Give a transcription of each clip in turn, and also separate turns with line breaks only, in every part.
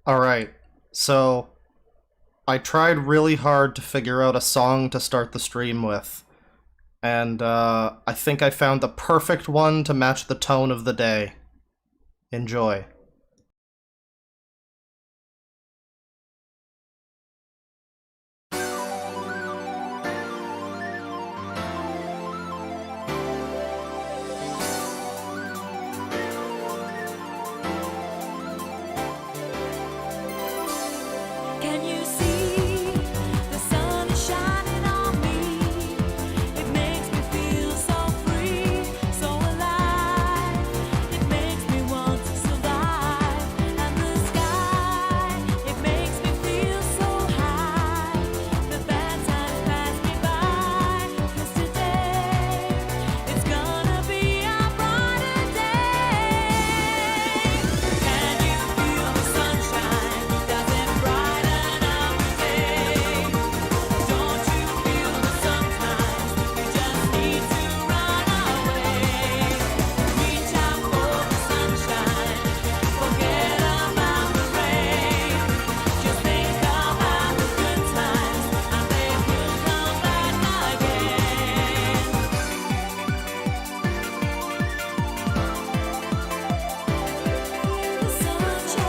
Alright, so I tried really hard to figure out a song to start the stream with, and I think I found the perfect one to match the tone of the day. Enjoy.
Can you see the sun is shining on me? It makes me feel so free, so alive. It makes me want to survive. And the sky, it makes me feel so high. The bad times pass me by, 'cause today it's gonna be a brighter day. Can you feel the sunshine? Does it brighten up the day? Don't you feel that sometimes you just need to run away? Reach out for the sunshine, forget about the rain. Just think about the good times, and they will come back again. The sunshine.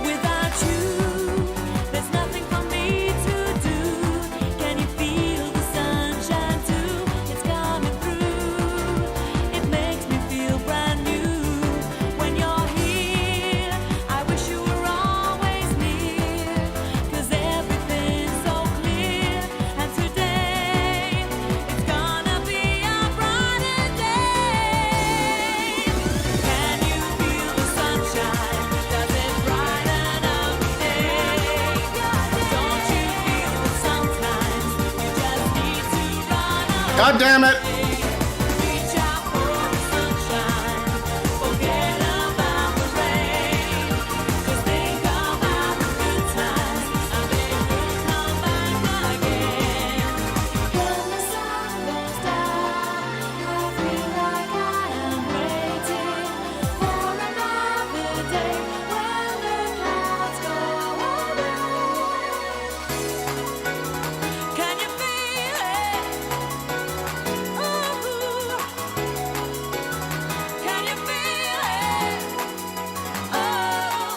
Without you, there's nothing for me to do. Can you feel the sunshine too? It's coming through. It makes me feel brand new. When you're here, I wish you were always near. 'Cause everything's so clear. And today, it's gonna be a brighter day. Can you feel the sunshine? Does it brighten up the day? Don't you feel that sometimes you just need to run away?
God damn it!
Reach out for the sunshine, forget about the rain. Just think about the good times, and they will come back again. When the sun goes down, I feel like I am waiting for another day when the clouds go away. Can you feel it? Ooh, can you feel it? Oh,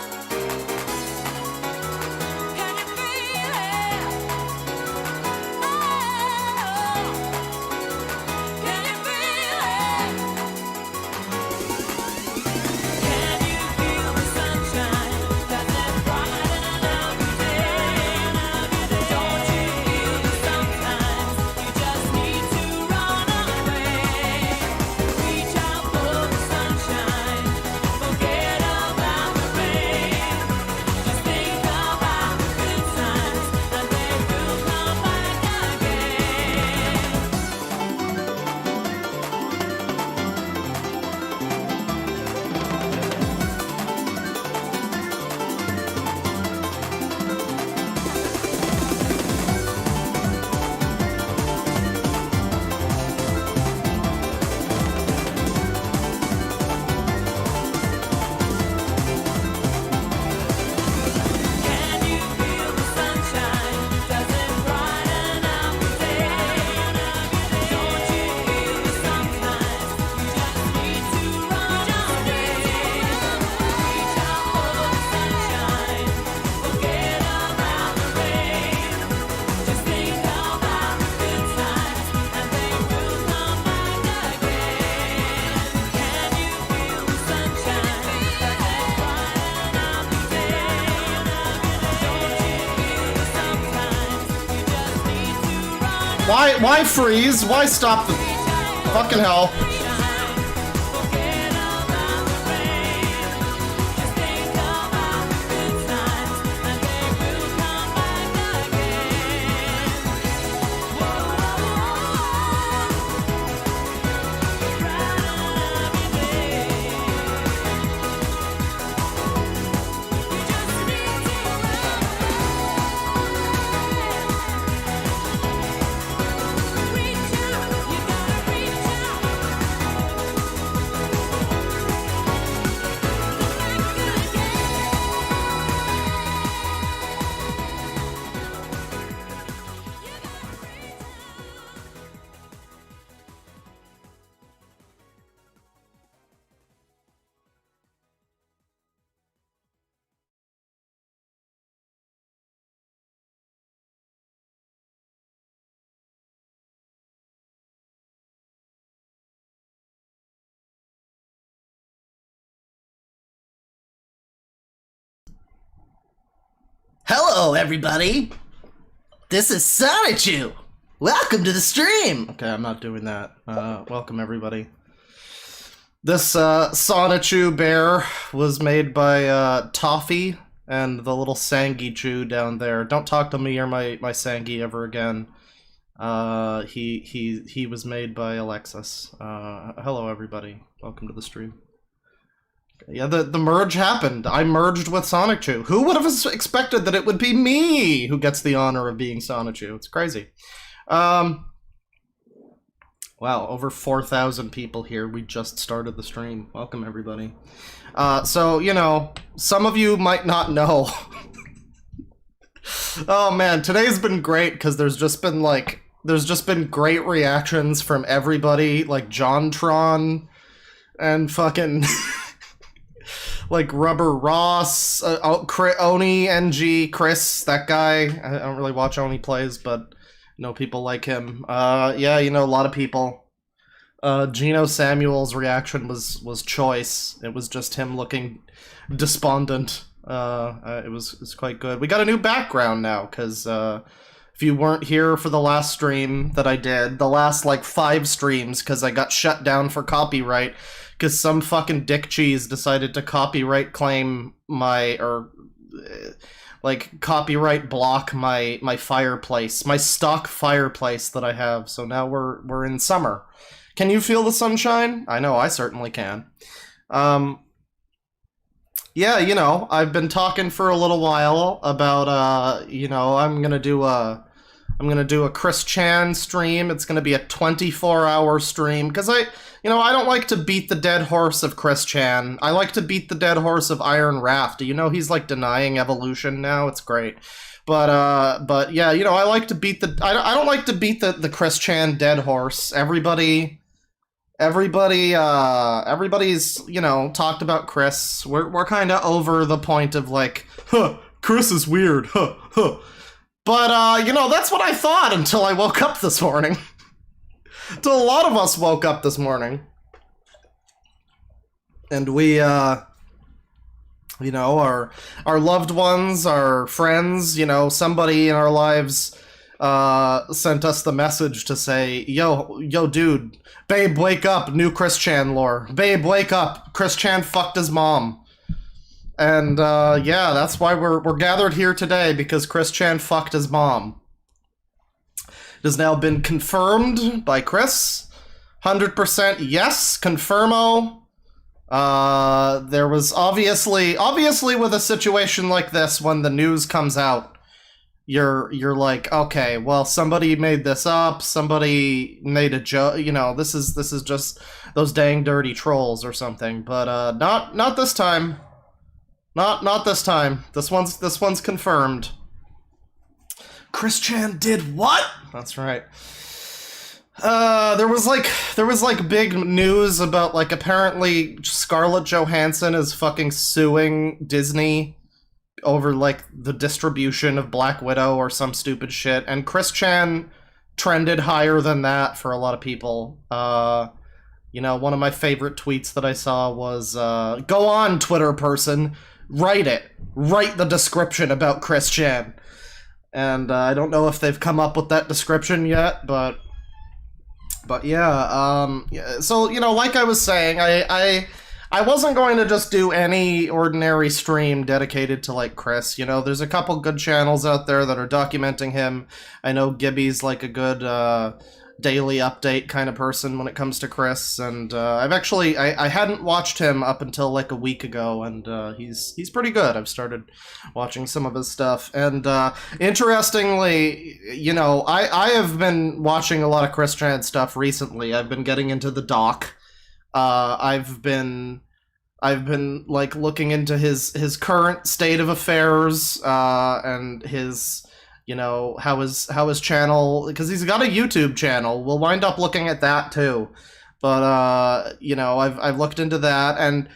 can you feel it? Oh, can you feel it? Can you feel the sunshine? Does it brighten up the day? Don't you feel that sometimes you just need to run away? Reach out for the sunshine, forget about the rain. Just think about the good times, and they will come back again. Can you feel the sunshine? Does it brighten up the day? Don't you feel that sometimes you just need to run away? Reach out for the sunshine, forget about the rain. Just think about the good times, and they will come back again. Can you feel the sunshine? Does it brighten up the day? Don't you feel that sometimes you just need to run away?
Why freeze? Why stop the fucking hell?
Forget about the rain. Just think about the good times, and they will come back again. Reach out, you gotta reach out.
Hello, everybody. This is Sonichu. Welcome to the stream. Okay, I'm not doing that. Welcome, everybody. This Sonichu bear was made by Toffee and the little Sangichu down there. Don't talk to me or my Sangi ever again. He was made by Alexis. Hello, everybody. Welcome to the stream. Yeah, the merge happened. I merged with Sonichu. Who would have expected that it would be me who gets the honor of being Sonichu? It's crazy. Wow, over 4,000 people here. We just started the stream. Welcome, everybody. So, you know, some of you might not know. Oh, man, today's been great because there's just been great reactions from everybody, like JonTron and fucking... like Rubber Ross, Oni NG, Chris, that guy. I don't really watch Oni plays, but know people like him. Yeah, you know, a lot of people. Geno Samuel's reaction was choice. It was just him looking despondent. It was quite good. We got a new background now, because if you weren't here for the last stream that I did, the last like 5 streams, because I got shut down for copyright, because some fucking dick cheese decided to copyright claim like copyright block my fireplace, my stock fireplace that I have. So now we're in summer. Can you feel the sunshine? I know I certainly can. Yeah, you know, I've been talking for a little while about you know, I'm gonna do a Chris Chan stream. It's gonna be a 24-hour stream because I don't like to beat the dead horse of Chris Chan. I like to beat the dead horse of Iron Raft. You know, he's like denying evolution now. It's great. But yeah, you know, I like to beat the I don't like to beat the Chris Chan dead horse. Everybody's, you know, talked about Chris. We're kind of over the point of like, Chris is weird. But you know, that's what I thought until I woke up this morning. Till a lot of us woke up this morning. And we, you know, our loved ones, our friends, you know, somebody in our lives sent us the message to say, yo, dude, babe, wake up, new Chris Chan lore. Babe, wake up, Chris Chan fucked his mom. And, yeah, that's why we're gathered here today, because Chris Chan fucked his mom. It has now been confirmed by Chris. 100% yes, confirmo. There was obviously with a situation like this, when the news comes out, you're like, okay, well, somebody made this up, somebody made a joke, you know, this is just those dang dirty trolls or something. But not this time. Not this time. This one's confirmed. Chris Chan did what? That's right. There was like big news about like apparently Scarlett Johansson is fucking suing Disney over like the distribution of Black Widow or some stupid shit, and Chris Chan trended higher than that for a lot of people. You know, one of my favorite tweets that I saw was, go on, Twitter person, write the description about Chris Chan. And I don't know if they've come up with that description yet, but yeah, so, you know, like I was saying, I wasn't going to just do any ordinary stream dedicated to, like, Chris. You know, there's a couple good channels out there that are documenting him. I know Gibby's, like, a good daily update kind of person when it comes to Chris, and I've actually, I hadn't watched him up until, like, a week ago, and he's pretty good. I've started watching some of his stuff, and interestingly, you know, I have been watching a lot of Chris Chan stuff recently. I've been getting into the doc. I've been like looking into his current state of affairs, and his, you know, how his channel, because he's got a YouTube channel. We'll wind up looking at that too. But you know, I've looked into that, and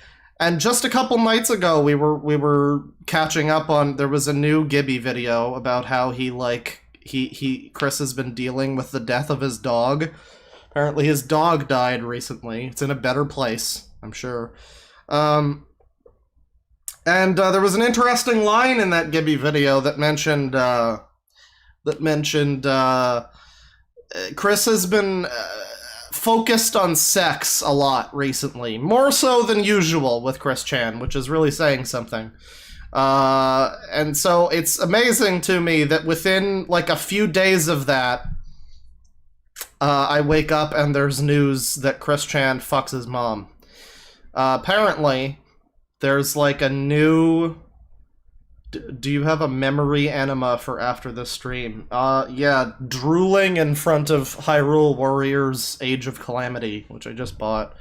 just a couple nights ago we were catching up on, there was a new Gibby video about how Chris has been dealing with the death of his dog. Apparently his dog died recently. It's in a better place, I'm sure. And And there was an interesting line in that Gibby video that mentioned Chris has been focused on sex a lot recently, more so than usual with Chris Chan, which is really saying something. And so it's amazing to me that within like a few days of that, I wake up and there's news that Chris Chan fucks his mom. Apparently, there's like a new... Do you have a memory anima for after this stream? Yeah, drooling in front of Hyrule Warriors Age of Calamity, which I just bought.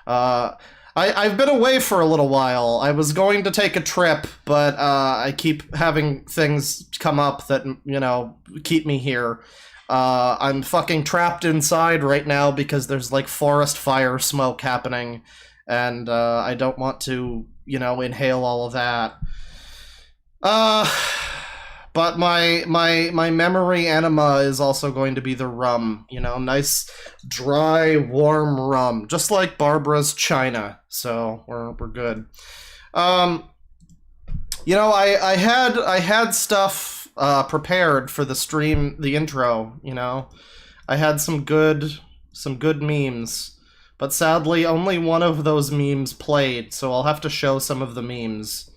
I've been away for a little while. I was going to take a trip, but I keep having things come up that, you know, keep me here. I'm fucking trapped inside right now because there's like forest fire smoke happening, and I don't want to, you know, inhale all of that. But my memory anima is also going to be the rum, you know, nice, dry, warm rum, just like Barbara's China. So we're good. You know, I had stuff prepared for the stream, the intro. You know, I had some good memes, but sadly only one of those memes played. So I'll have to show some of the memes.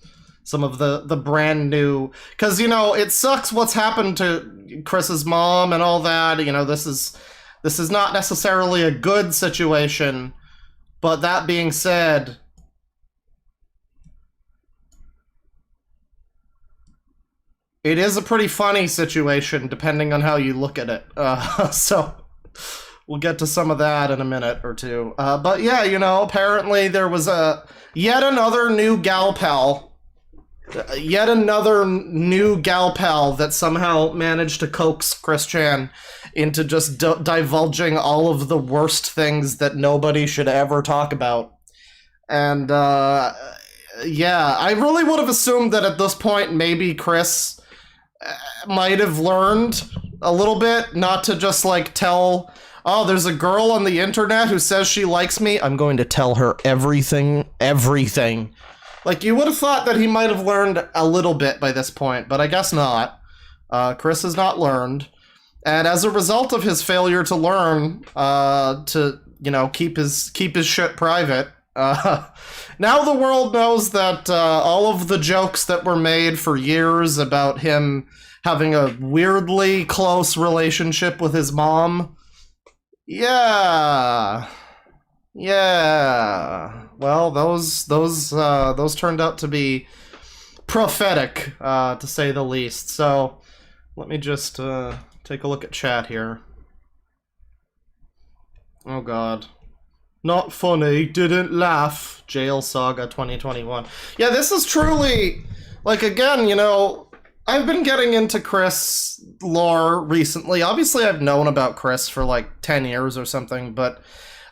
Some of the brand new, because, you know, it sucks what's happened to Chris's mom and all that. You know, this is not necessarily a good situation, but that being said, it is a pretty funny situation depending on how you look at it. So we'll get to some of that in a minute or two. But yeah, you know, apparently there was yet another new gal pal. Yet another new gal pal that somehow managed to coax Chris Chan into just divulging all of the worst things that nobody should ever talk about. And, yeah, I really would have assumed that at this point maybe Chris might have learned a little bit not to just, like, tell, oh, there's a girl on the internet who says she likes me, I'm going to tell her everything. Like, you would have thought that he might have learned a little bit by this point, but I guess not. Chris has not learned. And as a result of his failure to learn, to, you know, keep his shit private, now the world knows that all of the jokes that were made for years about him having a weirdly close relationship with his mom, yeah, well, those turned out to be prophetic, to say the least. So let me just take a look at chat here. Oh god. Not funny, didn't laugh. Jail Saga 2021. Yeah, this is truly, like, again, you know, I've been getting into Chris lore recently. Obviously, I've known about Chris for like 10 years or something, but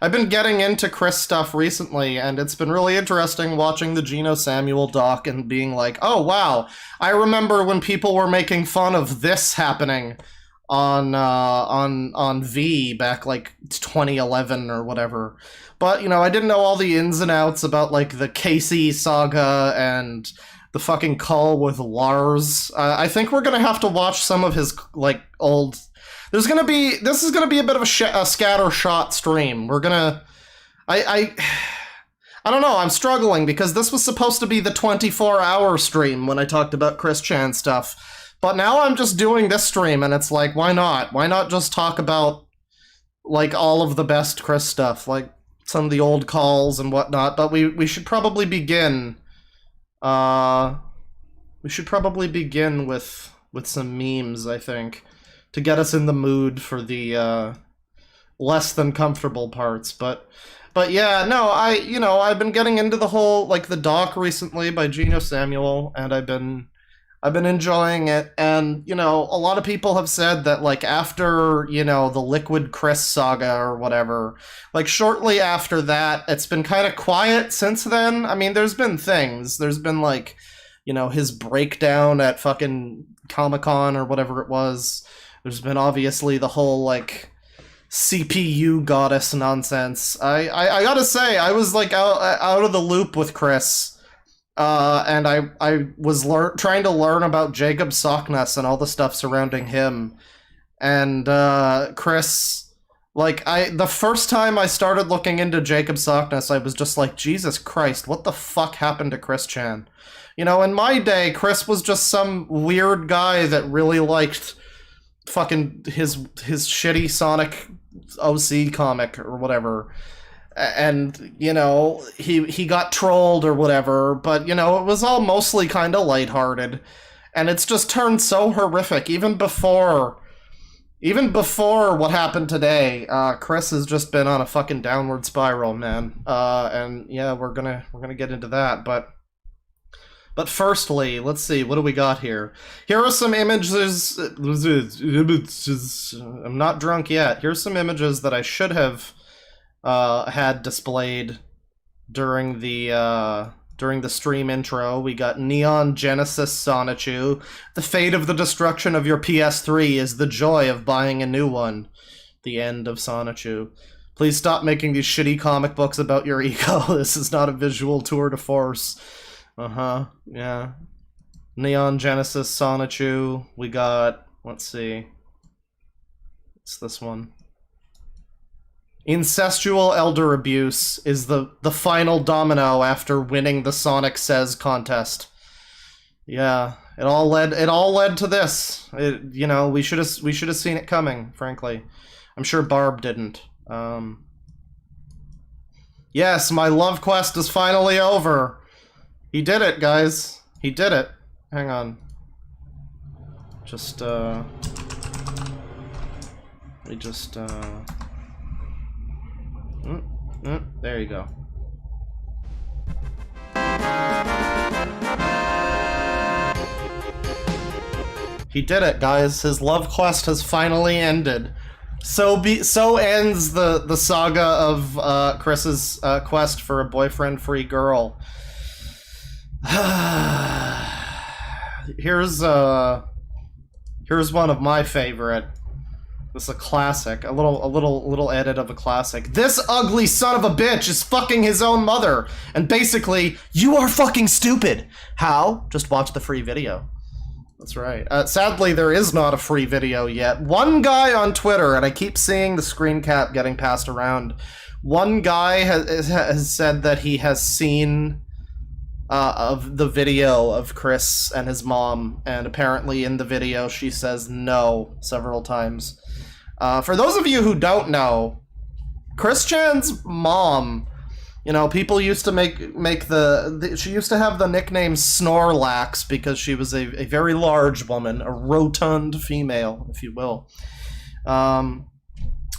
I've been getting into Chris stuff recently, and it's been really interesting watching the Geno Samuel doc and being like, oh wow, I remember when people were making fun of this happening on V back like 2011 or whatever. But, you know, I didn't know all the ins and outs about like the Casey saga and the fucking call with Lars. I think we're gonna have to watch some of his like old... This is gonna be a bit of a scatter shot stream. We're gonna... I don't know, I'm struggling because this was supposed to be the 24-hour stream when I talked about Chris Chan stuff. But now I'm just doing this stream and it's like, why not? Why not just talk about like all of the best Chris stuff, like some of the old calls and whatnot? But we should probably begin. We should probably begin with some memes, I think, to get us in the mood for the less than comfortable parts. But yeah, no, I've been getting into the whole like the doc recently by Geno Samuel, and I've been enjoying it. And, you know, a lot of people have said that like after, you know, the Liquid Chris saga or whatever, like shortly after that, it's been kind of quiet since then. I mean, there's been things. There's been like, you know, his breakdown at fucking Comic-Con or whatever it was. There's been obviously the whole like CPU goddess nonsense. I gotta say, I was like out of the loop with Chris and I was trying to learn about Jacob Sockness and all the stuff surrounding him. And Chris, like, the first time I started looking into Jacob Sockness, I was just like, Jesus Christ, what the fuck happened to Chris Chan? You know, in my day, Chris was just some weird guy that really liked fucking his shitty Sonic OC comic or whatever. And, you know, he got trolled or whatever, but, you know, it was all mostly kind of lighthearted. And it's just turned so horrific. Even before what happened today, Chris has just been on a fucking downward spiral, man. And yeah, we're gonna get into that, but firstly, let's see, what do we got here? Here are some images. I'm not drunk yet. Here's some images that I should have had displayed during the stream intro. We got Neon Genesis Sonichu. The fate of the destruction of your PS3 is the joy of buying a new one. The end of Sonichu. Please stop making these shitty comic books about your ego. This is not a visual tour de force. Yeah. Neon Genesis Sonichu. We got, let's see. It's this one. Incestual elder abuse is the final domino after winning the Sonic Says contest. Yeah, it all led to this. You know, we should have seen it coming, frankly. I'm sure Barb didn't. Yes, my love quest is finally over. He did it, guys. He did it. Hang on. Just there you go. He did it, guys. His love quest has finally ended. So ends the saga of Chris's quest for a boyfriend-free girl. Here's one of my favorite. This is a classic. A little edit of a classic. This ugly son of a bitch is fucking his own mother. And basically, you are fucking stupid. How? Just watch the free video. That's right. Sadly, there is not a free video yet. One guy on Twitter, and I keep seeing the screen cap getting passed around. One guy has said that he has seen of the video of Chris and his mom, and apparently in the video she says no several times. For those of you who don't know, Chris Chan's mom, you know, people used to make she used to have the nickname Snorlax because she was a very large woman, a rotund female, if you will.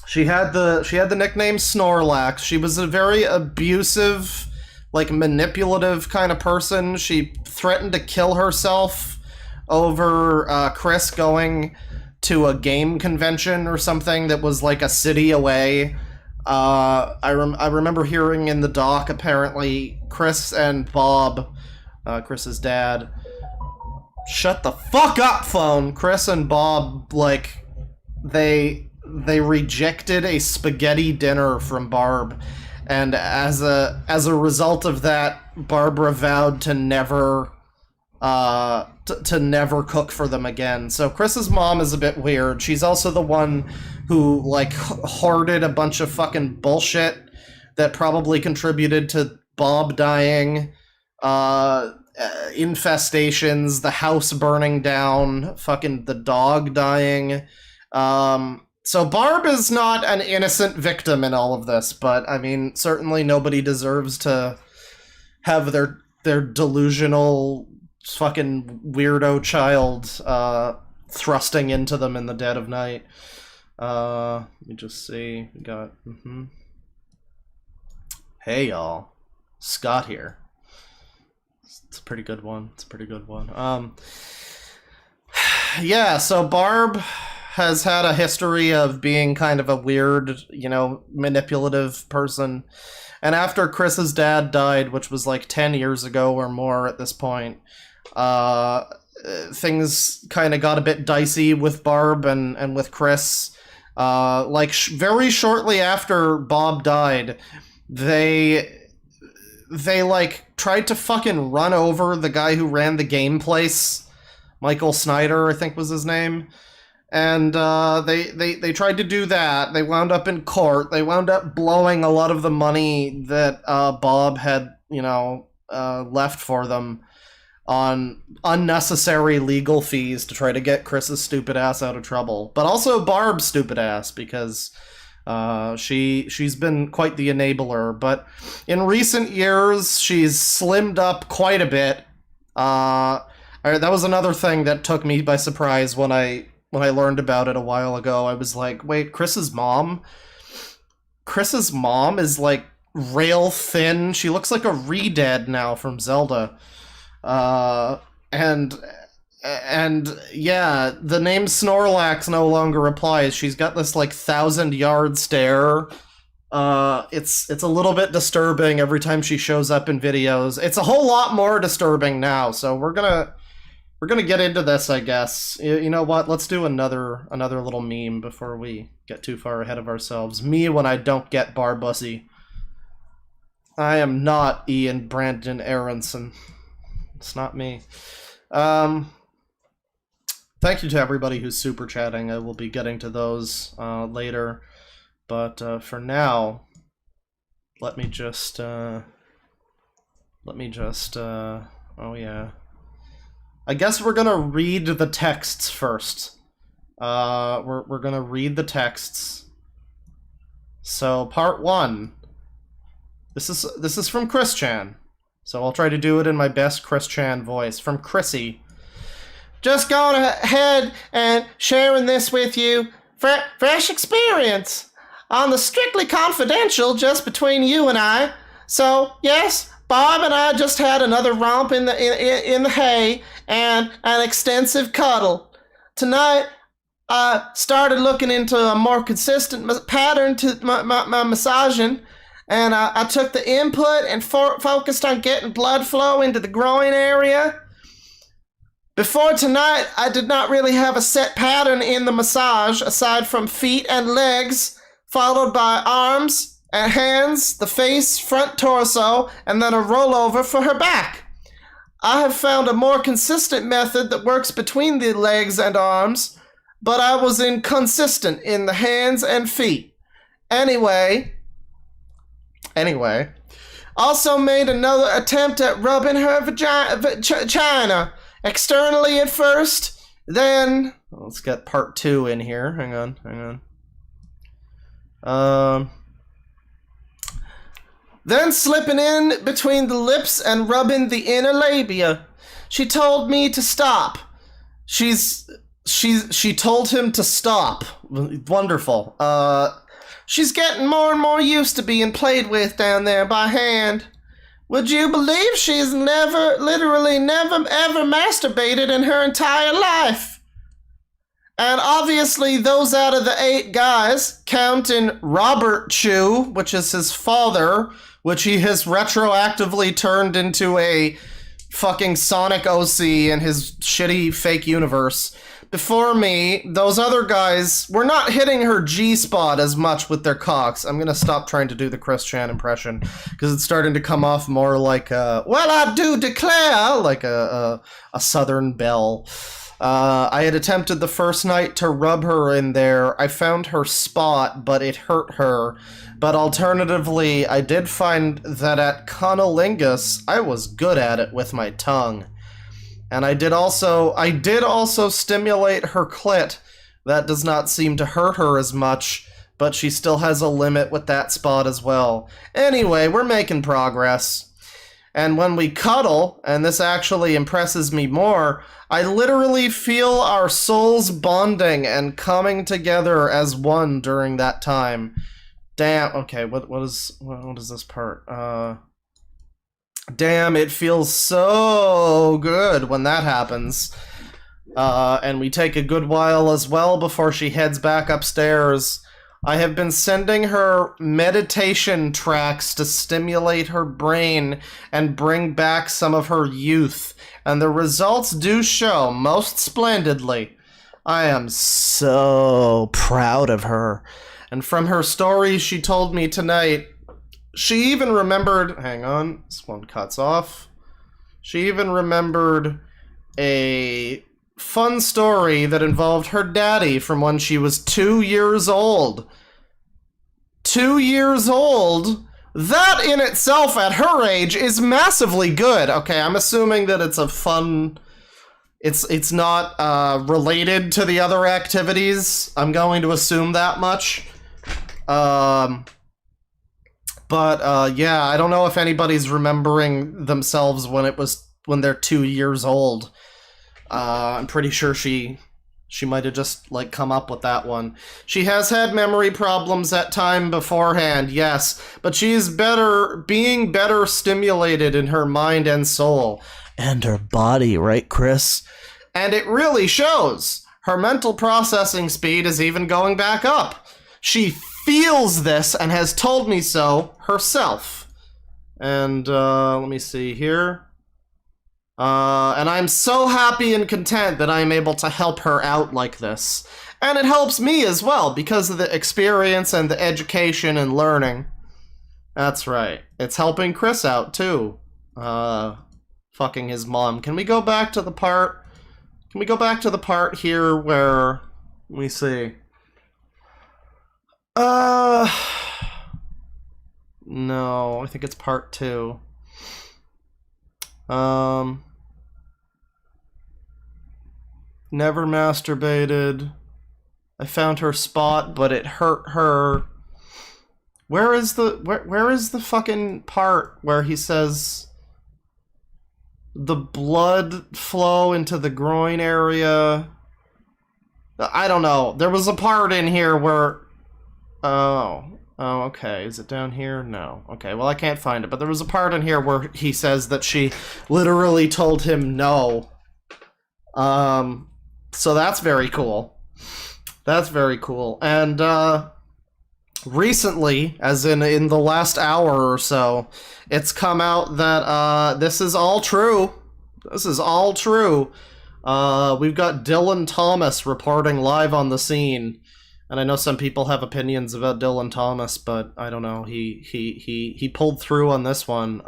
She had the nickname Snorlax. She was a very abusive, like, manipulative kind of person. She threatened to kill herself over Chris going to a game convention or something that was like a city away. I remember hearing in the doc, apparently Chris and Bob, Chris's dad, shut the fuck up, phone. Chris and Bob, like, they rejected a spaghetti dinner from Barb, and as a result of that, Barbara vowed to never never cook for them again. So Chris's mom is a bit weird. She's also the one who, like, hoarded a bunch of fucking bullshit that probably contributed to Bob dying, infestations, the house burning down, fucking the dog dying. So Barb is not an innocent victim in all of this, but I mean, certainly nobody deserves to have their delusional fucking weirdo child thrusting into them in the dead of night. Let me just see. We got Hey y'all, Scott here. It's a pretty good one. Yeah, so Barb has had a history of being kind of a weird, you know, manipulative person. And after Chris's dad died, which was like 10 years ago or more at this point, things kind of got a bit dicey with Barb and with Chris. Very shortly after Bob died, they they like tried to fucking run over the guy who ran the game place. Michael Snyder, I think was his name. And they tried to do that. They wound up in court. They wound up blowing a lot of the money that Bob had, left for them on unnecessary legal fees to try to get Chris's stupid ass out of trouble. But also Barb's stupid ass, because she's been quite the enabler. But in recent years, she's slimmed up quite a bit. That was another thing that took me by surprise when I learned about it a while ago. I was like, wait, Chris's mom is like rail thin. She looks like a Redead now from Zelda. And yeah, the name Snorlax no longer applies. She's got this like 1,000-yard stare. It's a little bit disturbing every time she shows up in videos. It's a whole lot more disturbing now, so we're gonna get into this, I guess. You know what? Let's do another little meme before we get too far ahead of ourselves. Me when I don't get Barbussy. I am not Ian Brandon Aronson. It's not me. Thank you to everybody who's super chatting. I will be getting to those later. But for now, let me just oh yeah. I guess we're gonna read the texts first. We're gonna read the texts. So part 1. This is from Chris Chan. So I'll try to do it in my best Chris Chan voice. From Chrissy. Just going ahead and sharing this with you. Fresh experience. On the strictly confidential, just between you and I. So yes, Bob and I just had another romp in the hay and an extensive cuddle. Tonight, I started looking into a more consistent pattern to my massaging, and I took the input and focused on getting blood flow into the groin area. Before tonight, I did not really have a set pattern in the massage, aside from feet and legs, followed by arms and hands, the face, front torso, and then a rollover for her back. I have found a more consistent method that works between the legs and arms, but I was inconsistent in the hands and feet. Anyway, also made another attempt at rubbing her vagina, externally at first, then... Let's get part 2 in here. Hang on. Then slipping in between the lips and rubbing the inner labia. She told me to stop. She told him to stop. Wonderful. She's getting more and more used to being played with down there by hand. Would you believe she's literally never ever masturbated in her entire life? And obviously those out of the 8 guys, counting Robert Chu, which is his father, which he has retroactively turned into a fucking Sonic OC in his shitty fake universe. Before me, those other guys were not hitting her G-spot as much with their cocks. I'm gonna stop trying to do the Chris Chan impression, because it's starting to come off more like a, well, I do declare, like a Southern belle. I had attempted the first night to rub her in there. I found her spot, but it hurt her. But alternatively, I did find that at cunnilingus, I was good at it with my tongue. And I did also stimulate her clit. That does not seem to hurt her as much, but she still has a limit with that spot as well. Anyway, we're making progress. And when we cuddle, and this actually impresses me more, I literally feel our souls bonding and coming together as one during that time. Damn, okay, what is this part? Damn, it feels so good when that happens. And we take a good while as well before she heads back upstairs. I have been sending her meditation tracks to stimulate her brain and bring back some of her youth, and the results do show most splendidly. I am so proud of her. And from her stories she told me tonight, she even remembered, hang on, this one cuts off. She even remembered a fun story that involved her daddy from when she was 2 years old. 2 years old? That in itself at her age is massively good. Okay, I'm assuming that it's a fun... It's not related to the other activities. I'm going to assume that much. Yeah, I don't know if anybody's remembering themselves when they're 2 years old. I'm pretty sure she might have just, like, come up with that one. She has had memory problems at time beforehand, yes, but she's being better stimulated in her mind and soul. And her body, right, Chris? And it really shows. Her mental processing speed is even going back up. She feels this and has told me so herself. And, let me see here. And I'm so happy and content that I'm able to help her out like this. And it helps me as well, because of the experience and the education and learning. That's right. It's helping Chris out, too. Fucking his mom. Can we go back to the part... Can we go back to the part here where... Let me see. No, I think it's part 2. Never masturbated. I found her spot, but it hurt her. Where is the fucking part where he says the blood flow into the groin area? I don't know. There was a part in here where... Oh, okay. Is it down here? No. Okay, well, I can't find it. But there was a part in here where he says that she literally told him no. So that's very cool. That's very cool. And, recently, as in the last hour or so, it's come out that, this is all true. This is all true. We've got Dylan Thomas reporting live on the scene. And I know some people have opinions about Dylan Thomas, but I don't know. He pulled through on this one.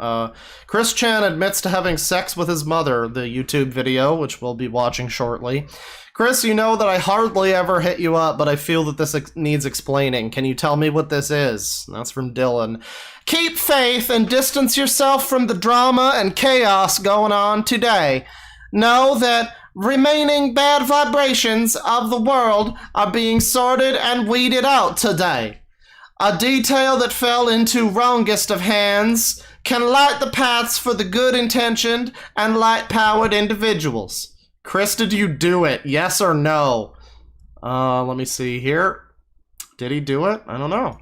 Chris Chan admits to having sex with his mother, the YouTube video, which we'll be watching shortly. Chris, you know that I hardly ever hit you up, but I feel that this needs explaining. Can you tell me what this is? That's from Dylan. Keep faith and distance yourself from the drama and chaos going on today. Know that remaining bad vibrations of the world are being sorted and weeded out today. A detail that fell into wrongest of hands can light the paths for the good-intentioned and light-powered individuals. Chris, did you do it? Yes or no? Let me see here. Did he do it? I don't know.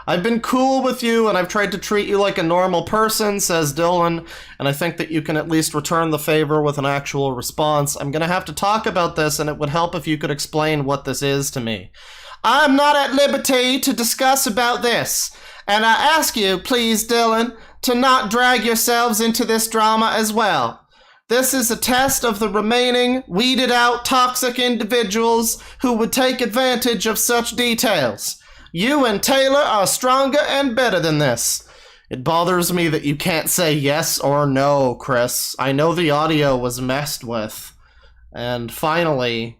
I've been cool with you and I've tried to treat you like a normal person, says Dylan, and I think that you can at least return the favor with an actual response. I'm gonna have to talk about this, and it would help if you could explain what this is to me. I'm not at liberty to discuss about this, and I ask you, please, Dylan, to not drag yourselves into this drama as well. This is a test of the remaining, weeded out, toxic individuals who would take advantage of such details. You and Taylor are stronger and better than this. It bothers me that you can't say yes or no, Chris. I know the audio was messed with. And finally,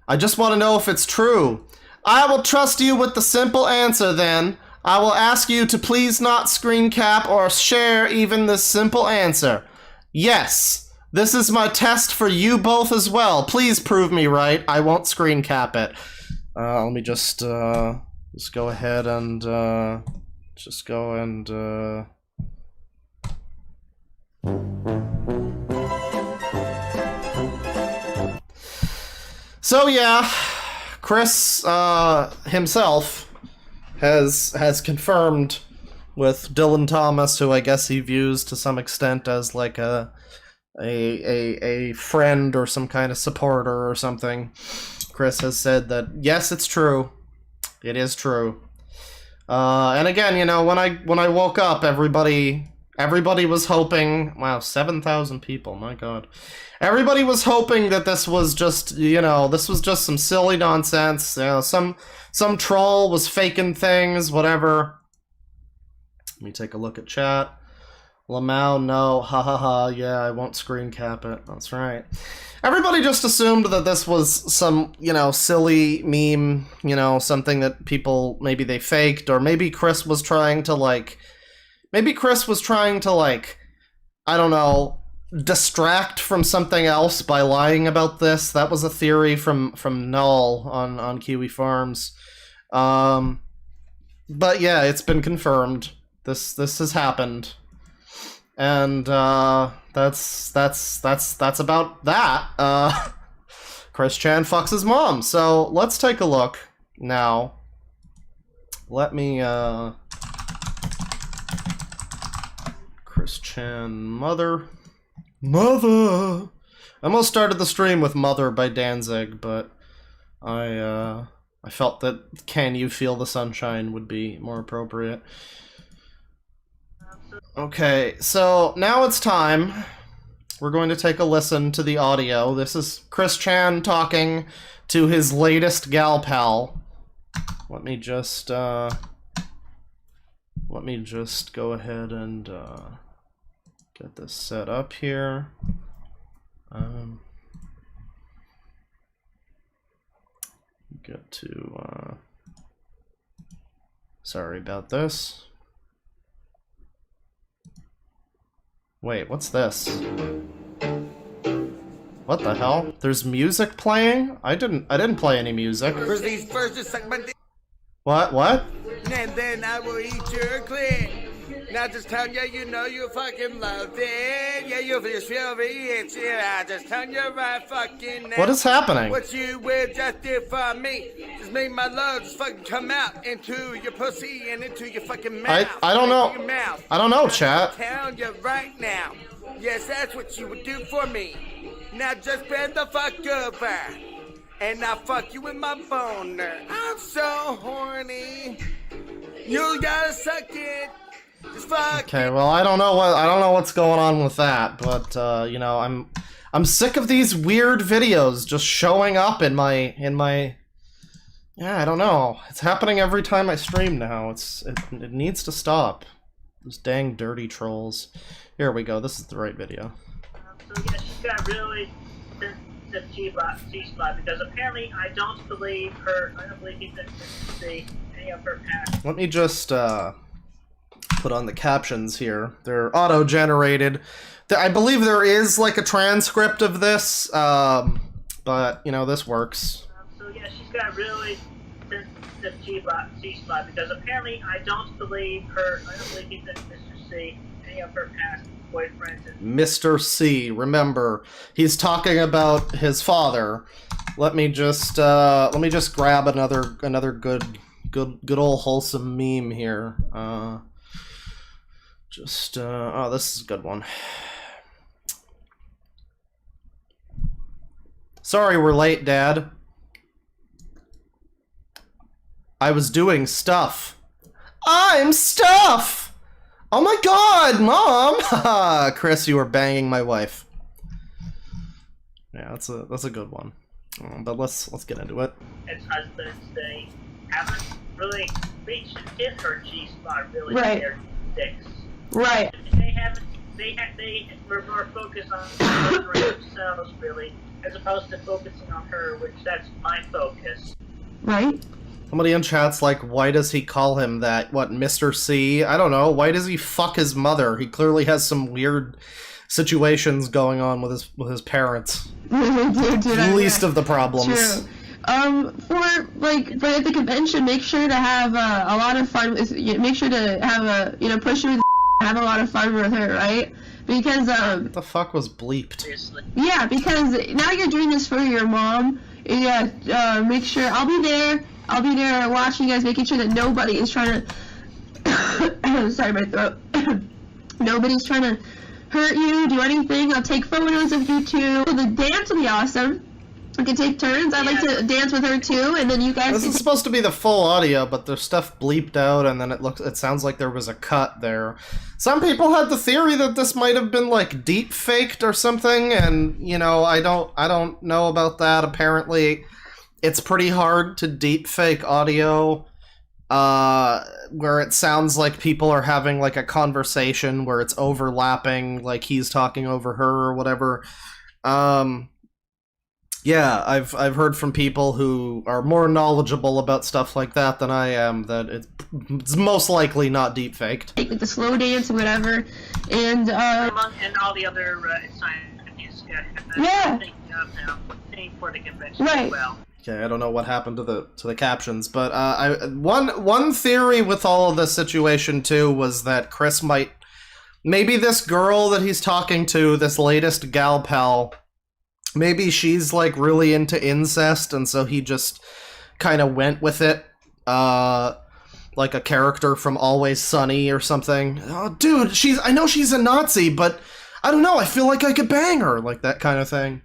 I just want to know if it's true. I will trust you with the simple answer then. I will ask you to please not screen cap or share even this simple answer. Yes. This is my test for you both as well. Please prove me right. I won't screen cap it. Let me just go ahead and So yeah, Chris himself has confirmed with Dylan Thomas, who I guess he views to some extent as like a friend or some kind of supporter or something. Chris has said that yes, it's true. It is true. And again, you know, when I woke up, everybody Everybody was hoping, wow, 7,000 people, my god. Everybody was hoping that this was just, you know, this was just some silly nonsense. You know, some troll was faking things, whatever. Let me take a look at chat. Lamau, no, ha ha ha, yeah, I won't screen cap it. That's right. Everybody just assumed that this was some, you know, silly meme, you know, something that people, maybe they faked, or maybe Chris was trying to, like, I don't know, distract from something else by lying about this. That was a theory from Null on Kiwi Farms. But yeah, it's been confirmed. This has happened. And that's about that. Chris Chan fucks his mom. So let's take a look now. Let me Chris Chan mother. I almost started the stream with Mother by Danzig, but I felt that Can You Feel the Sunshine would be more appropriate. Okay, so now it's time. We're going to take a listen to the audio. This is Chris Chan talking to his latest gal pal. Let me just go ahead and get this set up here. Get to sorry about this. Wait, what's this? What the hell? There's music playing? I didn't play any music.
First things first, just suck my dick.
What?
And then I will eat your clit. Not just tell you, you know you fucking love it. Yeah, you just feel it. Yeah, I just tell you right fucking now.
What is happening?
What you will just do for me. Just make my love just fucking come out into your pussy and into your fucking mouth.
I don't know.
Your mouth.
I don't know, chat.
I'm telling you right now. Yes, that's what you would do for me. Now just bend the fuck over. And I'll fuck you with my boner. I'm so horny. You gotta suck it. Just fuck.
Okay, well, I don't know what's going on with that, but you know, I'm sick of these weird videos just showing up in my yeah, I don't know. It's happening every time I stream now. It needs to stop. Those dang dirty trolls. Here we go. This is the right video.
So yeah, she's got really the G-spot because apparently I don't believe he did see any of her past.
Let me just put on the captions here. They're auto-generated. I believe there is like a transcript of this, but you know, this works.
So yeah, she's got really the G-spot because apparently I don't believe he did see any of her past boyfriends.
Mr. C, remember, he's talking about his father. Let me just grab another good old wholesome meme here. Oh, this is a good one. Sorry we're late, Dad. I was doing stuff. I'm stuff! Oh my god, Mom! Haha, Chris, you were banging my wife. Yeah, that's a good one. But let's get into it.
As husbands, they haven't really reached hit her G-spot really
Right.
their dicks.
Right.
They were more focused on themselves really, as opposed to focusing on her, which that's my focus.
Right?
Somebody in chat's like, why does he call him that? What, Mr. C? I don't know. Why does he fuck his mother? He clearly has some weird situations going on with his parents.
Dude,
Least of the problems.
True. But at the convention, make sure to have a lot of fun with. Make sure to have push her, have a lot of fun with her, right? Because
What the fuck was bleeped?
Seriously.
yeah, because now you're doing this for your mom. Yeah, make sure I'll be there. I'll be there watching you guys, making sure that nobody is trying to. Sorry, my throat. Nobody's trying to hurt you, do anything. I'll take photos of you too. The dance will be awesome. We can take turns. I'd like to dance with her too, and then you guys
This
can
is supposed to be the full audio, but there's stuff bleeped out, and then it sounds like there was a cut there. Some people had the theory that this might have been like deep faked or something, and you know, I don't know about that. Apparently, it's pretty hard to deep fake audio, where it sounds like people are having like a conversation where it's overlapping, like he's talking over her or whatever. Yeah, I've heard from people who are more knowledgeable about stuff like that than I am that it's most likely not deep faked.
take the slow dance or whatever, and
And all the other scientists,
Yeah.
Thing for the convention
Right.
as well.
Okay, I don't know what happened to the captions, but one theory with all of this situation too was that Chris might, maybe this girl that he's talking to, this latest gal pal, maybe she's like really into incest, and so he just kind of went with it, like a character from Always Sunny or something. Oh, dude, I know she's a Nazi, but I don't know, I feel like I could bang her, like that kind of thing.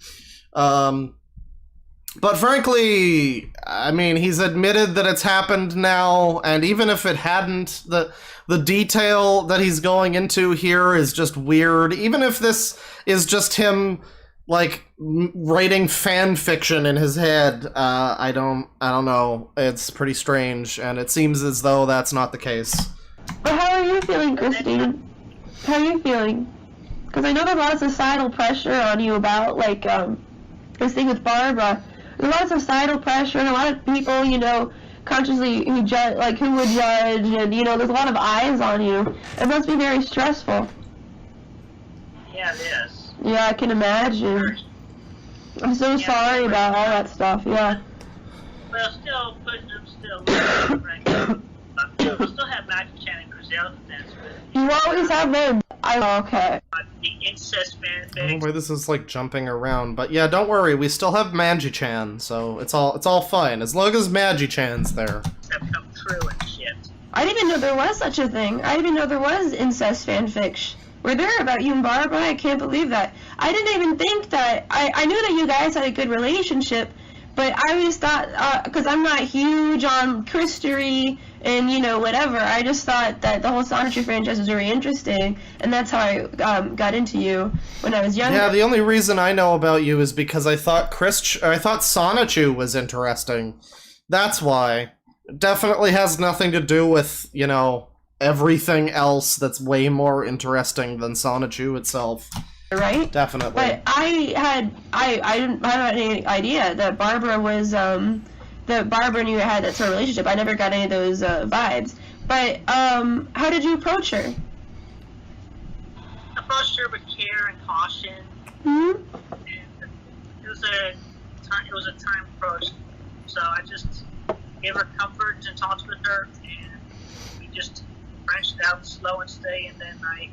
But frankly, I mean, he's admitted that it's happened now, and even if it hadn't, the detail that he's going into here is just weird. Even if this is just him, like, writing fan fiction in his head, I don't know. It's pretty strange, and it seems as though that's not the case.
but how are you feeling, Christine? How are you feeling? Because I know there's a lot of societal pressure on you about, like, this thing with Barbara. There's a lot of societal pressure, and a lot of people, you know, consciously who would judge, and, you know, there's a lot of eyes on you. It must be very stressful.
Yeah, it is.
Yeah, I can imagine. I'm so sorry about all that stuff, yeah.
Well, still, I'm still right. We still have Magic Chan and Grizel to dance with.
You always have them. Okay.
The incest fan
I don't know
thing.
why this is like jumping around, but yeah, don't worry, we still have Magi-chan, so it's all fine as long as Magi-chan's there.
Have come true and shit.
I didn't even know there was such a thing. I didn't even know there was incest fanfics. Were there about you and Barbara? I can't believe that. I didn't even think that. I knew that you guys had a good relationship, but I always thought, because I'm not huge on Christery and, you know, whatever, I just thought that the whole Sonichu franchise was very interesting, and that's how I got into you when I was younger.
Yeah, the only reason I know about you is because I thought Sonichu was interesting. That's why. It definitely has nothing to do with, you know, everything else that's way more interesting than Sonichu itself.
Right?
Definitely.
But I didn't have any idea that Barbara was, that Barbara and you had that sort of relationship. I never got any of those vibes. But how did you approach her?
Approached her with care and caution.
Hmm?
And it was a time approach. So I just gave her comfort and talked with her, and we just branched out slow and steady, and then I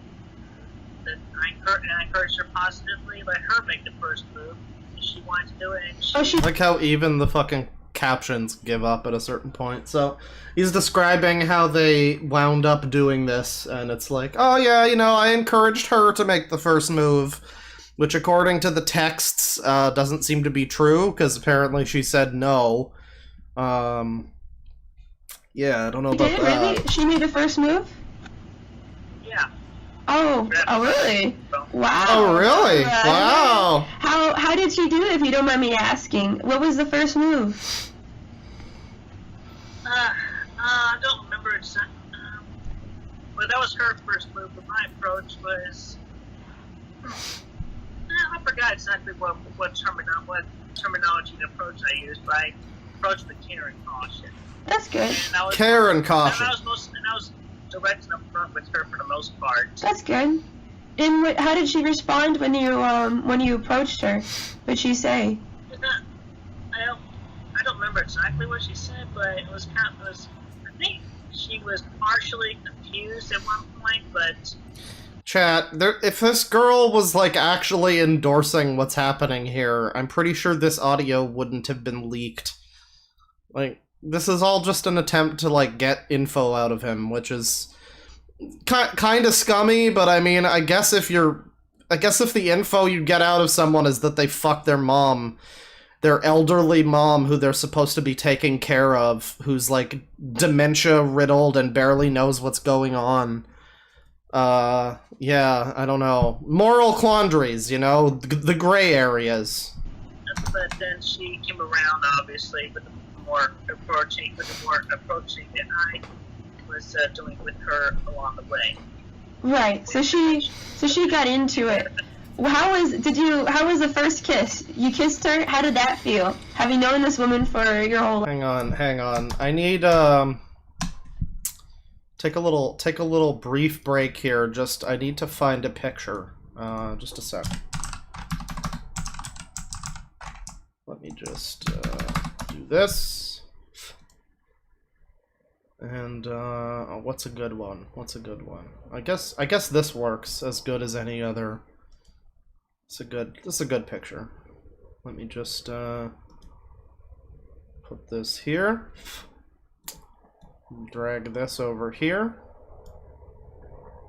encouraged her positively, let her make the first move. She wanted to do it, and she
I like how even the fucking captions give up at a certain point. So he's describing how they wound up doing this, and it's like, oh yeah, you know, I encouraged her to make the first move, which according to the texts doesn't seem to be true, because apparently she said no. Yeah, I don't know about
did,
that.
really? She made the first move?
yeah.
Oh, really? Wow.
Oh, really?
Right.
Wow.
How did she do it, if you don't mind me asking? What was the first move?
I don't remember exactly. Well, that was her first move, but my approach was. I forgot exactly what terminology and approach I used, but I approached with care and caution.
That's good.
And I was,
Care and caution.
And I was direct and upfront with her for the most part.
That's good. And how did she respond when you approached her? What'd she say?
I don't remember exactly what she said, but it was I think she was partially confused at one point, but
Chat, if this girl was like actually endorsing what's happening here, I'm pretty sure this audio wouldn't have been leaked. Like, this is all just an attempt to like get info out of him, which is kind of scummy, but I mean, I guess if the info you get out of someone is that they fucked their mom, their elderly mom who they're supposed to be taking care of, who's like dementia riddled and barely knows what's going on. Yeah, I don't know. Moral quandaries, you know, the gray areas.
But then she came around, obviously, with the more approaching that I was doing with her along the way.
Right. So she got into it. How was the first kiss? You kissed her? How did that feel? Having known this woman for your whole life?
Hang on. I need take a little brief break here. I need to find a picture. Just a sec. Let me just do this. And what's a good one? I guess this works as good as any other. This is a good picture. Let me just put this here. Drag this over here.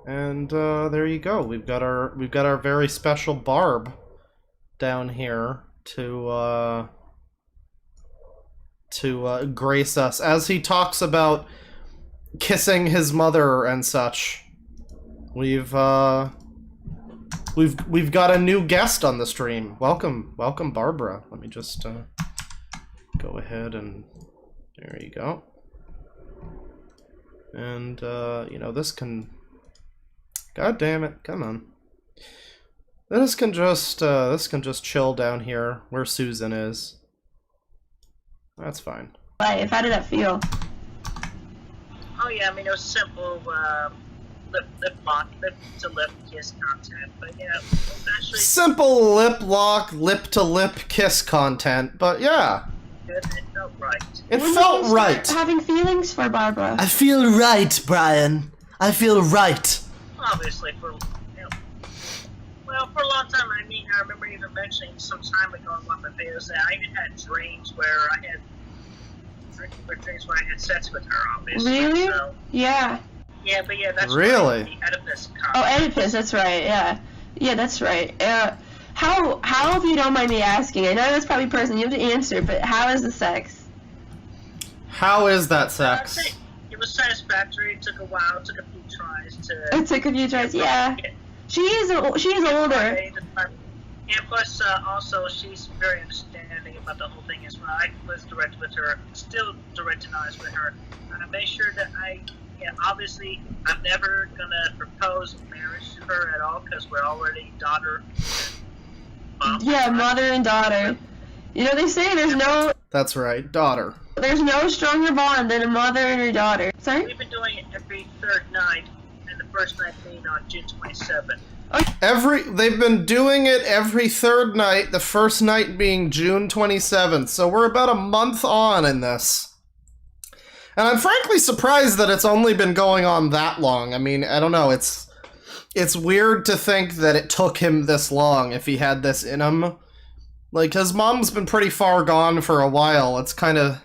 And there you go. We've got our very special Barb down here to grace us as he talks about kissing his mother and such. We've got a new guest on the stream. Welcome, Barbara. Let me just go ahead and there you go. And you know, this can. God damn it! Come on. This can just chill down here where Susan is. That's fine.
How did that feel?
Oh yeah, I mean it was simple lip to lip kiss content, but yeah, it was actually
Simple lip lock, lip to lip kiss content, but yeah.
good. It felt right.
It
When
felt
did you
right.
start having feelings for Barbara?
I feel right, Brian. I feel right.
Obviously, for a long time. I mean, I remember even mentioning some time ago in one of my videos that I even had dreams where I had sex with her. Obviously,
Really?
So,
Yeah.
yeah, but yeah, that's
Really?
right, the Oedipus
Oh,
comment.
Oedipus. That's right. Yeah. Yeah, that's right. How, if you don't mind me asking, I know that's probably personal, you have to answer, but how is the sex?
How is that
I'd
sex?
say it was satisfactory. It took a while. It took a few tries to.
It took a few tries. Yeah. She is older.
And plus, also, she's very understanding about the whole thing as well. I was direct with her, still direct and honest with her. I made sure that obviously, I'm never gonna propose marriage to her at all because we're already daughter and mom.
Yeah, mother and daughter. You know, they say
That's right, daughter.
there's no stronger bond than a mother and her daughter. Sorry?
We've been doing it every third night, and the first night being on June 27th.
They've been doing it every third night, the first night being June 27th, so we're about a month on in this. And I'm frankly surprised that it's only been going on that long. I mean, I don't know, it's weird to think that it took him this long if he had this in him. Like, his mom's been pretty far gone for a while. It's kind of...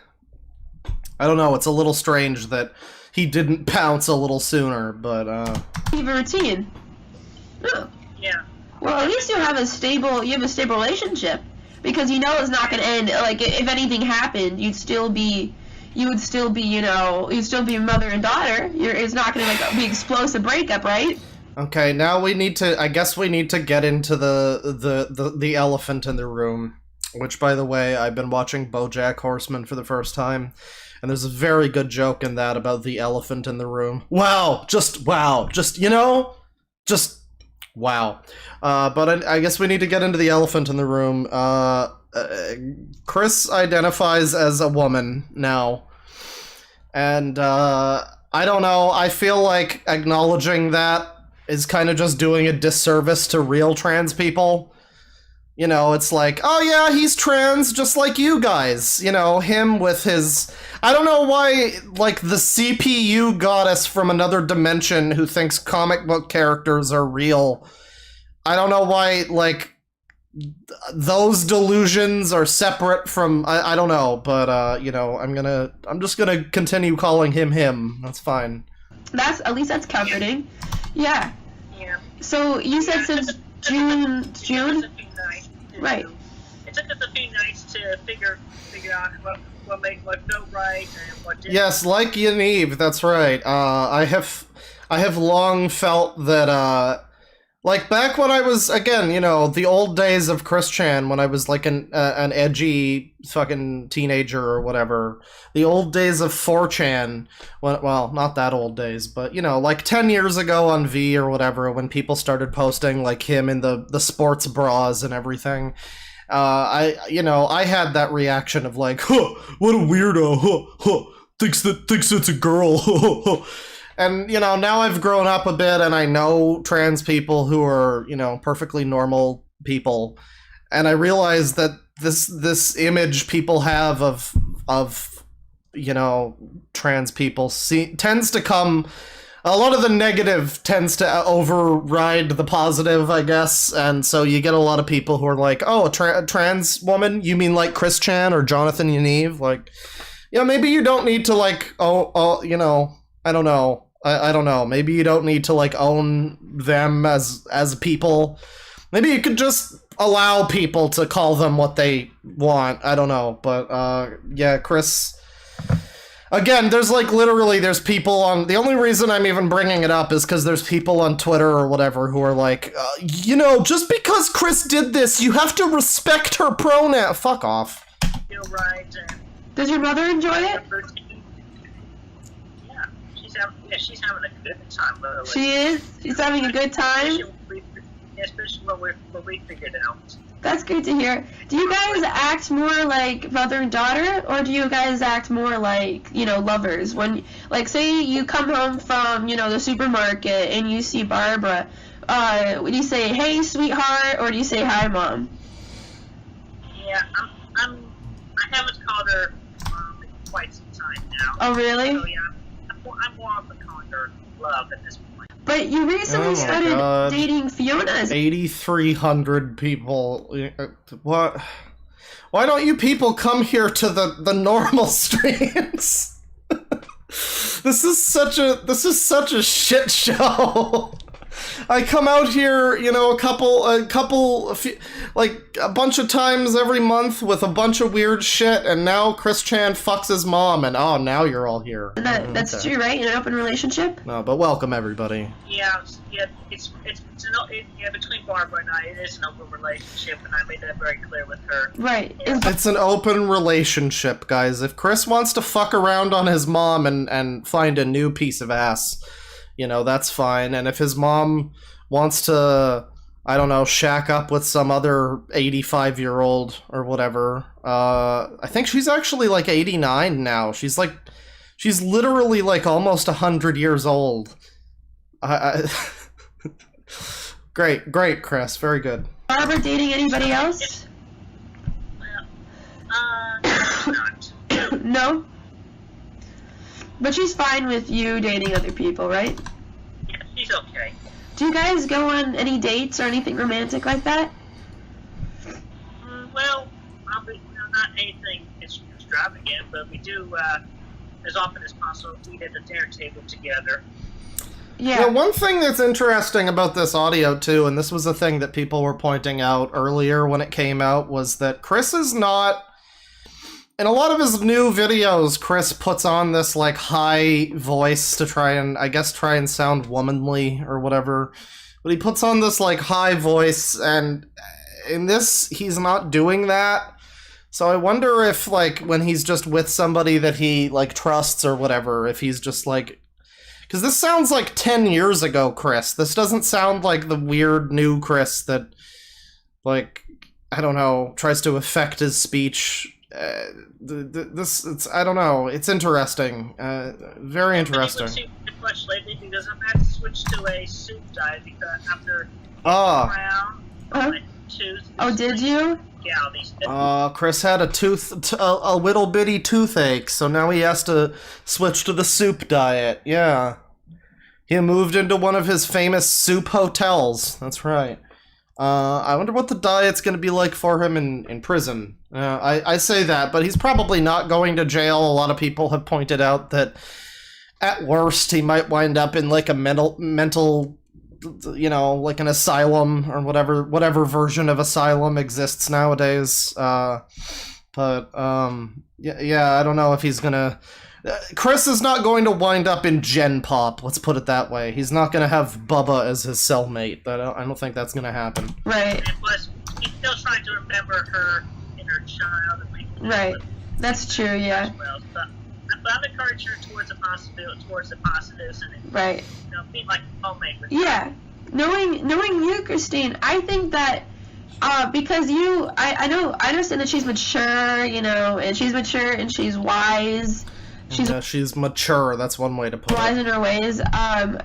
I don't know, it's a little strange that he didn't pounce a little sooner, but,
You have a routine. Oh.
Yeah.
Well, at least you have a stable relationship. Because you know it's not going to end. Like, if anything happened, you'd still be mother and daughter. It's not going to, like, be explosive breakup, right?
Okay, now I guess we need to get into the elephant in the room. Which, by the way, I've been watching BoJack Horseman for the first time. And there's a very good joke in that about the elephant in the room. Wow! Just, you know? Just, wow. But I guess we need to get into the elephant in the room. Chris identifies as a woman now. And, I don't know, I feel like acknowledging that is kind of just doing a disservice to real trans people. You know, it's like, oh yeah, he's trans just like you guys. You know, him with his... I don't know why, like, the CPU goddess from another dimension who thinks comic book characters are real. I don't know why, like, those delusions are separate from... I don't know, but, you know, I'm just gonna continue calling him. That's fine.
At least that's comforting. Yeah.
Yeah.
So, you said since June?
Night,
Right.
And took us a few nights to figure out what felt right and what didn't.
Yes, like Yaniv, that's right. I have long felt that like back when I was, again, you know, the old days of Chris Chan, when I was like an edgy fucking teenager or whatever, the old days of 4chan, well, not that old days, but, you know, like 10 years ago on V or whatever, when people started posting like him in the sports bras and everything, I had that reaction of like, huh, what a weirdo, huh, huh, thinks it's a girl, huh, huh. And, you know, now I've grown up a bit and I know trans people who are, you know, perfectly normal people. And I realize that this image people have of you know, trans people tends to come... A lot of the negative tends to override the positive, I guess. And so you get a lot of people who are like, oh, a trans woman? You mean like Chris Chan or Jonathan Yaniv? Like, you know, maybe you don't need to like, you know... I don't know. I don't know. Maybe you don't need to like own them as people. Maybe you could just allow people to call them what they want. I don't know. But yeah, Chris. Again, there's like literally there's people on. The only reason I'm even bringing it up is because there's people on Twitter or whatever who are like, you know, just because Chris did this, you have to respect her pronoun. Fuck off.
Feel right.
Does your mother enjoy it?
She's having a good time. Literally.
She is? She's having a good time?
Especially what we figured out.
That's good to hear. Do you guys act more like mother and daughter, or do you guys act more like, you know, lovers? When, like, say you come home from, you know, the supermarket and you see Barbara, do you say, hey, sweetheart, or do you say, hi, mom?
Yeah, I haven't called her in quite some time now.
Oh, really?
So, yeah, I'm more of a calling her love at this point.
But you recently started dating Fiona.
8,300 people. What? Why don't you people come here to the normal streams? This is such a shit show. I come out here, you know, a bunch of times every month with a bunch of weird shit, and now Chris Chan fucks his mom, and now you're all here.
That's true, right? In an open relationship?
No, but welcome everybody.
Yeah, it's between Barbara and I, it is an open relationship, and I made that very clear with her.
Right.
Yeah.
It's an open relationship, guys. If Chris wants to fuck around on his mom and find a new piece of ass, you know, that's fine. And if his mom wants to, I don't know, shack up with some other 85-year-old or whatever, I think she's actually like 89 now. She's literally like almost 100 years old. Great, Chris. Very good.
Barbara dating anybody else?
Well, not.
No? But she's fine with you dating other people, right?
Yeah, she's okay.
Do you guys go on any dates or anything romantic like that?
Well, not anything extravagant, but we do, as often as possible, eat at the dinner table together.
Yeah.
One thing that's interesting about this audio, too, and this was a thing that people were pointing out earlier when it came out, was that Chris is not... In a lot of his new videos, Chris puts on this, like, high voice to try and sound womanly or whatever. But he puts on this, like, high voice, and in this, he's not doing that. So I wonder if, like, when he's just with somebody that he, like, trusts or whatever, if he's just, like... Because this sounds like 10 years ago, Chris. This doesn't sound like the weird new Chris that, like, I don't know, tries to affect his speech... I don't know. It's interesting. Very interesting.
Much lately because I've had to switch to a soup diet because after
Oh, did you?
Chris had a little bitty toothache, so now he has to switch to the soup diet. Yeah. He moved into one of his famous soup hotels. That's right. I wonder what the diet's going to be like for him in prison. I say that, but he's probably not going to jail. A lot of people have pointed out that at worst he might wind up in like a mental you know, like an asylum or whatever version of asylum exists nowadays. But yeah, I don't know if he's gonna. Chris is not going to wind up in Gen Pop. Let's put it that way. He's not gonna have Bubba as his cellmate. I don't think that's gonna happen.
Right.
And plus, he's still trying to remember her inner child. And make
Right. That's true. Yeah.
as well. But I'm encouraging her towards the positives, and
Right.
you know, being like a homemade with her.
Yeah. Knowing you, Christine, I think that because I understand that she's mature, you know, and she's mature and she's wise.
She's mature. That's one way to put
Wise
it.
in her ways.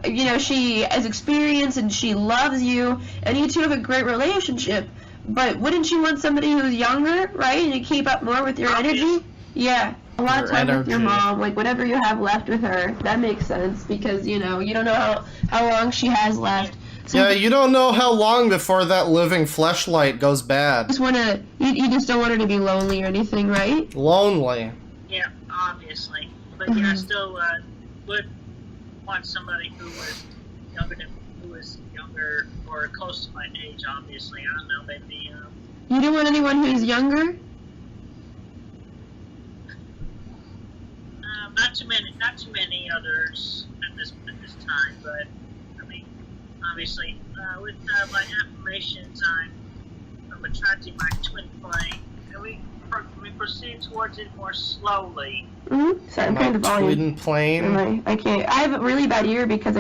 You know, she has experience and she loves you, and you two have a great relationship. But wouldn't you want somebody who's younger, right, and to keep up more with your energy? Yeah, a lot of
Your
time with your
energy.
mom, like whatever you have left with her. That makes sense because you know you don't know how long she has left. So
Yeah, you don't know how long before that living fleshlight goes bad.
you just don't want her to be lonely or anything, right?
Lonely.
Yeah, obviously. But yeah, I still would want somebody who was younger or close to my age, obviously. I don't know, maybe,
You don't want anyone who's younger.
not too many others at this time, but, I mean, obviously, with my affirmations, I'm attracting my twin flame, and we proceed towards it more slowly.
Sorry, I'm kind of volume.
Twin plane.
Right, I can't. I have a really bad ear because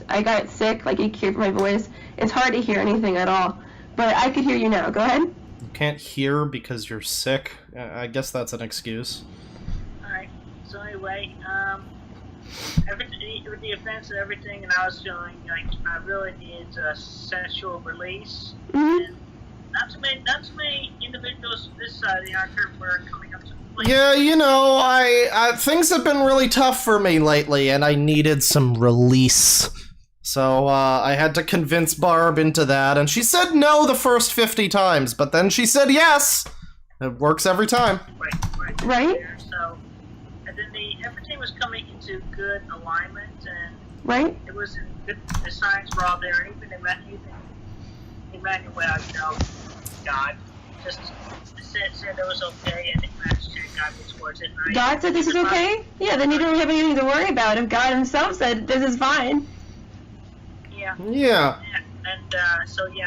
I got sick. Like you can hear from my voice. It's hard to hear anything at all. But I could hear you now. Go ahead.
You can't hear because you're sick. I guess that's an excuse.
Alright, so anyway, with the events and everything, and I was feeling like I really needed a sensual release. And not too many individuals this side of the archer were coming up to the plate.
Yeah, you know, I things have been really tough for me lately, and I needed some release. So I had to convince Barb into that, and she said no the first 50 times, but then she said yes. It works every time.
Right.
There. So, and then everything was coming into good alignment, and
Right.
it was good. The signs were all there, and even Emmanuel, you know, God, just said it was okay, and it matched and got me towards it. And
God said this is okay? Yeah, then you don't have anything to worry about if God himself said this is fine.
Yeah.
Yeah.
And so yeah,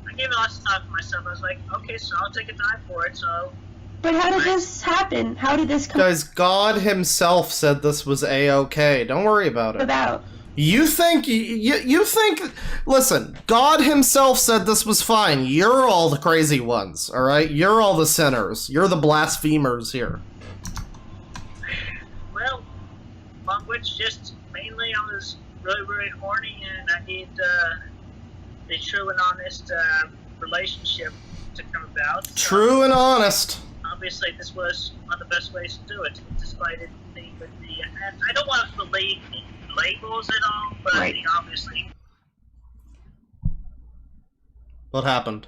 I gave it lots of time for myself. I was like, okay, so I'll take a time for it. So
But how did this happen? How did this come
Guys, God himself said this was A-okay. Don't worry about it.
about?
You think, you think, listen, God himself said this was fine. You're all the crazy ones, alright? You're all the sinners. You're the blasphemers here.
well, among which just mainly I was really, really horny, and I need the true and honest relationship to come about. So,
True and honest.
obviously, this was one of the best ways to do it, despite it being with the. And I don't want to believe in labels at all, but I
Right.
mean, obviously,
What happened?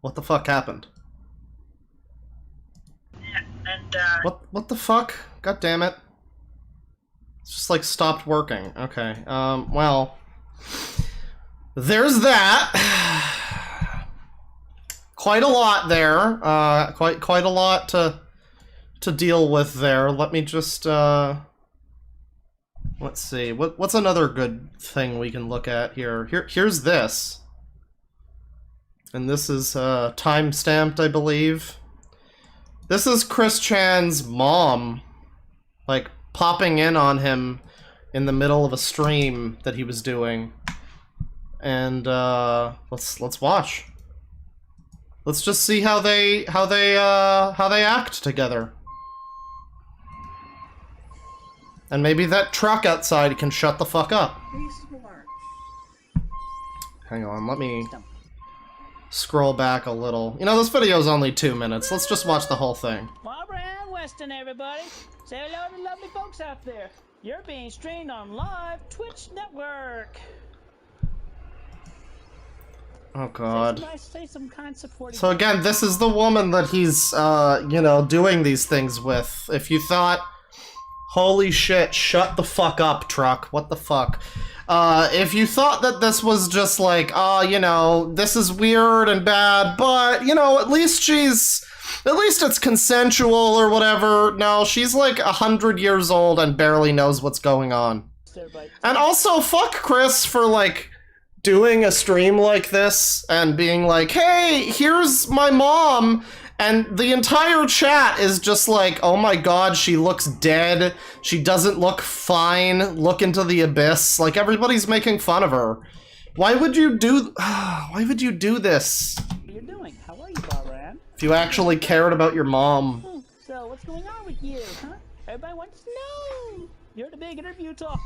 What the fuck happened?
yeah, and
What the fuck? God damn it. It's just like stopped working. Okay. Well, there's that. Quite a lot there. Quite a lot to deal with there. Let me just let's see. What's another good thing we can look at here? Here's this. And this is time-stamped, I believe. This is Chris Chan's mom, like, popping in on him in the middle of a stream that he was doing. And let's watch. Let's just see how they act together. And maybe that truck outside can shut the fuck up. Hang on, let me scroll back a little. You know, this video is only 2 minutes. Let's just watch the whole thing.
Barbara Ann Weston, everybody. Say hello to lovely folks out there. You're being streamed on live Twitch network.
Oh god.
Say some kind supporting.
So again, this is the woman that he's, you know, doing these things with. If you thought, holy shit, shut the fuck up, truck. What the fuck? If you thought that this was just like, you know, this is weird and bad, but, you know, at least it's consensual or whatever. No, she's like 100 years old and barely knows what's going on.
Everybody.
And also, fuck Chris for, like, doing a stream like this and being like, hey, here's my mom. And the entire chat is just like, oh my god, she looks dead. She doesn't look fine. Look into the abyss. Like, everybody's making fun of her. Why would you do this?
What are you doing? How are you, Baran?
If you actually cared about your mom.
So, what's going on with you, huh? Everybody wants to know. You're the big interview talk.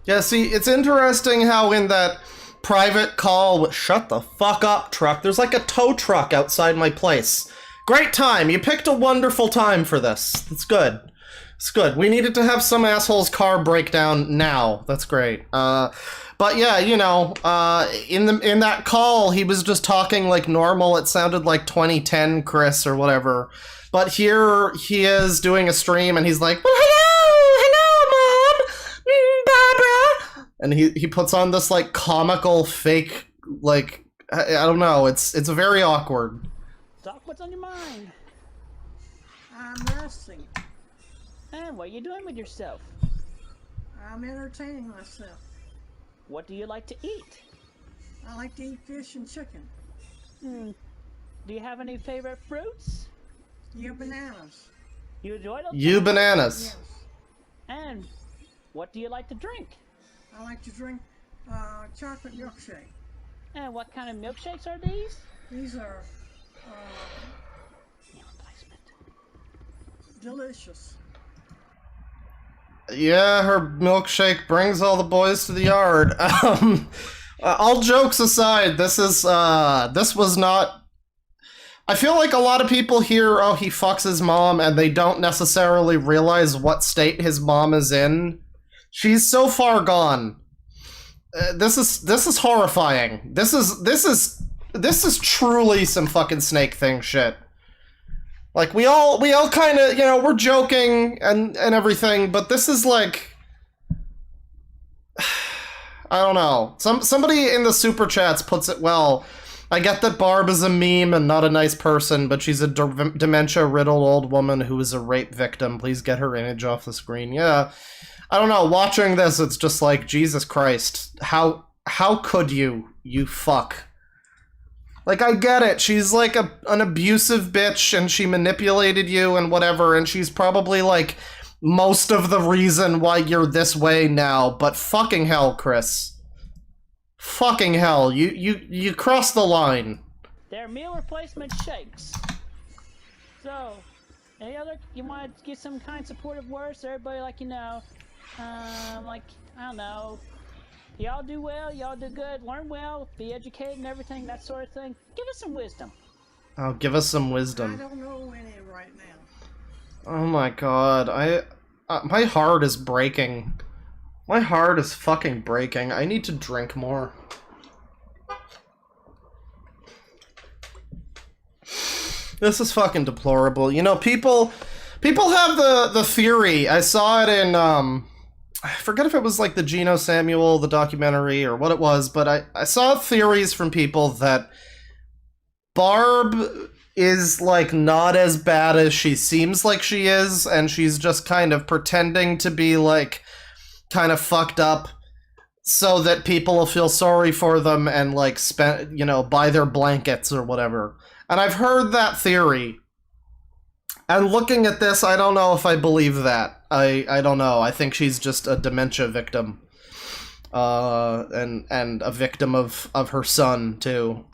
Yeah, see, it's interesting how in that private call with shut the fuck up truck, there's like a tow truck outside my place. Great time. You picked a wonderful time for this. It's good. It's good. We needed to have some asshole's car break down now. That's great. But yeah, you know, in that call, he was just talking like normal. It sounded like 2010 Chris or whatever. But here he is doing a stream and he's like, well, hello, Mom, Barbara. And he puts on this like comical fake, like, I don't know. It's very awkward.
Talk what's on your mind.
I'm resting.
And what are you doing with yourself?
I'm entertaining myself.
What do you like to eat?
I like to eat fish and chicken.
Do you have any favorite fruits?
You bananas.
You enjoy those?
You bananas.
Yes.
And what do you like to drink?
I like to drink chocolate milkshake.
And what kind of milkshakes are these?
These are
Meal placement.
delicious.
Yeah, her milkshake brings all the boys to the yard. All jokes aside, this was not... I feel like a lot of people hear, oh, he fucks his mom, and they don't necessarily realize what state his mom is in. She's so far gone. This is horrifying. This is truly some fucking Snake Thing shit. Like, we all kind of, you know, we're joking and everything, but this is like, I don't know. Somebody in the super chats puts it well. I get that Barb is a meme and not a nice person, but she's a dementia-riddled old woman who is a rape victim. Please get her image off the screen. Yeah, I don't know. Watching this, it's just like, Jesus Christ. How could you fuck? Like, I get it. She's like an abusive bitch and she manipulated you and whatever, and she's probably like most of the reason why you're this way now, but fucking hell, Chris. Fucking hell, you crossed the line.
They're meal replacement shakes. So, any other, you want to get some kind supportive words to everybody, like, you know, like, I don't know, y'all do well, y'all do good, learn well, be educated and everything, that sort of thing. Give us some wisdom.
Oh, give us some
I
wisdom.
don't know any right now.
Oh my god, my heart is breaking. My heart is fucking breaking. I need to drink more. This is fucking deplorable. You know, people have the theory. I saw it in, I forget if it was like the Geno Samuel, the documentary, or what it was, but I saw theories from people that Barb is, like, not as bad as she seems like she is, and she's just kind of pretending to be, like, kind of fucked up so that people will feel sorry for them and, like, buy their blankets or whatever. And I've heard that theory. And looking at this, I don't know if I believe that. I don't know. I think she's just a dementia victim. And a victim of her son, too.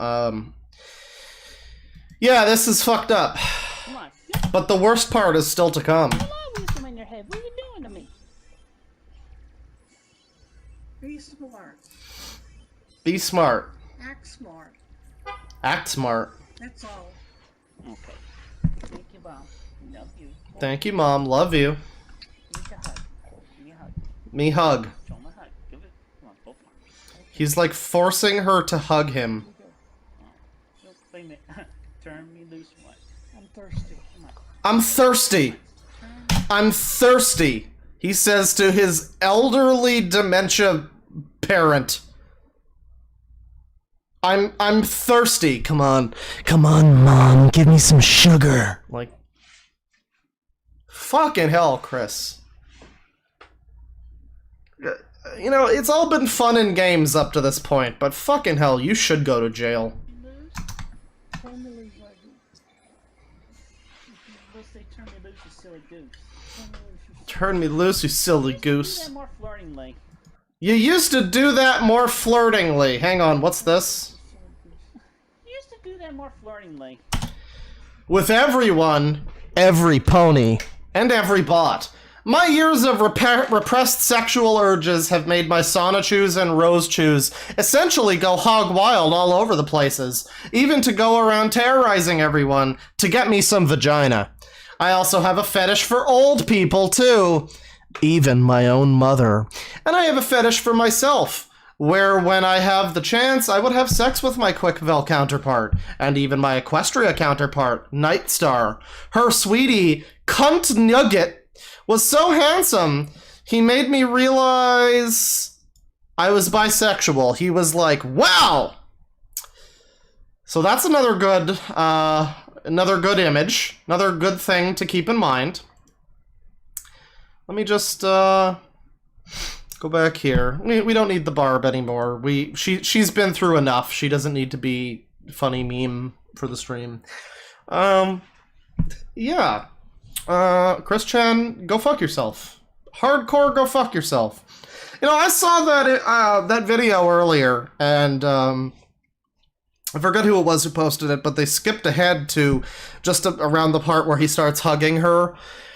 Yeah, this is fucked up.
Come on.
But the worst part is still to come.
A lot of wisdom in your head. What are you doing to me?
Be smart.
Be smart.
Act smart.
Act smart.
That's all.
Okay. Thank you, Mom. Love you.
Thank you, Mom. Love you.
Give me a hug. Give me a hug.
Me hug.
Show him a hug. Give it. Come on, both arms.
He's like forcing her to hug him.
Wait a minute. Turn me loose, what?
I'm thirsty.
Come on.
I'm thirsty. I'm thirsty. He says to his elderly dementia parent. I'm thirsty. Come on, Mom, give me some sugar. Like, fucking hell, Chris. You know, it's all been fun and games up to this point, but fucking hell, you should go to jail. Turn me loose, you silly goose.
More flirtingly.
You used to do that more flirtingly. Hang on, what's this?
You used to do that more flirtingly.
With everyone, every pony, and every bot. My years of repressed sexual urges have made my sonichus and rosechus essentially go hog wild all over the places, even to go around terrorizing everyone to get me some vagina. I also have a fetish for old people, too. Even my own mother. And I have a fetish for myself, where when I have the chance, I would have sex with my Quickvel counterpart, and even my Equestria counterpart, Nightstar. Her sweetie, Cunt Nugget, was so handsome, he made me realize I was bisexual. He was like, wow! So that's another good image, another good thing to keep in mind. Let me just go back here. We don't need the Barb anymore. She's been through enough. She doesn't need to be funny meme for the stream. Yeah. Chris Chan, go fuck yourself. Hardcore, go fuck yourself. You know, I saw that video earlier, and I forget who it was who posted it, but they skipped ahead to just around the part where he starts hugging her.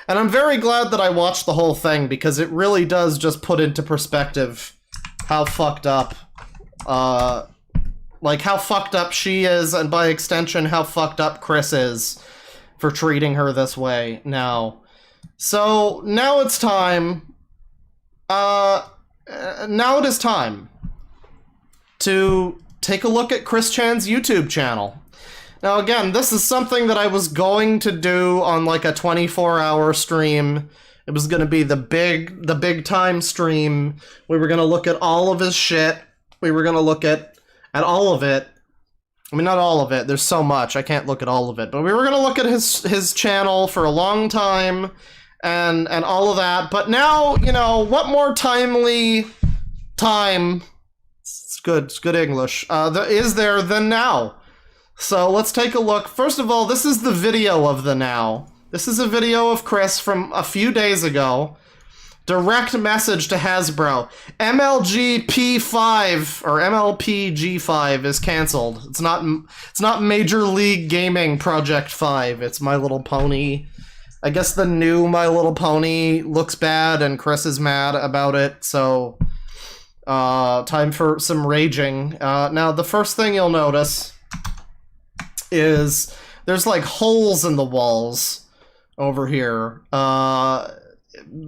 And I'm very glad that I watched the whole thing, because it really does just put into perspective how fucked up, like how fucked up she is, and by extension, how fucked up Chris is for treating her this way now. So, now it's time, now it is time to take a look at Chris Chan's YouTube channel. Now again, this is something that I was going to do on like a 24-hour stream. It was gonna be the big time stream. We were gonna look at all of his shit. We were gonna look at all of it. I mean, not all of it, there's so much, I can't look at all of it. But we were gonna look at his channel for a long time, and all of that. But now, you know, what more timely time, it's good English, is there than now? So let's take a look. First of all, this is the video of the now. This is a video of Chris from a few days ago. Direct message to Hasbro. MLGP5 or MLPG5 is canceled. It's not Major League Gaming Project 5. It's My Little Pony. I guess the new My Little Pony looks bad and Chris is mad about it, so time for some raging. Now the first thing you'll notice is there's like holes in the walls over here.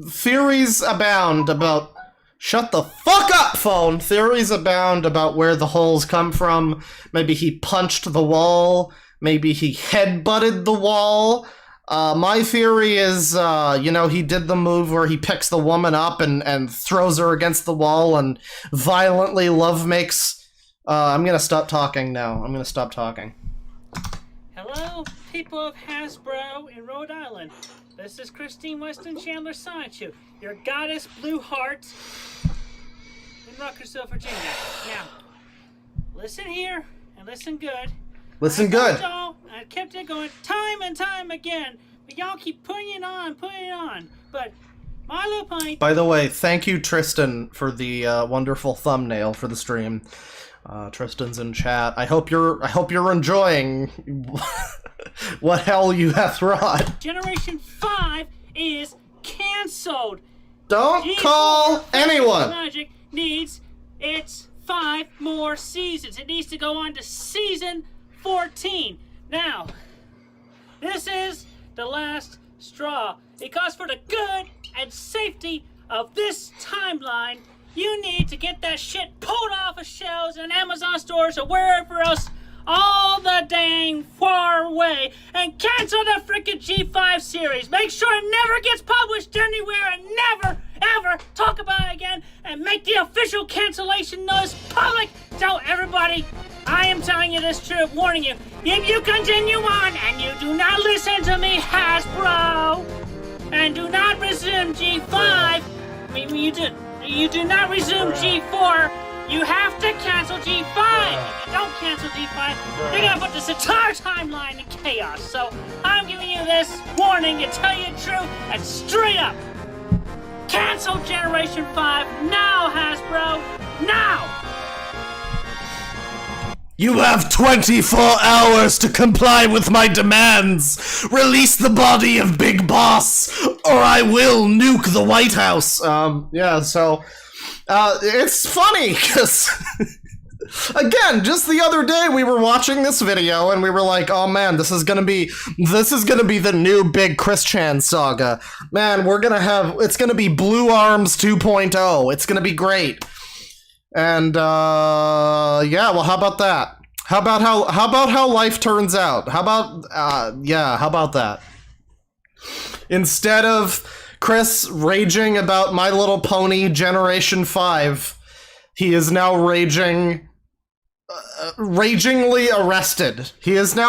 Theories abound about... Shut the fuck up, phone! Theories abound about where the holes come from. Maybe he punched the wall. Maybe he headbutted the wall. My theory is, you know, he did the move where he picks the woman up and throws her against the wall and violently love makes... I'm gonna stop talking now. I'm gonna stop talking.
Hello, people of Hasbro in Rhode Island. This is Christine Weston Chandler Sonichu, your goddess blue heart in Ruckersville, Virginia. Now, listen here and listen good.
Listen good.
I kept it going time and time again, but y'all keep putting it on. But My Little Pony.
By the way, thank you, Tristan, for the wonderful thumbnail for the stream. Tristan's in chat. I hope you're enjoying what hell you have wrought.
Generation 5 is canceled.
Don't call anyone.
Magic needs its 5 more seasons. It needs to go on to season 14. Now, this is the last straw, because for the good and safety of this timeline, you need to get that shit pulled off of shelves in Amazon stores or wherever else all the dang far away and cancel the freaking G5 series. Make sure it never gets published anywhere and never, ever talk about it again. And
and make the official cancellation notice public. Tell everybody I am telling you this truth, warning you. If you continue on and you do not listen to me, Hasbro, and do not resume G5, maybe you do not resume G4, you have to cancel G5. If you don't cancel G5, you're gonna put this entire timeline in chaos. So I'm giving you this warning to tell you the truth and straight up. Cancel Generation 5 now, Hasbro! Now!
You have 24 hours to comply with my demands! Release the body of Big Boss, or I will nuke the White House! It's funny, because... Again, just the other day we were watching this video and we were like, oh man, this is gonna be the new big Chris Chan saga. Man, it's gonna be Blue Arms 2.0. It's gonna be great. And yeah, well, how about that? How about how life turns out? How about that? Instead of Chris raging about My Little Pony Generation 5, he is now ragingly arrested. He's been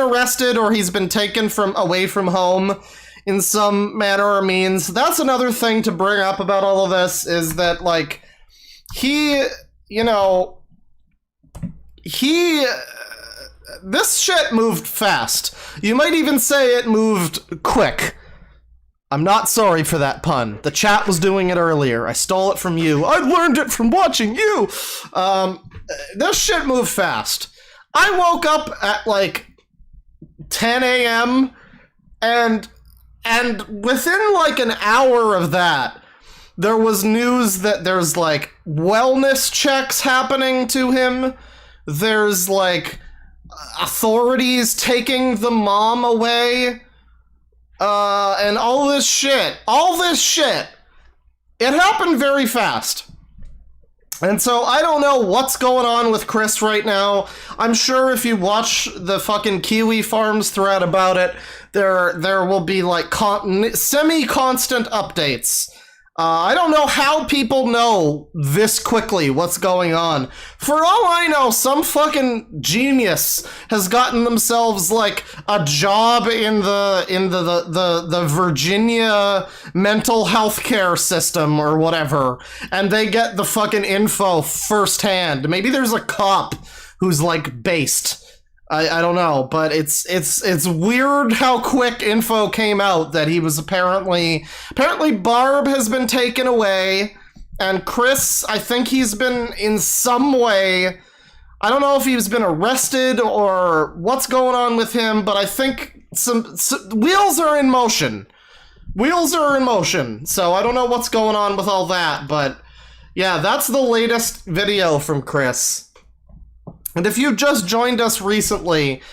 arrested, or he's been taken away from home in some manner or means. That's another thing to bring up about all of this, is that, like, this shit moved fast. You might even say it moved quick. I'm not sorry for that pun. The chat was doing it earlier. I stole it from you. I learned it from watching you. This shit moved fast. I woke up at like 10 a.m. and within like an hour of that, there was news that there's like wellness checks happening to him. There's like authorities taking the mom away. And all this shit, it happened very fast. And so I don't know what's going on with Chris right now. I'm sure if you watch the fucking Kiwi Farms thread about it, there will be like semi-constant updates. I don't know how people know this quickly what's going on. For all I know, some fucking genius has gotten themselves like a job in the Virginia mental health care system or whatever, and they get the fucking info firsthand. Maybe there's a cop who's like based. I don't know, but it's weird how quick info came out that he was apparently Barb has been taken away, and Chris, I think he's been in some way, I don't know if he's been arrested or what's going on with him, but I think some wheels are in motion. So I don't know what's going on with all that, but yeah, that's the latest video from Chris. And if you just joined us recently,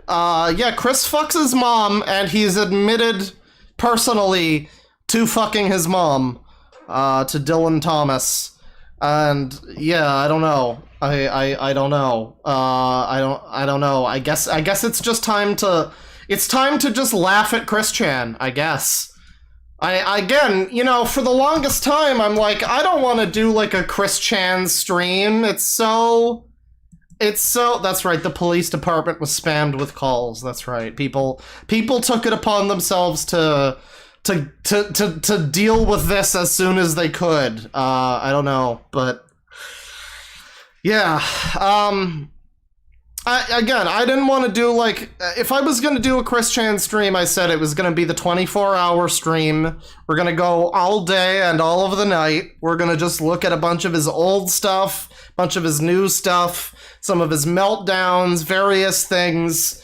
Chris fucks his mom, and he's admitted personally to fucking his mom, to Dylan Thomas. And yeah, I don't know. I don't know. I don't know. I guess it's just time to just laugh at Chris Chan, I guess. Again, for the longest time, I'm like, I don't want to do like a Chris Chan stream. It's so, that's right, the police department was spammed with calls. That's right. People took it upon themselves to deal with this as soon as they could. I don't know, but yeah. I didn't want to do like, if I was going to do a Chris Chan stream, I said it was going to be the 24-hour stream. We're going to go all day and all of the night. We're going to just look at a bunch of his old stuff, bunch of his new stuff, some of his meltdowns, various things,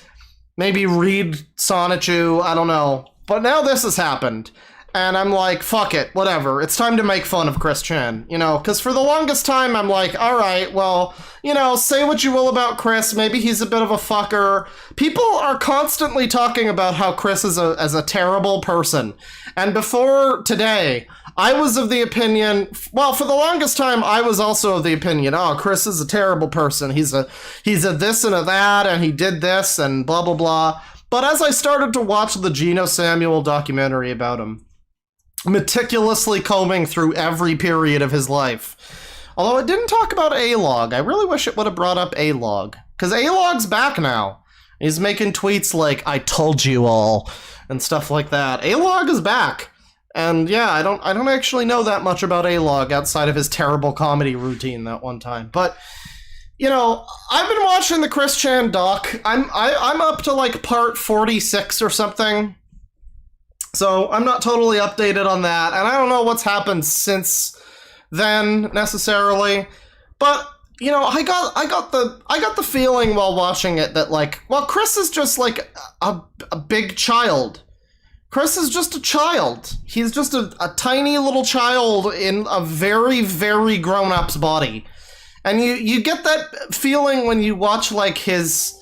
maybe read Sonichu, I don't know. But now this has happened, and I'm like, fuck it, whatever. It's time to make fun of Chris Chan, because for the longest time I'm like, alright, well, say what you will about Chris, maybe he's a bit of a fucker. People are constantly talking about how Chris is a terrible person. And before today, I was of the opinion, well, for the longest time, I was also of the opinion, oh, Chris is a terrible person. He's a this and a that, and he did this, and blah, blah, blah. But as I started to watch the Geno Samuel documentary about him, meticulously combing through every period of his life. Although it didn't talk about A-Log. I really wish it would have brought up A-Log. Because A-Log's back now. He's making tweets like, I told you all, and stuff like that. A-Log is back. And yeah, I don't actually know that much about A-Log outside of his terrible comedy routine that one time. But, you know, I've been watching the Chris Chan doc. I'm up to like part 46 or something. So I'm not totally updated on that, and I don't know what's happened since then necessarily. But you know, I got the feeling while watching it that like, well, Chris is just like a big child. Chris is just a child. He's just a tiny little child in a very, very grown-up's body. And you get that feeling when you watch like his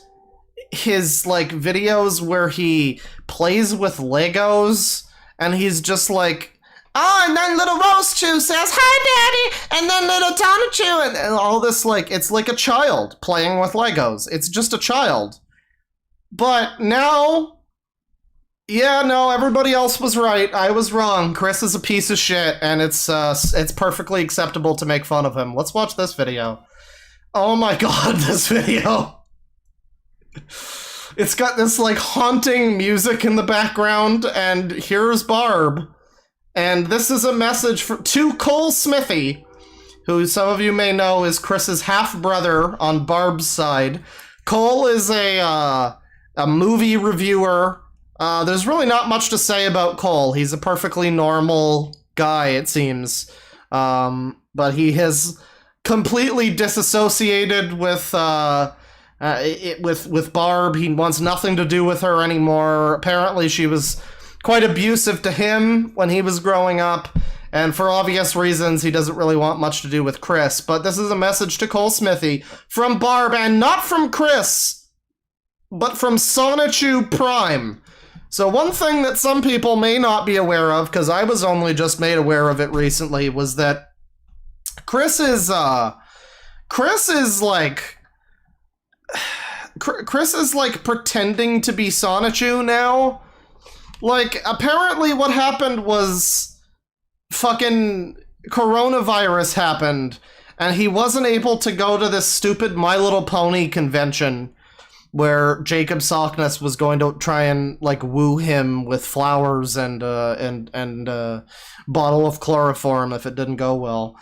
like videos where he plays with Legos and he's just like, oh, and then little Rose-Chew says, hi, Daddy, and then little Sonichu, and all this, like, it's like a child playing with Legos. It's just a child. But now, yeah, no, everybody else was right. I was wrong. Chris is a piece of shit, and it's perfectly acceptable to make fun of him. Let's watch this video. Oh my god, this video. It's got this, like, haunting music in the background, and here's Barb. And this is a message to Cole Smithy, who some of you may know is Chris's half-brother on Barb's side. Cole is a movie reviewer. There's really not much to say about Cole. He's a perfectly normal guy, it seems. But he has completely disassociated with Barb. He wants nothing to do with her anymore. Apparently she was quite abusive to him when he was growing up, and for obvious reasons he doesn't really want much to do with Chris. But this is a message to Cole Smithy from Barb, and not from Chris, but from Sonichu Prime. So one thing that some people may not be aware of, because I was only just made aware of it recently, was that Chris is like pretending to be Sonichu now. Like, apparently what happened was fucking coronavirus happened, and he wasn't able to go to this stupid My Little Pony convention where Jacob Sockness was going to try and, like, woo him with flowers and bottle of chloroform if it didn't go well.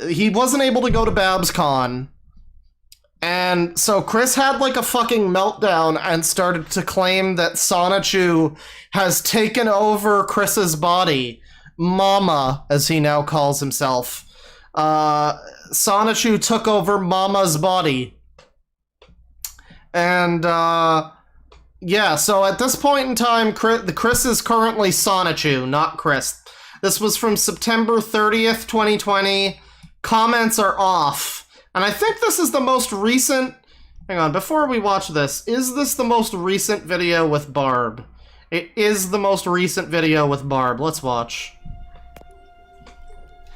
He wasn't able to go to BabsCon. And so Chris had like a fucking meltdown and started to claim that Sonichu has taken over Chris's body. Mama, as he now calls himself. Sonichu took over Mama's body. And, yeah, so at this point in time, Chris is currently Sonichu, not Chris. This was from September 30th, 2020. Comments are off. And I think this is the most recent... Hang on, before we watch this, is this the most recent video with Barb? It is the most recent video with Barb. Let's watch.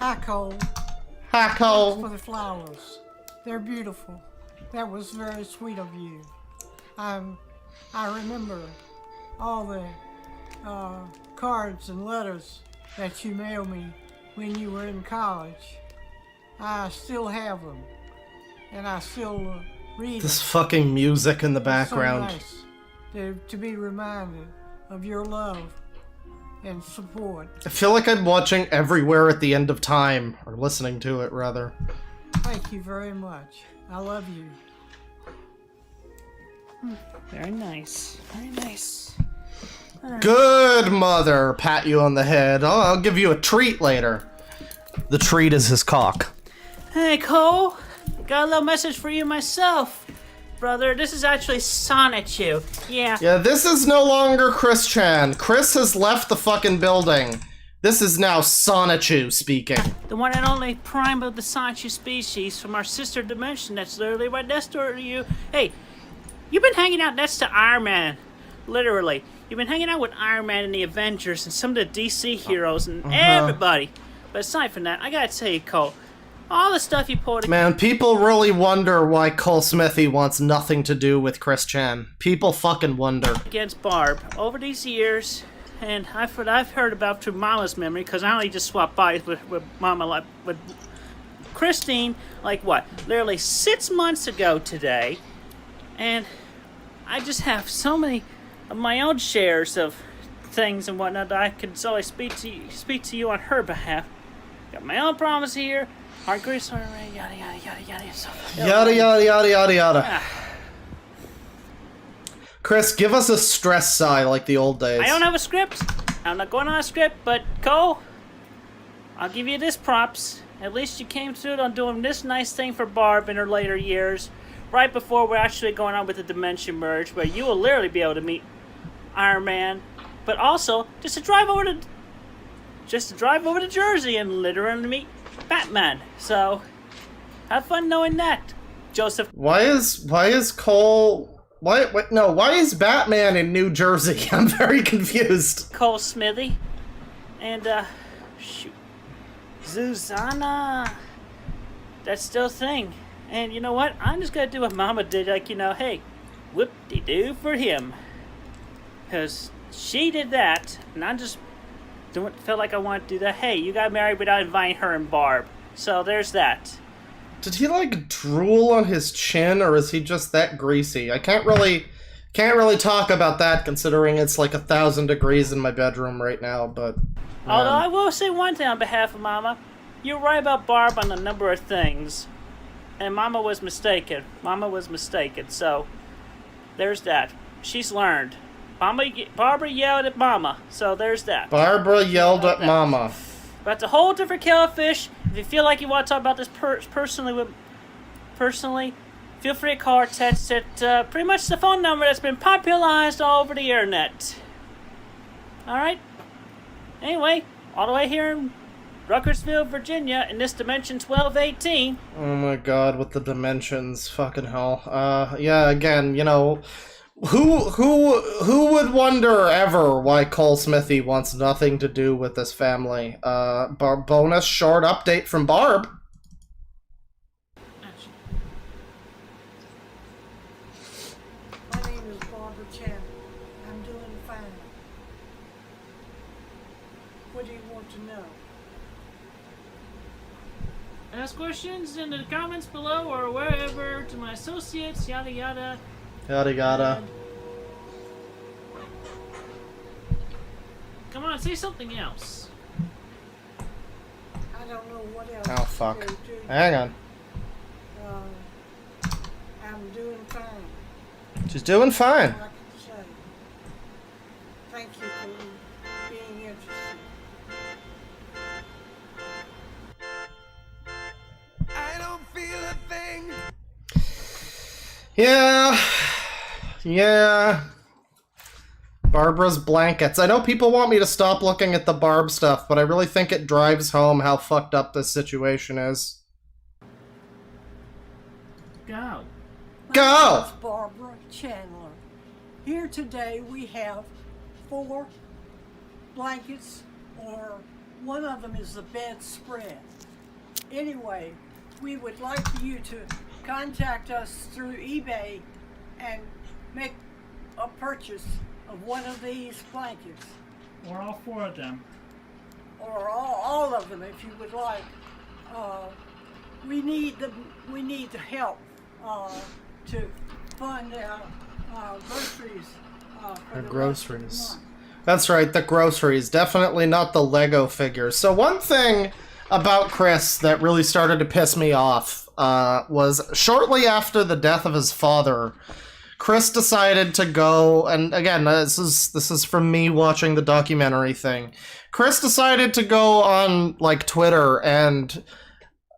Hi, Cole.
Hi,
Thanks
Cole.
for the flowers. They're beautiful. That was very sweet of you. I remember all the cards and letters that you mailed me when you were in college. I still have them. And I still read
This
them.
fucking music in the background.
It's so nice to be reminded of your love and support.
I feel like I'm watching Everywhere at the End of Time, or listening to it, rather.
Thank you very much. I love you.
Very nice. Very nice.
Good mother, pat you on the head. Oh, I'll give you a treat later. The treat is his cock.
Hey, Cole. Got a little message for you myself. Brother, this is actually Sonichu. Yeah.
Yeah, this is no longer Chris Chan. Chris has left the fucking building. This is now Sonichu speaking.
The one and only prime of the Sonichu species from our sister dimension that's literally right next door to you. Hey, you've been hanging out next to Iron Man. Literally. You've been hanging out with Iron Man and the Avengers and some of the DC heroes and everybody. But aside from that, I gotta tell you, Cole, all the stuff you pulled...
Man, people really wonder why Cole Smithy wants nothing to do with Chris Chan. People fucking wonder.
against Barb over these years and I've heard about through Mama's memory, because I only just swapped bodies with Mama, like, with Christine, like what, literally 6 months ago today, and I just have so many of my own shares of things and whatnot that I could always speak to you on her behalf. Got my own problems here, hard grace, yada yada yada yada. So,
Yada yada yada yada yada. Chris, give us a stress sigh like the old days.
I don't have a script. I'm not going on a script, but Cole, I'll give you this props. At least you came through on doing this nice thing for Barb in her later years, right before we're actually going on with the Dimension Merge, where you will literally be able to meet Iron Man, but also just to drive over to Jersey and literally meet Batman. So have fun knowing that, Joseph.
Why is Cole? Why is Batman in New Jersey? I'm very confused.
Cole Smithy, and shoot, Susanna. That's still a thing. And you know what? I'm just gonna do what Mama did, like, hey, whoop-de-doo for him. Because she did that, and I just felt like I wanted to do that. Hey, you got married without inviting her and Barb. So there's that.
Did he like drool on his chin, or is he just that greasy? I can't really talk about that, considering it's like 1,000 degrees in my bedroom right now. But
Although I will say one thing on behalf of Mama, you're right about Barb on a number of things, and Mama was mistaken. So there's that. She's learned. Barbara yelled at Mama, so there's that.
Barbara yelled at Mama.
But it's a whole different kettle of fish. If you feel like you want to talk about this personally, feel free to call or text at pretty much the phone number that's been popularized all over the internet. Alright? Anyway, all the way here in Ruckersville, Virginia, in this dimension 1218.
Oh my god, with the dimensions, fucking hell. Yeah, again, who would wonder ever why Cole Smithy wants nothing to do with this family? Bonus short update from Barb.
My name is Barbara Chandler. I'm doing fine. What do you want to know?
Ask questions in the comments below or wherever to my associates, yada yada.
Yada yada.
Come on, say something else.
I don't know what else
Oh fuck.
to do.
Hang on.
I'm doing fine.
She's doing fine.
I can say. Thank you for being interested.
I don't feel a thing.
Yeah. Barbara's blankets. I know people want me to stop looking at the Barb stuff, but I really think it drives home how fucked up this situation is.
Go.
Go!
My name is Barbara Chandler. Here today we have 4 blankets, or one of them is the bedspread. Anyway, we would like for you to contact us through eBay and make a purchase of one of these blankets,
Or all 4 of them.
or all of them if you would like. We need the help to fund groceries. For the
Groceries.
rest of the month.
That's right, the groceries. Definitely not the Lego figures. So one thing about Chris that really started to piss me off was shortly after the death of his father, Chris decided to go, and again, this is from me watching the documentary thing. Chris decided to go on like Twitter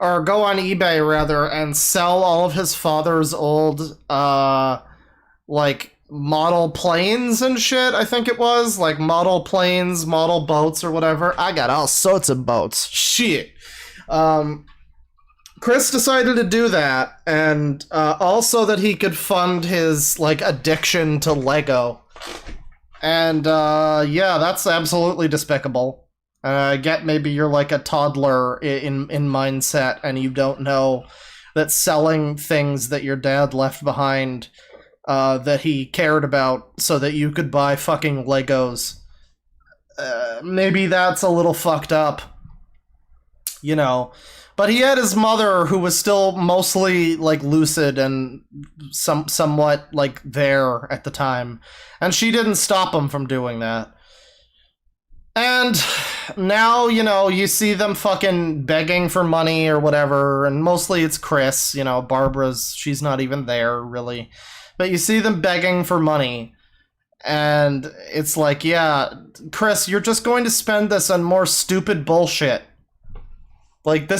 or go on eBay rather, and sell all of his father's old like model planes and shit. I think it was like model planes, model boats or whatever. I got all sorts of boats. Shit. Chris decided to do that, and also that he could fund his like addiction to Lego. And yeah, that's absolutely despicable. I get maybe you're like a toddler in mindset, and you don't know that selling things that your dad left behind that he cared about so that you could buy fucking Legos maybe that's a little fucked up, you know. But he had his mother, who was still mostly like lucid and somewhat like there at the time, and she didn't stop him from doing that. And now, you know, you see them fucking begging for money or whatever, and mostly it's Chris, you know, she's not even there, really. But you see them begging for money, and it's like, yeah, Chris, you're just going to spend this on more stupid bullshit. Like,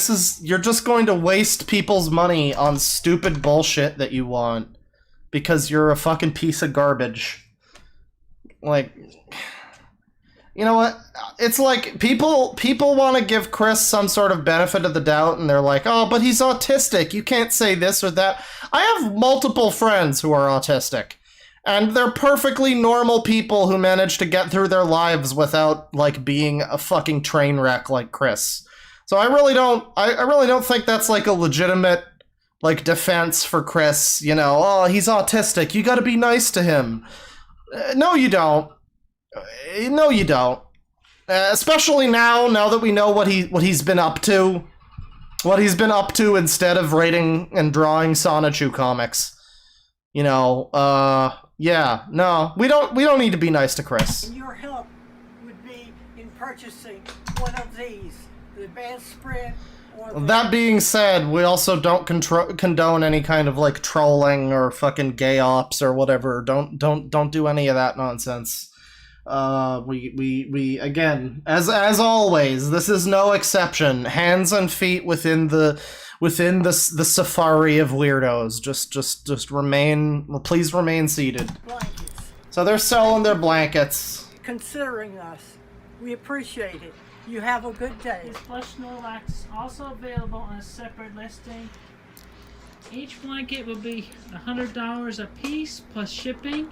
you're just going to waste people's money on stupid bullshit that you want, because you're a fucking piece of garbage. Like... You know what? It's like people want to give Chris some sort of benefit of the doubt, and they're like, oh, but he's autistic. You can't say this or that. I have multiple friends who are autistic, and they're perfectly normal people who manage to get through their lives without like being a fucking train wreck like Chris. So I really don't think that's like a legitimate like defense for Chris. You know, oh, he's autistic. You got to be nice to him. No, you don't. No, you don't. Especially now that we know what he's been up to. What he's been up to instead of writing and drawing Sonichu comics. You know, yeah, no, we don't need to be nice to Chris.
And your help would be in purchasing one of these, the band spread. Or the
That being said, we also don't condone any kind of like trolling or fucking gay ops or whatever. Don't do any of that nonsense. We again, as always, this is no exception. Hands and feet within the safari of weirdos. Just remain. Please remain seated.
blankets.
So they're selling their blankets.
Considering us, we appreciate it. You have a good day.
This plush Snorlax is also available on a separate listing. Each blanket will be $100 a piece plus shipping.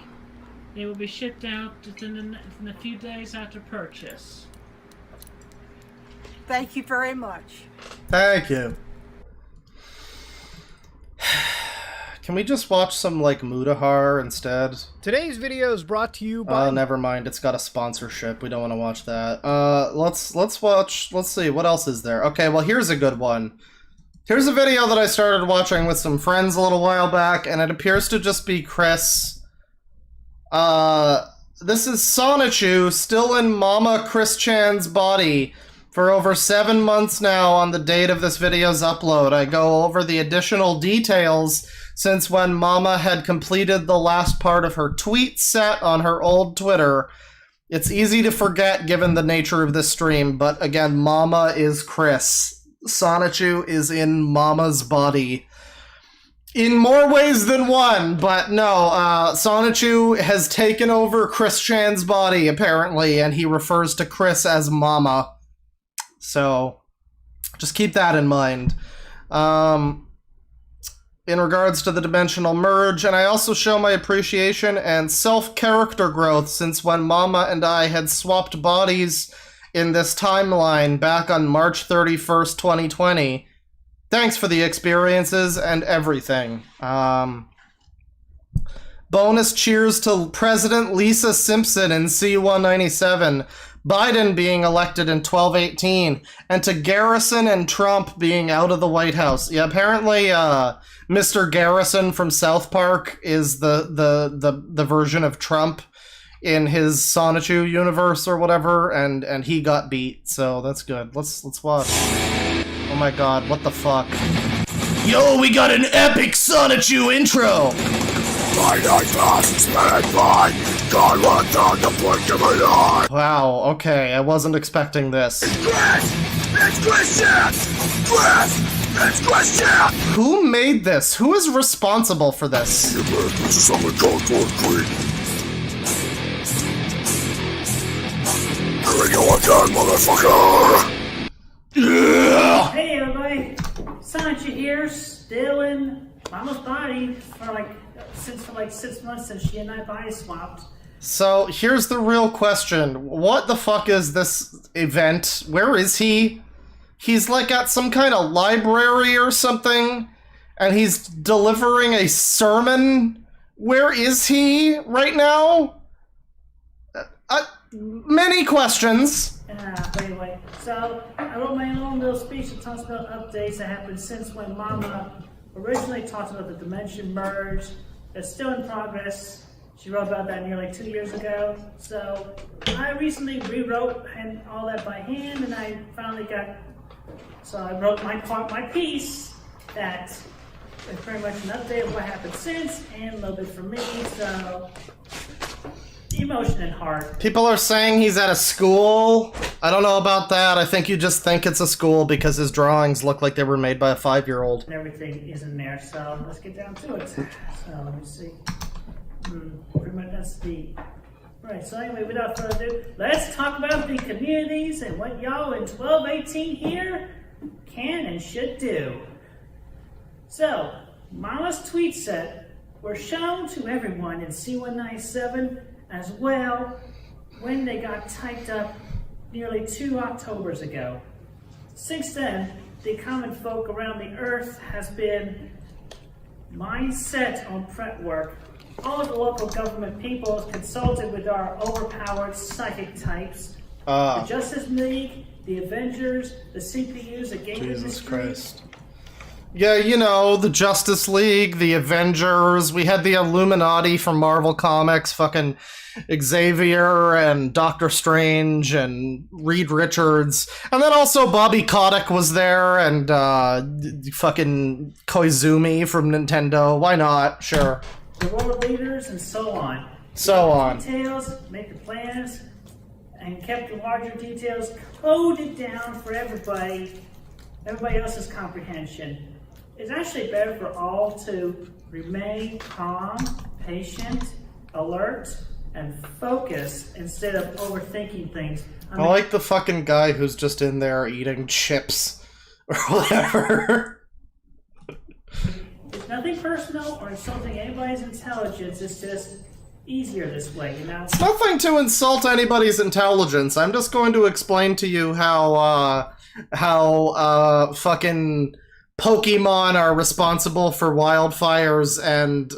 They will be shipped out within a few days after purchase.
Thank you very much.
Thank you. Can we just watch some like Mudahar instead?
Today's video is brought to you by...
Oh, never mind. It's got a sponsorship. We don't want to watch that. Let's watch. Let's see. What else is there? Okay, well, here's a good one. Here's a video that I started watching with some friends a little while back, and it appears to just be Chris. This is Sonichu still in Mama Chris Chan's body for over 7 months now on the date of this video's upload. I go over the additional details since when Mama had completed the last part of her tweet set on her old Twitter. It's easy to forget given the nature of this stream, but again, Mama is Chris. Sonichu is in Mama's body. In more ways than one, but no, Sonichu has taken over Chris Chan's body, apparently, and he refers to Chris as Mama. So, just keep that in mind. In regards to the dimensional merge, and I also show my appreciation and self-character growth since when Mama and I had swapped bodies in this timeline back on March 31st, 2020. Thanks for the experiences and everything. Bonus cheers to President Lisa Simpson in C-197, Biden being elected in 1218, and to Garrison and Trump being out of the White House. Yeah, apparently, Mr. Garrison from South Park is the version of Trump in his Sonichu universe or whatever, and he got beat, so that's good. Let's watch. Oh my god, what the fuck? Yo, we got an epic Sonichu intro! Wow, okay, I wasn't expecting this. Who made this? Who is responsible for this?
Hey everybody, Sonichu here, still in Mama's body for like 6 months since she and I body swapped.
So here's the real question. What the fuck is this event? Where is he? He's like at some kind of library or something, and he's delivering a sermon. Where is he right now? many questions.
But anyway, so I wrote my own little speech that talks about updates that happened since when Mama originally talked about the dimension merge. It's still in progress. She wrote about that nearly 2 years ago. So I recently rewrote and all that by hand, and I finally got. So I wrote my piece that is pretty much an update of what happened since, and a little bit from me. So emotion and heart.
People are saying he's at a school. I don't know about that. I think you just think it's a school because his drawings look like they were made by a 5-year-old.
And everything is in there. So let's get down to it. So let me see. Pretty much that's the. Right, so anyway, without further ado, let's talk about the communities and what y'all in 1218 here can and should do. So, Mama's tweet set were shown to everyone in C197 as well when they got typed up nearly 2 Octobers ago. Since then, the common folk around the earth has been mindset on prep work. All of the local government people consulted with our overpowered psychic types. The Justice League, the Avengers, the CPUs, the game
Jesus
industry.
Christ. Yeah, you know, the Justice League, the Avengers, we had the Illuminati from Marvel Comics, fucking Xavier and Doctor Strange and Reed Richards. And then also Bobby Kotick was there and fucking Koizumi from Nintendo. Why not? Sure.
The world leaders, and so on.
So on.
Details, make the plans, and kept the larger details coded down for everybody else's comprehension. It's actually better for all to remain calm, patient, alert, and focused instead of overthinking things.
I like the fucking guy who's just in there eating chips or whatever.
It's nothing personal or insulting anybody's intelligence. It's just easier this way, you know?
It's nothing to insult anybody's intelligence. I'm just going to explain to you how fucking Pokemon are responsible for wildfires and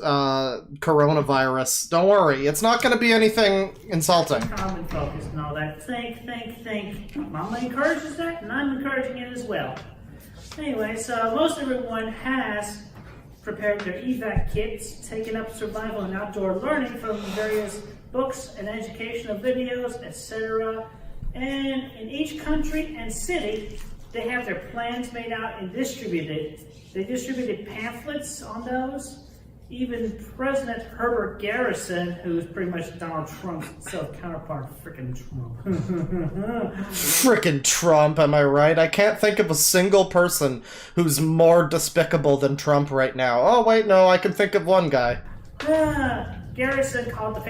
coronavirus. Don't worry, it's not going to be anything insulting.
Calm and focused and all that. Think. Mama encourages that, and I'm encouraging it as well. Anyway, so most everyone has prepared their evac kits, taken up survival and outdoor learning from various books and educational videos, etc. And in each country and city, they have their plans made out and distributed. They distributed pamphlets on those. Even President Herbert Garrison, who's pretty much Donald Trump's self-counterpart, frickin' Trump.
Frickin' Trump, am I right? I can't think of a single person who's more despicable than Trump right now. Oh, wait, no, I can think of one guy.
Garrison called the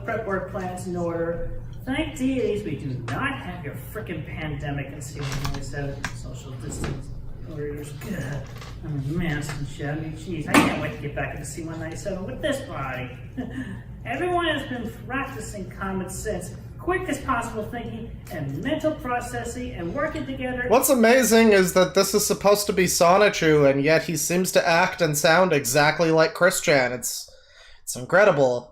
prep work plans in order. Thank deities we do not have your frickin' pandemic and social distance orders. Good. I'm a mess and shit. I mean, jeez, I can't wait to get back into C197 with this body. Everyone has been practicing common sense, quick as possible thinking, and mental processing, and working together.
What's amazing is that this is supposed to be Sonichu, and yet he seems to act and sound exactly like Christian. It's incredible.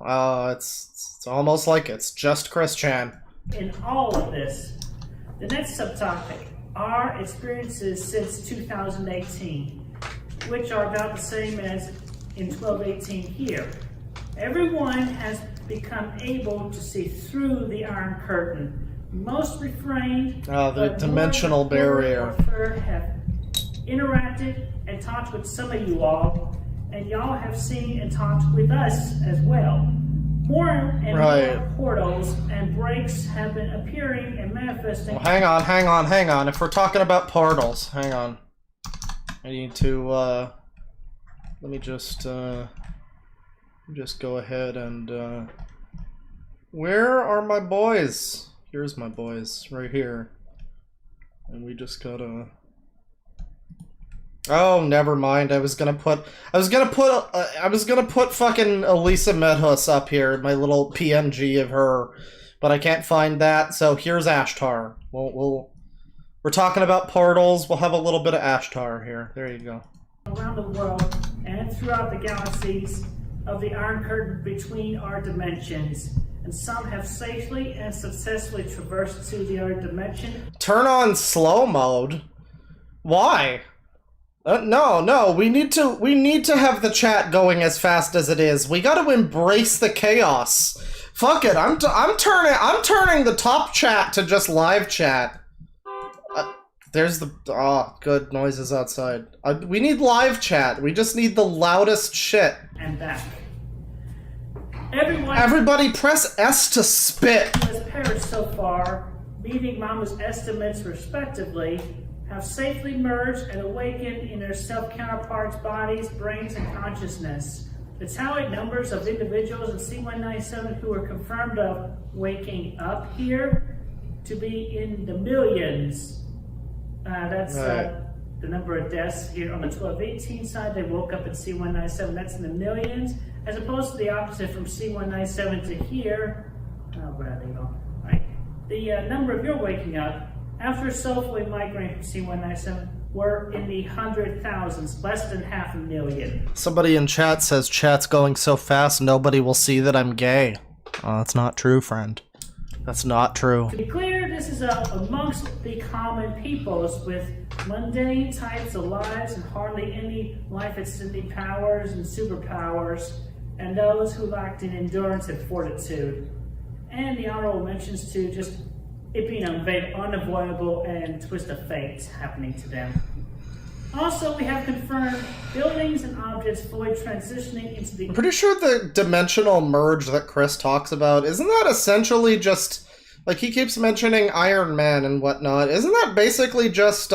It's almost like it's just Christian.
In all of this, the next subtopic, our experiences since 2018, which are about the same as in 1218 here. Everyone has become able to see through the Iron Curtain. Most refrained,
the dimensional barrier.
Have interacted and talked with some of you all, and y'all have seen and talked with us as well. More and more portals and breaks have been appearing and manifesting.
Well, hang on. If we're talking about portals, hang on. I need to, let me just go ahead and, where are my boys? Here's my boys, right here. And we just gotta... Oh, never mind. I was gonna put fucking Elisa Medhus up here, my little PNG of her, but I can't find that. So here's Ashtar. We're talking about portals. We'll have a little bit of Ashtar here. There you go.
Around the world and throughout the galaxies of the Iron Curtain between our dimensions, and some have safely and successfully traversed to the other dimension.
Turn on slow mode? Why? No, we need to have the chat going as fast as it is. We gotta embrace the chaos. Fuck it, I'm turning the top chat to just live chat. There's the good noises outside. We need live chat. We just need the loudest shit.
And back.
Everybody press S to spit.
Who has perished so far, meeting Mama's estimates respectively, have safely merged and awakened in their self-counterparts' bodies, brains, and consciousness. The tallied numbers of individuals in C-197 who are confirmed of waking up here to be in the millions. That's the number of deaths here on the 1218 side. They woke up in C-197. That's in the millions, as opposed to the opposite from C-197 to here. Oh, where they go? Right. The number of your waking up after soulfully migrating from C-197 were in the 100,000s, less than 500,000.
Somebody in chat says chat's going so fast nobody will see that I'm gay. That's not true, friend. That's not true.
To be clear, this is amongst the common peoples with mundane types of lives and hardly any life-extending powers and superpowers, and those who lacked in endurance and fortitude. And the honorable mentions to just it being unavoidable and twist of fate happening to them. Also, we have confirmed buildings and objects fully transitioning into the...
I'm pretty sure the dimensional merge that Chris talks about, isn't that essentially just... Like, he keeps mentioning Iron Man and whatnot. Isn't that basically just,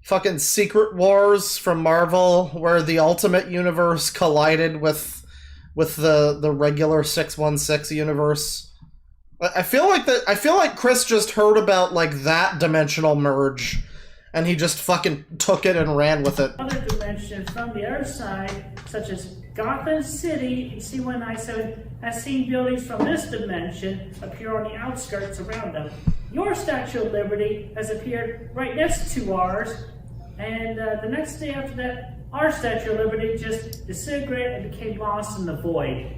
fucking Secret Wars from Marvel, where the Ultimate Universe collided with the regular 616 universe? I feel like Chris just heard about, like, that dimensional merge, and he just fucking took it and ran with it.
Other dimension from the other side, such as Gotham City in C-197, has seen buildings from this dimension appear on the outskirts around them. Your Statue of Liberty has appeared right next to ours, and the next day after that, our Statue of Liberty just disintegrated and became lost in the void.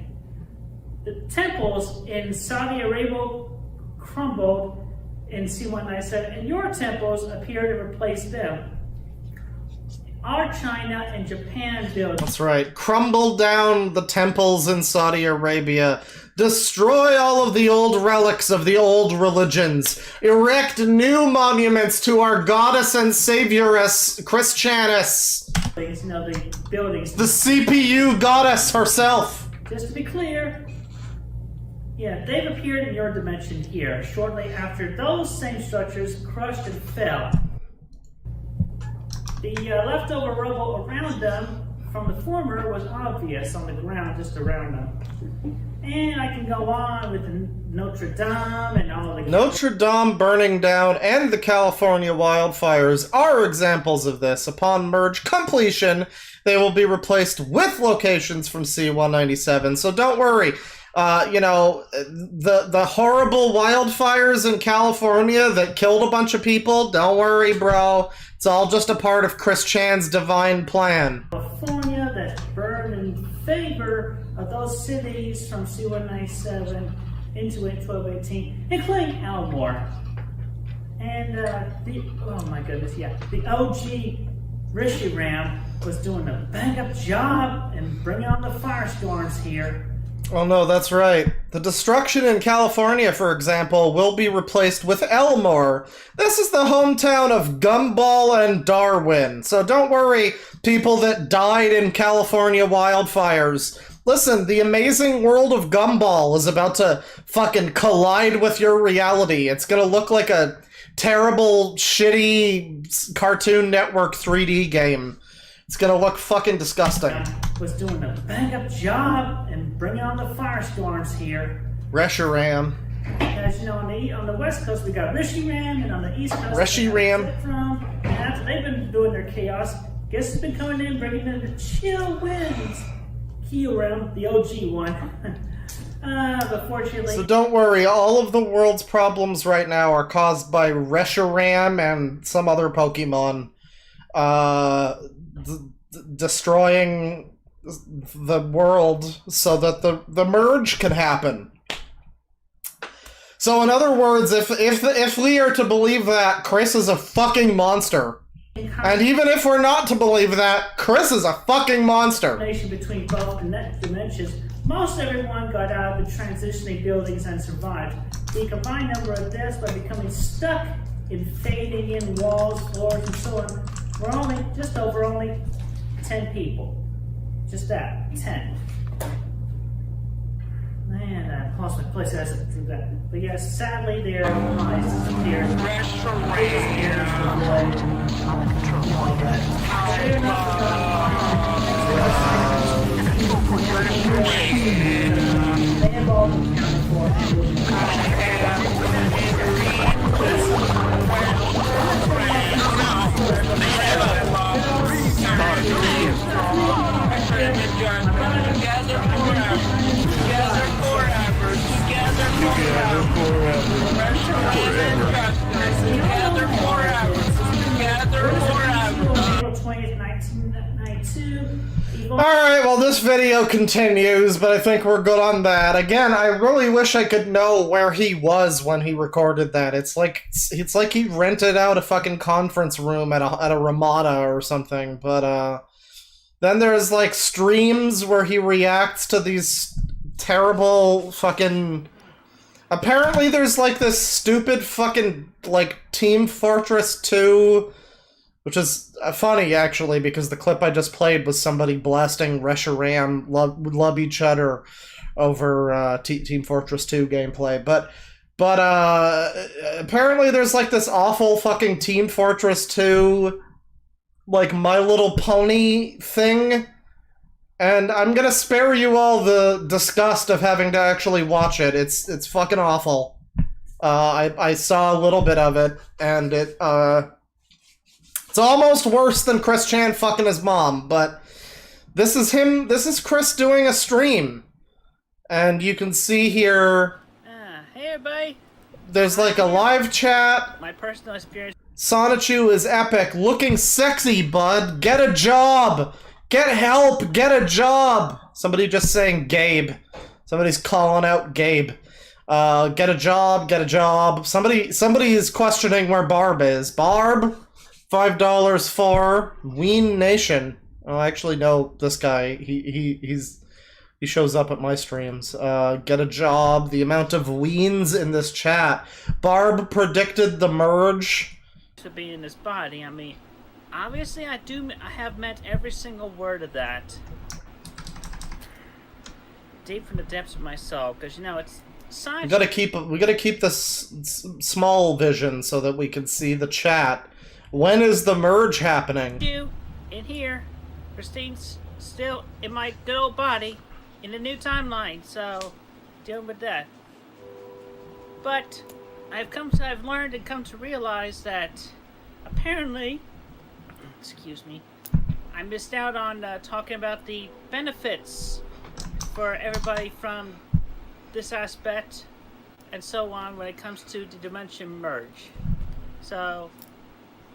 The temples in Saudi Arabia crumbled in C-197, and your temples appear to replace them. Our China and Japan buildings...
That's right. Crumble down the temples in Saudi Arabia. Destroy all of the old relics of the old religions. Erect new monuments to our goddess and savioress, Christianus.
You know, the buildings...
The CPU goddess herself.
Just to be clear... Yeah, they've appeared in your dimension here, shortly after those same structures crushed and fell. The leftover rubble around them from the former was obvious on the ground just around them. And I can go on with the Notre Dame and all the...
Notre Dame burning down and the California wildfires are examples of this. Upon merge completion, they will be replaced with locations from C-197, so don't worry. You know, the horrible wildfires in California that killed a bunch of people, don't worry, bro. It's all just a part of Chris Chan's divine plan.
California that burned in favor of those cities from C-197 into 1218, including Elmore. And oh my goodness, yeah, the OG Rishi Ram was doing a bang-up job in bringing on the firestorms here.
Oh no, that's right. The destruction in California, for example, will be replaced with Elmore. This is the hometown of Gumball and Darwin. So don't worry, people that died in California wildfires. Listen, the amazing world of Gumball is about to fucking collide with your reality. It's gonna look like a terrible, shitty Cartoon Network 3D game. It's gonna look fucking disgusting.
Was doing a bang-up job and bringing on the firestorms here.
Reshiram.
As you know, on the West Coast we got Reshiram, and on the East Coast
Reshiram.
And after they've been doing their chaos, guess who's been coming in, bringing in the chill winds. Kyoram, the OG one. But fortunately...
So don't worry, all of the world's problems right now are caused by Reshiram and some other Pokemon. Destroying the world so that the merge can happen. So in other words, if we are to believe that, Chris is a fucking monster. And even if we're not to believe that, Chris is a fucking monster.
Between both dimensions, most everyone got out of the transitioning buildings and survived. The combined number of deaths by becoming stuck in fading in walls, floors, and so on were just over 10 people. Just that, 10. Man, I lost my place as it through that. But yes, sadly, their lives disappeared. They have all been accounted
Alright, well this video continues, but I think we're good on that. Again, I really wish I could know where he was when he recorded that. It's like he rented out a fucking conference room at a Ramada or something, but then there's like streams where he reacts to these terrible fucking... Apparently there's like this stupid fucking like Team Fortress 2, which is funny actually because the clip I just played was somebody blasting Reshiram love each other over Team Fortress 2 gameplay, but apparently there's like this awful fucking Team Fortress 2 like My Little Pony thing. And I'm gonna spare you all the disgust of having to actually watch it. It's fucking awful. I saw a little bit of it, and it's almost worse than Chris Chan fucking his mom, but this is him, this is Chris doing a stream. And you can see here...
hey everybody!
There's like a live chat.
My personal experience...
Sonichu is epic. Looking sexy, bud. Get a job! Get help! Get a job! Somebody just saying Gabe. Somebody's calling out Gabe. Get a job, get a job. Somebody is questioning where Barb is. Barb? $5 for Ween Nation. Oh, I actually know this guy. He shows up at my streams. Get a job. The amount of weens in this chat. Barb predicted the merge.
To be in this body, I mean... Obviously, I have meant every single word of that. Deep from the depths of my soul, because you know it's science.
We gotta keep this small vision so that we can see the chat. When is the merge happening?
You in here, Christine's still in my good old body in the new timeline, so dealing with that. But I've learned and come to realize that apparently. Excuse me. I missed out on talking about the benefits for everybody from this aspect and so on when it comes to the dimension merge. So,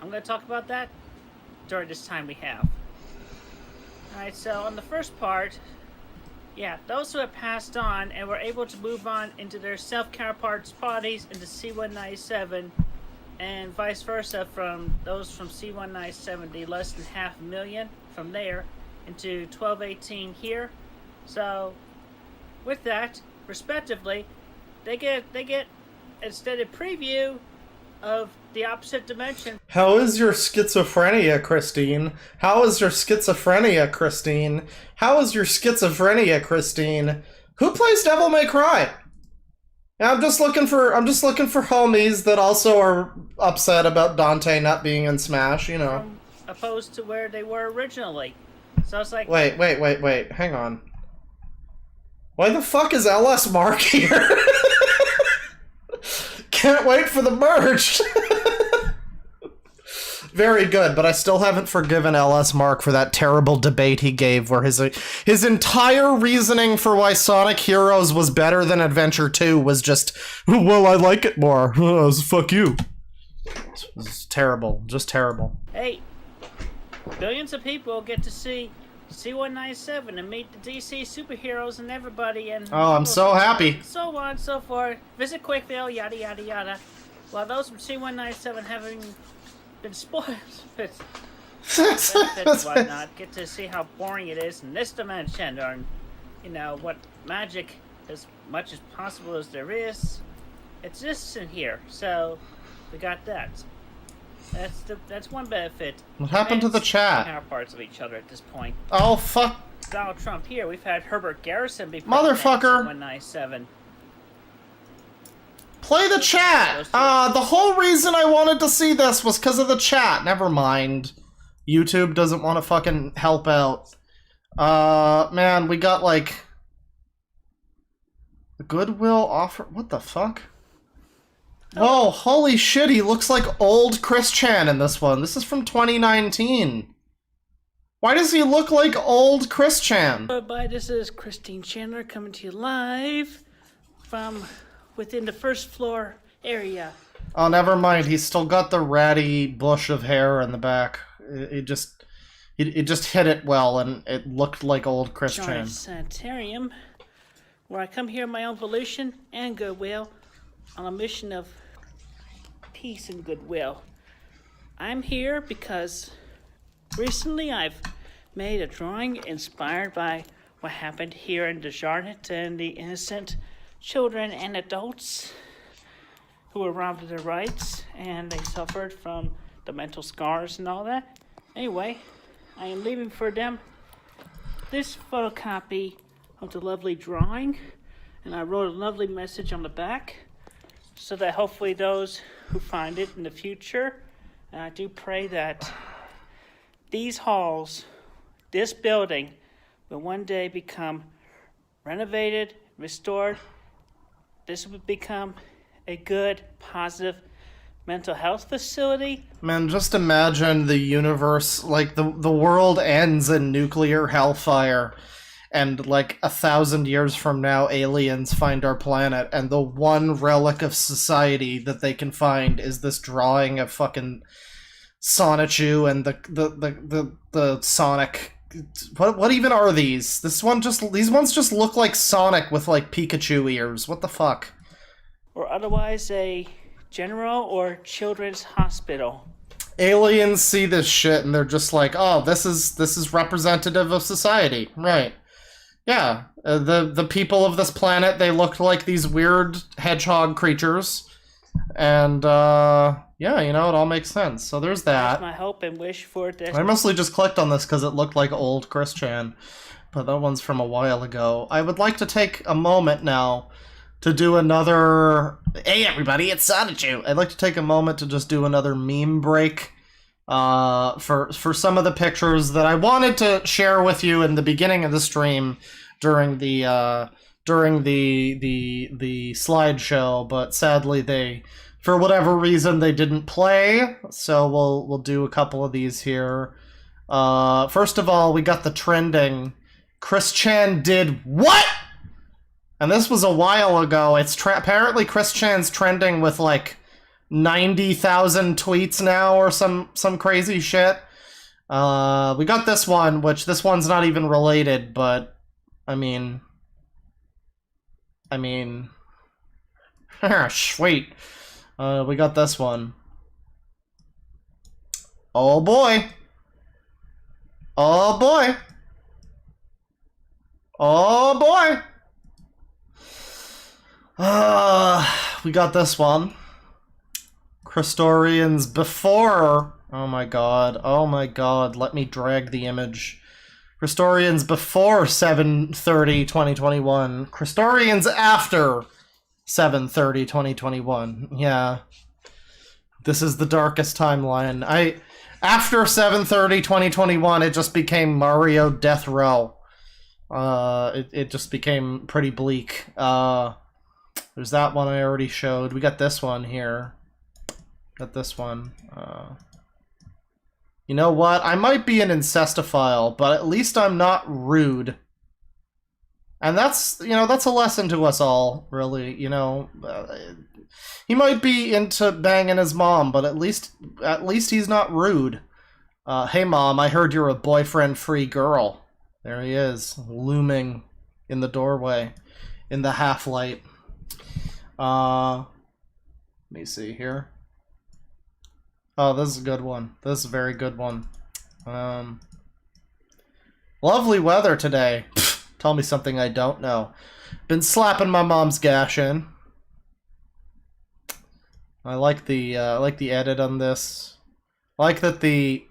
I'm going to talk about that during this time we have. Alright, so on the first part, yeah, those who have passed on and were able to move on into their self-counterparts' bodies into C-197 and vice versa from those from C-197, the less than 500,000 from there into 1218 here. So with that, respectively, they get instead a preview of the opposite dimension.
How is your schizophrenia, Christine? How is your schizophrenia, Christine? How is your schizophrenia, Christine? Who plays Devil May Cry? Yeah, I'm just looking for homies that also are upset about Dante not being in Smash, you know.
Opposed to where they were originally. So it's like...
Wait, hang on. Why the fuck is LS Mark here? Can't wait for the merge! Very good, but I still haven't forgiven LS Mark for that terrible debate he gave where his entire reasoning for why Sonic Heroes was better than Adventure 2 was just, well, I like it more. Fuck you. It's terrible. Just terrible.
Hey, billions of people get to see C197 and meet the DC superheroes and everybody and
Oh, I'm so happy.
so on and so forth. Visit Quickville, yada yada yada. While those from C197 having been spoiled with benefits and whatnot, get to see how boring it is in this dimension, or you know what magic, as much as possible as there is, exists in here. So we got that. That's one benefit.
What happened to the chat?
Counterparts of each other at this point.
Oh, fuck.
Donald Trump here. We've had Herbert Garrison be
Motherfucker.
197.
Play the chat! The whole reason I wanted to see this was because of the chat. Never mind. YouTube doesn't want to fucking help out. Man, we got, like... The Goodwill offer... What the fuck? Whoa, holy shit, he looks like old Chris Chan in this one. This is from 2019. Why does he look like old Chris Chan?
Bye, this is Christine Chandler coming to you live from within the first floor area.
Oh, never mind. He's still got the ratty bush of hair in the back. It just hit it well, and it looked like old Chris Chan.
Sanitarium, where I come here of my own volition and goodwill on a mission of peace and goodwill. I'm here because recently I've made a drawing inspired by what happened here in Desjardins and the innocent children and adults who were robbed of their rights, and they suffered from the mental scars and all that. Anyway, I am leaving for them this photocopy of the lovely drawing, and I wrote a lovely message on the back so that hopefully those who find it in the future, and I do pray that these halls, this building, will one day become renovated, restored. This would become a good, positive mental health facility.
Man, just imagine the universe, like the world ends in nuclear hellfire, and like 1,000 years from now, aliens find our planet, and the one relic of society that they can find is this drawing of fucking Sonichu and the Sonic. What even are these? These ones just look like Sonic with like Pikachu ears. What the fuck?
Or otherwise a general or children's hospital.
Aliens see this shit and they're just like, oh, this is representative of society, right? Yeah, the people of this planet, they looked like these weird hedgehog creatures, and yeah, you know, it all makes sense. So there's that.
That's my hope and wish for this.
I mostly just clicked on this because it looked like old Chris Chan, but that one's from a while ago. I would like to take a moment now to do another... Hey everybody, it's Sonichu! I'd like to take a moment to just do another meme break for some of the pictures that I wanted to share with you in the beginning of the stream during the slideshow, but sadly they, for whatever reason, they didn't play. So we'll do a couple of these here. First of all, we got the trending. Chris Chan did what? And this was a while ago. It's apparently Chris Chan's trending with like 90,000 tweets now or some crazy shit. We got this one, which this one's not even related, but I mean, sweet. We got this one. Oh boy. Oh boy. Oh boy. We got this one. Christorians before... Oh my god, let me drag the image. Christorians before 7/30/2021. Christorians after 7/30/2021. Yeah. This is the darkest timeline. After 7/30/2021, it just became Mario Death Row. It just became pretty bleak. There's that one I already showed. We got this one here. Got this one. You know what? I might be an incestophile, but at least I'm not rude. And that's, you know, that's a lesson to us all, really, you know. He might be into banging his mom, but at least he's not rude. Hey mom, I heard you're a boyfriend-free girl. There he is, looming in the doorway, in the half-light. Let me see here. Oh, this is a good one. This is a very good one. Lovely weather today. Tell me something I don't know. Been slapping my mom's gash in. I like the edit on this. I like that the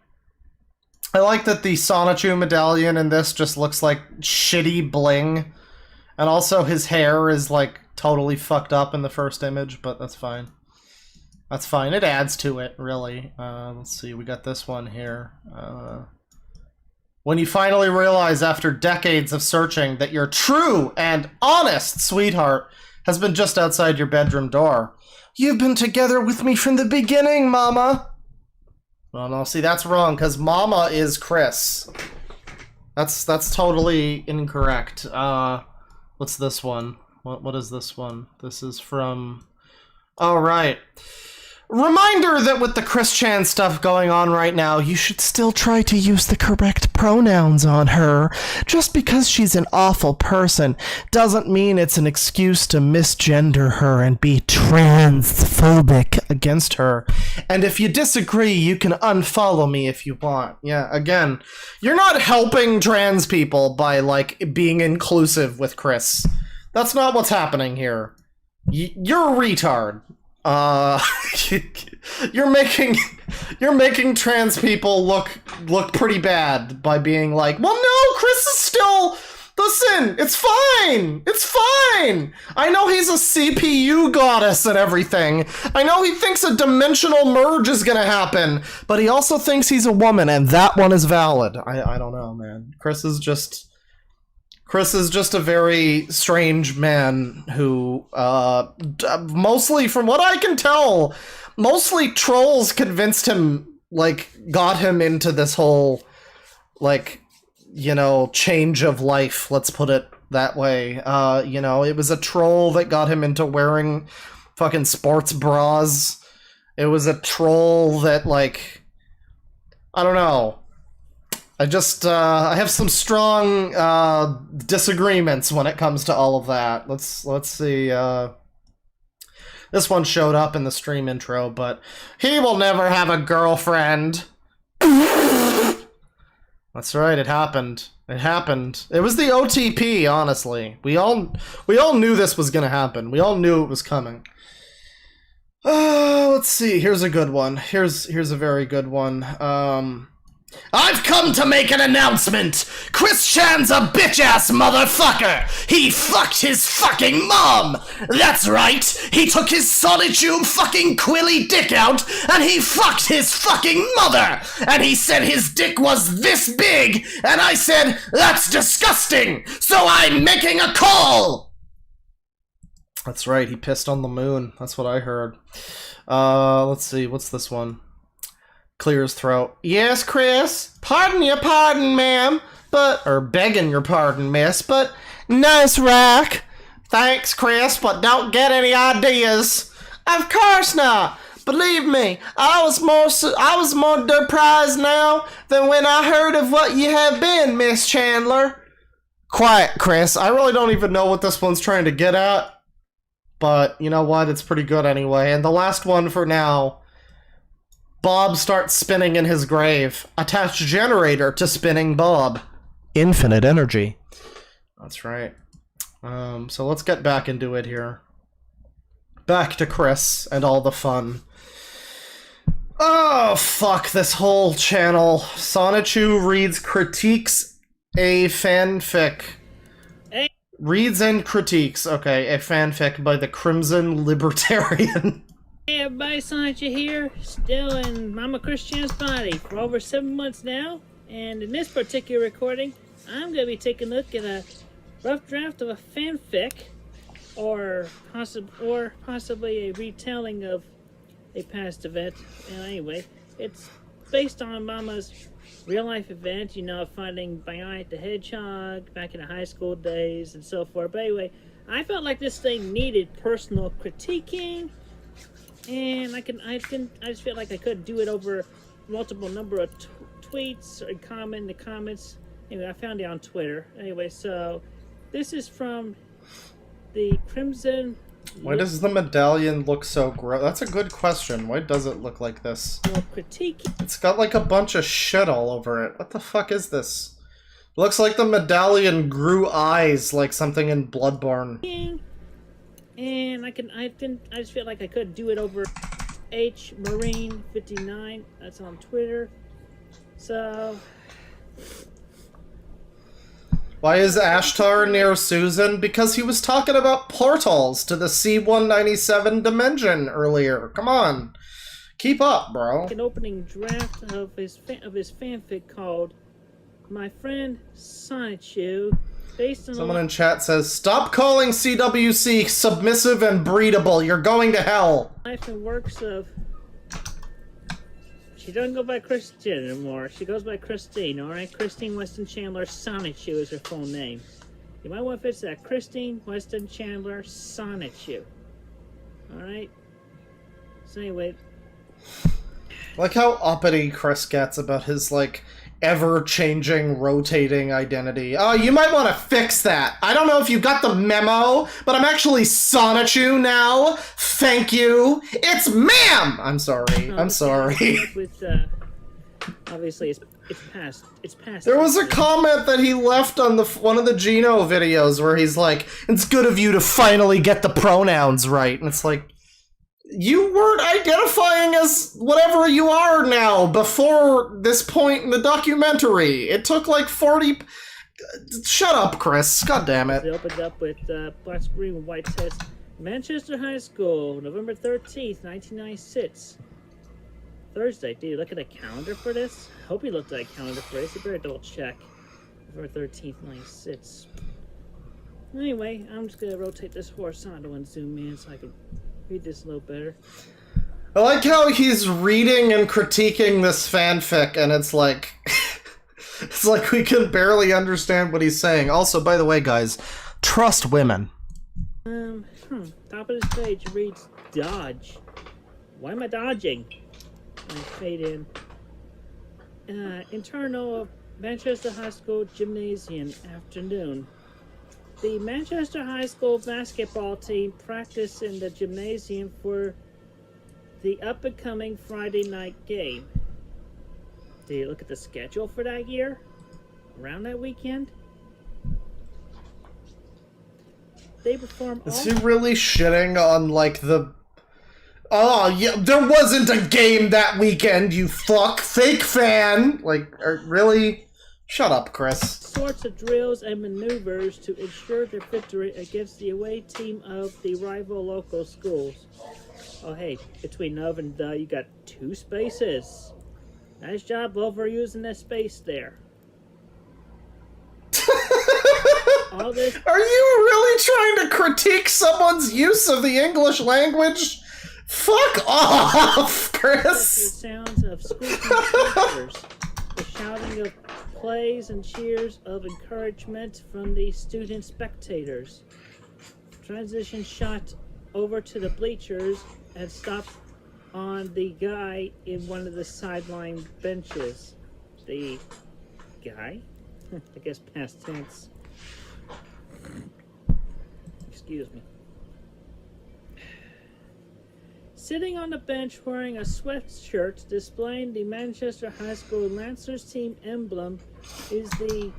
Sonichu medallion in this just looks like shitty bling. And also his hair is like totally fucked up in the first image, but that's fine. That's fine. It adds to it, really. Let's see, we got this one here. When you finally realize after decades of searching that your true and honest sweetheart has been just outside your bedroom door. You've been together with me from the beginning, Mama. Well, no, see, that's wrong, because Mama is Chris. That's totally incorrect. What's this one? What is this one? This is from... Oh, right. Reminder that with the Chris Chan stuff going on right now, you should still try to use the correct pronouns on her. Just because she's an awful person doesn't mean it's an excuse to misgender her and be transphobic against her. And if you disagree, you can unfollow me if you want. Yeah, again, you're not helping trans people by, like, being inclusive with Chris. That's not what's happening here. You're a retard. You're making trans people look pretty bad by being like, well, no, Chris is still, listen, it's fine, I know he's a CPU goddess and everything, I know he thinks a dimensional merge is gonna happen, but he also thinks he's a woman, and that one is valid. I don't know, man. Chris is just a very strange man who, mostly, from what I can tell, mostly trolls convinced him, like, got him into this whole, like, you know, change of life, let's put it that way. You know, it was a troll that got him into wearing fucking sports bras. It was a troll that, like, I don't know. I just, I have some strong, disagreements when it comes to all of that. Let's see, this one showed up in the stream intro, but he will never have a girlfriend. That's right, it happened. It happened. It was the OTP, honestly. We all knew this was gonna happen. We all knew it was coming. Let's see, here's a good one. Here's a very good one. I've come to make an announcement! Chris Chan's a bitch-ass motherfucker! He fucked his fucking mom! That's right! He took his sonichu fucking quilly dick out, and he fucked his fucking mother! And he said his dick was this big, and I said, that's disgusting! So I'm making a call! That's right, he pissed on the moon. That's what I heard. Let's see, what's this one? Clear his throat. Yes, Chris? Pardon your pardon, ma'am, but... Or begging your pardon, miss, but... Nice rack. Thanks, Chris, but don't get any ideas. Of course not. Believe me, I was more surprised now than when I heard of what you have been, Miss Chandler. Quiet, Chris. I really don't even know what this one's trying to get at. But, you know what? It's pretty good anyway. And the last one for now... Bob starts spinning in his grave. Attach generator to spinning Bob. Infinite energy. That's right. So let's get back into it here. Back to Chris and all the fun. Oh, fuck this whole channel. Sonichu reads critiques a fanfic.
Hey.
Reads and critiques. Okay, a fanfic by the Crimson Libertarian.
Hey everybody, Sonichu here, still in Mama Christian's body for over 7 months now, and in this particular recording, I'm going to be taking a look at a rough draft of a fanfic, or possibly a retelling of a past event. And anyway, it's based on Mama's real-life event, you know, finding Bionic the Hedgehog back in the high school days and so forth. But anyway, I felt like this thing needed personal critiquing. And I just feel like I could do it over multiple number of tweets or the comments Anyway, I found it on Twitter. Anyway, so this is from the Crimson.
Why does the medallion look so gross? That's a good question. Why does it look like this?
Critique.
It's got like a bunch of shit all over it. What the fuck is this? Looks like the medallion grew eyes like something in Bloodborne.
And I just feel like I could do it over H Marine 59. That's on Twitter. So
Why is Ashtar near Susan? Because he was talking about portals to the C-197 dimension earlier. Come on. Keep up, bro.
an opening draft of his fanfic called My Friend Sonichu, based on
Someone in chat says, stop calling CWC submissive and breedable. You're going to hell.
life and works of. She doesn't go by Christian anymore. She goes by Christine, alright? Christine Weston Chandler Sonichu is her full name. You might want to fix that. Christine Weston Chandler Sonichu. Alright? So anyway,
Like how uppity Chris gets about his, like, ever-changing, rotating identity. Oh, you might want to fix that. I don't know if you got the memo, but I'm actually Sonichu now. Thank you. It's ma'am! I'm sorry. I'm sorry.
with, obviously it's past. It's past.
There was a comment that he left on one of the Geno videos where he's like, it's good of you to finally get the pronouns right. And it's like, you weren't identifying as whatever you are now before this point in the documentary. It took like 40... Shut up, Chris. God damn
They
it.
opened up with black screen with white text. Manchester High School, November 13th, 1996. Thursday. Did you look at a calendar for this? I hope you looked at a calendar for this. You better double check. November 13th, 96. Anyway, I'm just gonna rotate this horizontal and zoom in so I can read this a little better.
I like how he's reading and critiquing this fanfic, and it's like... it's like we can barely understand what he's saying. Also, by the way, guys, trust women.
Top of this page reads Dodge. Why am I dodging? I fade in. Internal of Manchester High School Gymnasium afternoon. The Manchester High School basketball team practiced in the gymnasium for the up-and-coming Friday night game. Did you look at the schedule for that year? Around that weekend? They perform all...
Is he really shitting on, like, the... Oh, yeah, there wasn't a game that weekend, you fuck! Fake fan! Like, really? Shut up, Chris.
sorts of drills and maneuvers to ensure their victory against the away team of the rival local schools. Oh hey, between of and the, you got 2 spaces. Nice job overusing that space there. All this
Are you really trying to critique someone's use of the English language? Fuck off,
the
Chris!
sounds of squeaking speakers, the shouting of plays and cheers of encouragement from the student spectators. Transition shot over to the bleachers and stopped on the guy in one of the sideline benches. The guy? I guess past tense. Excuse me. Sitting on the bench wearing a sweatshirt displaying the Manchester High School Lancers team emblem is the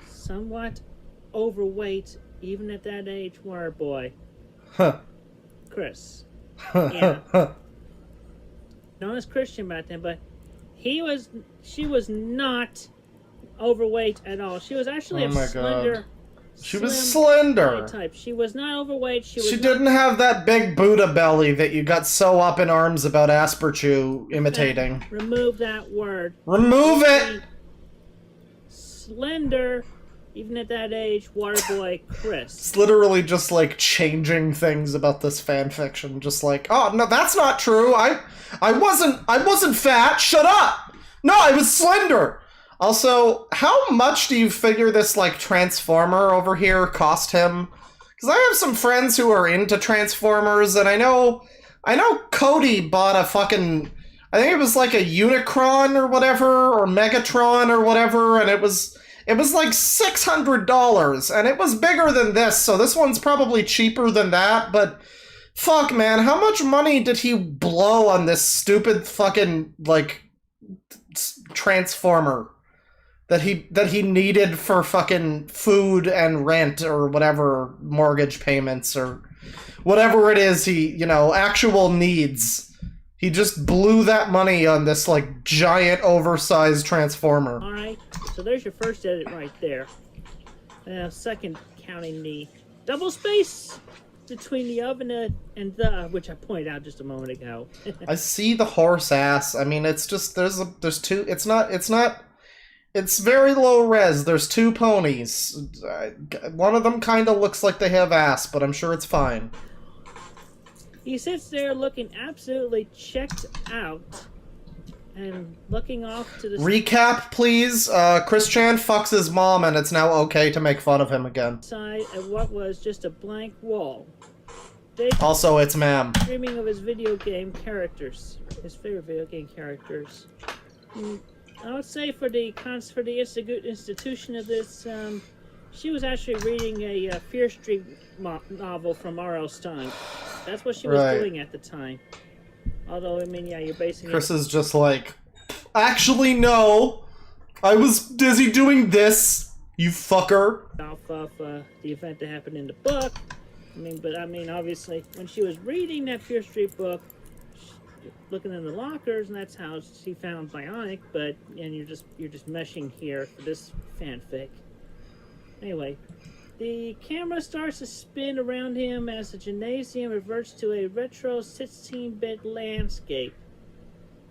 somewhat overweight, even at that age, water boy.
Huh.
Chris. Yeah. Known as Christian back then, but she was not overweight at all. She was actually
Oh my
a slender.
God. She was
slim
slender.
type. She was not overweight. She
She
not
didn't have that big Buddha belly that you got so up in arms about Asperchu imitating.
Remove that word.
Remove it!
Slender, even at that age, Waterboy Chris.
It's literally just like changing things about this fanfiction. Just like, oh no, that's not true. I wasn't fat. Shut up. No, I was slender. Also, how much do you figure this, like, Transformer over here cost him? Because I have some friends who are into Transformers, and I know Cody bought a fucking, I think it was like a Unicron or whatever, or Megatron or whatever, and it was It was like $600, and it was bigger than this, so this one's probably cheaper than that, but fuck, man, how much money did he blow on this stupid fucking, like, transformer that he needed for fucking food and rent or whatever, mortgage payments or whatever it is he, you know, actual needs. He just blew that money on this, like, giant, oversized transformer.
Alright, so there's your first edit right there. Second, counting the double space between the of and the, which I pointed out just a moment ago.
I see the horse ass. I mean, it's just, there's two, it's very low res. There's two ponies. One of them kind of looks like they have ass, but I'm sure it's fine.
He sits there looking absolutely checked out and looking off to the
Recap, please. Chris Chan fucks his mom, and it's now okay to make fun of him again.
side of what was just a blank wall.
Also, it's ma'am.
Dreaming of his video game characters, his favorite video game characters. I would say for the institution of this, she was actually reading a Fear Street novel from R.L. Stein. That's what she was doing at the time. Although, I mean, yeah, you're basing
Chris is just like, actually, no. I was busy doing this, you fucker.
off of the event that happened in the book. I mean, obviously, when she was reading that Fear Street book, looking in the lockers, and that's how she found Bionic. And you're just meshing here for this fanfic. Anyway, the camera starts to spin around him as the gymnasium reverts to a retro 16-bit landscape.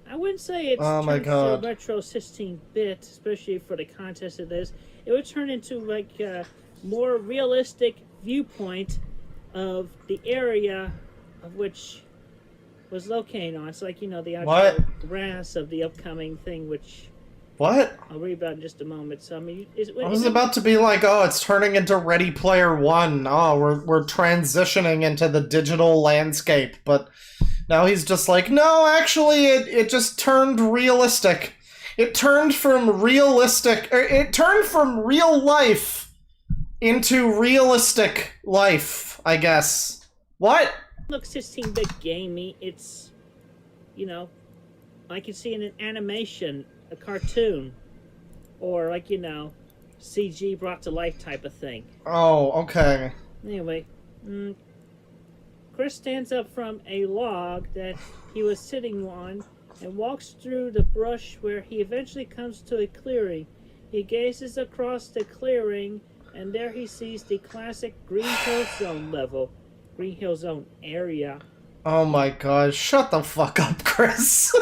I wouldn't say it's
oh my
turned
God.
to a retro 16-bit, especially for the context of this. It would turn into like a more realistic viewpoint of the area of which was located on. It's like, you know, the actual grass of the upcoming thing, which
What?
I'll read about in just a moment. So, I mean,
I was about to be like, oh, it's turning into Ready Player One. Oh, we're transitioning into the digital landscape. But now he's just like, no, actually, it just turned realistic. It turned from realistic... It turned from real life into realistic life, I guess. What?
looks 16-bit gamey. It's, you know, like you see in an animation, a cartoon, or like, you know, CG brought to life type of thing.
Oh, okay.
Anyway, Chris stands up from a log that he was sitting on and walks through the brush where he eventually comes to a clearing. He gazes across the clearing, and there he sees the classic Green Hill Zone level. Green Hill Zone area.
Oh my god, shut the fuck up, Chris.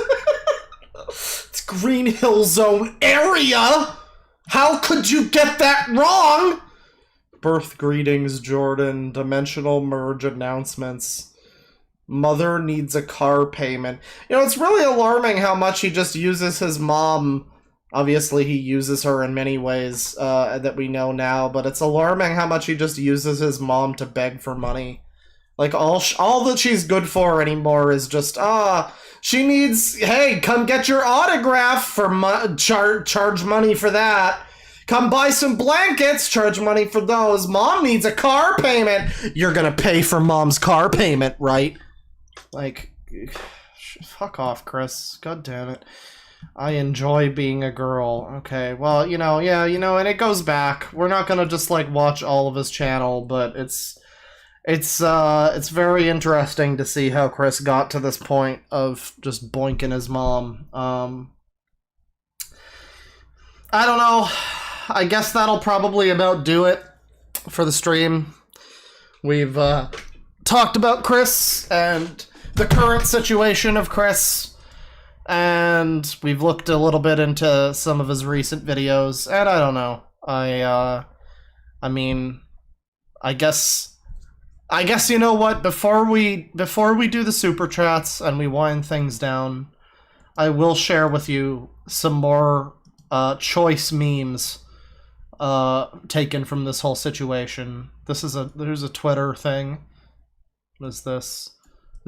It's Green Hill Zone area? How could you get that wrong? Birth greetings, Jordan. Dimensional merge announcements. Mother needs a car payment. You know, it's really alarming how much he just uses his mom. Obviously, he uses her in many ways that we know now, but it's alarming how much he just uses his mom to beg for money. Like, all that she's good for anymore is just, she needs, hey, come get your autograph for charge money for that. Come buy some blankets, charge money for those. Mom needs a car payment. You're gonna pay for mom's car payment, right? Like, fuck off, Chris. God damn it. I enjoy being a girl. Okay, well, you know, yeah, you know, and it goes back. We're not gonna just, like, watch all of his channel, but it's very interesting to see how Chris got to this point of just boinking his mom. I don't know. I guess that'll probably about do it for the stream. We've talked about Chris and the current situation of Chris, and we've looked a little bit into some of his recent videos, and I don't know. I mean, I guess you know what, before we do the super chats and we wind things down, I will share with you some more choice memes taken from this whole situation. There's a Twitter thing. What is this?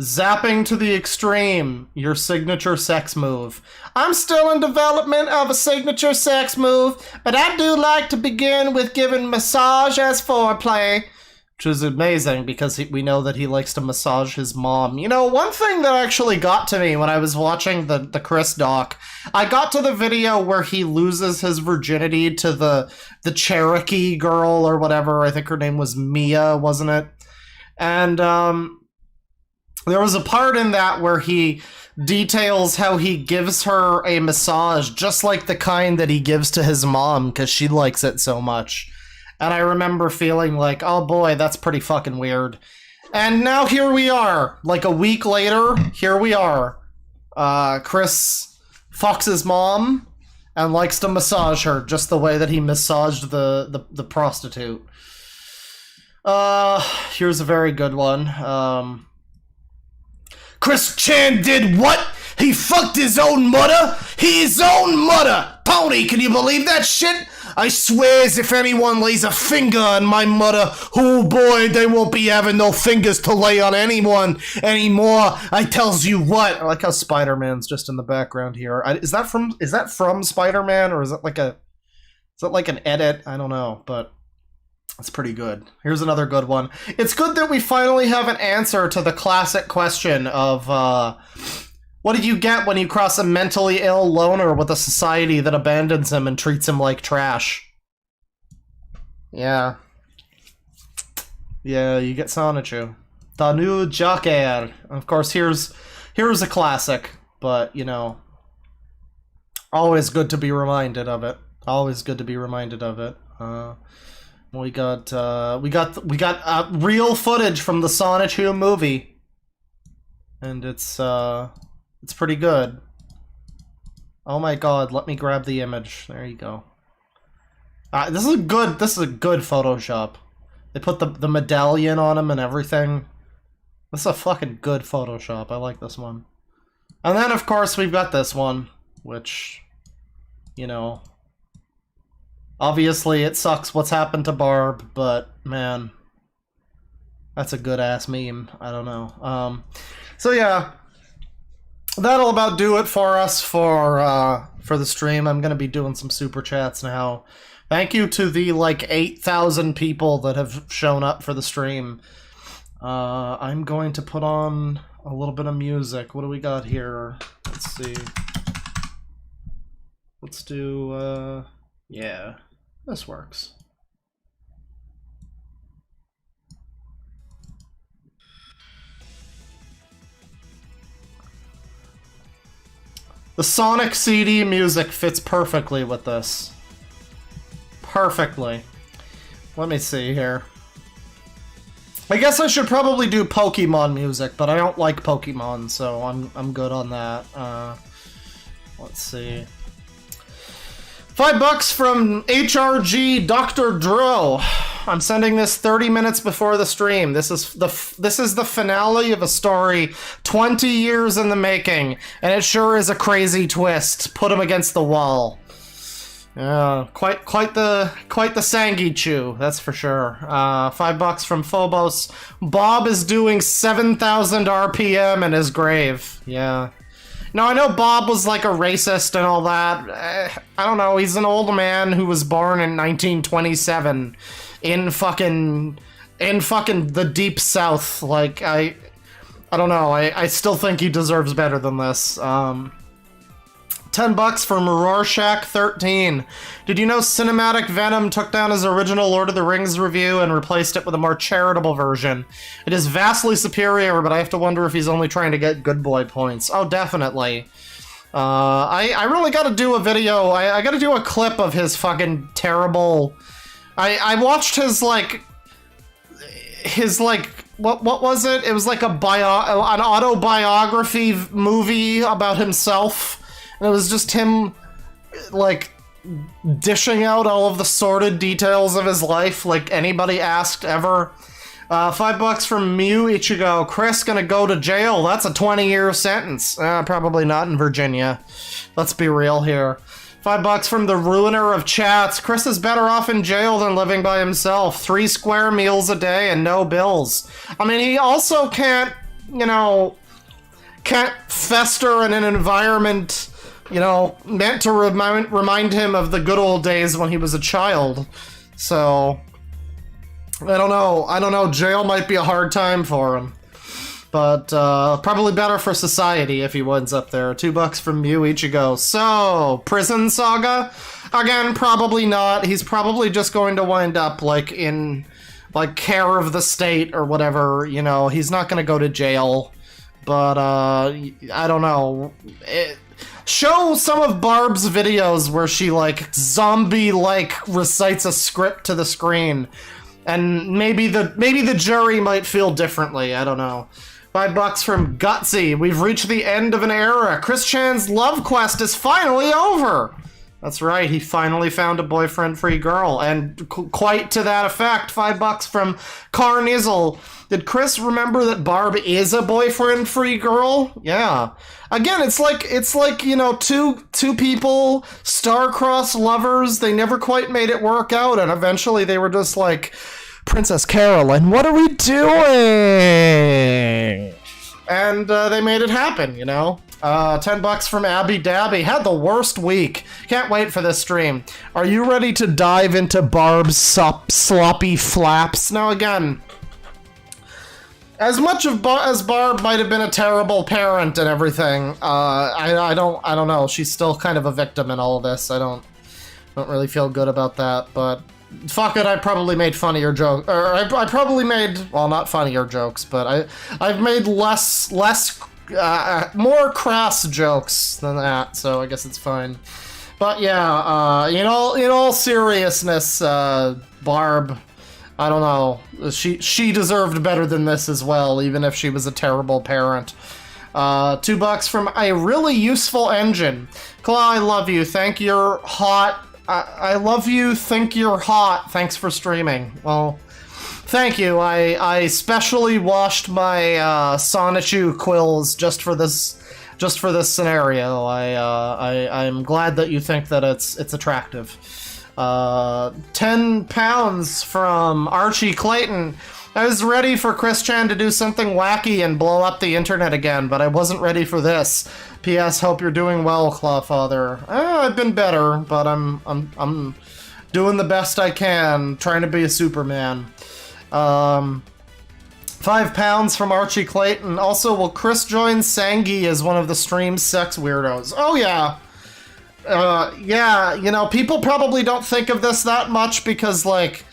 Zapping to the extreme, your signature sex move. I'm still in development of a signature sex move, but I do like to begin with giving massage as foreplay. Which is amazing because we know that he likes to massage his mom. You know, one thing that actually got to me when I was watching the Chris doc, I got to the video where he loses his virginity to the Cherokee girl or whatever. I think her name was Mia, wasn't it? And there was a part in that where he details how he gives her a massage just like the kind that he gives to his mom because she likes it so much. And I remember feeling like, oh boy, that's pretty fucking weird. And now here we are. Like a week later, here we are. Chris fucks his mom and likes to massage her just the way that he massaged the prostitute. Here's a very good one. Chris Chan did what? He fucked his own mother? His own mother! Pony, can you believe that shit? I swears if anyone lays a finger on my mother, oh boy, they won't be having no fingers to lay on anyone anymore. I tells you what. I like how Spider-Man's just in the background here. Is that from Spider-Man, or is it like an edit? I don't know, but it's pretty good. Here's another good one. It's good that we finally have an answer to the classic question of, what do you get when you cross a mentally ill loner with a society that abandons him and treats him like trash? Yeah. Yeah, you get Sonichu. The new Joker. Of course, here's a classic, but, you know, always good to be reminded of it. Always good to be reminded of it. We got real footage from the Sonichu movie, and it's pretty good. Oh my god, let me grab the image. There you go. This is a good Photoshop. They put the medallion on him and everything. This is a fucking good Photoshop. I like this one. And then, of course, we've got this one, which, you know, obviously it sucks what's happened to Barb, but, man, that's a good-ass meme. I don't know. So, yeah. That'll about do it for us for the stream. I'm gonna be doing some super chats now. Thank you to the like 8,000 people that have shown up for the stream. I'm going to put on a little bit of music. What do we got here? Let's see. Let's do yeah, this works. The Sonic CD music fits perfectly with this. Perfectly. Let me see here. I guess I should probably do Pokemon music, but I don't like Pokemon, so I'm good on that. Let's see. $5 from HRG Dr. Dro. I'm sending this 30 minutes before the stream. This is the finale of a story 20 years in the making, and it sure is a crazy twist. Put him against the wall. Quite the Sangichu, that's for sure. $5 from Phobos. Bob is doing 7,000 RPM in his grave. Yeah. Now, I know Bob was like a racist and all that. I don't know, he's an old man who was born in 1927 in fucking the deep south. Like, I don't know, I still think he deserves better than this. $10 from Rorschach 13. Did you know Cinematic Venom took down his original Lord of the Rings review and replaced it with a more charitable version? It is vastly superior, but I have to wonder if he's only trying to get good boy points. Oh, definitely. I really gotta do a video. I gotta do a clip of his fucking terrible... I watched his, like... What was it? It was like an autobiography movie about himself. And it was just him, like, dishing out all of the sordid details of his life, like anybody asked ever. $5 from Mew Ichigo. Chris gonna go to jail. That's a 20-year sentence. Probably not in Virginia. Let's be real here. $5 from the ruiner of chats. Chris is better off in jail than living by himself. 3 square meals a day and no bills. I mean, he also can't you know, can't fester in an environment, you know, meant to remind him of the good old days when he was a child. So, I don't know, jail might be a hard time for him. But, probably better for society if he winds up there. $2 from you, Ichigo. So, prison saga? Again, probably not. He's probably just going to wind up, like, in, like, care of the state or whatever, you know. He's not gonna go to jail. But, I don't know. Show some of Barb's videos where she, like, zombie-like recites a script to the screen. And maybe the jury might feel differently, I don't know. $5 from Gutsy. We've reached the end of an era. Chris Chan's love quest is finally over. That's right, he finally found a boyfriend-free girl. And quite to that effect, $5 from Carnizzle. Did Chris remember that Barb is a boyfriend-free girl? Yeah. Again, it's like, you know, two people, star-crossed lovers, they never quite made it work out, and eventually they were just like, Princess Carolyn, what are we doing? And they made it happen, you know? $10 from Abby Dabby. Had the worst week. Can't wait for this stream. Are you ready to dive into Barb's sloppy flaps? Now again, as much of as Barb might have been a terrible parent and everything, I don't know. She's still kind of a victim in all of this. I don't really feel good about that, but fuck it, I probably made funnier jokes, or I probably made, well, not funnier jokes, but I've made less more crass jokes than that, so I guess it's fine. But yeah, in all seriousness, Barb, I don't know, she deserved better than this as well, even if she was a terrible parent. $2 from a really useful engine. Claw, I love you. Think you're hot. I love you. Think you're hot. Thanks for streaming. Well, thank you. I specially washed my sonichu quills just for this scenario. I'm glad that you think that it's attractive. £10 from Archie Clayton. I was ready for Chris Chan to do something wacky and blow up the internet again, but I wasn't ready for this. P.S. Hope you're doing well, Clawfather. I've been better, but I'm doing the best I can, trying to be a Superman. £5 from Archie Clayton. Also, will Chris join Sangi as one of the stream's sex weirdos? Oh yeah. Yeah, you know, people probably don't think of this that much because, like,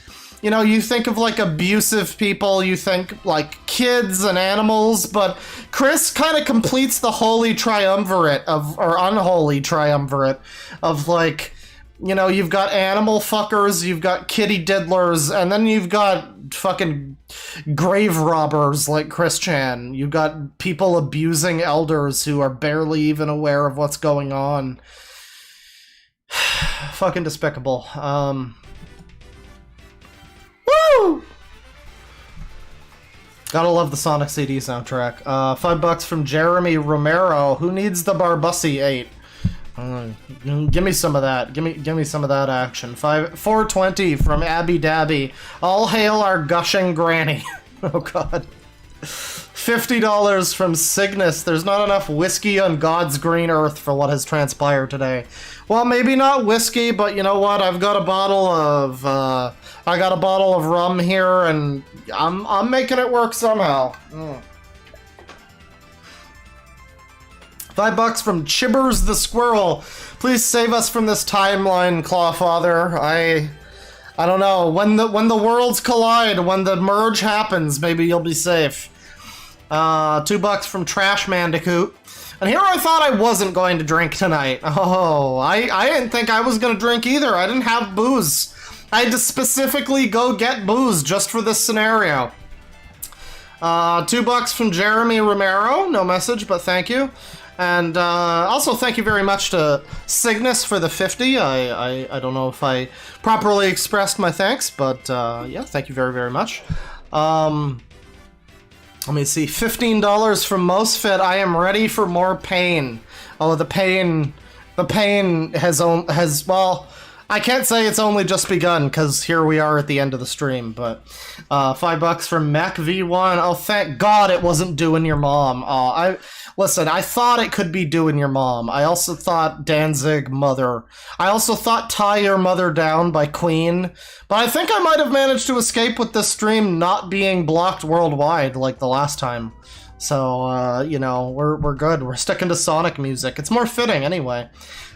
you know, you think of, like, abusive people, you think, like, kids and animals, but Chris kind of completes the holy triumvirate or unholy triumvirate of, like, you know, you've got animal fuckers, you've got kitty diddlers, and then you've got fucking grave robbers like Chris Chan. You've got people abusing elders who are barely even aware of what's going on. Fucking despicable. Woo! Gotta love the Sonic CD soundtrack. $5 from Jeremy Romero. Who needs the Barbussy 8? Give me some of that. Give me some of that action. $4.20 from Abby Dabby. All hail our gushing granny. Oh god. $50 from Cygnus. There's not enough whiskey on God's green earth for what has transpired today. Well, maybe not whiskey, but you know what? I've got a bottle of rum here, and I'm making it work somehow. $5 from Chibbers the Squirrel. Please save us from this timeline, Clawfather. I don't know. When the worlds collide, when the merge happens, maybe you'll be safe. $2 from Trash Mandicoot. And here I thought I wasn't going to drink tonight. Oh, I didn't think I was going to drink either. I didn't have booze. I had to specifically go get booze just for this scenario. $2 from Jeremy Romero. No message, but thank you. And also thank you very much to Cygnus for the 50. I don't know if I properly expressed my thanks, but yeah, thank you very, very much. Let me see, $15 from Mosfit. I am ready for more pain. Oh, the pain has well, I can't say it's only just begun, because here we are at the end of the stream, but $5 from MacV1. Oh, thank God it wasn't Doing Your Mom. Listen, I thought it could be Doing Your Mom. I also thought Danzig Mother. I also thought Tie Your Mother Down by Queen. But I think I might have managed to escape with this stream not being blocked worldwide like the last time. So, you know, we're good. We're sticking to Sonic music. It's more fitting anyway.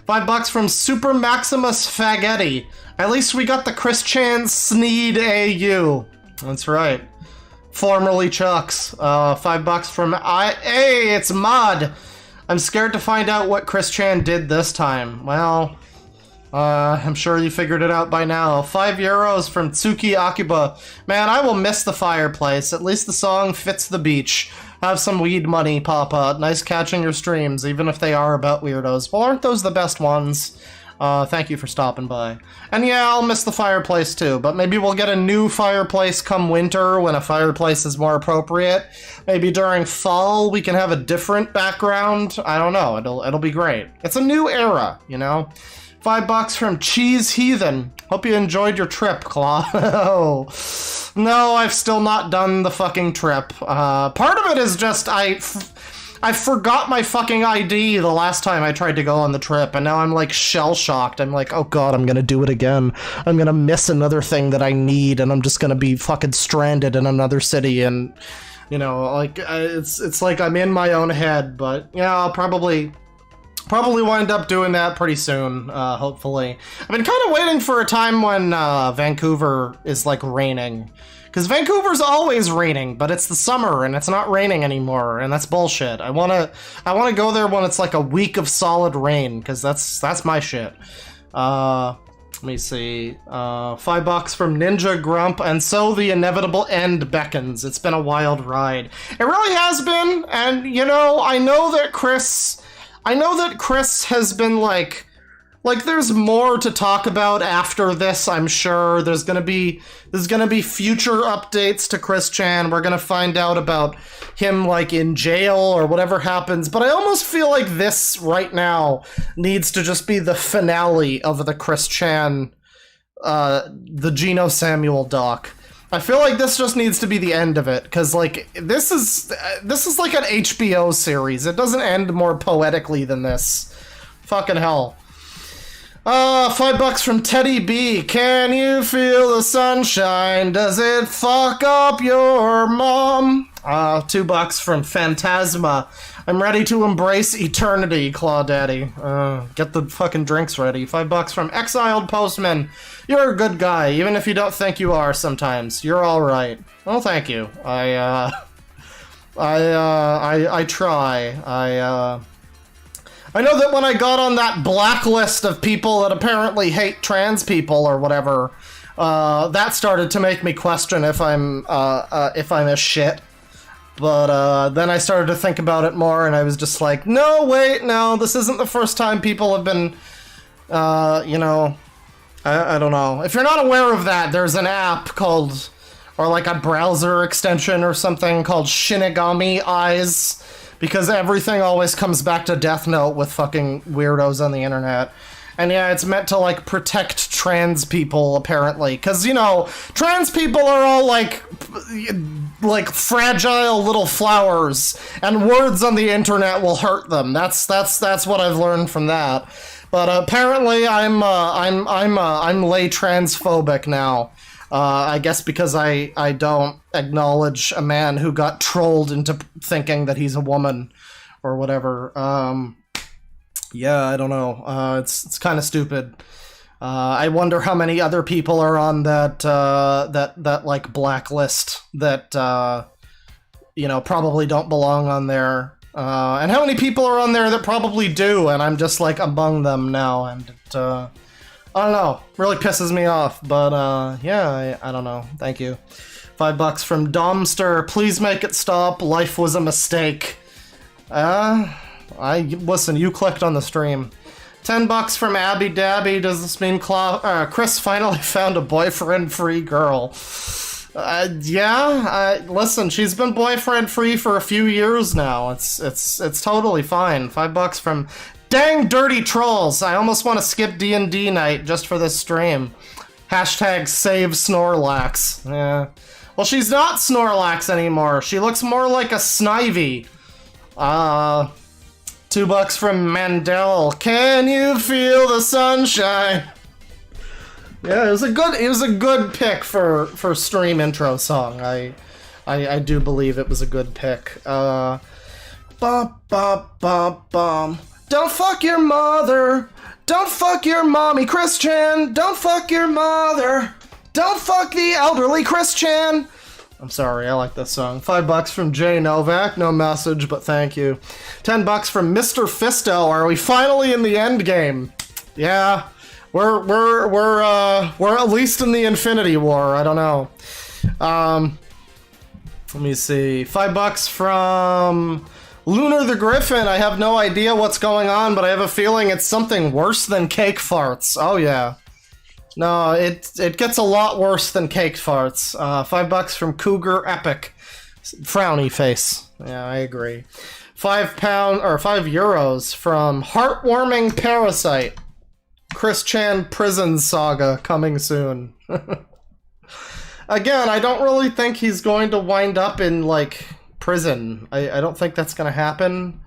$5 from Super Maximus Fagetti. At least we got the Chris Chan Sneed AU. That's right. Formerly Chucks. $5 from Hey, it's Mod. I'm scared to find out what Chris Chan did this time. Well, I'm sure you figured it out by now. €5 from Tsuki Akiba. Man, I will miss the fireplace. At least the song fits the beach. Have some weed money, Papa. Nice catching your streams, even if they are about weirdos. Well, aren't those the best ones? Thank you for stopping by. And yeah, I'll miss the fireplace too, but maybe we'll get a new fireplace come winter when a fireplace is more appropriate. Maybe during fall we can have a different background. I don't know, it'll be great. It's a new era, you know? $5 from Cheese Heathen. Hope you enjoyed your trip, Claw. Oh. No, I've still not done the fucking trip. Part of it is just I forgot my fucking ID the last time I tried to go on the trip, and now I'm like shell-shocked. I'm like, oh god, I'm gonna do it again. I'm gonna miss another thing that I need, and I'm just gonna be fucking stranded in another city, and, you know, like, it's like I'm in my own head, but, yeah, I'll probably wind up doing that pretty soon, hopefully. I've been kind of waiting for a time when, Vancouver is, like, raining. Because Vancouver's always raining, but it's the summer and it's not raining anymore, and that's bullshit. I wanna go there when it's like a week of solid rain, because that's my shit. Let me see. $5 from Ninja Grump, and so the inevitable end beckons. It's been a wild ride. It really has been, and you know, I know that Chris has been like there's more to talk about after this, I'm sure. There's gonna be future updates to Chris Chan. We're gonna find out about him, like, in jail or whatever happens. But I almost feel like this right now needs to just be the finale of the Chris Chan, the Geno Samuel doc. I feel like this just needs to be the end of it, because, like, this is like an HBO series. It doesn't end more poetically than this. Fucking hell. $5 from Teddy B. Can you feel the sunshine? Does it fuck up your mom? $2 from Phantasma. I'm ready to embrace eternity, Claw Daddy. Get the fucking drinks ready. $5 from Exiled Postman. You're a good guy, even if you don't think you are sometimes. You're alright. Well, thank you. I try. I know that when I got on that blacklist of people that apparently hate trans people or whatever, that started to make me question if I'm a shit. But then I started to think about it more, and I was just like, no, wait, no, this isn't the first time people have been, you know, I don't know. If you're not aware of that, there's an app called, or like a browser extension or something called Shinigami Eyes, because everything always comes back to Death Note with fucking weirdos on the internet. And yeah, it's meant to, like, protect trans people, apparently. Because, you know, trans people are all, like fragile little flowers, and words on the internet will hurt them. That's what I've learned from that. But apparently I'm lay transphobic now. I guess because I don't acknowledge a man who got trolled into thinking that he's a woman or whatever. Yeah, I don't know. It's kind of stupid. I wonder how many other people are on that like blacklist that you know, probably don't belong on there. And how many people are on there that probably do, and I'm just like among them now, and I don't know, really pisses me off, but yeah, I don't know. Thank you. $5 from Domster. Please make it stop. Life was a mistake. Listen, you clicked on the stream. $10 from Abby Dabby. Does this mean Chris finally found a boyfriend-free girl? Yeah. Listen, she's been boyfriend-free for a few years now. It's totally fine. $5 from Dang dirty trolls. I almost want to skip D&D night just for this stream. Hashtag save Snorlax. Yeah. Well, she's not Snorlax anymore. She looks more like a Snivy. $2 from Mandel. Can you feel the sunshine? Yeah, it was a good pick for stream intro song. I do believe it was a good pick. Bum bum bum bum. Don't fuck your mother. Don't fuck your mommy, Christian. Don't fuck your mother. Don't fuck the elderly, Christian. I'm sorry, I like this song. $5 from Jay Novak. No message, but thank you. $10 from Mr. Fisto. Are we finally in the end game? Yeah, we're at least in the Infinity War. I don't know. Let me see. $5 from Lunar the Griffin. I have no idea what's going on, but I have a feeling it's something worse than cake farts. Oh yeah. No, it gets a lot worse than cake farts. $5 from Cougar Epic. Frowny face. Yeah, I agree. €5 from Heartwarming Parasite. Chris Chan Prison Saga coming soon. Again, I don't really think he's going to wind up in, like, prison. I don't think that's gonna happen.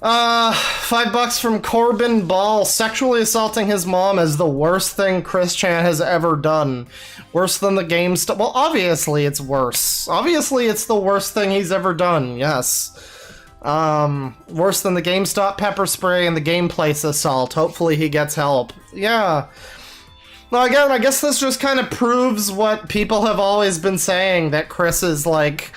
$5 from Corbin Ball. Sexually assaulting his mom is the worst thing Chris Chan has ever done. Worse than the GameStop. Well, obviously it's worse. Obviously it's the worst thing he's ever done, yes. Worse than the GameStop pepper spray and the Gameplace assault. Hopefully he gets help. Yeah. Well, again, I guess this just kind of proves what people have always been saying, that Chris is like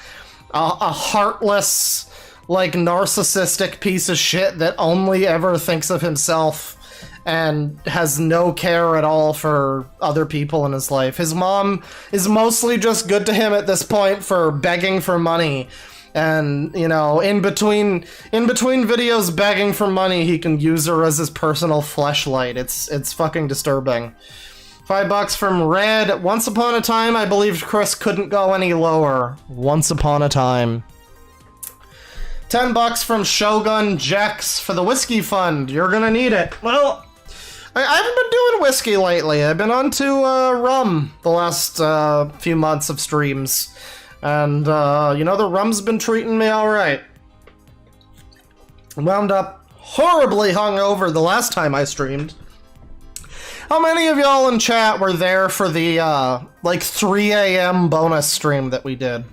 a heartless, like, narcissistic piece of shit that only ever thinks of himself and has no care at all for other people in his life. His mom is mostly just good to him at this point for begging for money. And, you know, in between videos begging for money, he can use her as his personal fleshlight. It's fucking disturbing. $5 from Red. Once upon a time, I believed Chris couldn't go any lower. Once upon a time. $10 from Shogun Jex for the whiskey fund. You're gonna need it. Well, I haven't been doing whiskey lately. I've been on to rum the last few months of streams. And, you know, the rum's been treating me alright. Wound up horribly hungover the last time I streamed. How many of y'all in chat were there for the, like, 3 a.m. bonus stream that we did?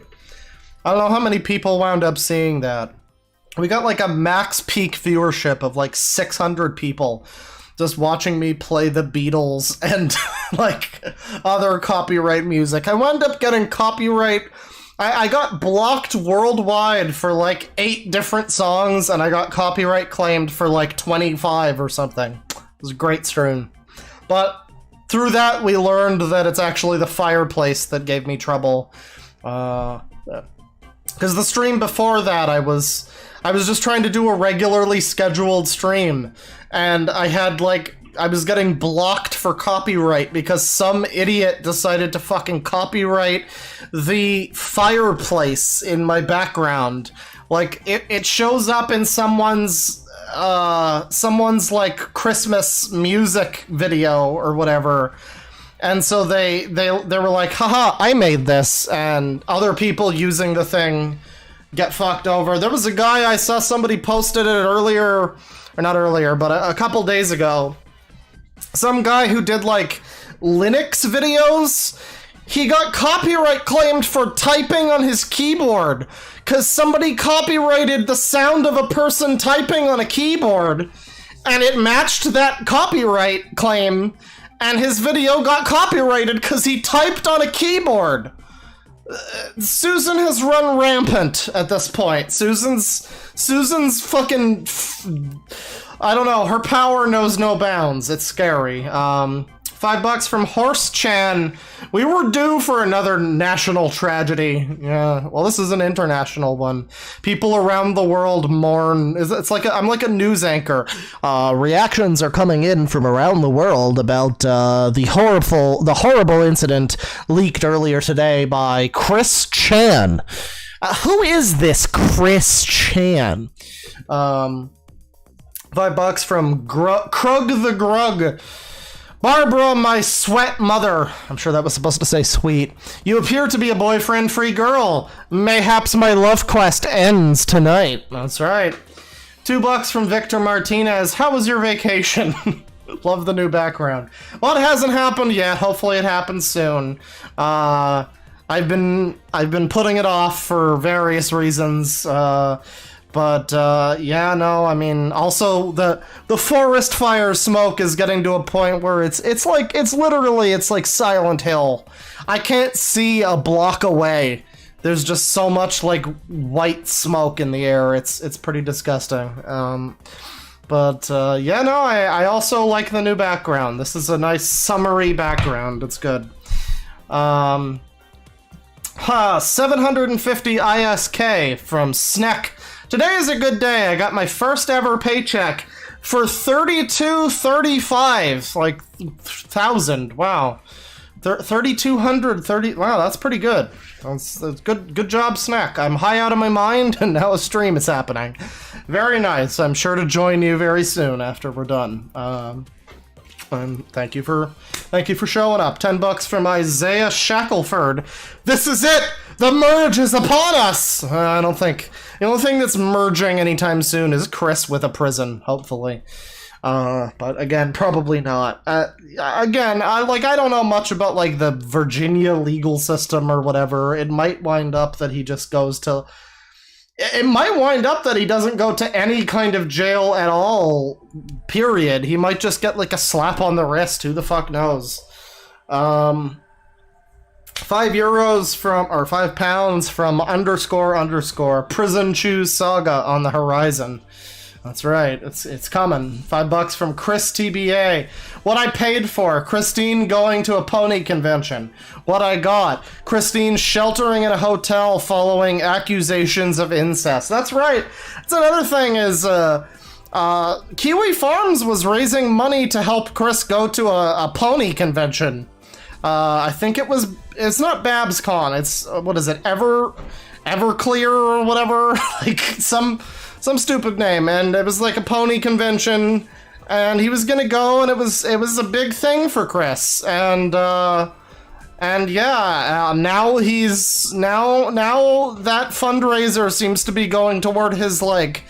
I don't know how many people wound up seeing that. We got, like, a max peak viewership of, like, 600 people just watching me play the Beatles and, like, other copyright music. I wound up getting copyright... I got blocked worldwide for, like, 8 different songs, and I got copyright claimed for, like, 25 or something. It was a great stream. But through that, we learned that it's actually the fireplace that gave me trouble. Because the stream before that, I was just trying to do a regularly scheduled stream. And I had, like, I was getting blocked for copyright because some idiot decided to fucking copyright the fireplace in my background. Like, it shows up in someone's like Christmas music video or whatever, and so they were like, haha, I made this, and other people using the thing get fucked over. There was a guy, I saw somebody posted it earlier, or not earlier, but a couple days ago, some guy who did like Linux videos. He got copyright claimed for typing on his keyboard because somebody copyrighted the sound of a person typing on a keyboard, and it matched that copyright claim, and his video got copyrighted because he typed on a keyboard. Susan has run rampant at this point. Susan's fucking... I don't know, her power knows no bounds. It's scary. $5 from Horse Chan. We were due for another national tragedy. Yeah, well, this is an international one. People around the world mourn. It's like I'm like a news anchor. Reactions are coming in from around the world about the horrible incident leaked earlier today by Chris Chan. Who is this Chris Chan? $5 $5 from Krug the Grug. Barbara, my sweat mother. I'm sure that was supposed to say sweet. You appear to be a boyfriend-free girl. Mayhaps my love quest ends tonight. That's right. $2 from Victor Martinez. How was your vacation? Love the new background. Well, it hasn't happened yet. Hopefully it happens soon. I've been putting it off for various reasons. But yeah, no, I mean, also the forest fire smoke is getting to a point where it's like Silent Hill. I can't see a block away. There's just so much like white smoke in the air. It's pretty disgusting. But yeah, no, I also like the new background. This is a nice summery background. It's good. 750 ISK from Sneck. Today is a good day. I got my first ever paycheck for 32.35, like 1,000. Wow, 3,230. Wow, that's pretty good. That's good. Good job, Snack. I'm high out of my mind, and now a stream is happening. Very nice. I'm sure to join you very soon after we're done. And thank you for showing up. $10 from Isaiah Shackelford. This is it. The merge is upon us. I don't think the only thing that's merging anytime soon is Chris with a prison. Hopefully, but again, probably not. Again, I don't know much about like the Virginia legal system or whatever. It might wind up that he just goes to. It might wind up that he doesn't go to any kind of jail at all, period. He might just get like a slap on the wrist. Who the fuck knows? €5 from, or £5 from __ Prison Choose Saga on the horizon. That's right, it's coming. $5 from Chris TBA. What I paid for: Christine going to a pony convention. What I got: Christine sheltering in a hotel following accusations of incest. That's right. That's another thing is, Kiwi Farms was raising money to help Chris go to a pony convention. I think it's not BabsCon, it's, what is it, Everclear or whatever? Like, some stupid name, and it was like a pony convention, and he was gonna go, and it was a big thing for Chris, and yeah, now that fundraiser seems to be going toward his, like,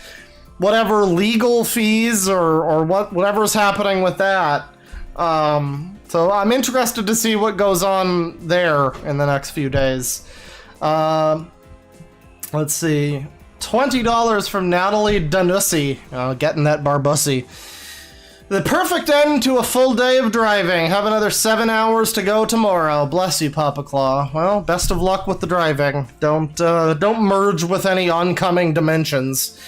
whatever legal fees or whatever's happening with that. So I'm interested to see what goes on there in the next few days. Let's see. $20 from Natalie Danussi. Getting that Barbussy. The perfect end to a full day of driving. Have another 7 hours to go tomorrow. Bless you, Papa Claw. Well, best of luck with the driving. Don't merge with any oncoming dimensions.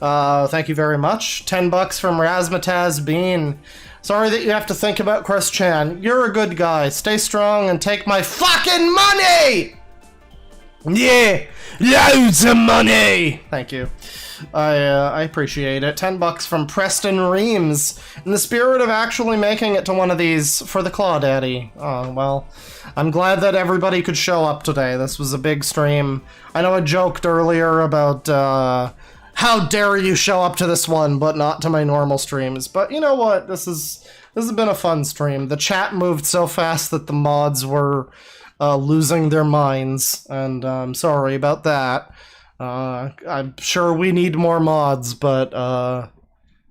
Thank you very much. $10 from Razmataz Bean. Sorry that you have to think about Chris Chan. You're a good guy. Stay strong and take my fucking money! Yeah, loads of money! Thank you. I appreciate it. $10 from Preston Reams. In the spirit of actually making it to one of these for the Claw Daddy. Oh, well, I'm glad that everybody could show up today. This was a big stream. I know I joked earlier about, how dare you show up to this one, but not to my normal streams. But you know what? This has been a fun stream. The chat moved so fast that the mods were losing their minds, and I'm sorry about that. I'm sure we need more mods, but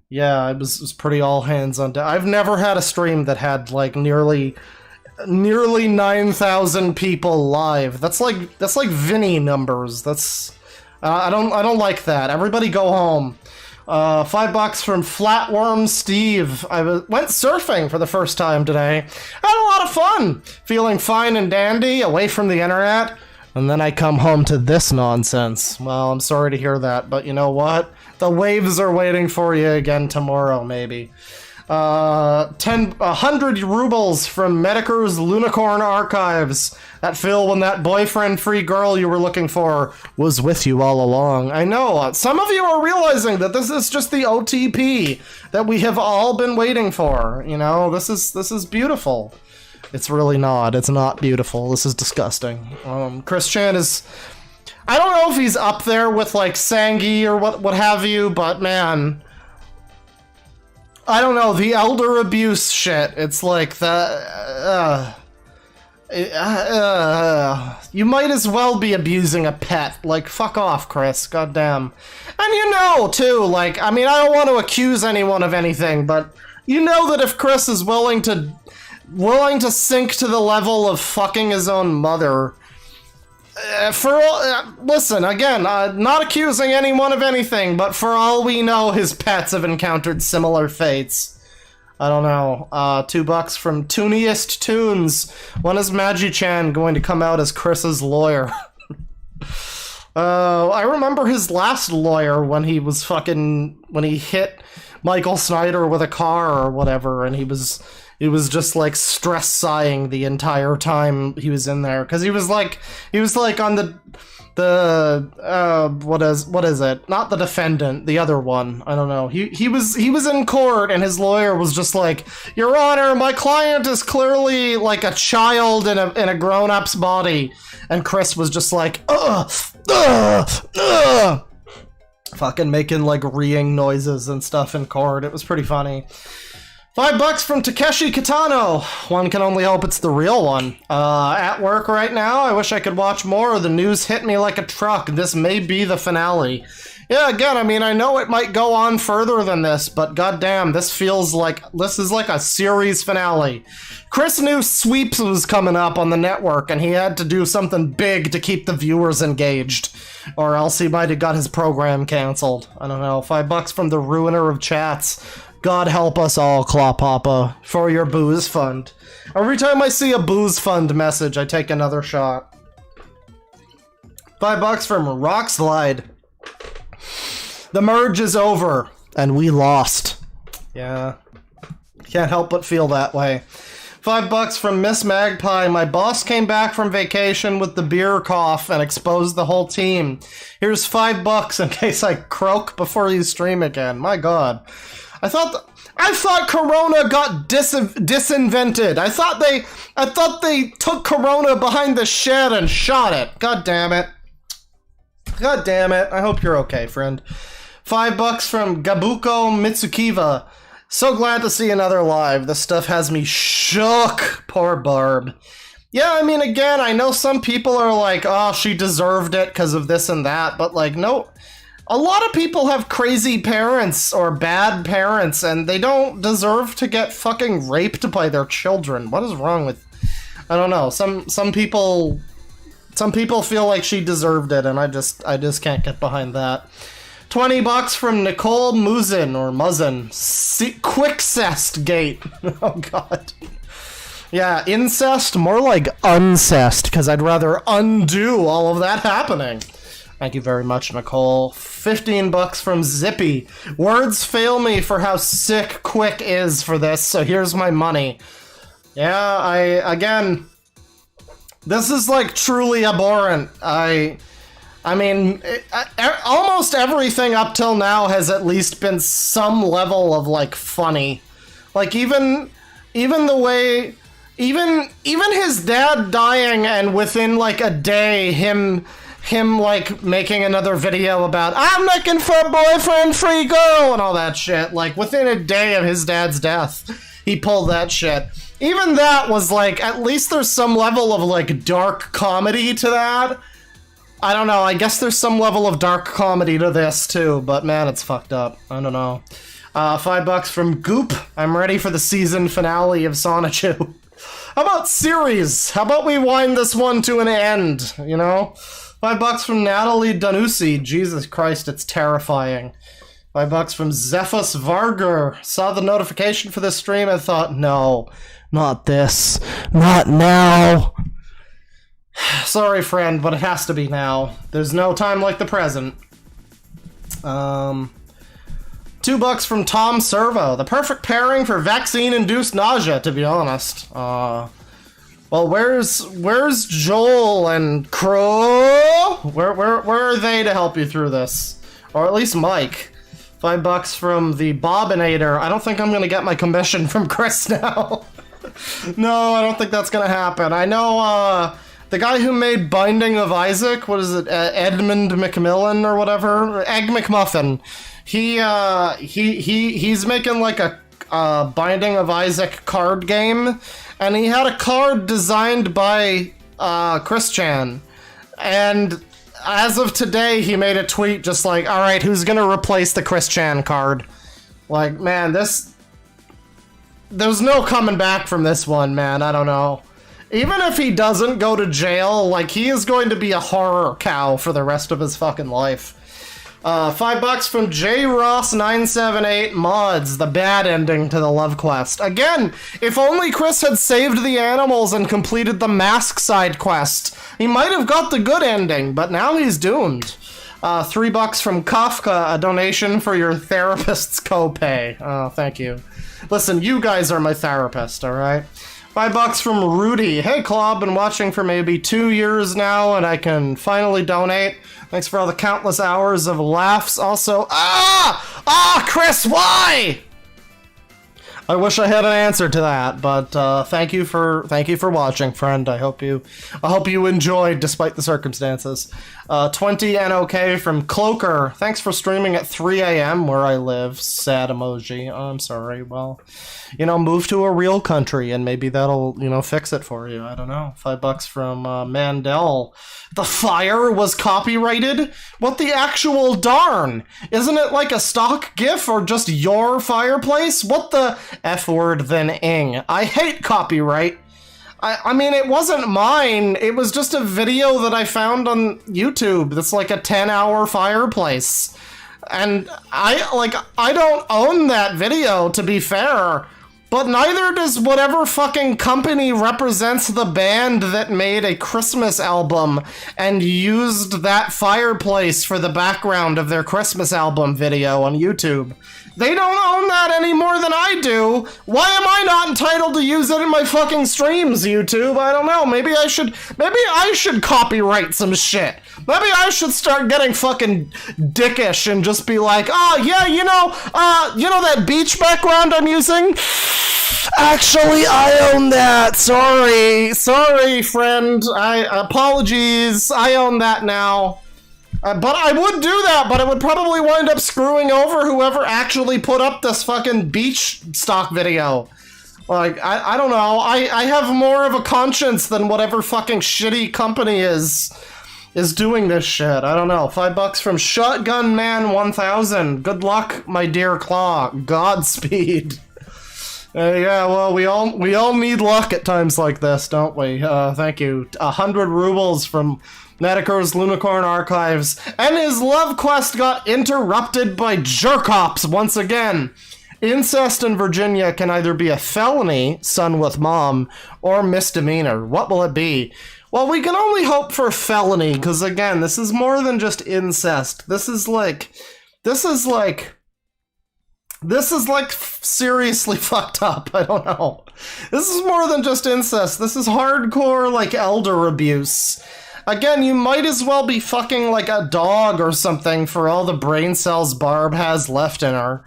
yeah, it was pretty all hands on deck. I've never had a stream that had like nearly 9,000 people live. That's like Vinny numbers. That's I don't like that. Everybody go home. $5 from Flatworm Steve. I went surfing for the first time today. Had a lot of fun. Feeling fine and dandy, away from the internet. And then I come home to this nonsense. Well, I'm sorry to hear that, but you know what? The waves are waiting for you again tomorrow, maybe. 100 rubles from Mediker's Lunicorn Archives. That Phil, when that boyfriend-free girl you were looking for was with you all along. I know, some of you are realizing that this is just the OTP that we have all been waiting for. You know, this is beautiful. It's really not. It's not beautiful. This is disgusting. Chris Chan is... I don't know if he's up there with, like, Sangi or what have you, but man... I don't know, the elder abuse shit. It's like you might as well be abusing a pet. Like, fuck off, Chris. Goddamn. And you know, too, like, I mean, I don't want to accuse anyone of anything, but you know that if Chris is willing to sink to the level of fucking his own mother, listen, again, not accusing anyone of anything, but for all we know, his pets have encountered similar fates. I don't know. $2 from Tooniest Tunes. When is Magi-chan going to come out as Chris's lawyer? I remember his last lawyer when he hit Michael Snyder with a car or whatever, and he was just like stress sighing the entire time he was in there, because he was like on the what is it? Not the defendant, the other one. I don't know. He was in court, and his lawyer was just like, "Your Honor, my client is clearly like a child in a grown-up's body," and Chris was just like, fucking making like reeing noises and stuff in court. It was pretty funny. $5 from Takeshi Kitano. One can only hope it's the real one. At work right now. I wish I could watch more. The news hit me like a truck. This may be the finale. Yeah, again, I mean, I know it might go on further than this, but goddamn, this is like a series finale. Chris knew Sweeps was coming up on the network, and he had to do something big to keep the viewers engaged, or else he might have got his program canceled. I don't know. $5 from the ruiner of chats. God help us all, Claw Papa, for your booze fund. Every time I see a booze fund message, I take another shot. $5 from Rockslide. The merge is over, and we lost. Yeah. Can't help but feel that way. $5 from Miss Magpie. My boss came back from vacation with the beer cough and exposed the whole team. Here's $5 in case I croak before you stream again. My God. I thought Corona got disinvented. I thought they took Corona behind the shed and shot it. God damn it. God damn it. I hope you're okay, friend. $5 from Gabuko Mitsukiva. So glad to see another live. This stuff has me shook. Poor Barb. Yeah, I mean, again, I know some people are like, oh, she deserved it because of this and that, but like, no. A lot of people have crazy parents or bad parents, and they don't deserve to get fucking raped by their children. What is wrong with... I don't know. Some people feel like she deserved it, and I just can't get behind that. $20 from Nicole Muzzin, or Muzzin. Quickcest Gate. Oh, God. Yeah, incest? More like uncest, because I'd rather undo all of that happening. Thank you very much, Nicole. $15 from Zippy. Words fail me for how sick Quick is for this, so here's my money. Yeah, again, this is like truly abhorrent. I mean, almost everything up till now has at least been some level of like funny. Like even the way, even his dad dying and within like a day him like making another video about I'm looking for a boyfriend, free girl, and all that shit. Like within a day of his dad's death, he pulled that shit. Even that was like, at least there's some level of like dark comedy to that. I don't know, I guess there's some level of dark comedy to this too, but man, it's fucked up. I don't know. $5 from Goop. I'm ready for the season finale of Sonichu. How about series? How about we wind this one to an end, you know? $5 from Natalie Danusi. Jesus Christ, it's terrifying. $5 from Zephus Varger. Saw the notification for this stream and thought, no, not this. Not now. Sorry, friend, but it has to be now. There's no time like the present. $2 from Tom Servo. The perfect pairing for vaccine-induced nausea, to be honest. Well, where's Joel and Crow? Where are they to help you through this? Or at least Mike. $5 from the Bobinator. I don't think I'm gonna get my commission from Chris now. No, I don't think that's gonna happen. I know, the guy who made Binding of Isaac, what is it, Edmund McMillan or whatever? Egg McMuffin. He's making like a Binding of Isaac card game, and he had a card designed by Chris Chan. And as of today, he made a tweet just like, all right, who's gonna replace the Chris Chan card? Like, man, there's no coming back from this one, man. I don't know. Even if he doesn't go to jail, like, he is going to be a horror cow for the rest of his fucking life. $5 from JRoss978 mods, the bad ending to the love quest. Again, if only Chris had saved the animals and completed the mask side quest, he might have got the good ending, but now he's doomed. $3 from Kafka, a donation for your therapist's copay. Oh, thank you. Listen, you guys are my therapist, alright? $5 from Rudy. Hey, Claw, been watching for maybe 2 years now, and I can finally donate. Thanks for all the countless hours of laughs. Also, Chris, why? I wish I had an answer to that, but thank you for watching, friend. I hope you enjoyed despite the circumstances. 20 NOK from Cloaker. Thanks for streaming at 3 a.m. where I live. Sad emoji. Oh, I'm sorry. Well, move to a real country and maybe that'll, fix it for you. I don't know. $5 from Mandel. The fire was copyrighted? What the actual darn? Isn't it like a stock GIF or just your fireplace? What the F word then ing? I hate copyright. I mean, it wasn't mine. It was just a video that I found on YouTube that's like a 10-hour fireplace. And I don't own that video, to be fair. But neither does whatever fucking company represents the band that made a Christmas album and used that fireplace for the background of their Christmas album video on YouTube. They don't own that any more than I do. Why am I not entitled to use it in my fucking streams, YouTube? I don't know. Maybe I should copyright some shit. Maybe I should start getting fucking dickish and just be like, oh yeah, that beach background I'm using? Actually, I own that. Sorry, friend. Apologies. I own that now. But I would do that, but it would probably wind up screwing over whoever actually put up this fucking beach stock video. Like, I don't know. I have more of a conscience than whatever fucking shitty company is doing this shit. I don't know. $5 from Shotgun Man 1000. Good luck, my dear Claw. Godspeed. Yeah, well, we all need luck at times like this, don't we? Thank you. 100 rubles from Netiker's Lunicorn Archives. And his love quest got interrupted by jerk-ops once again. Incest in Virginia can either be a felony, son with mom, or misdemeanor. What will it be? Well, we can only hope for felony, because again, this is more than just incest. This is like seriously fucked up. I don't know. This is more than just incest. This is hardcore, like, elder abuse. Again, you might as well be fucking like a dog or something for all the brain cells Barb has left in her.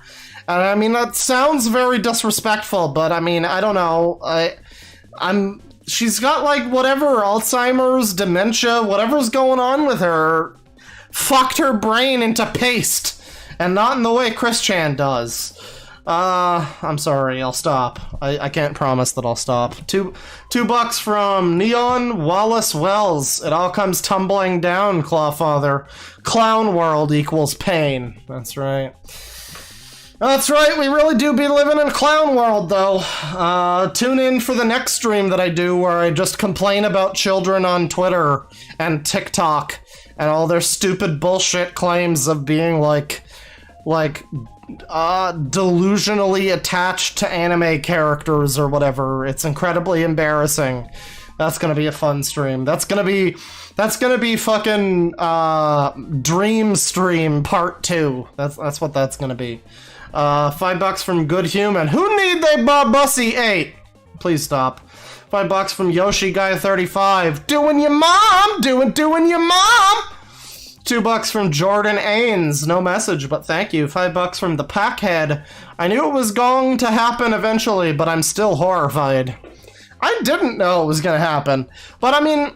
And I mean, that sounds very disrespectful, but I mean, I don't know. She's got like whatever, Alzheimer's, dementia, whatever's going on with her, fucked her brain into paste. And not in the way Chris Chan does. I'm sorry, I'll stop. I can't promise that I'll stop. $2 from Neon Wallace Wells. It all comes tumbling down, Clawfather. Clown world equals pain. That's right. That's right, we really do be living in a clown world, though. Tune in for the next stream that I do where I just complain about children on Twitter and TikTok and all their stupid bullshit claims of being delusionally attached to anime characters or whatever. It's incredibly embarrassing. That's gonna be a fun stream. That's gonna be fucking Dream Stream Part 2. That's what that's gonna be. $5 from Good Human. Who need they Bussy 8? Please stop. $5 from Yoshi Guy 35. Doing your mom, doing your mom. $2 from Jordan Ains. No message, but thank you. $5 from the Packhead. I knew it was going to happen eventually, but I'm still horrified. I didn't know it was gonna happen. But I mean,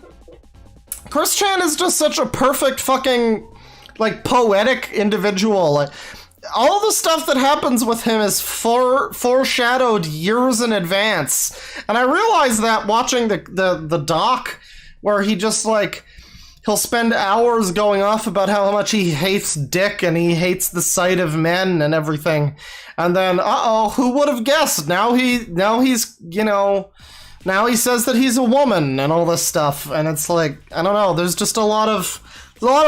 Chris Chan is just such a perfect fucking, like, poetic individual. Like, all the stuff that happens with him is foreshadowed years in advance. And I realized that watching the doc, where he just, like, he'll spend hours going off about how much he hates dick and he hates the sight of men and everything. And then, who would have guessed? Now he's, you know, now he says that he's a woman and all this stuff. And it's like, I don't know, there's just a lot of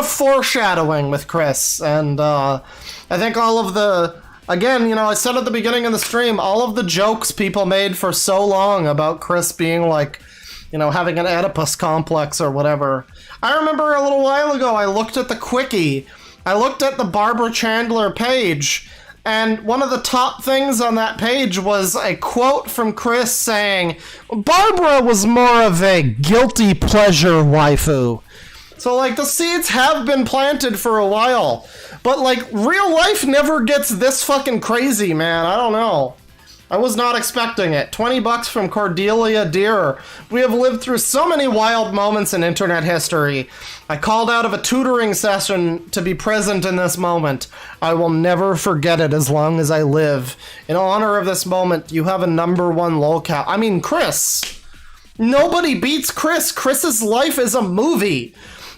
foreshadowing with Chris. And I think all of the, again, you know, I said at the beginning of the stream, all of the jokes people made for so long about Chris being like, you know, having an Oedipus complex or whatever. I remember a little while ago, I looked at the quickie. I looked at the Barbara Chandler page, and one of the top things on that page was a quote from Chris saying, Barbara was more of a guilty pleasure waifu. So, like, the seeds have been planted for a while. But, like, real life never gets this fucking crazy, man. I don't know. I was not expecting it. $20 from Cordelia Deer. We have lived through so many wild moments in internet history. I called out of a tutoring session to be present in this moment. I will never forget it as long as I live. In honor of this moment, you have a #1 lolcow. I mean, Chris. Nobody beats Chris. Chris's life is a movie.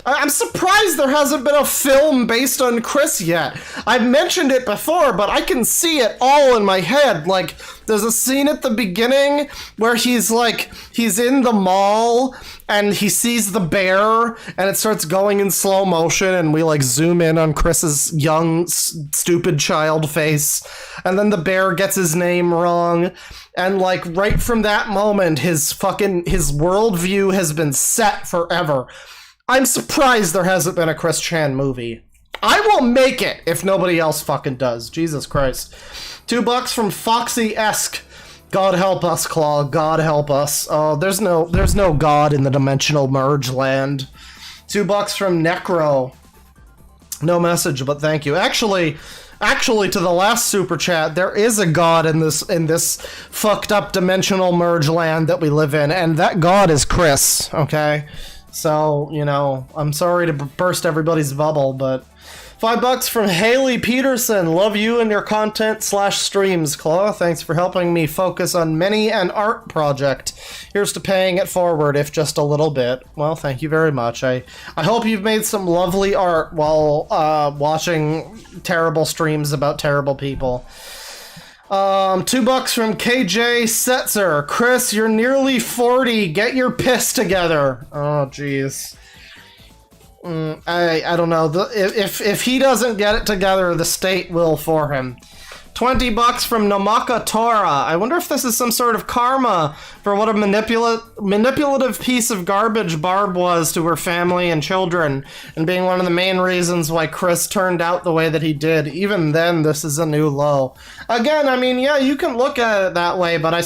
I'm surprised there hasn't been a film based on Chris yet. I've mentioned it before, but I can see it all in my head. Like, there's a scene at the beginning where he's in the mall and he sees the bear and it starts going in slow motion and we, like, zoom in on Chris's young, stupid child face. And then the bear gets his name wrong. And, like, right from that moment, his worldview has been set forever. I'm surprised there hasn't been a Chris Chan movie. I will make it if nobody else fucking does. Jesus Christ. $2 from Foxy-esque. God help us, Claw. God help us. Oh, there's no God in the dimensional merge land. $2 from Necro. No message, but thank you. Actually, to the last super chat, there is a God in this fucked up dimensional merge land that we live in, and that God is Chris, okay? So, you know, I'm sorry to burst everybody's bubble, but $5 from Haley Peterson. Love you and your content /streams, Claw. Thanks for helping me focus on many an art project. Here's to paying it forward, if just a little bit. Well, thank you very much. I hope you've made some lovely art while watching terrible streams about terrible people. $2 from KJ Setzer. Chris, you're nearly 40. Get your piss together. Oh, jeez. I don't know. If he doesn't get it together, the state will for him. $20 from Namaka Tora. I wonder if this is some sort of karma for what a manipulative piece of garbage Barb was to her family and children, and being one of the main reasons why Chris turned out the way that he did. Even then, this is a new low. Again, I mean, yeah, you can look at it that way, but I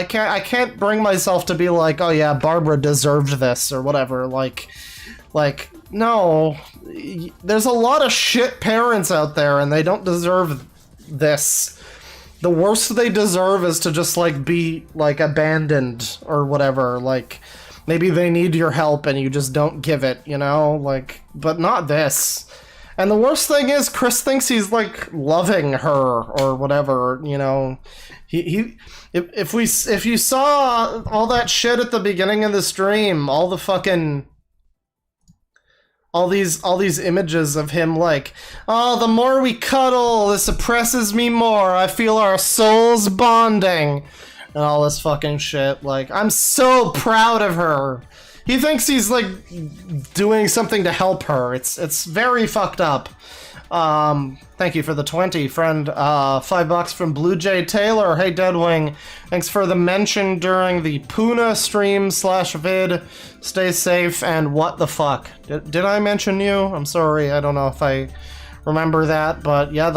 can't bring myself to be like, oh yeah, Barbara deserved this or whatever. Like, no, there's a lot of shit parents out there, and they don't deserve this. The worst they deserve is to just, like, be, like, abandoned or whatever. Like, maybe they need your help and you just don't give it, you know? Like, but not this. And the worst thing is, Chris thinks he's, like, loving her or whatever, you know? If you saw all that shit at the beginning of the stream, all the fucking... all these images of him like, oh, the more we cuddle, this oppresses me more. I feel our souls bonding. And all this fucking shit. Like, I'm so proud of her. He thinks he's, like, doing something to help her. It's very fucked up. Thank you for the 20, friend. $5 from Blue Jay Taylor. Hey, Deadwing. Thanks for the mention during the Puna stream /vid. Stay safe, and what the fuck? Did I mention you? I'm sorry, I don't know if I remember that, but yeah,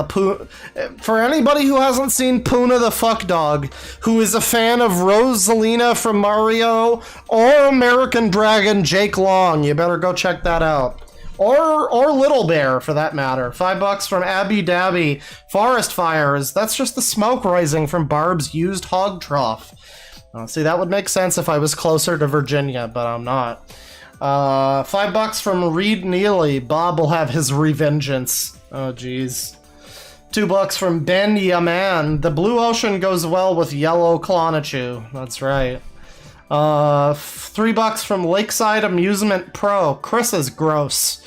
for anybody who hasn't seen Puna the Fuck Dog, who is a fan of Rosalina from Mario, or American Dragon Jake Long, you better go check that out. Or Little Bear, for that matter. $5 from Abby Dabby. Forest fires. That's just the smoke rising from Barb's used hog trough. See, that would make sense if I was closer to Virginia, but I'm not. $5 from Reed Neely. Bob will have his revengeance. Oh, jeez. $2 from Ben Yaman. The blue ocean goes well with yellow Clonichu. That's right. $3 from Lakeside Amusement Pro. Chris is gross.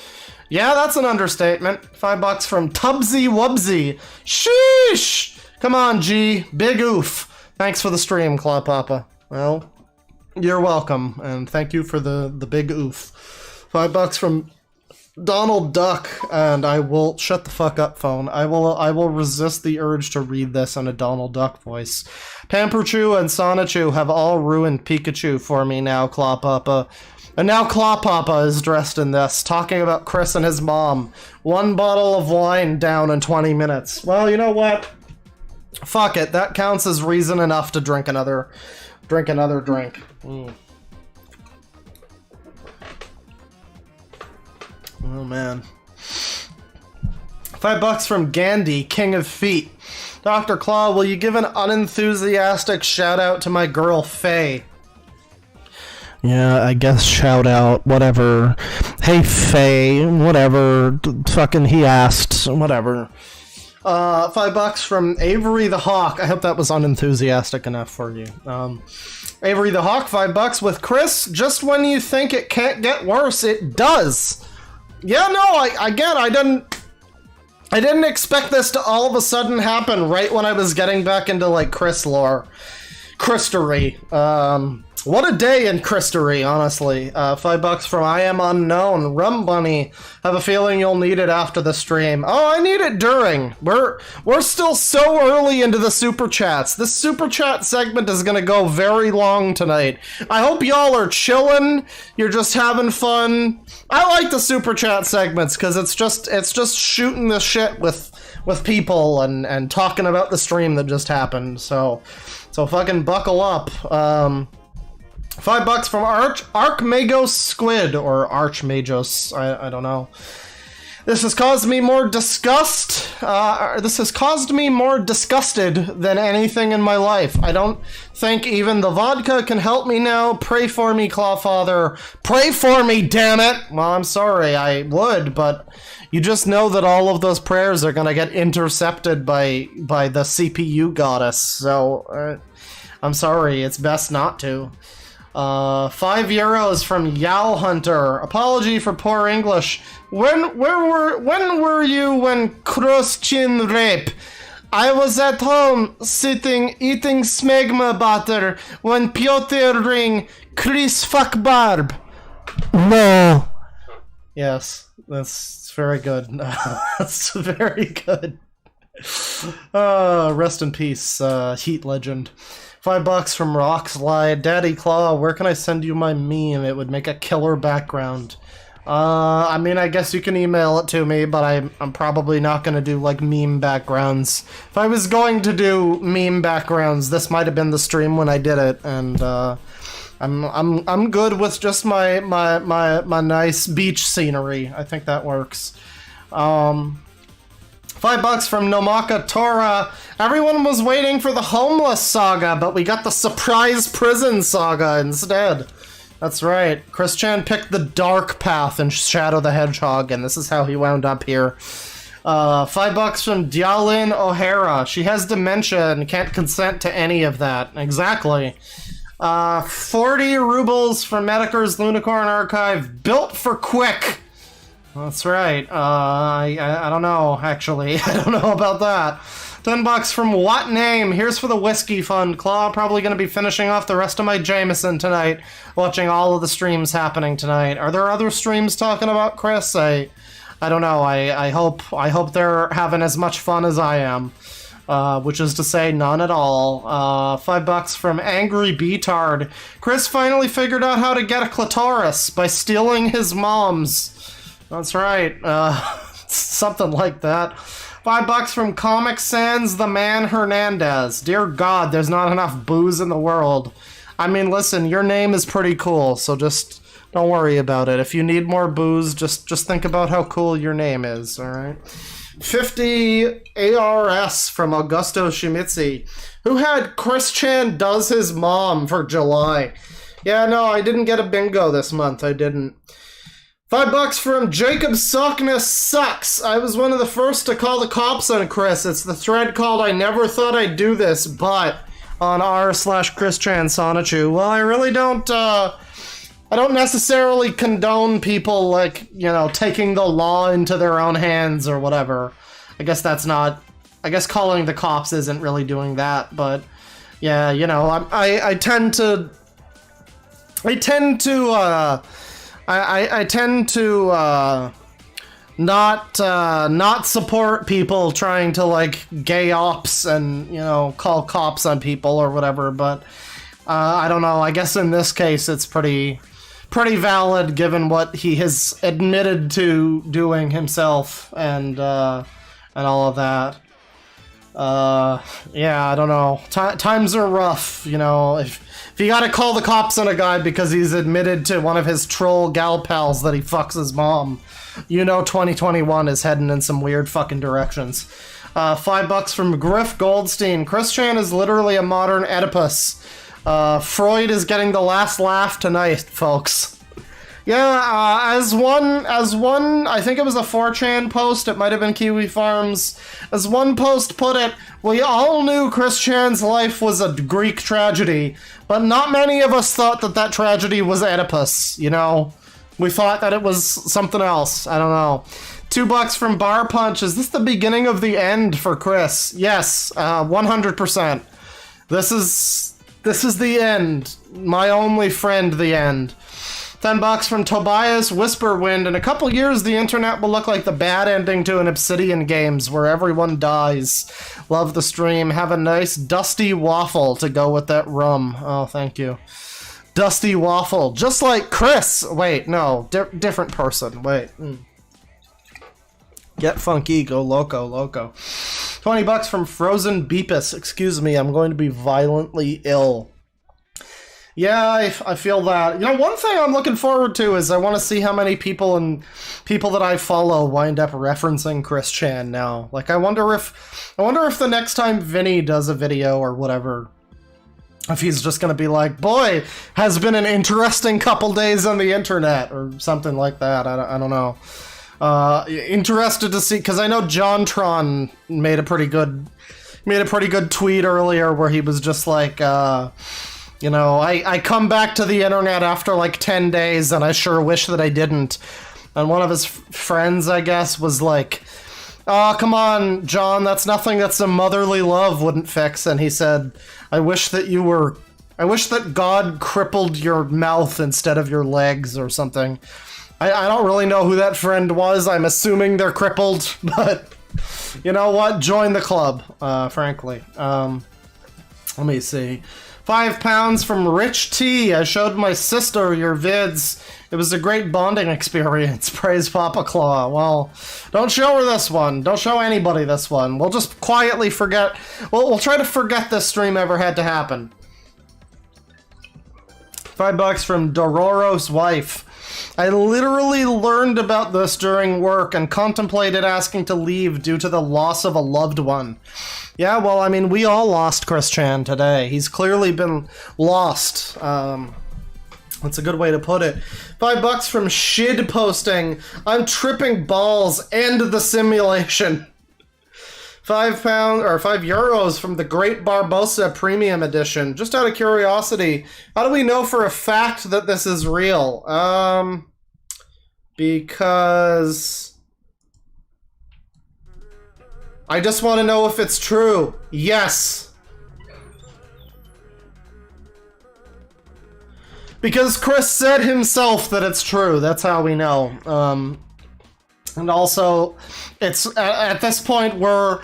Yeah, that's an understatement. $5 from Tubsy Wubsy. Sheesh! Come on, G. Big oof. Thanks for the stream, Claw Papa. Well, you're welcome, and thank you for the big oof. $5 from Donald Duck, and I will shut the fuck up, phone. I will resist the urge to read this in a Donald Duck voice. Pamperchu and Sonichu have all ruined Pikachu for me now, Claw Papa. And now Claw Papa is dressed in this, talking about Chris and his mom. 1 bottle of wine down in 20 minutes. Well, you know what? Fuck it. That counts as reason enough to drink another drink. Oh man. $5 from Gandhi, King of Feet. Dr. Claw, will you give an unenthusiastic shout out to my girl Faye? Yeah, I guess shout out, whatever. Hey Faye, whatever. Fucking he asked, whatever. $5 from Avery the Hawk. I hope that was unenthusiastic enough for you. Avery the Hawk, $5 with Chris. Just when you think it can't get worse, it does. Yeah, no, I didn't expect this to all of a sudden happen right when I was getting back into, like, Chris lore. Christery. What a day in Christery, honestly. $5 from I Am Unknown. Rum Bunny. Have a feeling you'll need it after the stream. Oh, I need it during. We're still so early into the super chats. This super chat segment is gonna go very long tonight. I hope y'all are chilling. You're just having fun. I like the super chat segments because it's just shooting the shit with people and talking about the stream that just happened. So fucking buckle up. $5 from Archmagos Squid, or Archmagos, I don't know. This has caused me more disgust. This has caused me more disgusted than anything in my life. I don't think even the vodka can help me now. Pray for me, Clawfather. Pray for me, damn it! Well, I'm sorry, I would, but you just know that all of those prayers are gonna get intercepted by the CPU goddess, so I'm sorry, it's best not to. €5 from Yow Hunter. Apology for poor English. When were you when cross-chin rape? I was at home, sitting, eating smegma butter, when Piotr ring, Chris fuck Barb. No. Yes, that's very good. That's very good. Rest in peace, Heat Legend. $5 from Rockslide. Daddy Claw, where can I send you my meme? It would make a killer background. I mean, I guess you can email it to me, but I'm probably not gonna do, like, meme backgrounds. If I was going to do meme backgrounds, this might have been the stream when I did it, and, I'm good with just my nice beach scenery. I think that works. $5 from Nomaka Tora. Everyone was waiting for the homeless saga, but we got the surprise prison saga instead. That's right. Chris Chan picked the dark path in Shadow the Hedgehog, and this is how he wound up here. $5 from Dialin O'Hara. She has dementia and can't consent to any of that. Exactly. 40 rubles from Mediker's Lunicorn Archive. Built for quick. That's right. I don't know, actually. I don't know about that. $10 from What Name? Here's for the whiskey fund. Claw, probably going to be finishing off the rest of my Jameson tonight, watching all of the streams happening tonight. Are there other streams talking about Chris? I don't know. I hope they're having as much fun as I am. Which is to say, none at all. $5 from Angry Beatard. Chris finally figured out how to get a clitoris by stealing his mom's. That's right. Something like that. $5 from Comic Sans The Man Hernandez. Dear God, there's not enough booze in the world. I mean, listen, your name is pretty cool, so just don't worry about it. If you need more booze, just think about how cool your name is, alright? 50 ARS from Augusto Shimizi. Who had Chris Chan Does His Mom for July? Yeah, no, I didn't get a bingo this month. I didn't. $5 from Jacob Sockness Sucks. I was one of the first to call the cops on Chris. It's the thread called I Never Thought I'd Do This, but on r/ChrisChan Sonichu. Well, I really don't, I don't necessarily condone people, like, you know, taking the law into their own hands or whatever. I guess that's not, I guess calling the cops isn't really doing that, but yeah, you know, I tend to not support people trying to, like, gay ops and, you know, call cops on people or whatever, but I don't know, I guess in this case it's pretty valid given what he has admitted to doing himself and all of that. Yeah, I don't know. Times are rough, you know. If you gotta call the cops on a guy because he's admitted to one of his troll gal pals that he fucks his mom, you know 2021 is heading in some weird fucking directions. $5 from Griff Goldstein. ChrisChan is literally a modern Oedipus. Freud is getting the last laugh tonight, folks. Yeah, as one, I think it was a 4chan post, it might have been Kiwi Farms, as one post put it, we all knew ChrisChan's life was a Greek tragedy, but not many of us thought that that tragedy was Oedipus, you know? We thought that it was something else, I don't know. $2 from Bar Punch, is this the beginning of the end for Chris? Yes, 100%. This is the end. My only friend, the end. $10 from Tobias Whisperwind. In a couple years, the internet will look like the bad ending to an Obsidian Games where everyone dies. Love the stream. Have a nice dusty waffle to go with that rum. Oh, thank you. Dusty waffle. Just like Chris. Wait, no. Different person. Wait. Get funky. Go loco. $20 from Frozen Beepus. Excuse me, I'm going to be violently ill. Yeah, I feel that. You know, one thing I'm looking forward to is I want to see how many people that I follow wind up referencing ChrisChan now. Like, I wonder if the next time Vinny does a video or whatever, if he's just gonna be like, boy, has been an interesting couple days on the internet, or something like that. I don't know. Interested to see, because I know JonTron made a pretty good tweet earlier where he was just like, you know, I come back to the internet after like 10 days and I sure wish that I didn't. And one of his friends, I guess, was like, oh, come on, John, that's nothing that some motherly love wouldn't fix. And he said, I wish that God crippled your mouth instead of your legs or something. I don't really know who that friend was. I'm assuming they're crippled, but you know what? Join the club, frankly. Let me see. £5 from Rich T. I showed my sister your vids. It was a great bonding experience. Praise Papa Claw. Well, don't show her this one. Don't show anybody this one. We'll just quietly forget. We'll try to forget this stream ever had to happen. $5 from Dororo's wife. I literally learned about this during work and contemplated asking to leave due to the loss of a loved one. Yeah, well, I mean, we all lost ChrisChan today. He's clearly been lost. That's a good way to put it. $5 from Shid posting. I'm tripping balls. End the simulation. €5 from the Great Barbosa Premium Edition. Just out of curiosity, how do we know for a fact that this is real? Because I just want to know if it's true. Yes. Because Chris said himself that it's true. That's how we know. And also, it's at this point we're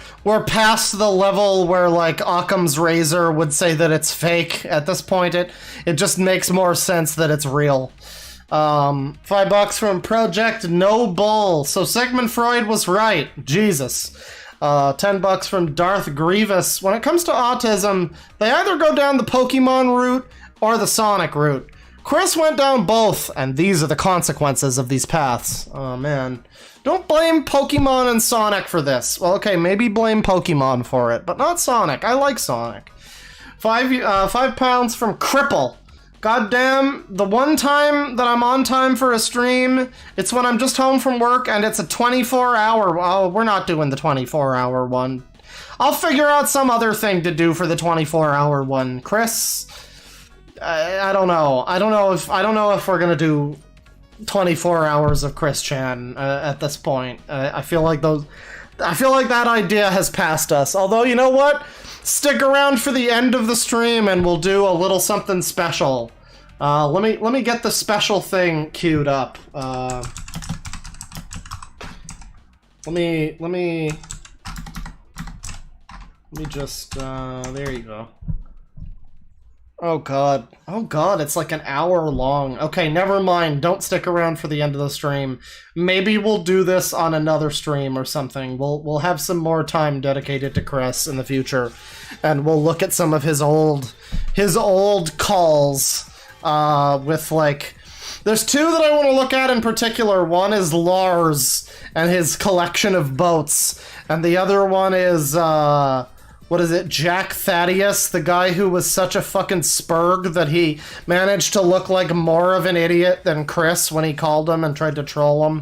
past the level where like Occam's razor would say that it's fake. At this point, it just makes more sense that it's real. $5 from Project No Bull. So Sigmund Freud was right. Jesus. $10 from Darth Grievous. When it comes to autism, they either go down the Pokemon route or the Sonic route. Chris went down both, and these are the consequences of these paths. Oh man. Don't blame Pokemon and Sonic for this. Well, okay, maybe blame Pokemon for it, but not Sonic. I like Sonic. £5 from Cripple. Goddamn, the one time that I'm on time for a stream, it's when I'm just home from work and it's a 24-hour. Oh, we're not doing the 24-hour one. I'll figure out some other thing to do for the 24-hour one. Chris, I don't know. I don't know if we're gonna do 24 hours of Chris Chan at this point. I feel like that idea has passed us. Although, you know what? Stick around for the end of the stream and we'll do a little something special. Let me get the special thing queued up. Let me just there you go. Oh god, it's like an hour long. Okay, never mind, don't stick around for the end of the stream. Maybe we'll do this on another stream or something. We'll have some more time dedicated to Chris in the future, and we'll look at some of his old calls with, like, there's two that I want to look at in particular. One is Lars and his collection of boats, and the other one is what is it, Jack Thaddeus, the guy who was such a fucking spurg that he managed to look like more of an idiot than Chris when he called him and tried to troll him.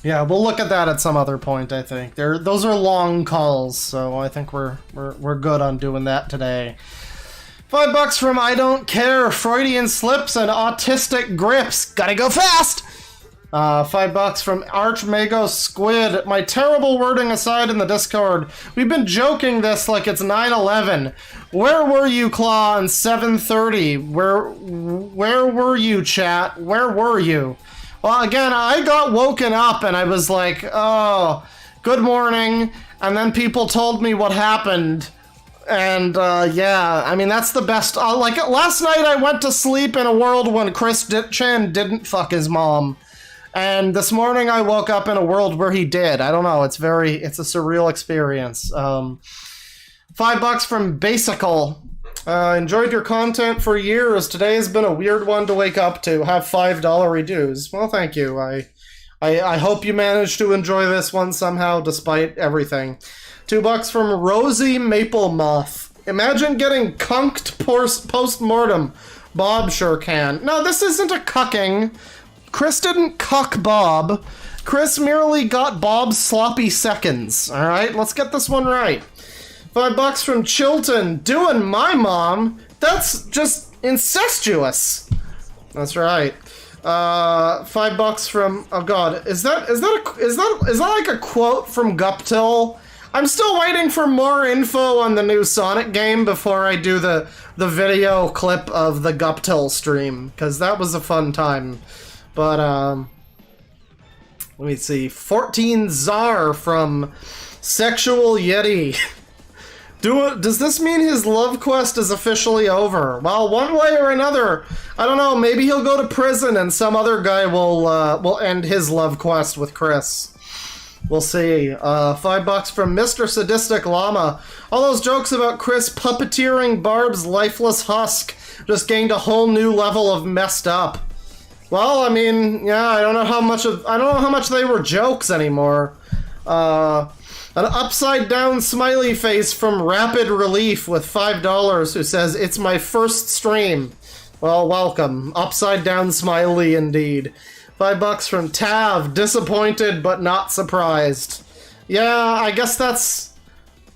Yeah, we'll look at that at some other point, I think. Those are long calls, so I think we're good on doing that today. $5 from I Don't Care, Freudian Slips, and Autistic Grips. Gotta go fast! $5 from Archmago Squid. My terrible wording aside in the Discord, we've been joking this like it's 9/11. Where were you, Claw, on 7:30? Where were you, chat? Where were you? Well, again, I got woken up and I was like, oh, good morning. And then people told me what happened. And, yeah, I mean, that's the best. Like, last night I went to sleep in a world when Chris Chan didn't fuck his mom. And this morning I woke up in a world where he did. I don't know. It's a surreal experience. $5 from Basical. Enjoyed your content for years. Today has been a weird one to wake up to. Have $5 dues. Well, thank you. I hope you managed to enjoy this one somehow, despite everything. $2 from Rosie Maple Moth. Imagine getting cunked post-mortem. Bob sure can. No, this isn't a cucking. Chris didn't cuck Bob. Chris merely got Bob's sloppy seconds. Alright, let's get this one right. $5 from Chilton. Doing my mom? That's just incestuous. That's right. $5 from, oh god, is that like a quote from Guptil? I'm still waiting for more info on the new Sonic game before I do the video clip of the Guptil stream, because that was a fun time. But, let me see. 14 Czar from Sexual Yeti. Does this mean his love quest is officially over? Well, one way or another, I don't know, maybe he'll go to prison and some other guy will end his love quest with Chris. We'll see. $5 from Mr. Sadistic Llama. All those jokes about Chris puppeteering Barb's lifeless husk just gained a whole new level of messed up. Well, I mean, yeah, I don't know how much they were jokes anymore. An upside down smiley face from Rapid Relief with $5 who says, "It's my first stream." Well, welcome. Upside down smiley indeed. $5 from Tav, disappointed but not surprised. Yeah, I guess that's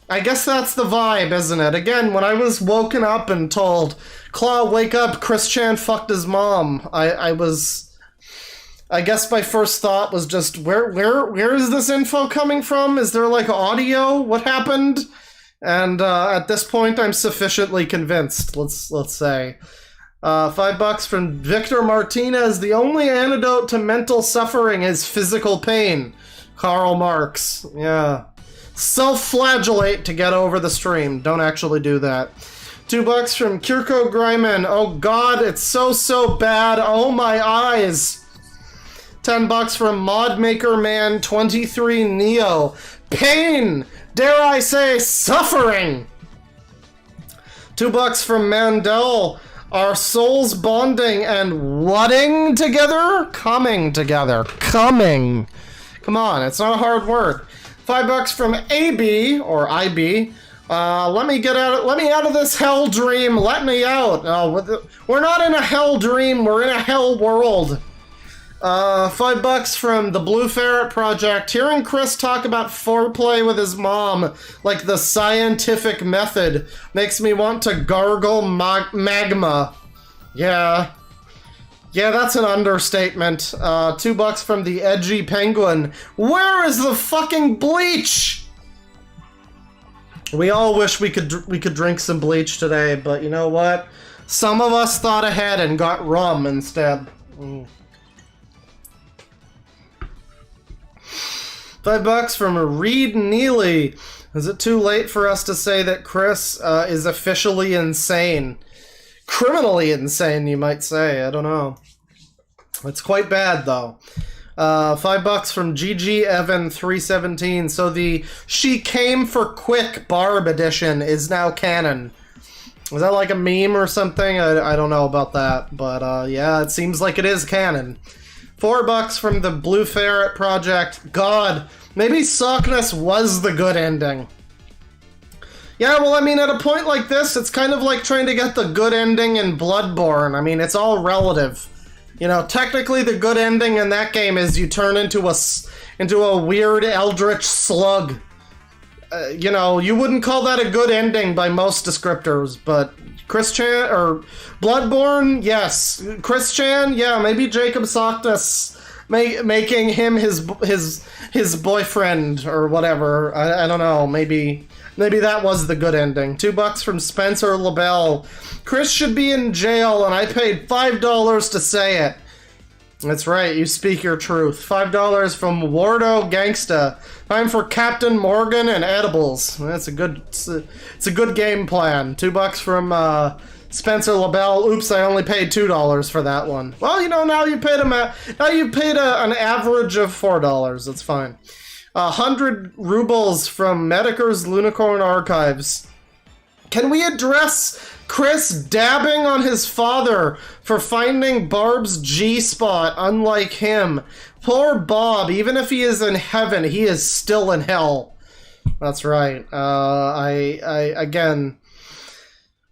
the vibe, isn't it? Again, when I was woken up and told, Claw, wake up, Chris Chan fucked his mom, I guess my first thought was just, where is this info coming from? Is there, like, audio? What happened? And at this point, I'm sufficiently convinced, let's say. $5 from Victor Martinez. The only antidote to mental suffering is physical pain. Karl Marx. Yeah. Self-flagellate to get over the stream. Don't actually do that. $2 from Kirko Greiman. Oh god, it's so bad. Oh my eyes. $10 from Modmaker Man 23 Neo. Pain! Dare I say, suffering! $2 from Mandel. Our souls bonding and whatting together? Coming together. Coming. Come on, it's not a hard word. $5 from AB, or IB. Let me out of this hell dream. Let me out. We're not in a hell dream. We're in a hell world. $5 from the Blue Ferret Project. Hearing Chris talk about foreplay with his mom, like the scientific method, makes me want to gargle magma. Yeah. Yeah, that's an understatement. $2 from the Edgy Penguin. Where is the fucking bleach? We all wish we could drink some bleach today, but you know what? Some of us thought ahead and got rum instead. $5 from Reed Neely. Is it too late for us to say that Chris is officially insane? Criminally insane, you might say. I don't know. It's quite bad, though. $5 from GG Evan 317. So the She Came for Quick Barb edition is now canon. Was that like a meme or something? I don't know about that, but yeah, it seems like it is canon. $4 from the Blue Ferret Project. God, maybe Sockness was the good ending. Yeah, well, I mean, at a point like this, it's kind of like trying to get the good ending in Bloodborne. I mean, it's all relative. You know, technically the good ending in that game is you turn into a weird eldritch slug. You know, you wouldn't call that a good ending by most descriptors, but Chris-chan, or Bloodborne, yes. Chris-chan, yeah, maybe Jacob Sockness making him his boyfriend or whatever. I don't know, maybe that was the good ending. $2 from Spencer LaBelle. Chris should be in jail, and I paid $5 to say it. That's right, you speak your truth. $5 from Wardo Gangsta. Time for Captain Morgan and edibles. That's a good. It's a good game plan. $2 from Spencer LaBelle. Oops, I only paid $2 for that one. Well, you know, now you paid an average of $4. That's fine. 100 rubles from Mediker's Lunicorn Archives. Can we address Chris dabbing on his father for finding Barb's G-spot unlike him? Poor Bob, even if he is in heaven, he is still in hell. That's right. Again,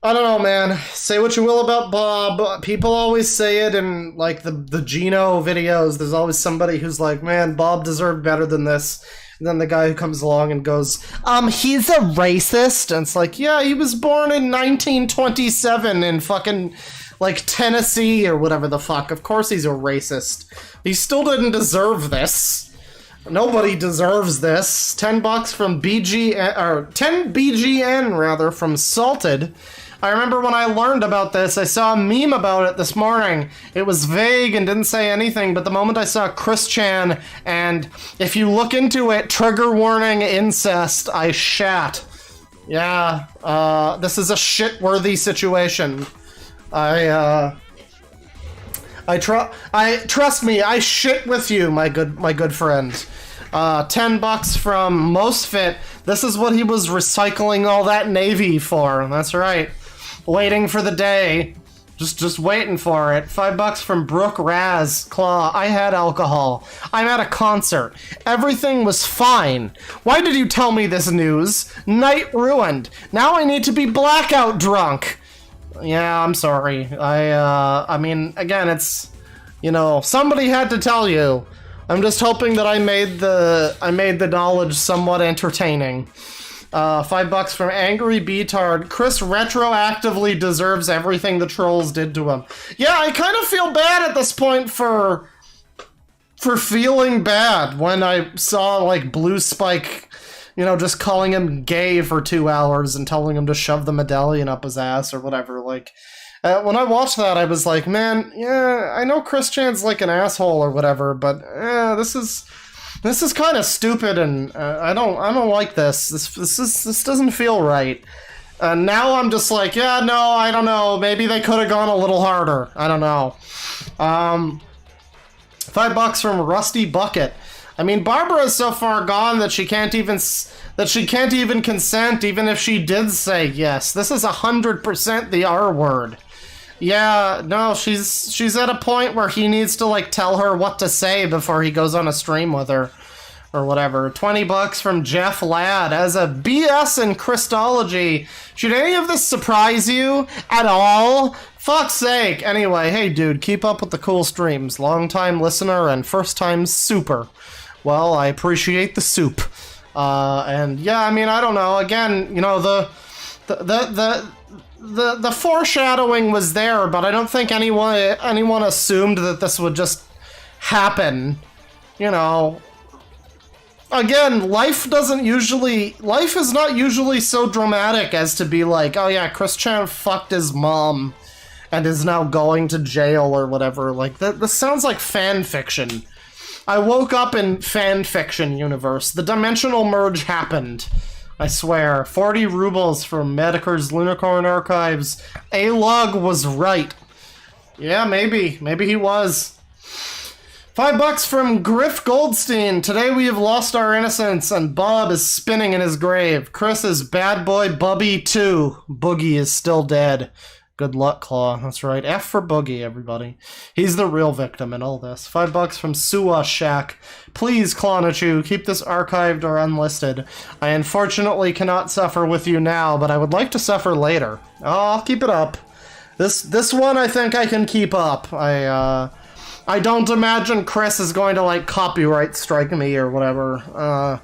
I don't know, man. Say what you will about Bob. People always say it in, like, the Gino videos. There's always somebody who's like, man, Bob deserved better than this. And then the guy who comes along and goes, he's a racist. And it's like, yeah, he was born in 1927 in fucking, like, Tennessee or whatever the fuck. Of course he's a racist. He still didn't deserve this. Nobody deserves this. $10 from BGN, or 10 BGN rather, from Salted. I remember when I learned about this, I saw a meme about it this morning. It was vague and didn't say anything, but the moment I saw Chris-chan, and if you look into it, trigger warning, incest, I shat. Yeah, this is a shit-worthy situation. Trust me, I shit with you, my good friend. $10 from Mosfit. This is what he was recycling all that Navy for. That's right. Waiting for the day. Just waiting for it. $5 from Brooke Raz Claw. I had alcohol. I'm at a concert. Everything was fine. Why did you tell me this news? Night ruined. Now I need to be blackout drunk. Yeah, I'm sorry. I mean, again, it's, you know, somebody had to tell you. I'm just hoping that I made the knowledge somewhat entertaining. $5 from Angry Beatard. Chris retroactively deserves everything the trolls did to him. Yeah, I kind of feel bad at this point for feeling bad when I saw, like, Blue Spike, you know, just calling him gay for 2 hours and telling him to shove the medallion up his ass or whatever. Like, when I watched that, I was like, man, yeah, I know Chris Chan's like an asshole or whatever, but this is kind of stupid, and I don't like this. This doesn't feel right. Now I'm just like, yeah, no, I don't know. Maybe they could have gone a little harder. I don't know. $5 from Rusty Bucket. I mean, Barbara is so far gone that she can't even consent, even if she did say yes. This is 100% the R word. Yeah, no, she's at a point where he needs to, like, tell her what to say before he goes on a stream with her. or whatever. 20 bucks from Jeff Ladd. As a BS in Christology, should any of this surprise you at all? Fuck's sake. Anyway, hey dude, keep up with the cool streams. Long-time listener and first-time super. Well, I appreciate the soup. And yeah, I mean, I don't know. Again, you know, the foreshadowing was there, but I don't think anyone assumed that this would just happen. You know, again, life is not usually so dramatic as to be like, oh yeah, Chris Chan fucked his mom and is now going to jail or whatever. Like, this sounds like fan fiction. I woke up in fan fiction universe. The dimensional merge happened. I swear. 40 rubles from Mediker's Lunicorn Archives. A-Lug was right. Yeah, maybe. Maybe he was. $5 from Griff Goldstein. Today we have lost our innocence and Bob is spinning in his grave. Chris is bad boy Bubby too. Boogie is still dead. Good luck, Claw. That's right. F for Boogie, everybody. He's the real victim in all this. $5 from Suwa Shack. Please, Clawnachu, keep this archived or unlisted. I unfortunately cannot suffer with you now, but I would like to suffer later. Oh, I'll keep it up. This one I think I can keep up. I don't imagine Chris is going to, like, copyright strike me or whatever.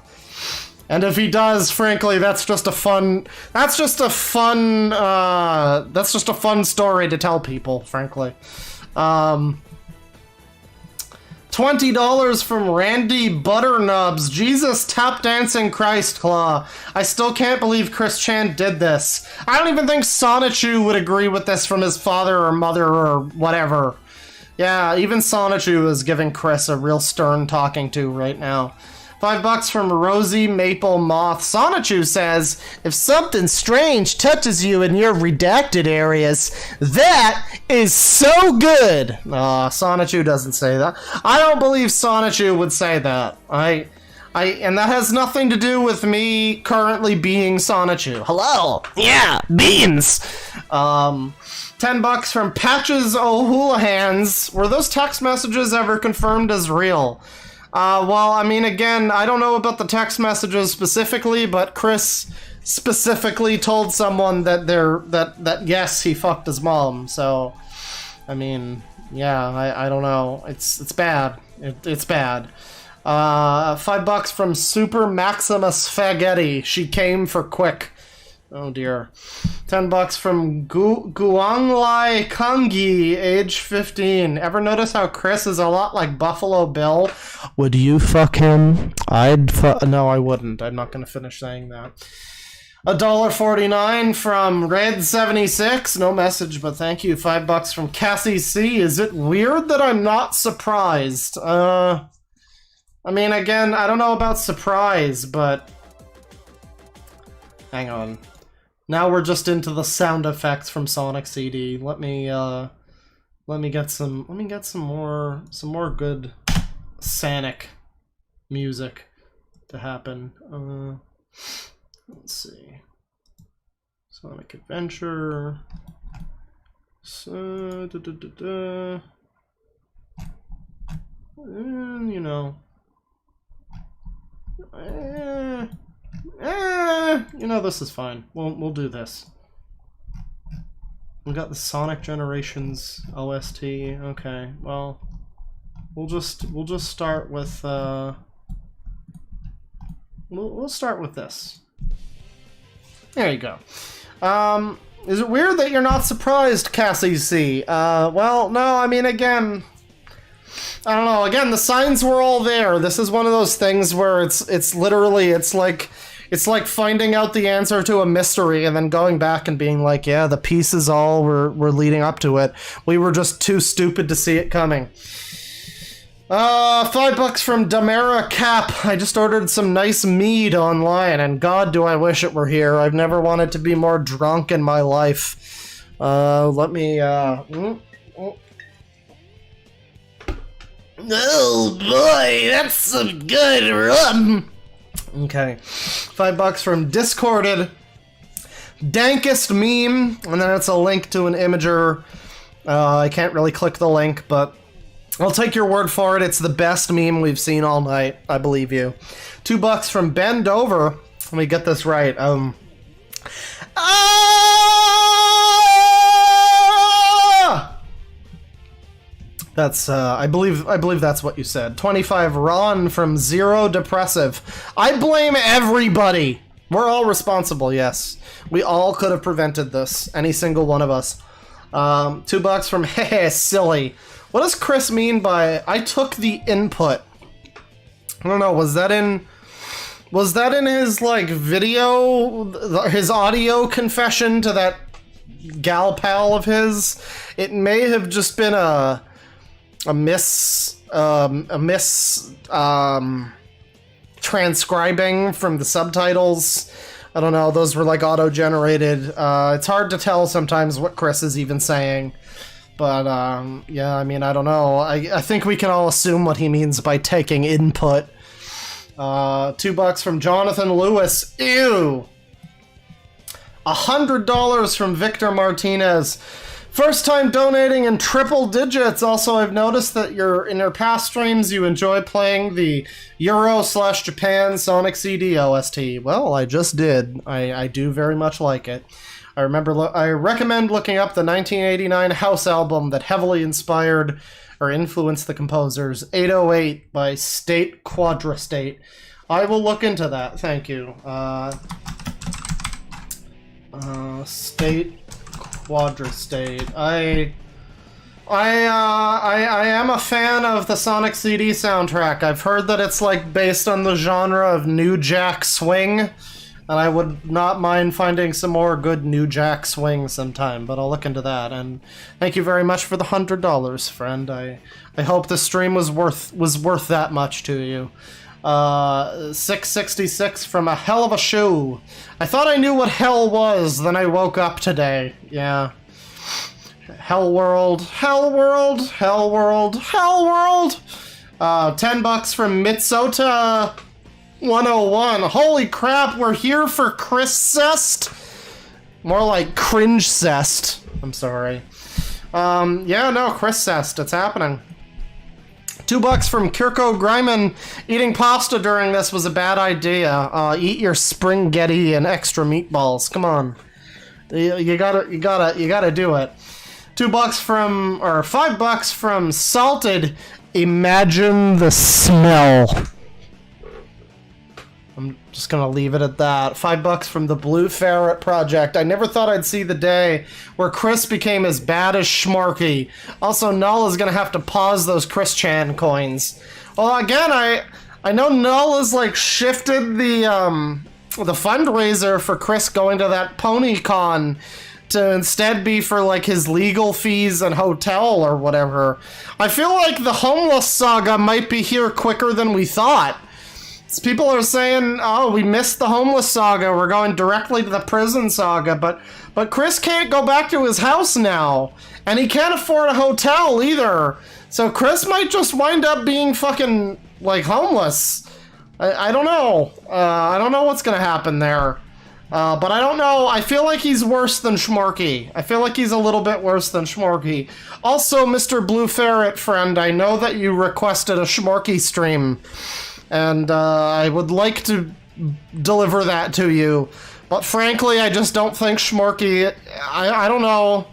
And if he does, frankly, that's just a fun story to tell people, frankly. $20 from Randy Butternubs. Jesus, tap dancing Christ Claw. I still can't believe Chris Chan did this. I don't even think Sonichu would agree with this from his father or mother or whatever. Yeah, even Sonichu is giving Chris a real stern talking to right now. $5 from Rosie Maple Moth. Sonichu says, if something strange touches you in your redacted areas, that is so good. Sonichu doesn't say that. I don't believe Sonichu would say that. And that has nothing to do with me currently being Sonichu. Hello. Yeah, beans. $10 from Patches O'Hoolahans. Were those text messages ever confirmed as real? Well, I mean, again, I don't know about the text messages specifically, but Chris specifically told someone that that yes, he fucked his mom. So, I mean, yeah, I don't know. It's bad. It's bad. $5 from Super Maximus Spaghetti. She came for quick. Oh dear. $10 from Guanglai Kangi, age 15. Ever notice how Chris is a lot like Buffalo Bill? Would you fuck him? No, I wouldn't. I'm not gonna finish saying that. $1.49 from Red76. No message, but thank you. $5 from Cassie C. Is it weird that I'm not surprised? I mean, again, I don't know about surprise, but hang on. Now we're just into the sound effects from Sonic CD. Let me get some more good Sonic music to happen. Let's see. Sonic Adventure. So, you know. You know, this is fine. We'll do this. We got the Sonic Generations OST. Okay, well, we'll just start with we'll start with this. There you go. Is it weird that you're not surprised, Cassie C? Well, no, I mean, again, I don't know. Again, the signs were all there. This is one of those things where it's literally like finding out the answer to a mystery and then going back and being like, yeah, the pieces all were leading up to it. We were just too stupid to see it coming. $5 from Damara Cap. I just ordered some nice mead online, and God, do I wish it were here. I've never wanted to be more drunk in my life. Let me, Oh boy, that's some good rum. Okay. $5 from Discorded. Dankest meme, and then it's a link to an imager. I can't really click the link, but I'll take your word for it. It's the best meme we've seen all night. I believe you. $2 from Ben Dover. Let me get this right. That's I believe that's what you said. 25 Ron from Zero Depressive. I blame everybody. We're all responsible, yes. We all could have prevented this. Any single one of us. $2 from Hey Silly. What does Chris mean by I took the input? I don't know, was that in his like video, his audio confession to that gal pal of his? It may have just been a transcribing from the subtitles. I don't know, those were like auto-generated. It's hard to tell sometimes what Chris is even saying. But, yeah, I mean, I don't know. I think we can all assume what he means by taking input. $2 from Jonathan Lewis. Ew! $100 from Victor Martinez. First time donating in triple digits. Also, I've noticed that in your past streams you enjoy playing the Euro/Japan Sonic CD OST. Well, I just did. I do very much like it. I recommend looking up the 1989 house album that heavily inspired or influenced the composers, 808 by State Quadrastate. I will look into that. Thank you. State Quadrastate. I am a fan of the Sonic CD soundtrack. I've heard that it's like based on the genre of New Jack Swing, and I would not mind finding some more good New Jack Swing sometime, but I'll look into that. And thank you very much for the $100, friend. I hope the stream was worth that much to you. 666 from A Hell of a Shoe. I thought I knew what hell was, then I woke up today. Yeah. Hell World, Hell World, Hell World, Hell World. $10 from Mitsota 101. Holy crap, we're here for Chris Cest. More like Cringe Cest. I'm sorry. Yeah, no, Chris Cest, it's happening. $2 from Kirko Greiman. Eating pasta during this was a bad idea. Eat your springhetti and extra meatballs. Come on, you gotta do it. $5 from Salted. Imagine the smell. I'm just gonna leave it at that. $5 from the Blue Ferret Project. I never thought I'd see the day where Chris became as bad as Schmarky. Also, Null is gonna have to pause those Chris Chan coins. Well, again, I know Null has like shifted the fundraiser for Chris going to that PonyCon to instead be for like his legal fees and hotel or whatever. I feel like the homeless saga might be here quicker than we thought. People are saying, oh, we missed the homeless saga, we're going directly to the prison saga, but Chris can't go back to his house now, and he can't afford a hotel either, so Chris might just wind up being fucking, like, homeless. I don't know. I don't know what's gonna happen there. But I don't know, I feel like he's worse than Schmarky. I feel like he's a little bit worse than Schmarky. Also, Mr. Blue Ferret friend, I know that you requested a Schmarky stream, and I would like to deliver that to you. But frankly, I just don't think Schmarky... I don't know.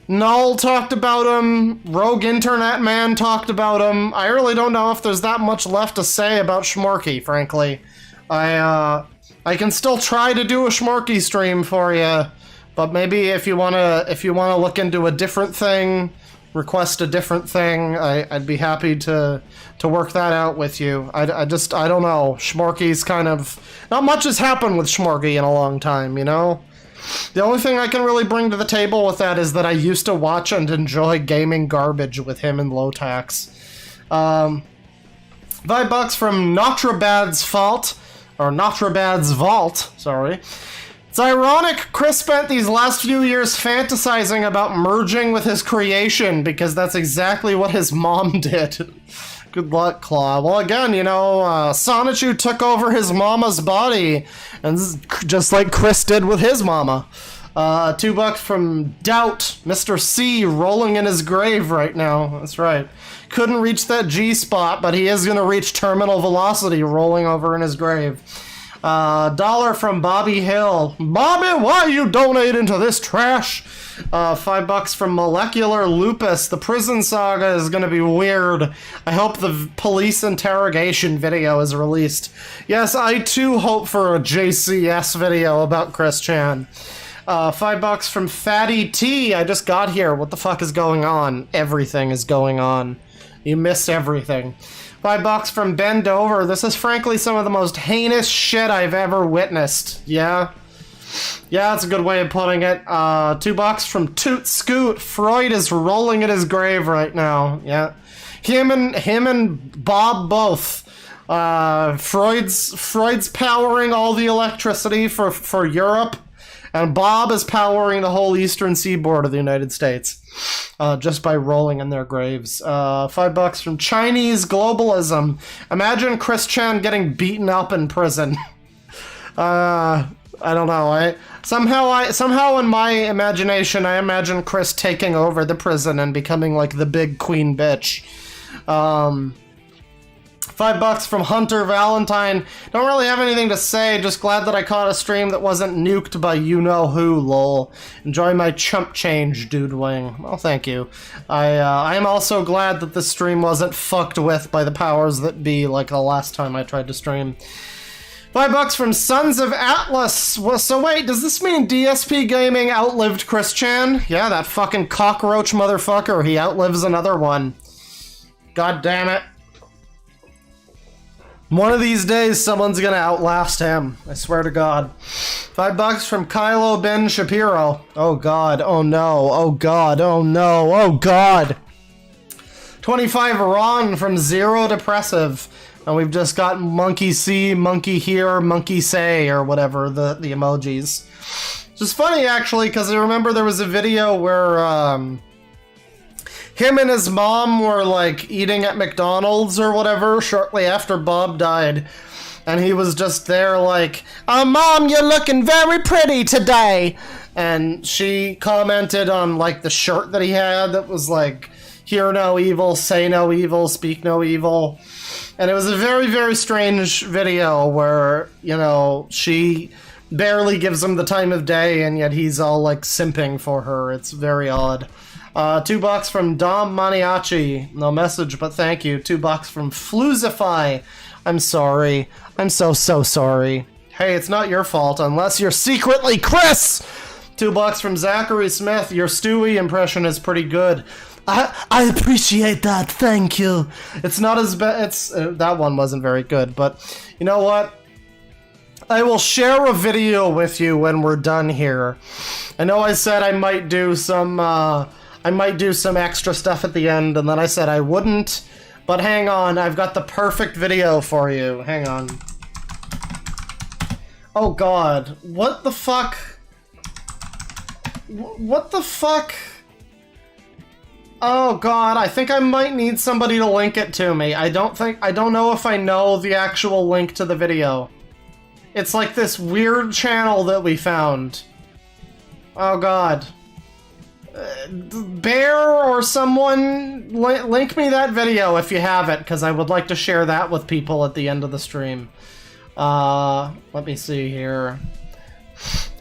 Null talked about him. Rogue Internet Man talked about him. I really don't know if there's that much left to say about Schmarky, frankly. I can still try to do a Schmarky stream for you, but maybe if you wanna look into a different thing, request a different thing, I'd be happy to work that out with you. I don't know. Schmarky's kind of... Not much has happened with Schmarky in a long time, you know? The only thing I can really bring to the table with that is that I used to watch and enjoy gaming garbage with him and Lotax. $5 from Notrabad's Fault. Or Notrabad's Vault, sorry. It's ironic Chris spent these last few years fantasizing about merging with his creation, because that's exactly what his mom did. Good luck, Claw. Well, again, you know, Sonichu took over his mama's body, and just like Chris did with his mama. $2 from Doubt, Mr. C rolling in his grave right now. That's right. Couldn't reach that G spot, but he is gonna reach terminal velocity rolling over in his grave. $1 from Bobby Hill. Bobby, why you donate into this trash? $5 from Molecular Lupus. The prison saga is gonna be weird. I hope the police interrogation video is released. Yes, I too hope for a JCS video about Chris Chan. $5 from Fatty T. I just got here. What the fuck is going on? Everything is going on. You missed everything. $5 from Bend Over. This is frankly some of the most heinous shit I've ever witnessed. Yeah? Yeah, that's a good way of putting it. $2 from Toot Scoot. Freud is rolling in his grave right now. Yeah. Him and Bob both. Freud's powering all the electricity for Europe. And Bob is powering the whole eastern seaboard of the United States, just by rolling in their graves. $5 from Chinese Globalism. Imagine Chris Chan getting beaten up in prison. I don't know. Somehow in my imagination, I imagine Chris taking over the prison and becoming like the big queen bitch. $5 from Hunter Valentine. Don't really have anything to say, just glad that I caught a stream that wasn't nuked by you-know-who, lol. Enjoy my chump change, Dude Wing. Well, thank you. I am also glad that the stream wasn't fucked with by the powers that be like the last time I tried to stream. $5 from Sons of Atlas. Well, so wait, does this mean DSP Gaming outlived Chris Chan? Yeah, that fucking cockroach motherfucker. He outlives another one. God damn it. One of these days, someone's gonna outlast him. I swear to God. $5 from Kylo Ben Shapiro. Oh God, oh no, oh God, oh no, oh God. 25 Ron from Zero Depressive. And we've just got monkey see, monkey hear, monkey say, or whatever, the emojis. Which is funny, actually, because I remember there was a video where, him and his mom were, like, eating at McDonald's or whatever shortly after Bob died. And he was just there like, "Oh, Mom, you're looking very pretty today." And she commented on, like, the shirt that he had that was, like, "Hear no evil, say no evil, speak no evil." And it was a very, very strange video where, you know, she barely gives him the time of day and yet he's all, like, simping for her. It's very odd. $2 from Dom Maniaci. No message, but thank you. $2 from Fluzify. I'm sorry. I'm so sorry. Hey, it's not your fault unless you're secretly Chris! $2 from Zachary Smith. Your Stewie impression is pretty good. I appreciate that. Thank you. It's not as bad. It's that one wasn't very good, but you know what? I will share a video with you when we're done here. I know I said I might do some extra stuff at the end, and then I said I wouldn't. But hang on, I've got the perfect video for you. Hang on. Oh God, what the fuck? What the fuck? Oh God, I think I might need somebody to link it to me. I don't know if I know the actual link to the video. It's like this weird channel that we found. Oh God. Bear or someone, link me that video if you have it, because I would like to share that with people at the end of the stream. Let me see here.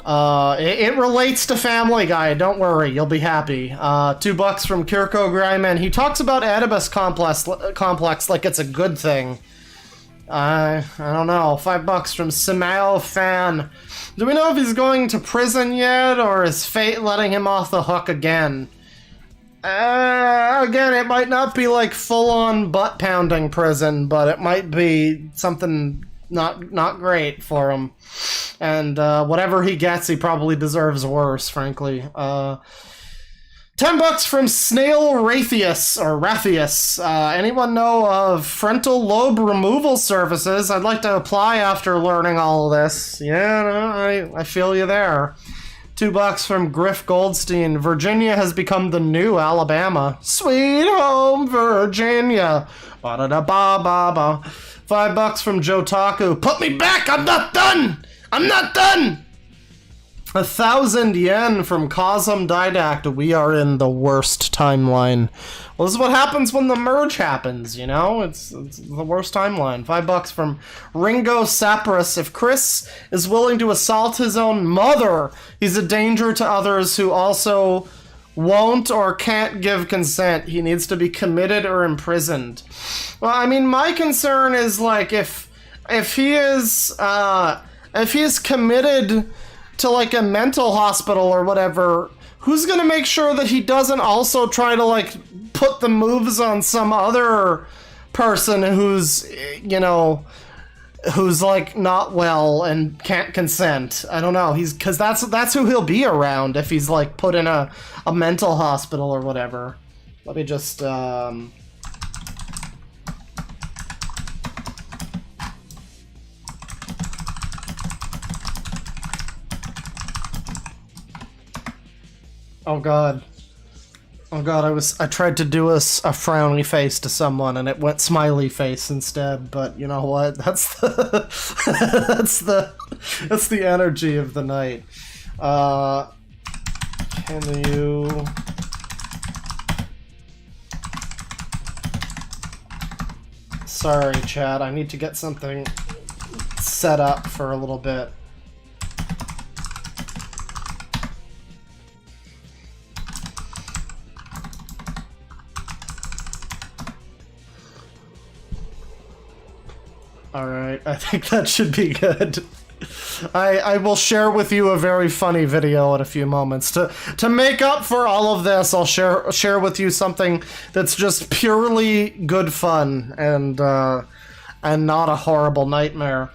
It relates to Family Guy, don't worry, you'll be happy. $2 from Kirko Gryman. He talks about Oedipus complex like it's a good thing. I don't know. $5 from Simao Fan. Do we know if he's going to prison yet, or is fate letting him off the hook again? Again, it might not be like full-on butt-pounding prison, but it might be something not great for him. And whatever he gets, he probably deserves worse, frankly. $10 from Snail Rathius, or Rathius. Anyone know of frontal lobe removal services? I'd like to apply after learning all of this. Yeah, no, I feel you there. $2 from Griff Goldstein. Virginia has become the new Alabama. Sweet home Virginia. Ba-da-da-ba-ba-ba. $5 from Jotaku. Put me back! I'm not done! I'm not done! 1,000 yen from Cosm Didact. We are in the worst timeline. Well, this is what happens when the merge happens, you know? It's the worst timeline. $5 from Ringo Sapras. If Chris is willing to assault his own mother, he's a danger to others who also won't or can't give consent. He needs to be committed or imprisoned. Well, I mean, my concern is, like, if he is committed to, like, a mental hospital or whatever, who's gonna make sure that he doesn't also try to, like, put the moves on some other person who's, you know, who's, like, not well and can't consent? I don't know. Because that's who he'll be around if he's, like, put in a mental hospital or whatever. Let me just, Oh god. Oh god, I tried to do a frowny face to someone and it went smiley face instead, but you know what? That's the that's the energy of the night. Can you Sorry, chat, I need to get something set up for a little bit. Alright, I think that should be good. I will share with you a very funny video in a few moments. To make up for all of this, I'll share with you something that's just purely good fun and not a horrible nightmare.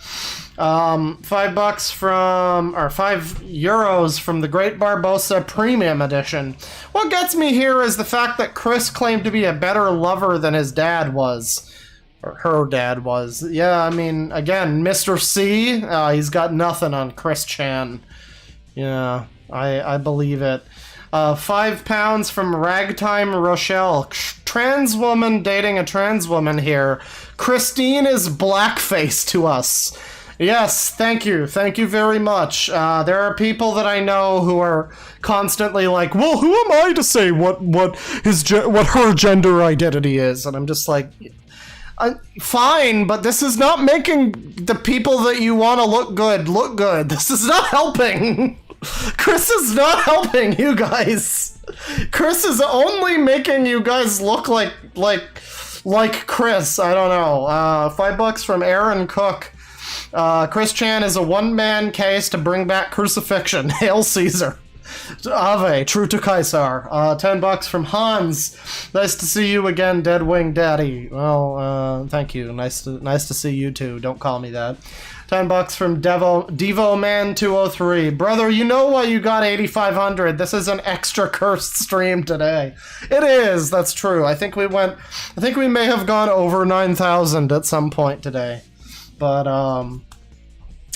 €5 from, or €5 from the Great Barbosa Premium Edition. What gets me here is the fact that Chris claimed to be a better lover than his dad was. Or her dad was. Yeah, I mean, again, Mr. C, he's got nothing on Chris Chan. Yeah, I believe it. £5 from Ragtime Rochelle. Trans woman dating a trans woman here. Christine is blackface to us. Yes, thank you. Thank you very much. There are people that I know who are constantly like, well, who am I to say what her gender identity is? And I'm just like, fine, but this is not making the people that you want to look good. This is not helping. Chris is not helping you guys. Chris is only making you guys look like Chris. I don't know. $5 from Aaron Cook. Chris Chan is a one-man case to bring back crucifixion. Hail Caesar. Ave, true to Caesar. $10 from Hans. Nice to see you again, Deadwing Daddy. Well, thank you. Nice to see you too. Don't call me that. $10 from Devo Man 203. Brother, you know why you got 8,500. This is an extra cursed stream today. It is. That's true. I think we may have gone over 9,000 at some point today. But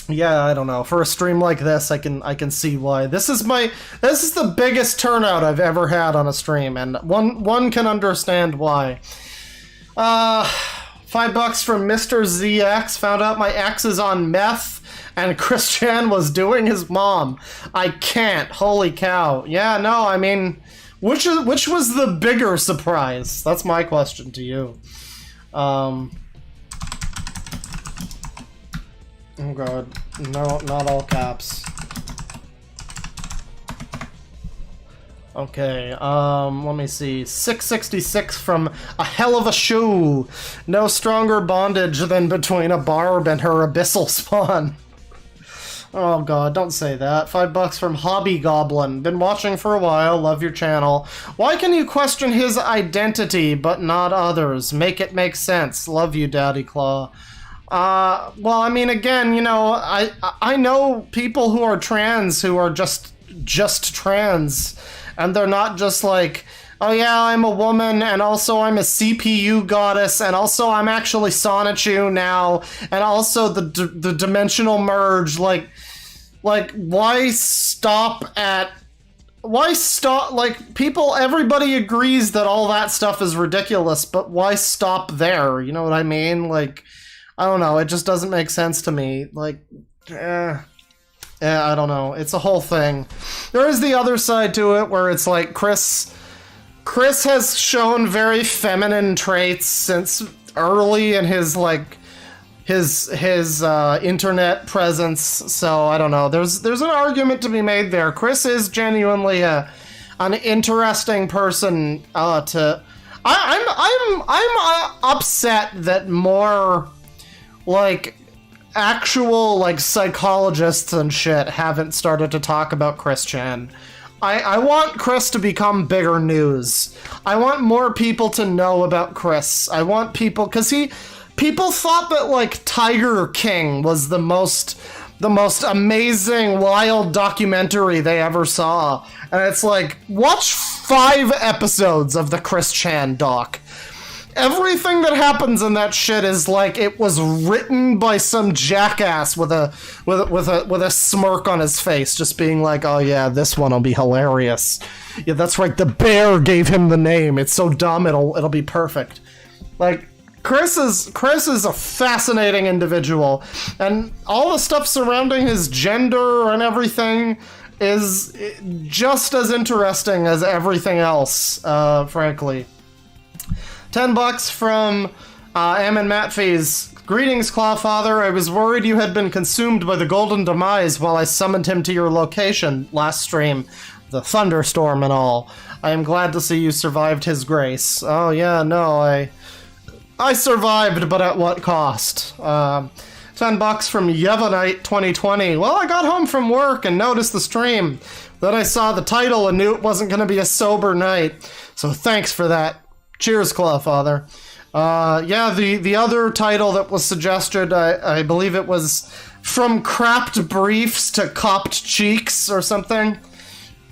yeah, I don't know. For a stream like this, I can see why. This is the biggest turnout I've ever had on a stream, and one can understand why. $5 from Mr. ZX. Found out my ex is on meth, and Chris Chan was doing his mom. I can't. Holy cow. Yeah, no, I mean, which was the bigger surprise? That's my question to you. Oh god, no, not all caps. Okay, let me see. 666 from A Hell of a Shoe. No stronger bondage than between a barb and her abyssal spawn. Oh god, don't say that. $5 from Hobby Goblin. Been watching for a while, love your channel. Why can you question his identity but not others? Make it make sense. Love you, Daddy Claw. Well, I mean, again, you know, I know people who are trans who are just trans, and they're not just like, oh yeah, I'm a woman, and also I'm a CPU goddess, and also I'm actually Sonichu now, and also the dimensional merge, like, why stop, like, people, everybody agrees that all that stuff is ridiculous, but why stop there, you know what I mean? Like, I don't know, it just doesn't make sense to me. Like, I don't know. It's a whole thing. There is the other side to it where it's like Chris has shown very feminine traits since early in his internet presence. So I don't know. There's an argument to be made there. Chris is genuinely an interesting person to. I'm upset that more like actual like psychologists and shit haven't started to talk about Chris Chan. I want Chris to become bigger news. I want more people to know about Chris. I want people, because people thought that like Tiger King was the most amazing wild documentary they ever saw. And it's like, watch 5 episodes of the Chris Chan doc. Everything that happens in that shit is like it was written by some jackass with a smirk on his face, just being like, "Oh yeah, this one will be hilarious. Yeah, that's right. The bear gave him the name. It's so dumb. It'll be perfect." Like Chris is a fascinating individual, and all the stuff surrounding his gender and everything is just as interesting as everything else, frankly. $10 from Ammon Matfees. Greetings, Clawfather. I was worried you had been consumed by the golden demise while I summoned him to your location last stream. The thunderstorm and all. I am glad to see you survived his grace. Oh yeah, no, I survived, but at what cost? $10 from Yevonite 2020. Well, I got home from work and noticed the stream. Then I saw the title and knew it wasn't going to be a sober night. So thanks for that. Cheers, Clawfather. Yeah, the other title that was suggested, I believe it was From Crapped Briefs to Copped Cheeks or something.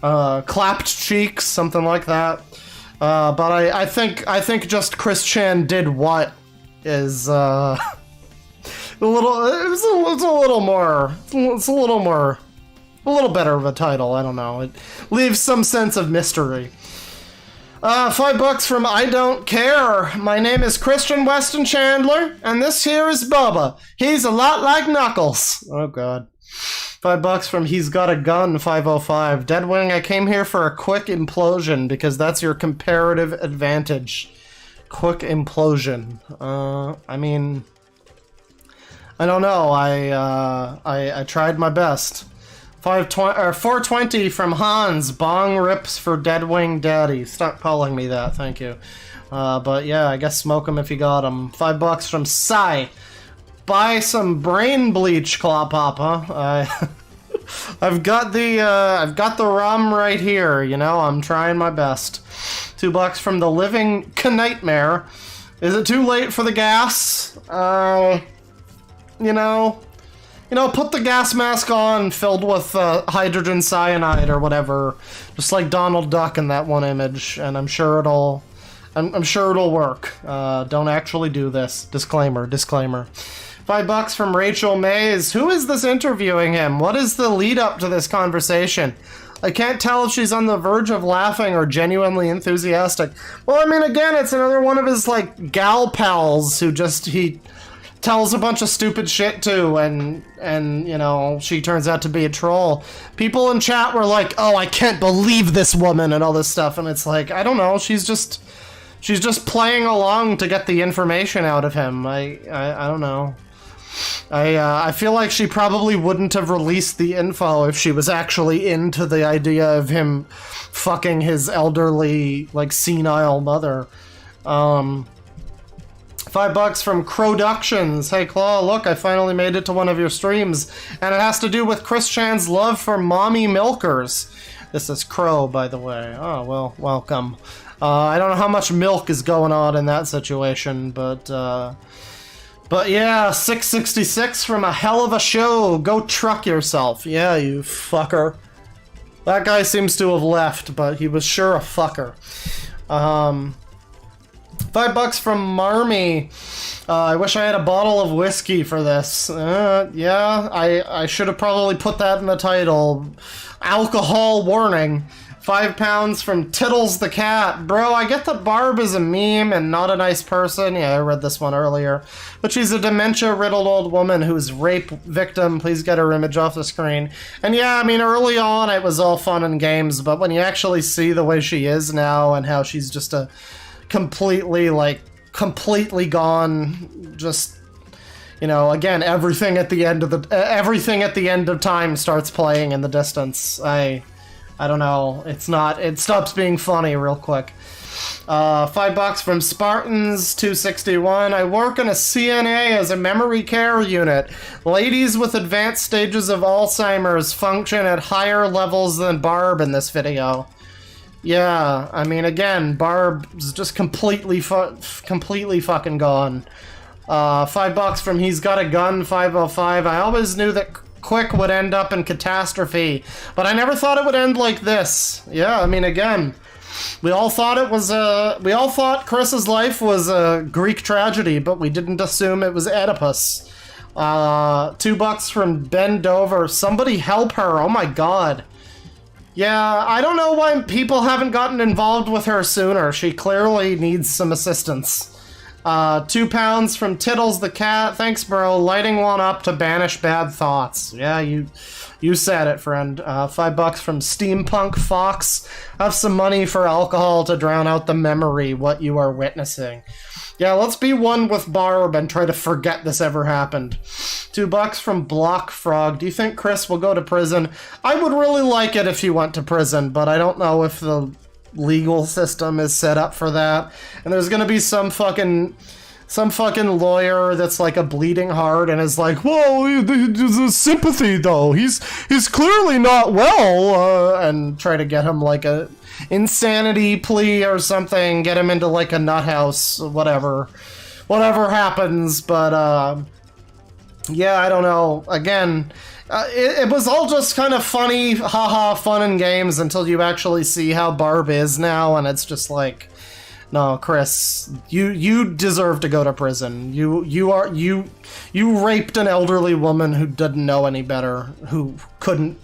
Clapped Cheeks, something like that. But I think just Chris Chan did what is a little better of a title. I don't know. It leaves some sense of mystery. $5 from I Don't Care. My name is Christian Weston Chandler, and this here is Bubba. He's a lot like Knuckles. Oh, God. $5 from He's Got a Gun 505. Deadwing, I came here for a quick implosion because that's your comparative advantage. Quick implosion. I mean, I don't know. I tried my best. 420 from Hans. Bong rips for Deadwing Daddy. Stop calling me that, thank you. But yeah, I guess smoke him if you got him. $5 from Sai. Buy some brain bleach, Claw Papa. I've got the rum right here. You know, I'm trying my best. $2 from the Living Nightmare. Is it too late for the gas? You know, put the gas mask on filled with hydrogen cyanide or whatever, just like Donald Duck in that one image, and I'm sure it'll work. Don't actually do this. Disclaimer. $5 from Rachel Mays. Who is this interviewing him? What is the lead up to this conversation? I can't tell if she's on the verge of laughing or genuinely enthusiastic. Well, I mean, again, it's another one of his like gal pals who he tells a bunch of stupid shit to, and you know, she turns out to be a troll. People in chat were like, "Oh, I can't believe this woman," and all this stuff, and it's like, I don't know, she's just playing along to get the information out of him. I don't know. I feel like she probably wouldn't have released the info if she was actually into the idea of him fucking his elderly, like, senile mother. $5 from Crowductions. Hey Claw, look, I finally made it to one of your streams, and it has to do with Chris Chan's love for mommy milkers. This is Crow, by the way. Oh, well, welcome. I don't know how much milk is going on in that situation, but yeah, 666 from A Hell of a Show. Go truck yourself. Yeah, you fucker. That guy seems to have left, but he was sure a fucker. $5 from Marmy. I wish I had a bottle of whiskey for this. Yeah, I should have probably put that in the title. Alcohol warning. £5 from Tittles the Cat. Bro, I get that Barb is a meme and not a nice person. Yeah, I read this one earlier. But she's a dementia-riddled old woman who's rape victim. Please get her image off the screen. And yeah, I mean, early on it was all fun and games, but when you actually see the way she is now and how she's just a completely gone, just... You know, again, everything at the end of time starts playing in the distance. I don't know. It stops being funny real quick. $5 from Spartans 261. I work in a CNA as a memory care unit. Ladies with advanced stages of Alzheimer's function at higher levels than Barb in this video. Yeah, I mean, again, Barb's just completely fucking gone. $5 from He's Got a Gun 505. I always knew that Quick would end up in catastrophe, but I never thought it would end like this. Yeah, I mean, again, we all thought Chris's life was a Greek tragedy, but we didn't assume it was Oedipus. $2 from Ben Dover. Somebody help her. Oh my god. Yeah, I don't know why people haven't gotten involved with her sooner. She clearly needs some assistance. £2 from Tittles the Cat. Thanks, bro. Lighting one up to banish bad thoughts. Yeah, you said it, friend. $5 from Steampunk Fox. Have some money for alcohol to drown out the memory, what you are witnessing. Yeah, let's be one with Barb and try to forget this ever happened. $2 from Block Frog. Do you think Chris will go to prison? I would really like it if he went to prison, but I don't know if the legal system is set up for that, and there's gonna be some fucking lawyer that's like a bleeding heart and is like, well, there's a sympathy though, he's clearly not well, and try to get him like a insanity plea or something, get him into like a nut house, whatever happens. But yeah, I don't know. Again, it was all just kind of funny, haha, fun and games until you actually see how Barb is now, and it's just like, no, Chris, you deserve to go to prison. You raped an elderly woman who didn't know any better, who couldn't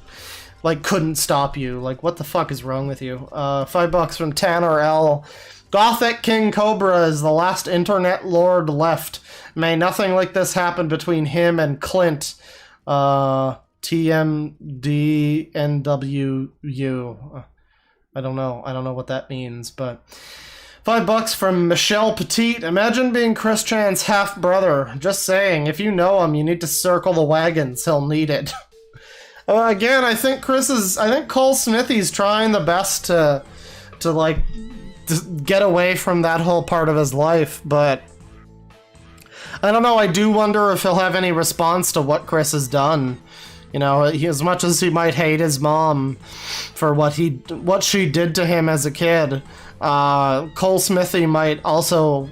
stop you. Like, what the fuck is wrong with you? $5 from Tanner L. Gothic King Cobra is the last internet lord left. May nothing like this happen between him and Clint. TMDNWU. I don't know what that means, but $5 from Michelle Petit. Imagine being Chris Chan's half brother. Just saying, if you know him, you need to circle the wagons. He'll need it. Again, I think Cole Smithy's trying the best to get away from that whole part of his life, but I don't know. I do wonder if he'll have any response to what Chris has done. You know, as much as he might hate his mom for what she did to him as a kid, Cole Smithy might also,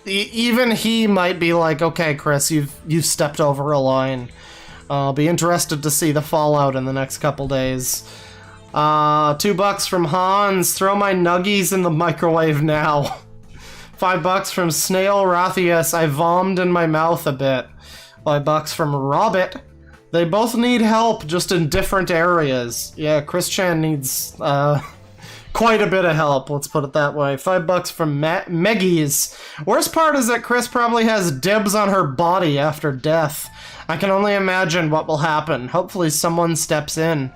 even he might be like, okay, Chris, you've stepped over a line. I'll be interested to see the fallout in the next couple days. $2 from Hans. Throw my nuggies in the microwave now. $5 from Snail Rathius. I vommed in my mouth a bit. $5 from Robert. They both need help, just in different areas. Yeah, Chris Chan needs quite a bit of help, let's put it that way. $5 from Meggies. Worst part is that Chris probably has dibs on her body after death. I can only imagine what will happen. Hopefully someone steps in.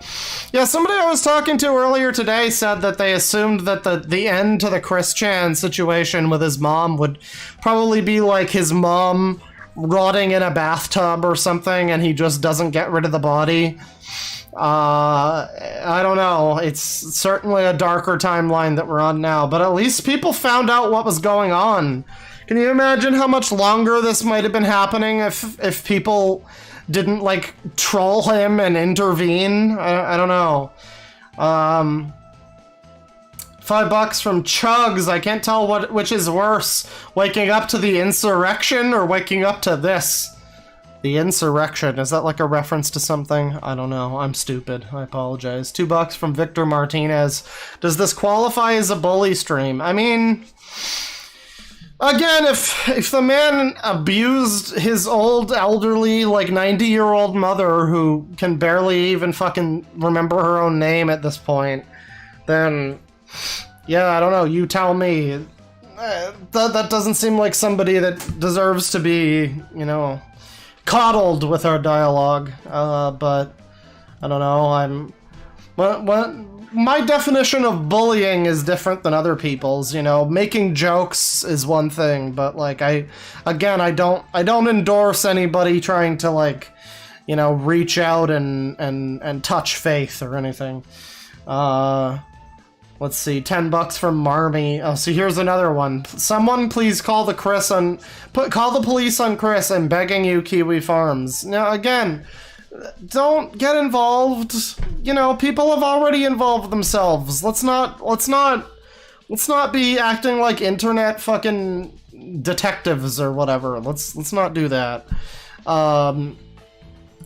Yeah, somebody I was talking to earlier today said that they assumed that the end to the Chris Chan situation with his mom would probably be like his mom rotting in a bathtub or something, and he just doesn't get rid of the body. I don't know. It's certainly a darker timeline that we're on now, but at least people found out what was going on. Can you imagine how much longer this might have been happening if people didn't, like, troll him and intervene? I don't know. $5 from Chugs. I can't tell which is worse. Waking up to the insurrection or waking up to this? The insurrection. Is that like a reference to something? I don't know. I'm stupid. I apologize. $2 from Victor Martinez. Does this qualify as a bully stream? I mean, again, if the man abused his old, elderly, like 90-year-old mother who can barely even fucking remember her own name at this point, then yeah, I don't know, you tell me. That doesn't seem like somebody that deserves to be, you know, coddled with our dialogue. But I don't know. My definition of bullying is different than other people's. You know, making jokes is one thing, but like I don't endorse anybody trying to, like, you know, reach out and touch faith or anything. Let's see, $10 from Marmy. Oh, so here's another one. Someone please call the call the police on Chris. I'm begging you, Kiwi Farms. Now again, don't get involved. You know, people have already involved themselves. Let's not be acting like internet fucking detectives or whatever. Let's not do that.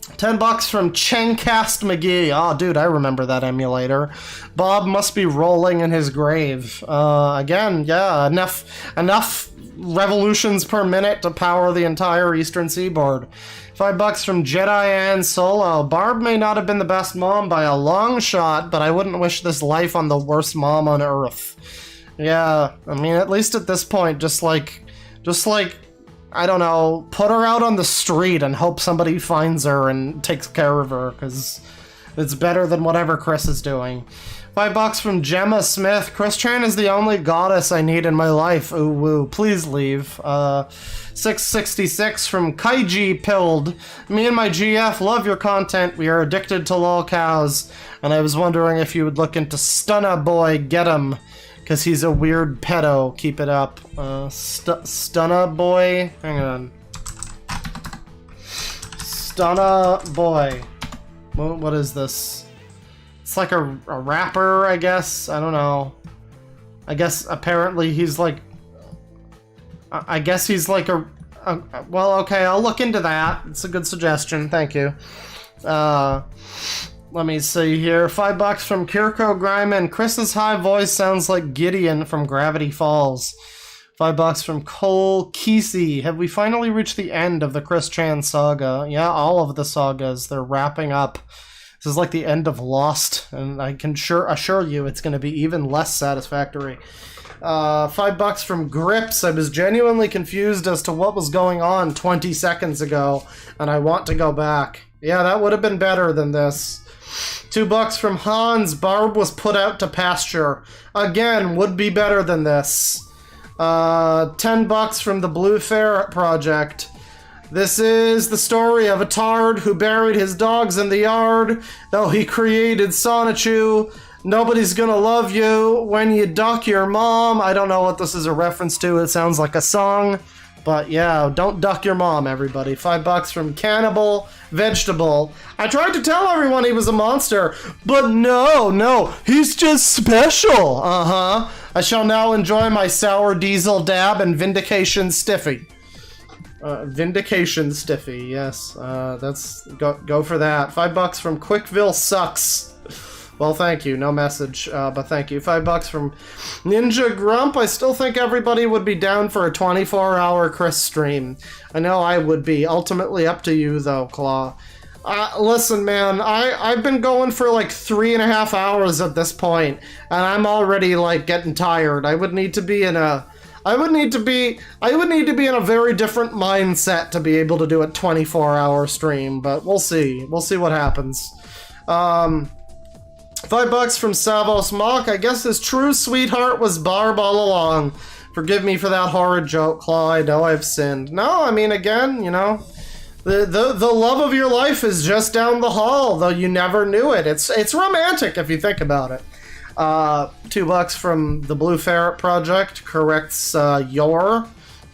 $10 from Chencast McGee. Oh, dude, I remember that emulator. Bob must be rolling in his grave. Again, yeah, enough revolutions per minute to power the entire Eastern Seaboard. $5 from Jedi and Solo. Barb may not have been the best mom by a long shot, but I wouldn't wish this life on the worst mom on Earth. Yeah, I mean, at least at this point, just like, I don't know, put her out on the street and hope somebody finds her and takes care of her, because it's better than whatever Chris is doing. $5 from Gemma Smith. Chris Chan is the only goddess I need in my life. Ooh woo, please leave. $6.66 from Kaiji Pilled. Me and my GF love your content. We are addicted to lol cows, and I was wondering if you would look into Stunna Boy Get 'em, because he's a weird pedo. Keep it up. Stunna Boy. Hang on. Stunna Boy. What is this? It's like a rapper, I guess. I don't know. I guess apparently he's like... I guess he's like a... Well, okay, I'll look into that. It's a good suggestion. Thank you. Let me see here. $5 from Kirko Greiman. Chris's high voice sounds like Gideon from Gravity Falls. $5 from Cole Kesey. Have we finally reached the end of the Chris Chan saga? Yeah, all of the sagas. They're wrapping up. This is like the end of Lost, and I can assure you it's going to be even less satisfactory. $5 from Grips. I was genuinely confused as to what was going on 20 seconds ago, and I want to go back. Yeah, that would have been better than this. $2 from Hans. Barb was put out to pasture. Again, would be better than this. $10 from the Blue Ferret Project. This is the story of a tard who buried his dogs in the yard, though he created Sonichu. Nobody's gonna love you when you duck your mom. I don't know what this is a reference to. It sounds like a song. But yeah, don't duck your mom, everybody. $5 from Cannibal Vegetable. I tried to tell everyone he was a monster, but no, he's just special. Uh-huh. I shall now enjoy my sour diesel dab and Vindication Stiffy. Vindication Stiffy, yes. That's go for that. $5 from Quickville Sucks. Well, thank you. No message, but thank you. $5 from Ninja Grump. I still think everybody would be down for a 24-hour Chris stream. I know I would be. Ultimately up to you, though, Claw. Listen, man, I've been going for like 3.5 hours at this point, and I'm already like getting tired. I would need to be in a very different mindset to be able to do a 24-hour stream, but we'll see. We'll see what happens. $5 from Savos Mock. I guess his true sweetheart was Barb all along. Forgive me for that horrid joke, Claw. I know I've sinned. No, I mean, again, you know, the love of your life is just down the hall, though you never knew it. It's romantic if you think about it. $2 from the Blue Ferret Project. Corrects your.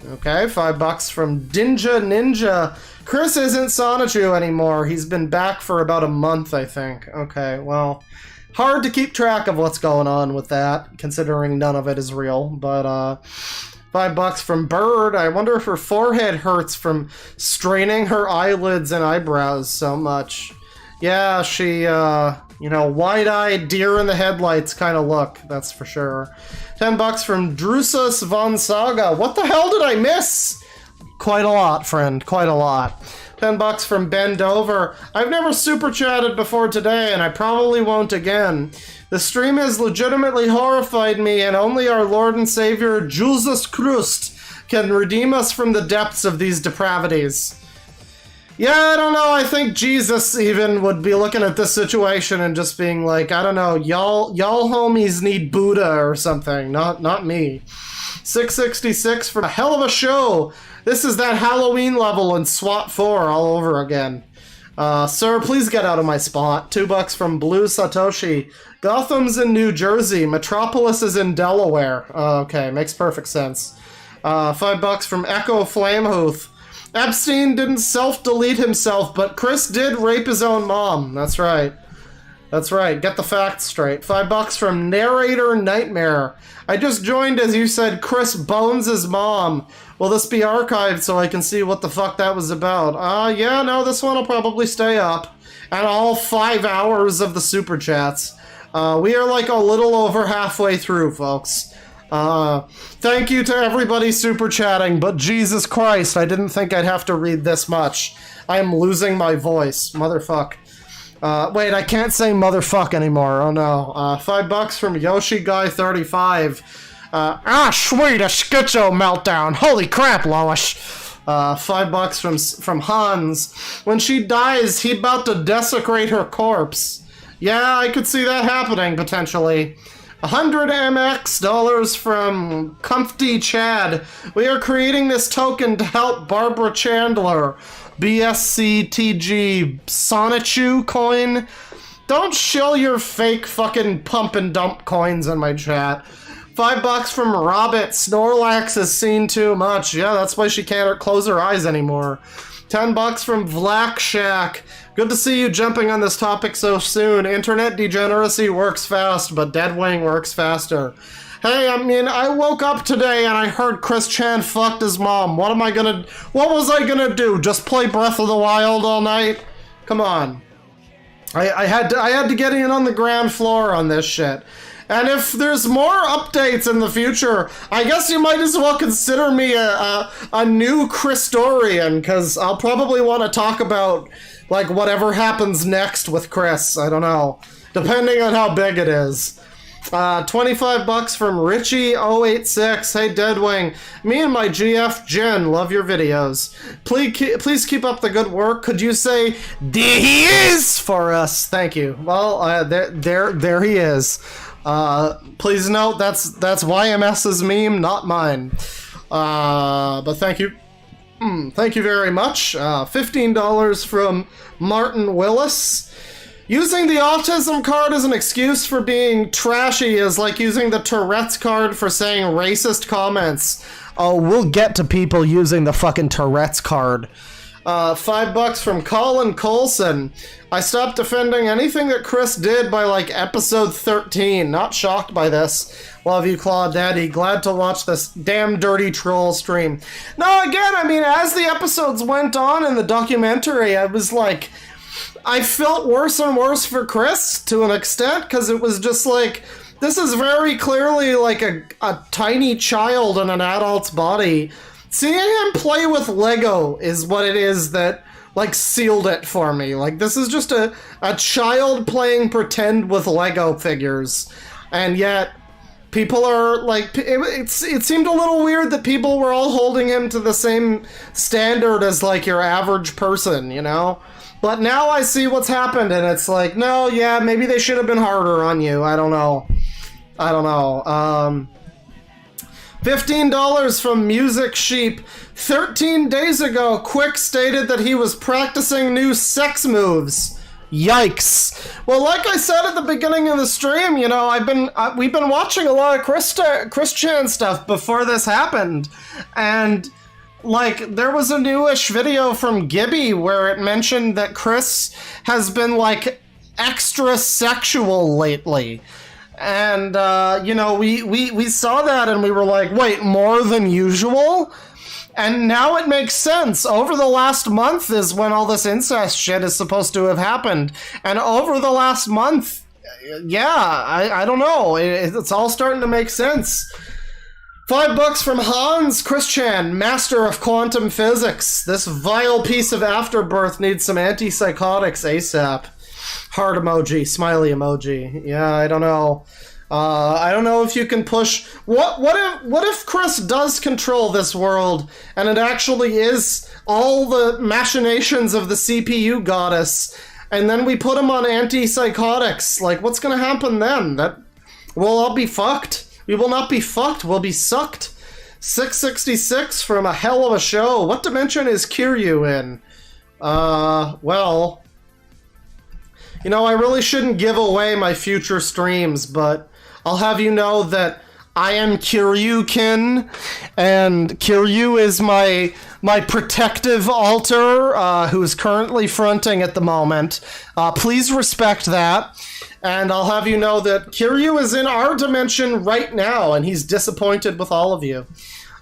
Okay, $5 from Dinja Ninja. Chris isn't Sonichu anymore. He's been back for about a month, I think. Okay, well, hard to keep track of what's going on with that, considering none of it is real. But $5 from Bird. I wonder if her forehead hurts from straining her eyelids and eyebrows so much. Yeah, she, you know, wide-eyed, deer in the headlights kind of look, that's for sure. $10 from Drusus von Saga. What the hell did I miss? Quite a lot, friend, quite a lot. $10 from Ben Dover. I've never super chatted before today, and I probably won't again. The stream has legitimately horrified me, and only our Lord and Savior, Jesus Christ, can redeem us from the depths of these depravities. Yeah, I don't know, I think Jesus even would be looking at this situation and just being like, I don't know, y'all homies need Buddha or something, not me. 666 for a hell of a show. This is that Halloween level in SWAT 4 all over again. Sir, please get out of my spot. $2 from Blue Satoshi. Gotham's in New Jersey. Metropolis is in Delaware. Okay, makes perfect sense. $5 from Echo Flamehuth. Epstein didn't self-delete himself, but Chris did rape his own mom. That's right. That's right. Get the facts straight. $5 from Narrator Nightmare. I just joined as you said Chris bones his mom. Will this be archived so I can see what the fuck that was about? Yeah, no, this one will probably stay up. And all 5 hours of the super chats. We are like a little over halfway through, folks. Thank you to everybody super chatting, but Jesus Christ, I didn't think I'd have to read this much. I am losing my voice. Motherfuck. Wait, I can't say motherfuck anymore. Oh no. $5 from Yoshi Guy 35. Sweet, a schizo meltdown. Holy crap, Lois. $5 from Hans. When she dies, he about to desecrate her corpse. Yeah, I could see that happening, potentially. 100 MX dollars from Comfy Chad. We are creating this token to help Barbara Chandler. BSCTG Sonichu coin. Don't shill your fake fucking pump and dump coins in my chat. $5 from Robert. Snorlax has seen too much. Yeah, that's why she can't close her eyes anymore. $10 from Vlack Shack. Good to see you jumping on this topic so soon. Internet degeneracy works fast, but Deadwing works faster. Hey, I mean, I woke up today and I heard Chris Chan fucked his mom. What was I gonna do? Just play Breath of the Wild all night? Come on. I had to get in on the ground floor on this shit. And if there's more updates in the future, I guess you might as well consider me a new Christorian, because I'll probably want to talk about, like, whatever happens next with Chris. I don't know. Depending on how big it is. $25 from Richie086. Hey, Deadwing. Me and my GF Jen love your videos. Please keep up the good work. Could you say, "There he is" for us? Thank you. Well, there he is. Please note that's YMS's meme, not mine. But thank you. Thank you very much. $15 from Martin Willis. Using the autism card as an excuse for being trashy is like using the Tourette's card for saying racist comments. Oh, we'll get to people using the fucking Tourette's card. $5 from Colin Colson. I stopped defending anything that Chris did by like episode 13. Not shocked by this. Love you, Claw Daddy. Glad to watch this damn dirty troll stream. No, again, I mean, as the episodes went on in the documentary, I was like, I felt worse and worse for Chris to an extent, because it was just like, this is very clearly like a tiny child in an adult's body. Seeing him play with Lego is what it is that, like, sealed it for me. Like, this is just a child playing pretend with Lego figures. And yet, people are, like, it seemed a little weird that people were all holding him to the same standard as, like, your average person, you know? But now I see what's happened, and it's like, no, yeah, maybe they should have been harder on you. I don't know. $15 from Music Sheep. 13 days ago, Quick stated that he was practicing new sex moves. Yikes. Well, like I said at the beginning of the stream, you know, we've been watching a lot of Chris Chan stuff before this happened, and like, there was a newish video from Gibby where it mentioned that Chris has been, like, extra sexual lately. And, you know, we saw that and we were like, wait, more than usual? And now it makes sense. Over the last month is when all this incest shit is supposed to have happened. And over the last month, yeah, I don't know. It's all starting to make sense. $5 from Hans Christian, master of quantum physics. This vile piece of afterbirth needs some antipsychotics ASAP. Heart emoji, smiley emoji. Yeah, I don't know. I don't know if you can push. What if Chris does control this world and it actually is all the machinations of the CPU goddess, and then we put him on antipsychotics? Like, what's gonna happen then? That we'll all be fucked. We will not be fucked. We'll be sucked. 666 from a hell of a show. What dimension is Kiryu in? Well, you know, I really shouldn't give away my future streams, but I'll have you know that I am Kiryu-kin, and Kiryu is my protective alter, who's currently fronting at the moment. Please respect that. And I'll have you know that Kiryu is in our dimension right now, and he's disappointed with all of you.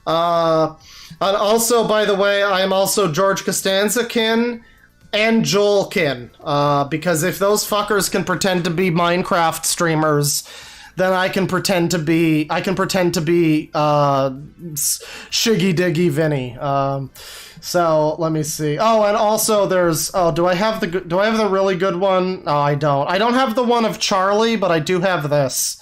And also, by the way, I am also George Costanza-kin and Joel-kin, because if those fuckers can pretend to be Minecraft streamers, then I can pretend to be Shiggy Diggy Vinny. So let me see. Oh, and also there's do I have the really good one? No, I don't. I don't have the one of Charlie, but I do have this.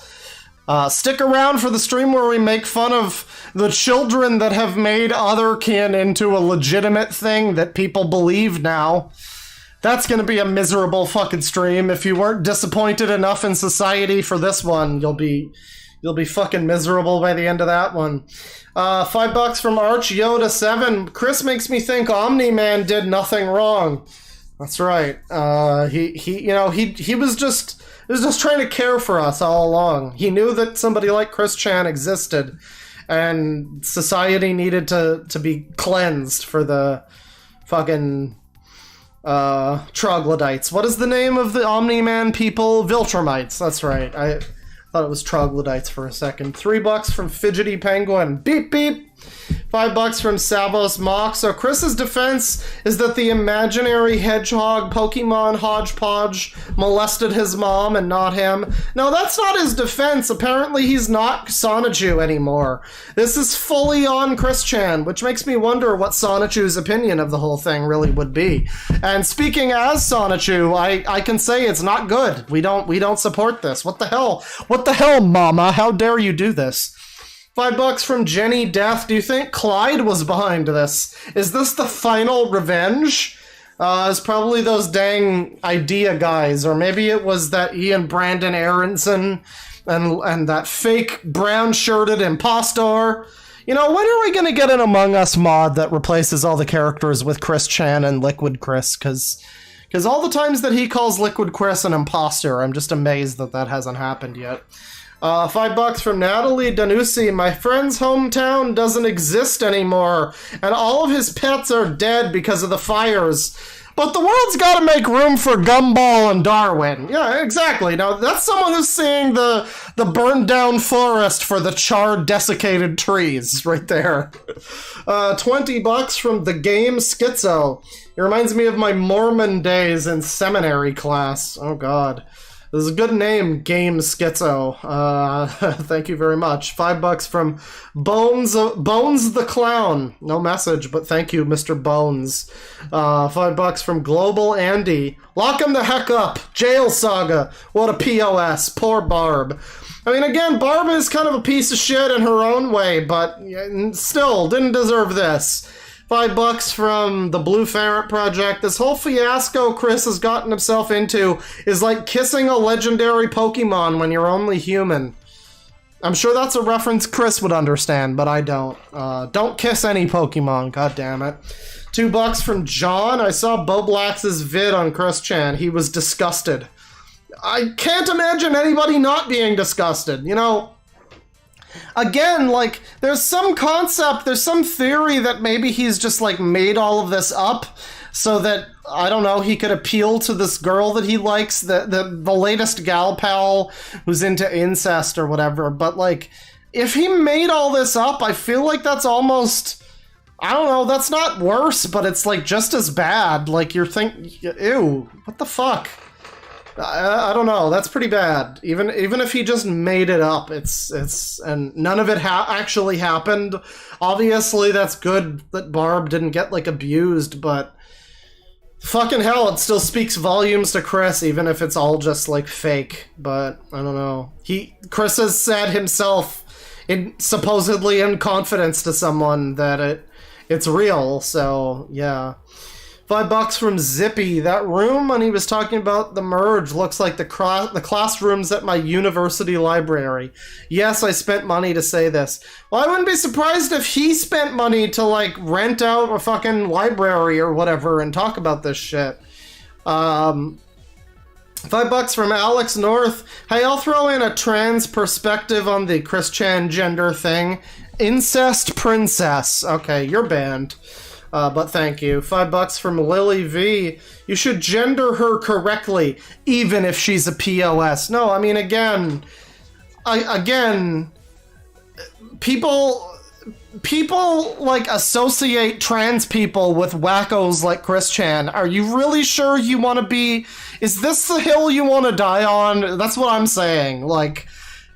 Stick around for the stream where we make fun of the children that have made otherkin into a legitimate thing that people believe now. That's gonna be a miserable fucking stream. If you weren't disappointed enough in society for this one, you'll be fucking miserable by the end of that one. $5 from Arch Yoda 7. Chris makes me think Omni-Man did nothing wrong. That's right. He was just trying to care for us all along. He knew that somebody like Chris Chan existed, and society needed to be cleansed for the fucking troglodytes. What is the name of the Omni-Man people? Viltrumites. That's right. I thought it was troglodytes for a second. $3 from Fidgety Penguin. Beep beep. $5 from Savos Mock. So Chris's defense is that the imaginary hedgehog Pokemon hodgepodge molested his mom and not him. No, that's not his defense. Apparently he's not Sonichu anymore. This is fully on Chris Chan, which makes me wonder what Sonichu's opinion of the whole thing really would be. And speaking as Sonichu, I can say it's not good. We don't support this. What the hell? What the hell, mama? How dare you do this? $5 from Jenny Death. Do you think Clyde was behind this? Is this the final revenge? It's probably those dang idea guys, or maybe it was that Ian Brandon Aronson and that fake brown-shirted impostor. You know, when are we gonna get an Among Us mod that replaces all the characters with Chris Chan and Liquid Chris? Because all the times that he calls Liquid Chris an imposter, I'm just amazed that hasn't happened yet. $5 from Natalie Danusi. My friend's hometown doesn't exist anymore, and all of his pets are dead because of the fires. But the world's got to make room for Gumball and Darwin. Yeah, exactly. Now, that's someone who's seeing the burned down forest for the charred, desiccated trees right there. $20 from The Game Schizo. It reminds me of my Mormon days in seminary class. Oh, God. This is a good name, Game Schizo. Thank you very much. $5 from Bones the Clown. No message, but thank you, Mr. Bones. $5 from Global Andy. Lock him the heck up. Jail Saga. What a POS. Poor Barb. I mean, again, Barb is kind of a piece of shit in her own way, but still didn't deserve this. $5 from the Blue Ferret Project. This whole fiasco Chris has gotten himself into is like kissing a legendary Pokemon when you're only human. I'm sure that's a reference Chris would understand, but I don't. Don't kiss any Pokemon, god damn it. $2 from John. I saw Boblax's vid on Chris Chan. He was disgusted. I can't imagine anybody not being disgusted, you know. Again, like, there's some concept, there's some theory that maybe he's just, like, made all of this up so that, I don't know, he could appeal to this girl that he likes, the latest gal pal who's into incest or whatever. But, like, if he made all this up, I feel like that's almost, I don't know, that's not worse, but it's, like, just as bad. Like, you're thinking, ew, what the fuck? I don't know. That's pretty bad. Even if he just made it up, it's and none of it actually happened. Obviously, that's good that Barb didn't get like abused, but Fucking hell, it still speaks volumes to Chris, even if it's all just like fake. But I don't know. Chris has said himself, supposedly in confidence to someone, that it's real. So yeah. $5 from Zippy. That room when he was talking about the merge looks like the classrooms at my university library. Yes, I spent money to say this. Well, I wouldn't be surprised if he spent money to, like, rent out a fucking library or whatever and talk about this shit. $5 from Alex North. Hey, I'll throw in a trans perspective on the Chris Chan gender thing. Incest princess. Okay, you're banned. But thank you. $5 from Lily V. You should gender her correctly, even if she's a POS. No, I mean, again, people like associate trans people with wackos like Chris Chan. Are you really sure you want to be? Is this the hill you want to die on? That's what I'm saying. Like,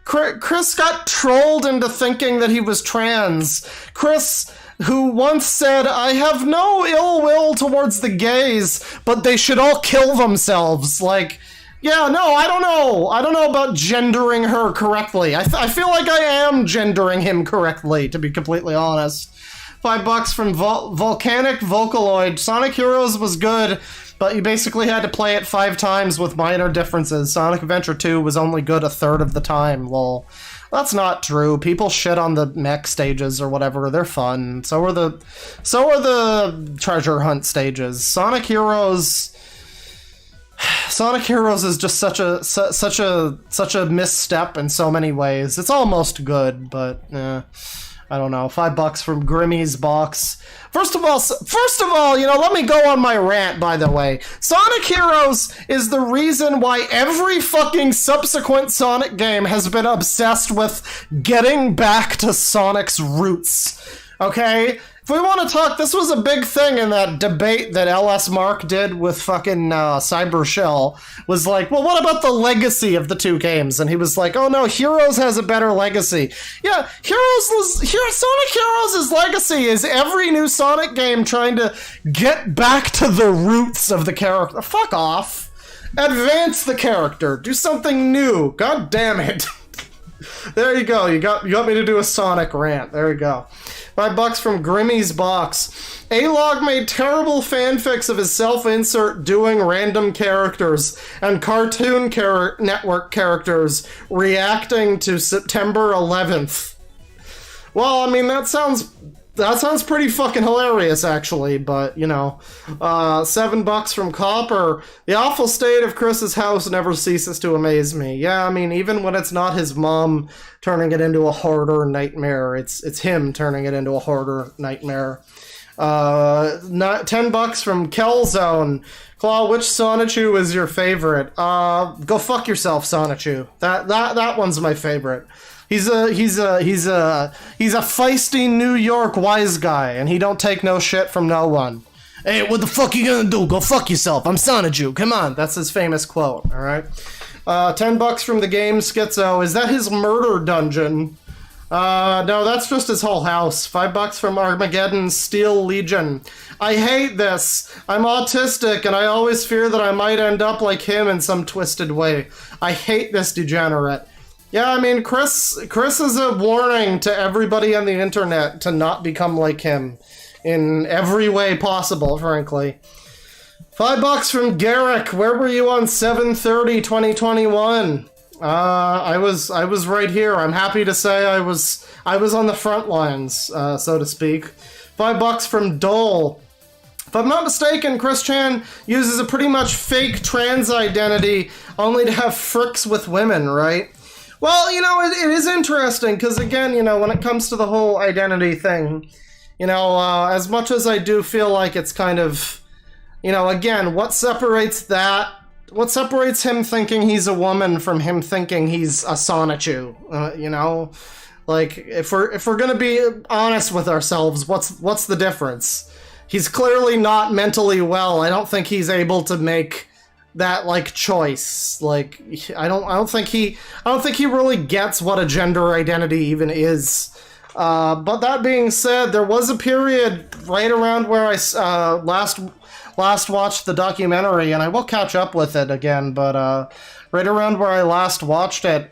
Chris got trolled into thinking that he was trans. Chris, who once said, I have no ill will towards the gays, but they should all kill themselves. Like, yeah, no, I don't know. I don't know about gendering her correctly. I feel like I am gendering him correctly, to be completely honest. $5 from Volcanic Vocaloid. Sonic Heroes was good, but you basically had to play it 5 times with minor differences. Sonic Adventure 2 was only good a third of the time, lol. That's not true. People shit on the mech stages or whatever. They're fun. So are the treasure hunt stages. Sonic Heroes is just such a misstep in so many ways. It's almost good, but I don't know. $5 from Grimmy's box. First of all, you know, let me go on my rant, by the way. Sonic Heroes is the reason why every fucking subsequent Sonic game has been obsessed with getting back to Sonic's roots. Okay? If we want to talk, this was a big thing in that debate that LS Mark did with fucking Cyber Shell. Was like, well, what about the legacy of the two games? And he was like, oh no, Heroes has a better legacy. Yeah, Sonic Heroes' legacy is every new Sonic game trying to get back to the roots of the character. Fuck off. Advance the character. Do something new. God damn it. There you go. You got me to do a Sonic rant. There you go. $5 from Grimmy's box. A-Log made terrible fanfics of his self-insert doing random characters and Cartoon Network characters reacting to September 11th. Well, I mean, that sounds pretty fucking hilarious, actually, but, you know. $7 from Copper. The awful state of Chris's house never ceases to amaze me. Yeah, I mean, even when it's not his mom turning it into a horror nightmare, it's him turning it into a horror nightmare. $10 from Kelzone. Claw, which Sonichu is your favorite? Go fuck yourself, Sonichu. That one's my favorite. He's a feisty New York wise guy, and he don't take no shit from no one. Hey, what the fuck you gonna do? Go fuck yourself. I'm Sonichu. Come on. That's his famous quote, alright? $10 from the game Schizo. Is that his murder dungeon? No, that's just his whole house. $5 from Armageddon Steel Legion. I hate this. I'm autistic, and I always fear that I might end up like him in some twisted way. I hate this degenerate. Yeah, I mean, Chris is a warning to everybody on the internet to not become like him in every way possible, frankly. $5 from Garrick. Where were you on 7/30/2021? I was right here. I'm happy to say I was on the front lines, so to speak. $5 from Dole. If I'm not mistaken, Chris Chan uses a pretty much fake trans identity only to have fricks with women, right? Well, you know, it is interesting, because again, you know, when it comes to the whole identity thing, you know, as much as I do feel like it's kind of, you know, again, what separates him thinking he's a woman from him thinking he's a Sonichu, you know? Like, if we're gonna be honest with ourselves, what's the difference? He's clearly not mentally well. I don't think he's able to make that, like, choice. Like, I don't think he really gets what a gender identity even is. But that being said, there was a period right around where last last watched the documentary, and I will catch up with it again, but right around where I last watched it,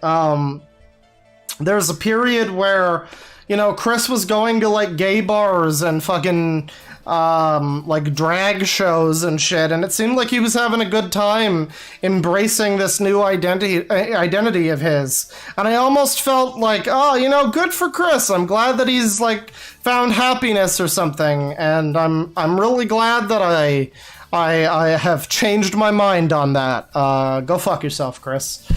there's a period where, you know, Chris was going to, like, gay bars and fucking, like, drag shows and shit, and it seemed like he was having a good time embracing this new identity of his. And I almost felt like, oh, you know, good for Chris. I'm glad that he's, like, found happiness or something, and I'm really glad that I have changed my mind on that. Go fuck yourself, Chris.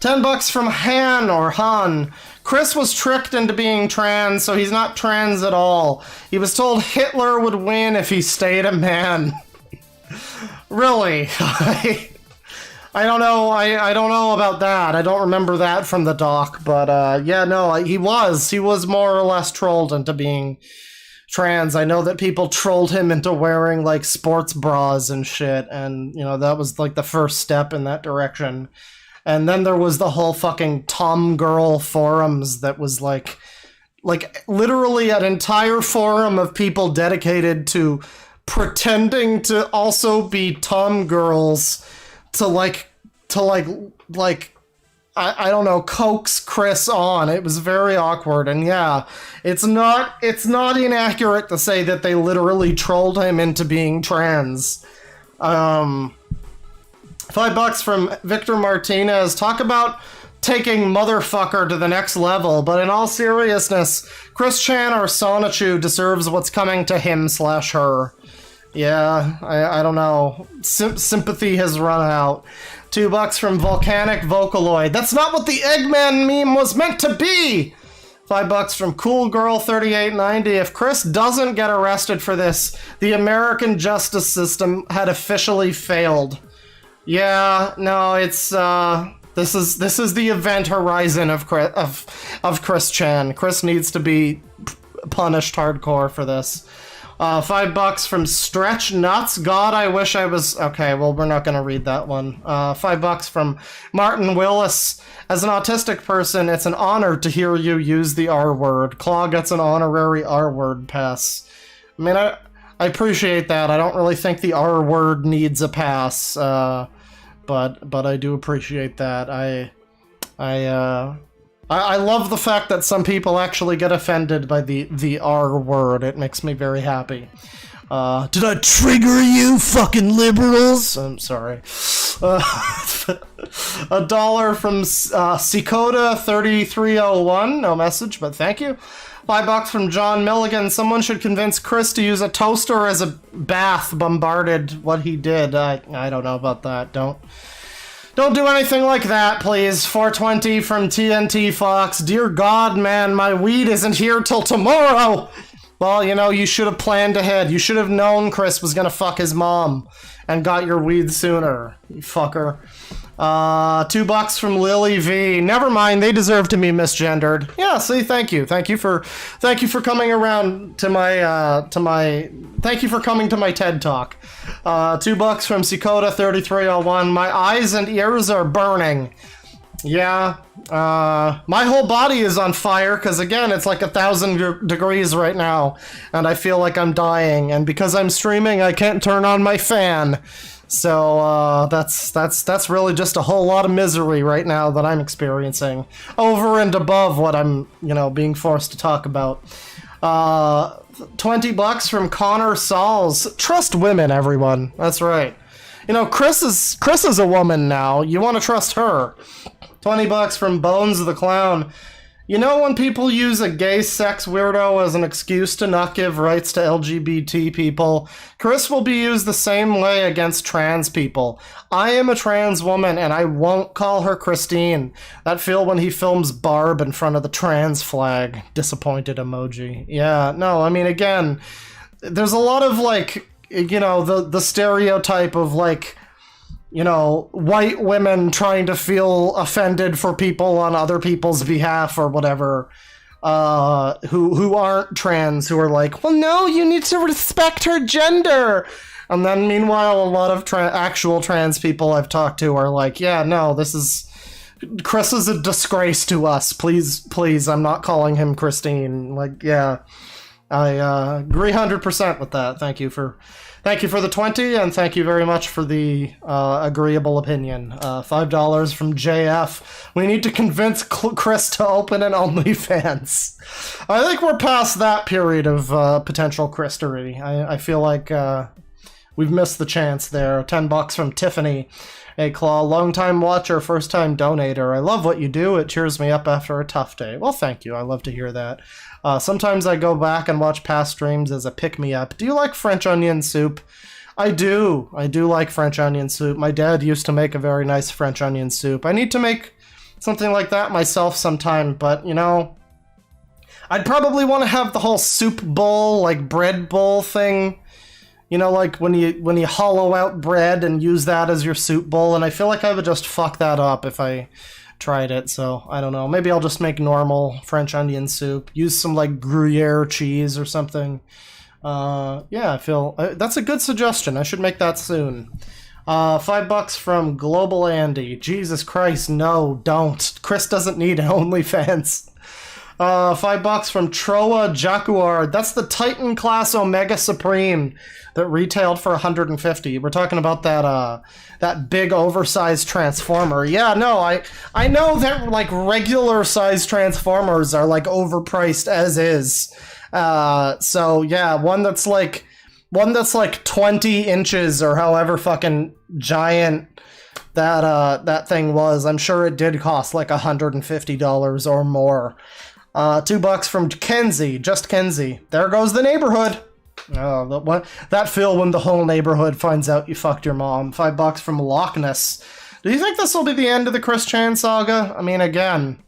$10 from Han or Han. Chris was tricked into being trans, so he's not trans at all. He was told Hitler would win if he stayed a man. Really? I don't know. I don't know about that. I don't remember that from the doc, but yeah, no, he was more or less trolled into being trans. I know that people trolled him into wearing, like, sports bras and shit, and, you know, that was, like, the first step in that direction. And then there was the whole fucking Tom Girl forums that was like literally an entire forum of people dedicated to pretending to also be Tom Girls to I don't know, coax Chris on. It was very awkward, and yeah, it's not inaccurate to say that they literally trolled him into being trans. $5 from Victor Martinez. Talk about taking motherfucker to the next level, but in all seriousness, Chris Chan or Sonichu deserves what's coming to him/her. Yeah, I don't know. Sympathy has run out. $2 from Volcanic Vocaloid. That's not what the Eggman meme was meant to be! $5 from Cool Girl 3890. If Chris doesn't get arrested for this, the American justice system had officially failed. Yeah, no, it's this is the event horizon of Chris Chan. Chris needs to be punished hardcore for this. $5 from Stretch Nuts. God, I wish I was... Okay, well, we're not going to read that one. $5 from Martin Willis. As an autistic person, it's an honor to hear you use the R word. Claw gets an honorary R word pass. I mean, I appreciate that. I don't really think the R word needs a pass, but I do appreciate that. I love the fact that some people actually get offended by the R word. It makes me very happy. Did I trigger you, fucking liberals? I'm sorry. $1 from Sikota 3301. No message, but thank you. $5 from John Milligan. Someone should convince Chris to use a toaster as a bath bombarded what he did. I don't know about that. Don't do anything like that, please. 420 from TNT Fox. Dear God, man, my weed isn't here till tomorrow. Well, you know, you should have planned ahead. You should have known Chris was gonna fuck his mom and got your weed sooner, you fucker. $2 from Lily V. Never mind, they deserve to be misgendered. Yeah, see, thank you for coming around to my thank you for coming to my TED Talk. $2 from Sikota 3301. My eyes and ears are burning. Yeah, my whole body is on fire because again, it's like 1,000 degrees right now, and I feel like I'm dying. And because I'm streaming, I can't turn on my fan. So that's really just a whole lot of misery right now that I'm experiencing, over and above what I'm, you know, being forced to talk about. $20 from Connor Sauls. Trust women, everyone. That's right. You know, Chris is a woman now. You want to trust her. $20 from Bones the Clown. You know when people use a gay sex weirdo as an excuse to not give rights to LGBT people? Chris will be used the same way against trans people. I am a trans woman, and I won't call her Christine. That feel when he films Barb in front of the trans flag. Disappointed emoji. Yeah, no, I mean, again, there's a lot of, like, you know, the stereotype of, like, you know, white women trying to feel offended for people on other people's behalf or whatever, who aren't trans, who are like, well, no, you need to respect her gender. And then meanwhile, a lot of actual trans people I've talked to are like, yeah, no, Chris is a disgrace to us. Please, I'm not calling him Christine. Like, yeah. I agree 100% with that. Thank you for the 20, and thank you very much for the agreeable opinion. $5 from JF. We need to convince Chris to open an OnlyFans. I think we're past that period of potential Christery. I feel like we've missed the chance there. $10 from Tiffany. Hey, Claw, long-time watcher, first-time donator. I love what you do. It cheers me up after a tough day. Well, thank you. I love to hear that. Sometimes I go back and watch past streams as a pick-me-up. Do you like French onion soup? I do. I do like French onion soup. My dad used to make a very nice French onion soup. I need to make something like that myself sometime, but, you know, I'd probably want to have the whole soup bowl, like bread bowl thing. You know, like when you hollow out bread and use that as your soup bowl, and I feel like I would just fuck that up if I tried it, so I don't know. Maybe I'll just make normal French onion soup. Use some, like, Gruyere cheese or something. Yeah, I feel... that's a good suggestion. I should make that soon. $5 from Global Andy. Jesus Christ, no, don't. Chris doesn't need OnlyFans. $5 from Troa Jaguar. That's the Titan class Omega Supreme that retailed for $150. We're talking about that big oversized transformer. Yeah, no, I know that, like, regular sized transformers are, like, overpriced as is. So yeah, one that's like 20 inches or however fucking giant that thing was. I'm sure it did cost like $150 or more. $2 from Kenzie, just Kenzie. There goes the neighborhood. Oh, that feel when the whole neighborhood finds out you fucked your mom. $5 from Loch Ness. Do you think this will be the end of the Chris Chan saga? I mean, again,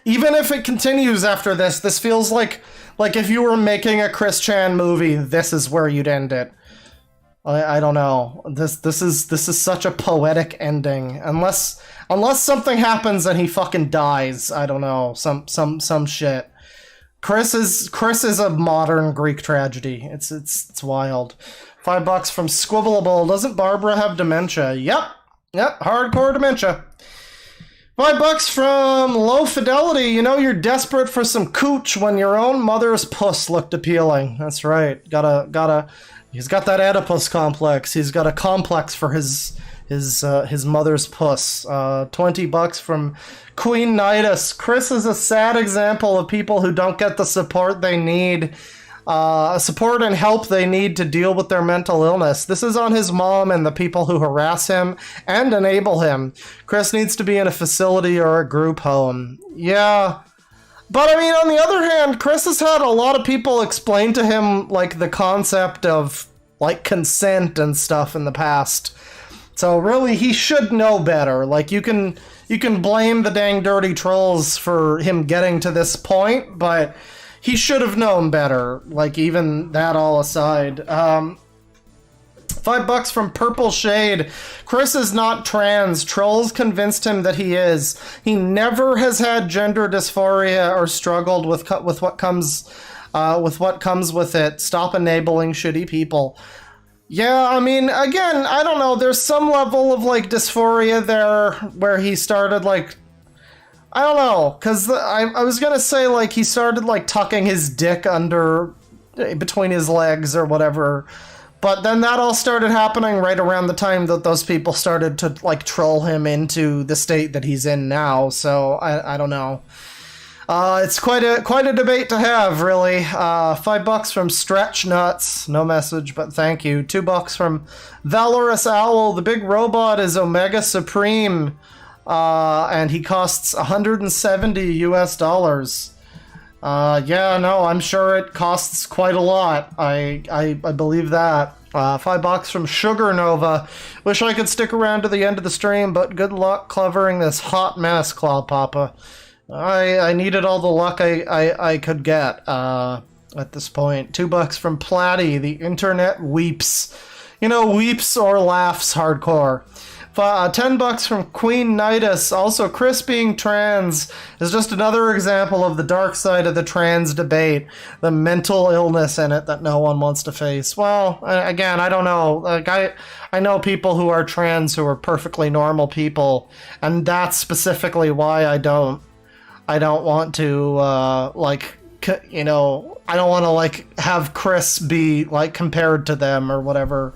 even if it continues after this feels like if you were making a Chris Chan movie, this is where you'd end it. I don't know. This is such a poetic ending. Unless something happens and he fucking dies. I don't know. Some shit. Chris is a modern Greek tragedy. It's wild. $5 from Squibbleable. Doesn't Barbara have dementia? Yep, hardcore dementia. $5 from Low Fidelity. You know you're desperate for some cooch when your own mother's puss looked appealing. That's right. He's got that Oedipus complex. He's got a complex for his mother's puss. $20 from Queen Nidus. Chris is a sad example of people who don't get the support they need, support and help they need to deal with their mental illness. This is on his mom and the people who harass him and enable him. Chris needs to be in a facility or a group home. Yeah. But, I mean, on the other hand, Chris has had a lot of people explain to him, like, the concept of, like, consent and stuff in the past. So, really, he should know better. Like, you can blame the dang dirty trolls for him getting to this point, but he should have known better. Like, even that all aside. $5 from Purple Shade. Chris is not trans. Trolls convinced him that he is. He never has had gender dysphoria or struggled with what comes with it. Stop enabling shitty people. Yeah, I mean, again, I don't know. There's some level of, like, dysphoria there where he started, like, I don't know, because I was gonna say, like, he started, like, tucking his dick under between his legs or whatever. But then that all started happening right around the time that those people started to, like, troll him into the state that he's in now. So I don't know. It's quite a debate to have, really. $5 from Stretch Nuts. No message, but thank you. $2 from Valorous Owl. The big robot is Omega Supreme, and he costs $170 US. Yeah, no, I'm sure it costs quite a lot. I believe that. $5 from Sugar Nova. Wish I could stick around to the end of the stream, but good luck covering this hot mess, Claw Papa. I needed all the luck I could get at this point. $2 from Platty. The internet weeps. You know, weeps or laughs hardcore. $10 from Queen Nidus. Also, Chris being trans is just another example of the dark side of the trans debate. The mental illness in it that no one wants to face. Well, again, I don't know. Like, I know people who are trans who are perfectly normal people, and that's specifically why I don't want to, like, you know, I don't want to like have Chris be like compared to them or whatever.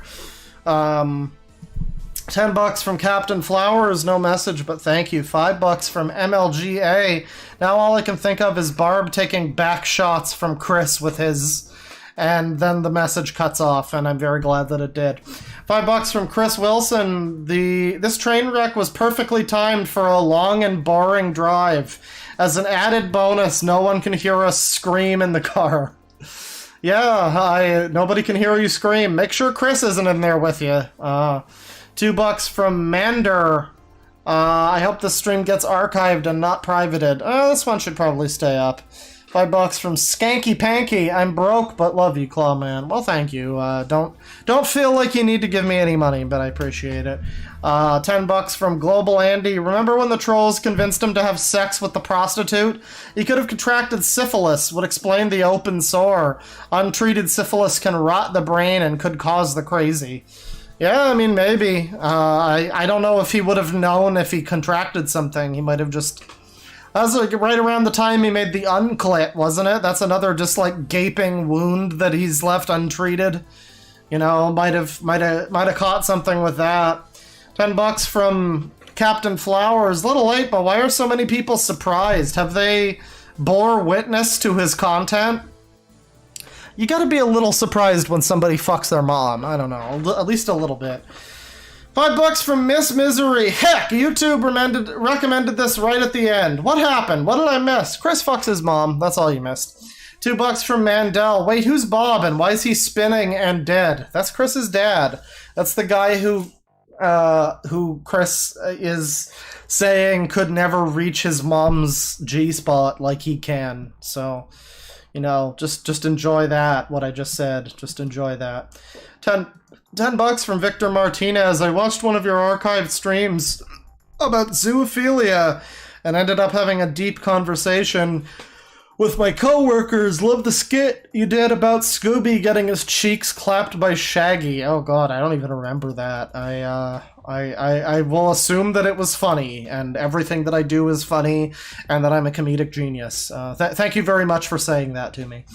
$10 from Captain Flowers, no message, but thank you. $5 from MLGA. Now all I can think of is Barb taking back shots from Chris with his, and then the message cuts off, and I'm very glad that it did. $5 from Chris Wilson. This train wreck was perfectly timed for a long and boring drive. As an added bonus, no one can hear us scream in the car. Yeah, nobody can hear you scream. Make sure Chris isn't in there with you. $2 from Mander. I hope this stream gets archived and not privated. This one should probably stay up. $5 from Skanky Panky. I'm broke, but love you, Clawman. Well, thank you. Don't feel like you need to give me any money, but I appreciate it. $10 from Global Andy. Remember when the trolls convinced him to have sex with the prostitute? He could have contracted syphilis. Would explain the open sore. Untreated syphilis can rot the brain and could cause the crazy. Yeah, I mean, maybe. I don't know if he would have known if he contracted something. He might have just... That was like right around the time he made the unclit, wasn't it? That's another just like gaping wound that he's left untreated. You know, might have caught something with that. $10 from Captain Flowers. A little late, but why are so many people surprised? Have they bore witness to his content? You gotta be a little surprised when somebody fucks their mom. I don't know, at least a little bit. $5 from Miss Misery. Heck, YouTube recommended this right at the end. What happened? What did I miss? Chris fucks his mom. That's all you missed. $2 from Mandel. Wait, who's Bob and why is he spinning and dead? That's Chris's dad. That's the guy who Chris is saying could never reach his mom's G-spot like he can. So, you know, just enjoy that, what I just said. Just enjoy that. $10 from Victor Martinez. I watched one of your archived streams about zoophilia and ended up having a deep conversation with my coworkers. Love the skit you did about Scooby getting his cheeks clapped by Shaggy. Oh god, I don't even remember that. I will assume that it was funny, and everything that I do is funny, and that I'm a comedic genius. Thank you very much for saying that to me.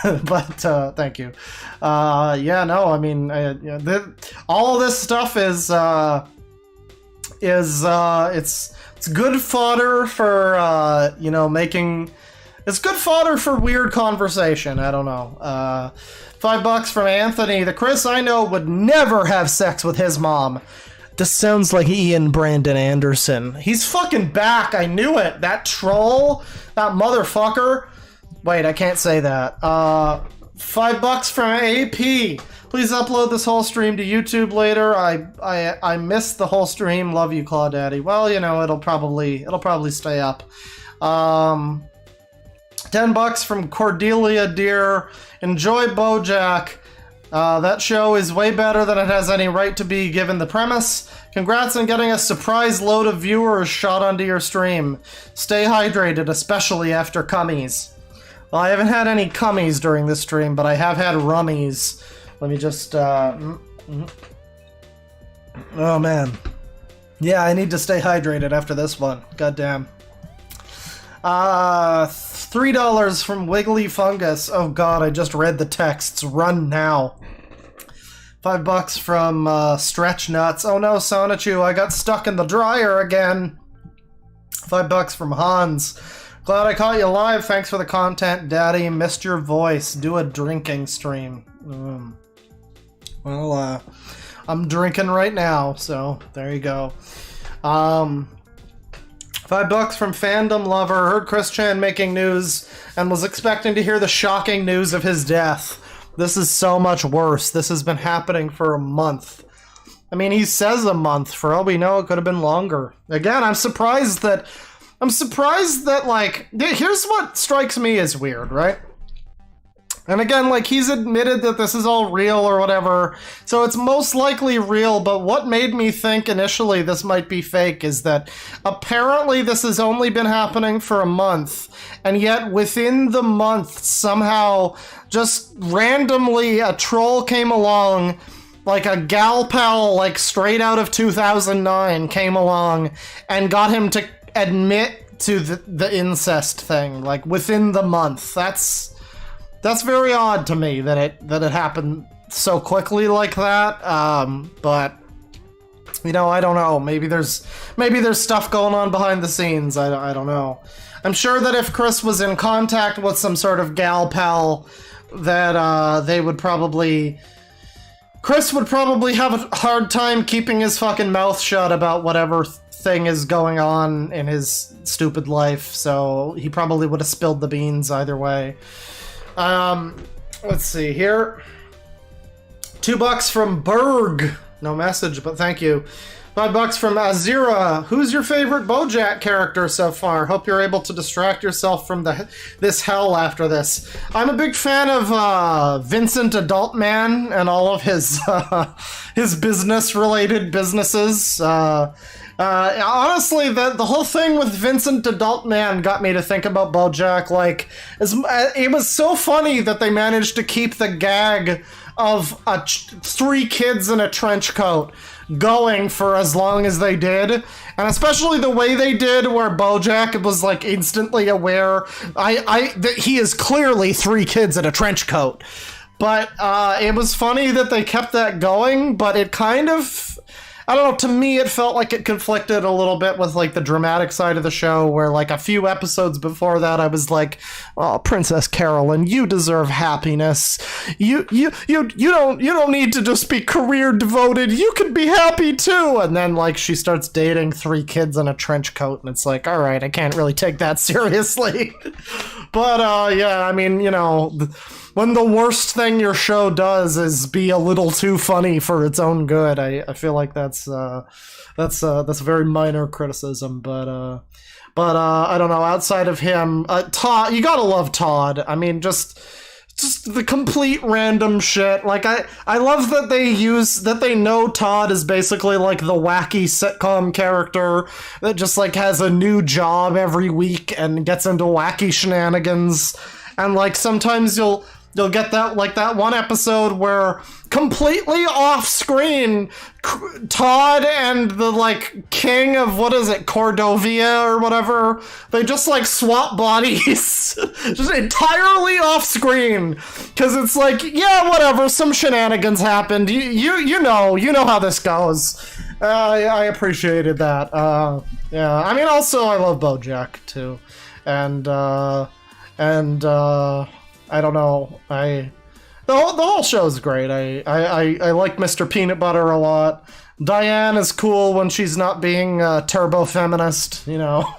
But thank you. Yeah, no, I mean, all this stuff is it's good fodder for you know, making. It's good fodder for weird conversation. I don't know. $5 from Anthony. The Chris I know would never have sex with his mom. This sounds like Ian Brandon Anderson. He's fucking back. I knew it. That troll. That motherfucker. Wait, I can't say that. $5 from AP. Please upload this whole stream to YouTube later. I missed the whole stream. Love you, Claudaddy. Well, you know, it'll probably stay up. $10 from Cordelia Dear. Enjoy BoJack. That show is way better than it has any right to be given the premise. Congrats on getting a surprise load of viewers shot onto your stream. Stay hydrated, especially after cummies. Well, I haven't had any cummies during this stream, but I have had rummies. Let me just, Oh, man. Yeah, I need to stay hydrated after this one. Goddamn. $3 from Wiggly Fungus. Oh god, I just read the texts. Run now. $5 from Stretch Nuts. Oh no, Sonichu, I got stuck in the dryer again. $5 from Hans. Glad I caught you live. Thanks for the content, Daddy. Missed your voice. Do a drinking stream. Well, I'm drinking right now, so there you go. $5 from Fandom Lover. Heard Chris Chan making news and was expecting to hear the shocking news of his death. This is so much worse. This has been happening for a month. I mean, he says a month. For all we know, it could have been longer. Again, I'm surprised that, like, here's what strikes me as weird, right? And again, like, he's admitted that this is all real or whatever, so it's most likely real, but what made me think initially this might be fake is that apparently this has only been happening for a month, and yet within the month, somehow, just randomly, a troll came along, like a gal pal, like, straight out of 2009 came along, and got him to admit to the incest thing, like within the month. That's very odd to me that it happened so quickly like that. But you know, I don't know. Maybe there's stuff going on behind the scenes. I don't know. I'm sure that if Chris was in contact with some sort of gal pal, that Chris would probably have a hard time keeping his fucking mouth shut about whatever thing is going on in his stupid life, so he probably would have spilled the beans either way. Let's see here. $2 from Berg. No message, but thank you. $5 from Azira. Who's your favorite BoJack character so far? Hope you're able to distract yourself from this hell after this. I'm a big fan of Vincent Adult Man and all of his business-related businesses. Honestly, the whole thing with Vincent Adult Man got me to think about BoJack. Like, it was so funny that they managed to keep the gag of 3 kids in a trench coat going for as long as they did, and especially the way they did, where BoJack was like instantly aware that he is clearly 3 kids in a trench coat. But it was funny that they kept that going, but it kind of, I don't know, to me it felt like it conflicted a little bit with like the dramatic side of the show, where like a few episodes before that I was like, oh, Princess Carolyn, you deserve happiness. You don't need to just be career devoted. You can be happy too. And then like she starts dating 3 kids in a trench coat, and it's like, all right, I can't really take that seriously. But yeah, I mean, you know, when the worst thing your show does is be a little too funny for its own good, I feel like that's a very minor criticism. But I don't know. Outside of him, Todd, you gotta love Todd. I mean, just the complete random shit. Like I love that they know Todd is basically like the wacky sitcom character that just like has a new job every week and gets into wacky shenanigans. And like sometimes you'll get that, like that one episode where completely off screen, Todd and the like king of, what is it, Cordovia or whatever, they just like swap bodies just entirely off screen, because it's like, yeah, whatever, some shenanigans happened, you know how this goes. I appreciated that. Yeah, I mean, also I love BoJack too, and I don't know. The whole show's great. I like Mr. Peanut Butter a lot. Diane is cool when she's not being turbo feminist, you know.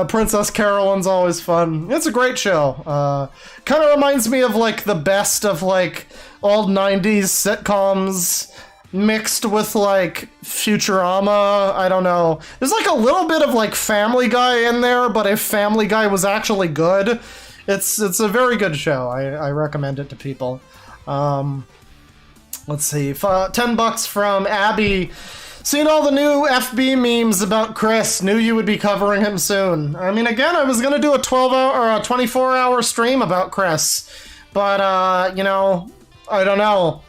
Princess Carolyn's always fun. It's a great show. Kind of reminds me of like the best of like old 90s sitcoms mixed with like Futurama. I don't know. There's like a little bit of like Family Guy in there, but if Family Guy was actually good, it's a very good show. I recommend it to people. Let's see. $10 from Abby. Seen all the new FB memes about Chris. Knew you would be covering him soon. I mean, again, I was gonna do a 12-hour or a 24-hour stream about Chris, but you know, I don't know.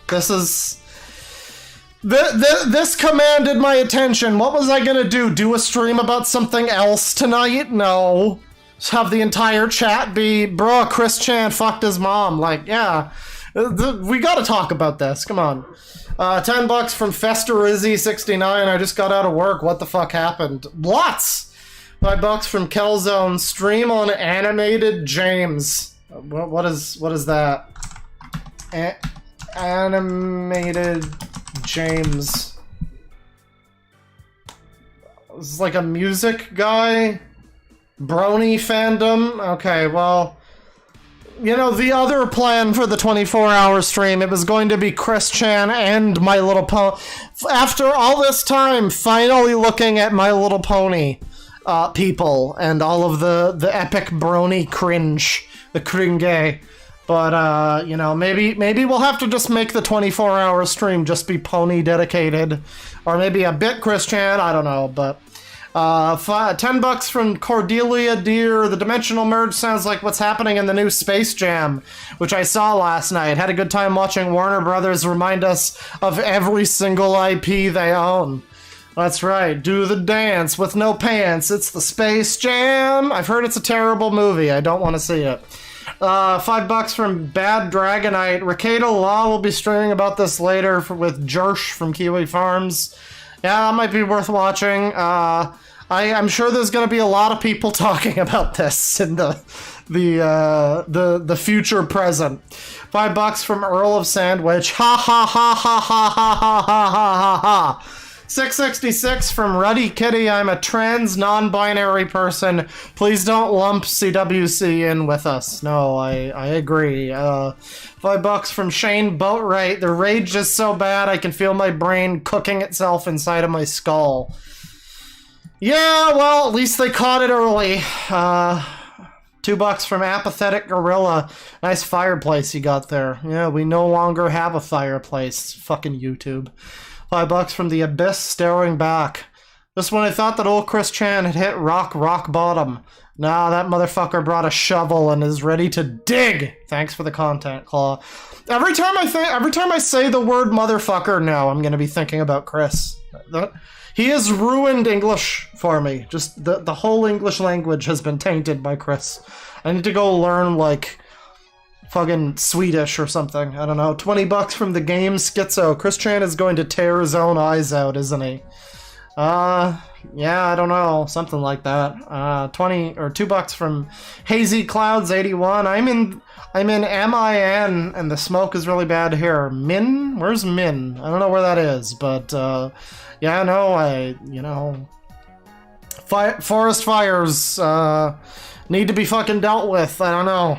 This commanded my attention. What was I gonna do? Do a stream about something else tonight? No. Just have the entire chat be, bro, Chris Chan fucked his mom. Like, yeah, we gotta talk about this. Come on. $10 from Festerizzy69. I just got out of work. What the fuck happened? Lots! $5 from Kelzone. Stream on Animated James. What is that? Animated James. This is like a music guy? Brony fandom? Okay, well, you know, the other plan for the 24-hour stream, it was going to be Chris Chan and My Little Pony. After all this time, finally looking at My Little Pony people and all of the epic brony cringe, the cringe. But, you know, maybe we'll have to just make the 24-hour stream just be pony dedicated. Or maybe a bit Chris Chan, I don't know, but... $10 from Cordelia Deer. The dimensional merge sounds like what's happening in the new Space Jam, which I saw last night. Had a good time watching Warner Brothers remind us of every single IP they own. That's right. Do the dance with no pants. It's the Space Jam. I've heard it's a terrible movie. I don't want to see it. $5 from Bad Dragonite. Ricada Law will be streaming about this later with Jersh from Kiwi Farms. Yeah, that might be worth watching. I'm sure there's going to be a lot of people talking about this in the future present. $5 from Earl of Sandwich. Ha ha ha ha ha ha ha ha ha ha. 666 from Ruddy Kitty. I'm a trans non-binary person. Please don't lump CWC in with us. No, I agree. $5 from Shane Boatwright. The rage is so bad I can feel my brain cooking itself inside of my skull. Yeah, well, at least they caught it early. $2 from Apathetic Gorilla. Nice fireplace you got there. Yeah, we no longer have a fireplace. Fucking YouTube. $5 from The Abyss Staring Back. Just when I thought that old Chris Chan had hit rock bottom. Nah, that motherfucker brought a shovel and is ready to dig. Thanks for the content, Claw. Every time I say the word motherfucker now, I'm gonna be thinking about Chris. He has ruined English for me. Just the whole English language has been tainted by Chris. I need to go learn, like, fucking Swedish or something. I don't know. $20 from the game Schizo. Chris Chan is going to tear his own eyes out, isn't he? Yeah, I don't know. Something like that. $2 from Hazy Clouds 81. I'm in MIN and the smoke is really bad here. Min? Where's Min? I don't know where that is, but yeah, no, forest fires need to be fucking dealt with. I don't know.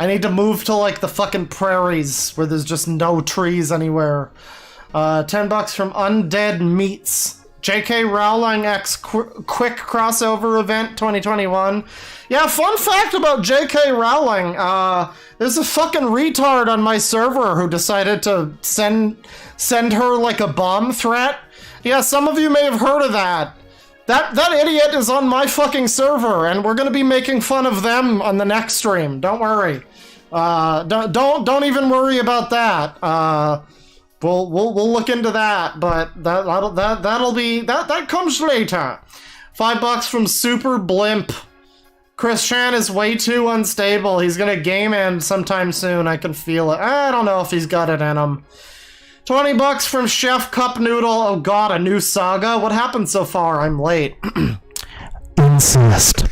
I need to move to, like, the fucking prairies where there's just no trees anywhere. $10 from Undead Meats. J.K. Rowling X Quick Crossover Event 2021. Yeah, fun fact about J.K. Rowling. There's a fucking retard on my server who decided to send her, like, a bomb threat. Yeah, some of you may have heard of that. That idiot is on my fucking server, and we're gonna be making fun of them on the next stream. Don't worry. Don't even worry about that. We'll look into that, but that comes later. $5 from Super Blimp. Chris Chan is way too unstable. He's gonna game end sometime soon. I can feel it. I don't know if he's got it in him. $20 from Chef Cup Noodle. Oh god, a new saga? What happened so far? I'm late. Incest.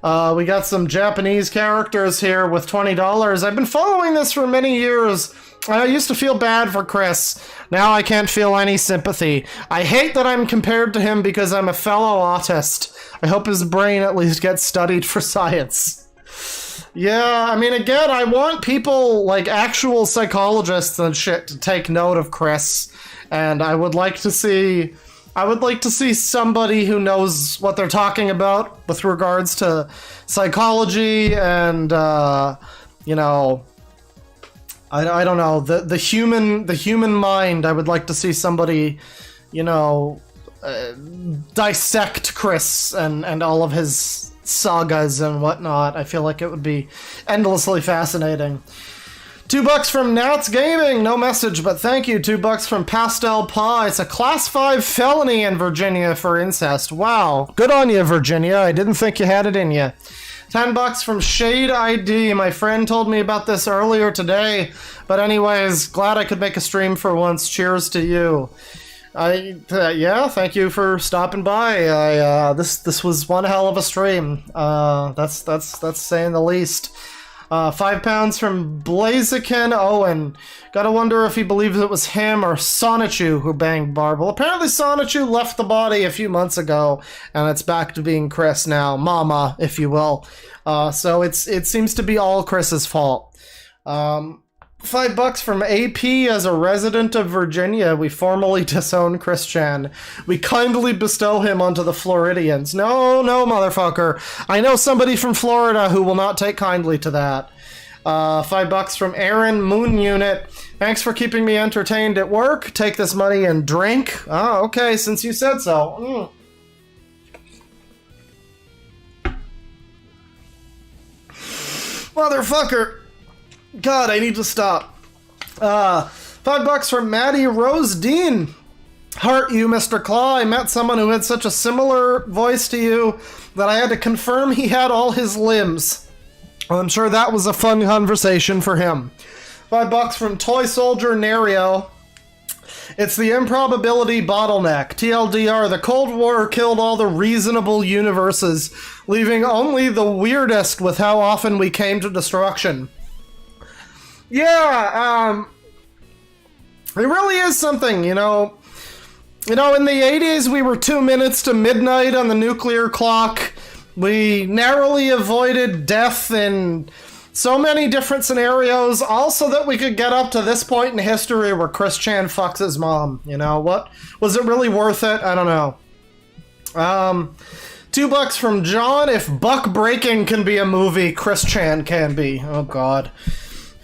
We got some Japanese characters here with $20. I've been following this for many years. I used to feel bad for Chris. Now I can't feel any sympathy. I hate that I'm compared to him because I'm a fellow autist. I hope his brain at least gets studied for science. Yeah, I mean, again, I want people, like, actual psychologists and shit to take note of Chris, and I would like to see somebody who knows what they're talking about with regards to psychology and, you know, I don't know, the human mind. I would like to see somebody, you know, dissect Chris and all of his sagas and whatnot. I feel like it would be endlessly fascinating. $2 from Nats Gaming, no message, but thank you. $2 from Pastel Paw. It's a class 5 felony in Virginia for incest. Wow, good on you, Virginia. I didn't think you had it in you. $10 from Shade ID. My friend told me about this earlier today, but anyways, glad I could make a stream for once. Cheers to you. Yeah, thank you for stopping by. This was one hell of a stream. That's saying the least. £5 from Blaziken Owen. Gotta wonder if he believes it was him or Sonichu who banged Barb. Well, apparently Sonichu left the body a few months ago, and it's back to being Chris now. Mama, if you will. So it seems to be all Chris's fault. $5 from AP. As a resident of Virginia, we formally disown Chris Chan. We kindly bestow him onto the Floridians. No, motherfucker. I know somebody from Florida who will not take kindly to that. $5 from Aaron Moon Unit. Thanks for keeping me entertained at work. Take this money and drink. Oh, okay, since you said so. Motherfucker. God, I need to stop. $5 from Maddie Rose Dean. Heart you, Mr. Claw. I met someone who had such a similar voice to you that I had to confirm he had all his limbs. Well, I'm sure that was a fun conversation for him. $5 from Toy Soldier Nario. It's the improbability bottleneck. TLDR, the Cold War killed all the reasonable universes, leaving only the weirdest with how often we came to destruction. Yeah, it really is something, you know. You know, in the 80s, we were 2 minutes to midnight on the nuclear clock. We narrowly avoided death in so many different scenarios, also that we could get up to this point in history where Chris Chan fucks his mom. You know, what? Was it really worth it? I don't know. $2 from John. If buck breaking can be a movie, Chris Chan can be. Oh, God.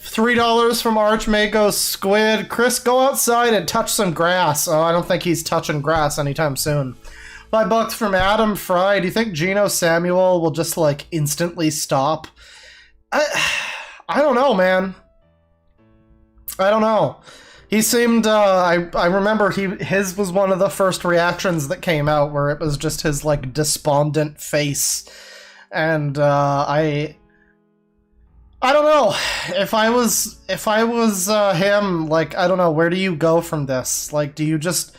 $3 from Archmako Squid. Chris, go outside and touch some grass. Oh, I don't think he's touching grass anytime soon. $5 from Adam Fry. Do you think Geno Samuel will just, like, instantly stop? I don't know, man. I don't know. He seemed, I remember his was one of the first reactions that came out where it was just his, like, despondent face. And, I don't know. If I was him, like, I don't know, where do you go from this? Like, do you just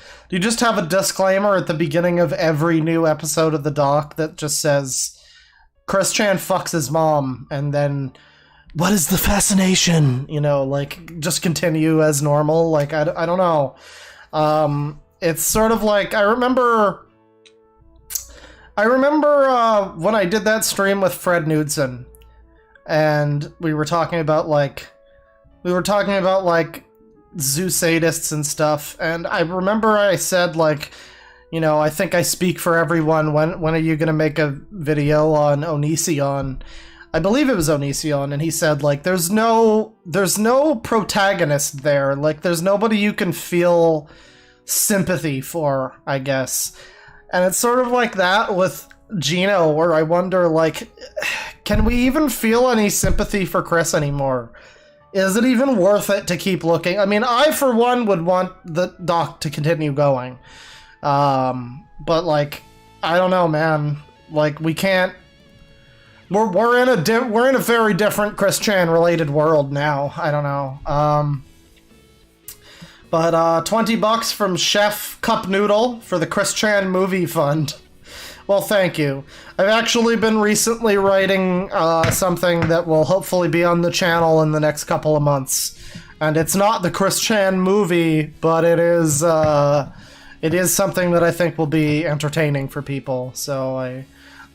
have a disclaimer at the beginning of every new episode of the doc that just says Chris Chan fucks his mom, and then what is the fascination? You know, like, just continue as normal? Like, I don't know. It's sort of like, I remember when I did that stream with Fred Knudsen, and we were talking about like zoo sadists and stuff, and I remember I said, like, you know, I think I speak for everyone. When are you gonna make a video on Onision? I believe it was Onision, and he said, like, there's no protagonist there. Like, there's nobody you can feel sympathy for, I guess. And it's sort of like that with Geno, where I wonder, like, can we even feel any sympathy for Chris anymore? Is it even worth it to keep looking? I mean, I, for one, would want the doc to continue going. But, like, I don't know, man. Like, we can't... We're in a very different Chris Chan related world now. I don't know. But $20 from Chef Cup Noodle for the Chris Chan Movie Fund. Well, thank you. I've actually been recently writing something that will hopefully be on the channel in the next couple of months. And it's not the Chris Chan movie, but it is something that I think will be entertaining for people. So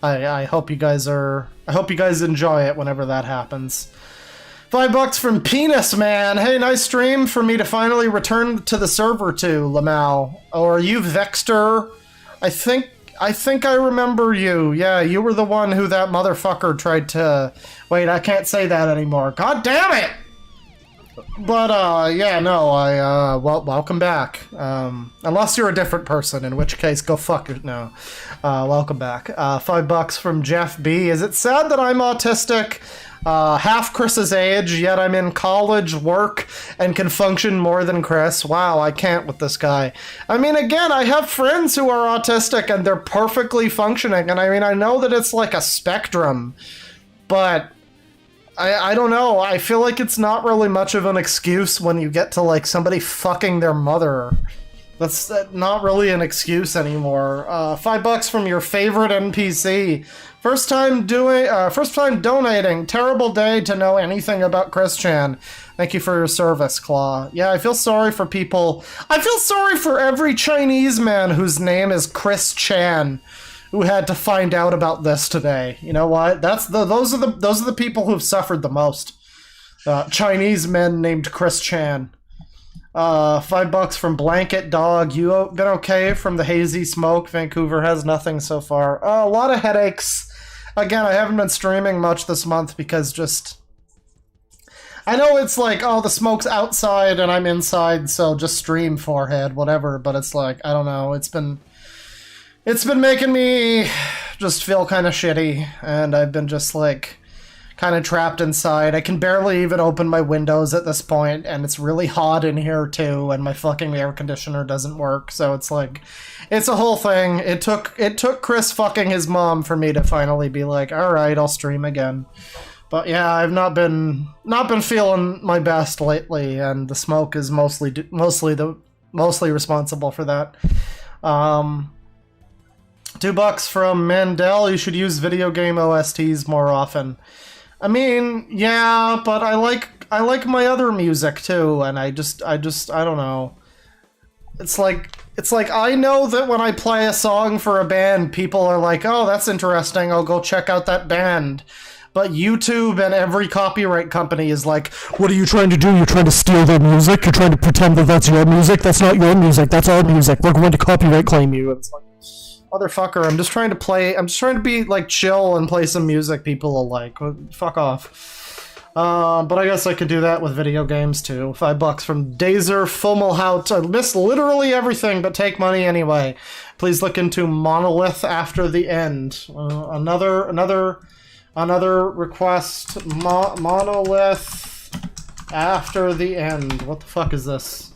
I hope you guys enjoy it whenever that happens. $5 from Penis Man. Hey, nice stream for me to finally return to the server to, Lamau. Or are you Vexter? I think I remember you. Yeah, you were the one who that motherfucker tried to... Wait, I can't say that anymore. God damn it! But, yeah, no, well, welcome back. Unless you're a different person, in which case, go fuck it. No. Welcome back. $5 from Jeff B. Is it sad that I'm autistic? Half Chris's age, yet I'm in college, work, and can function more than Chris. Wow, I can't with this guy. I mean, again, I have friends who are autistic, and they're perfectly functioning, and I mean, I know that it's like a spectrum, but... I don't know. I feel like it's not really much of an excuse when you get to, like, somebody fucking their mother. That's not really an excuse anymore. $5 from your favorite NPC. First time donating. Terrible day to know anything about Chris Chan. Thank you for your service, Claw. Yeah, I feel sorry for people. I feel sorry for every Chinese man whose name is Chris Chan, who had to find out about this today. You know what? Those are the people who've suffered the most. Chinese men named Chris Chan. $5 from Blanket Dog. You been okay from the hazy smoke? Vancouver has nothing so far. A lot of headaches. Again, I haven't been streaming much this month because just... I know it's like, oh, the smoke's outside and I'm inside, so just stream, forehead, whatever. But it's like, I don't know. It's been making me just feel kind of shitty, and I've been just, like, kind of trapped inside. I can barely even open my windows at this point, and it's really hot in here too, and my fucking air conditioner doesn't work, so it's like, it's a whole thing. It took Chris fucking his mom for me to finally be like, alright, I'll stream again. But yeah, I've not been feeling my best lately, and the smoke is mostly responsible for that. $2 from Mandel. You should use video game OSTs more often. I mean, yeah, but I like my other music too, and I don't know. It's like I know that when I play a song for a band, people are like, "Oh, that's interesting. I'll go check out that band." But YouTube and every copyright company is like, "What are you trying to do? You're trying to steal their music? You're trying to pretend that that's your music? That's not your music. That's our music. We're going to copyright claim you." It's like, motherfucker, I'm just trying to be like chill and play some music people will like. Fuck off. But I guess I could do that with video games too. $5 from Dazer Fummelhout. I missed literally everything, but take money anyway. Please look into Monolith After the End. Another request. Monolith After the End. What the fuck is this?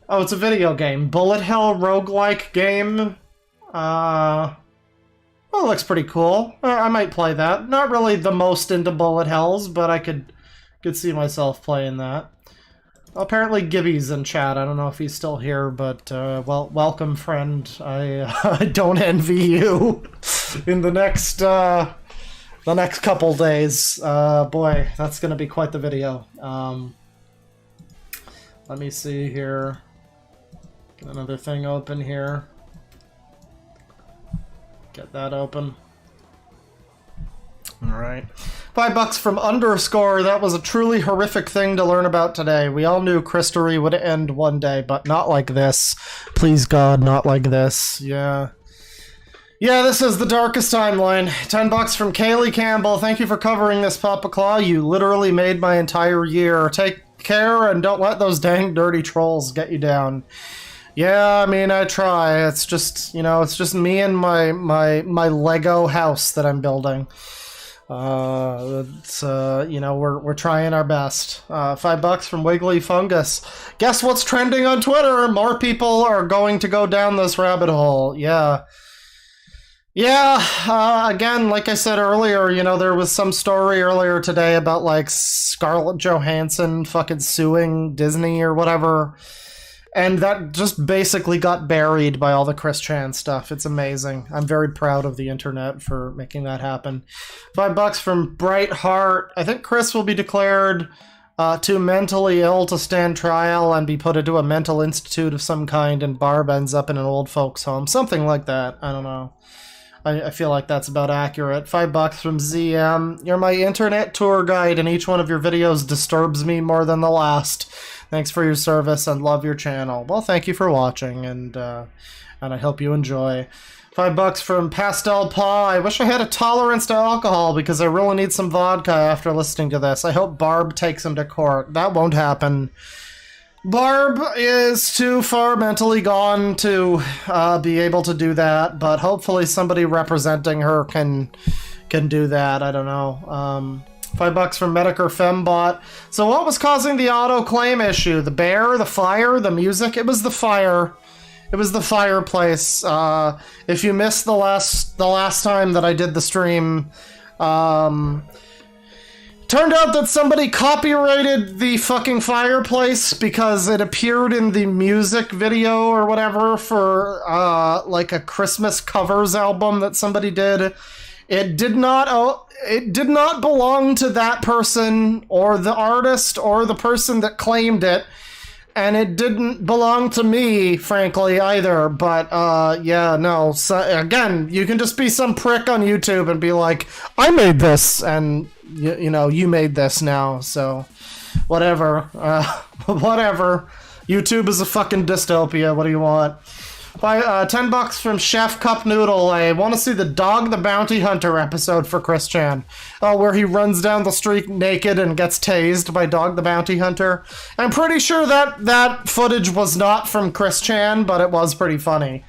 Oh, it's a video game. Bullet Hell roguelike game. Well, it looks pretty cool. I might play that. Not really the most into bullet hells, but I could see myself playing that. Apparently Gibby's in chat. I don't know if he's still here, but well, welcome, friend. I don't envy you in the next couple days. Boy, that's gonna be quite the video. Let me see here. Get another thing open here. Get that open. Alright. $5 from Underscore. That was a truly horrific thing to learn about today. We all knew Christery would end one day, but not like this. Please God, not like this. Yeah. Yeah, this is the darkest timeline. $10 from Kaylee Campbell. Thank you for covering this, Papa Claw. You literally made my entire year. Take care and don't let those dang dirty trolls get you down. Yeah, I mean, I try. It's just, it's just me and my Lego house that I'm building. We're trying our best. $5 from Wiggly Fungus. Guess what's trending on Twitter? More people are going to go down this rabbit hole. Yeah. Yeah, again, like I said earlier, there was some story earlier today about, like, Scarlett Johansson fucking suing Disney or whatever. And that just basically got buried by all the Chris Chan stuff. It's amazing. I'm very proud of the internet for making that happen. $5 from Bright Heart. I think Chris will be declared too mentally ill to stand trial and be put into a mental institute of some kind, and Barb ends up in an old folks home. Something like that. I don't know. I feel like that's about accurate. $5 from ZM. You're my internet tour guide, and each one of your videos disturbs me more than the last. Thanks for your service and love your channel. Well, thank you for watching, and I hope you enjoy. $5 from Pastel Paw. I wish I had a tolerance to alcohol because I really need some vodka after listening to this. I hope Barb takes him to court. That won't happen. Barb is too far mentally gone to be able to do that, but hopefully somebody representing her can do that. I don't know. $5 from Medicare Fembot. So what was causing the auto-claim issue? The bear, the fire, the music? It was the fire. It was the fireplace. If you missed the last time that I did the stream, turned out that somebody copyrighted the fucking fireplace because it appeared in the music video or whatever for like a Christmas covers album that somebody did. It did not belong to that person or the artist or the person that claimed it, and it didn't belong to me, frankly, either. But yeah, no. So again, you can just be some prick on YouTube and be like, I made this, and you made this now, so whatever. Whatever. YouTube is a fucking dystopia. What do you want? $10 from Chef Cup Noodle. I want to see the Dog the Bounty Hunter episode for Chris Chan. Where he runs down the street naked and gets tased by Dog the Bounty Hunter. I'm pretty sure that footage was not from Chris Chan, but it was pretty funny.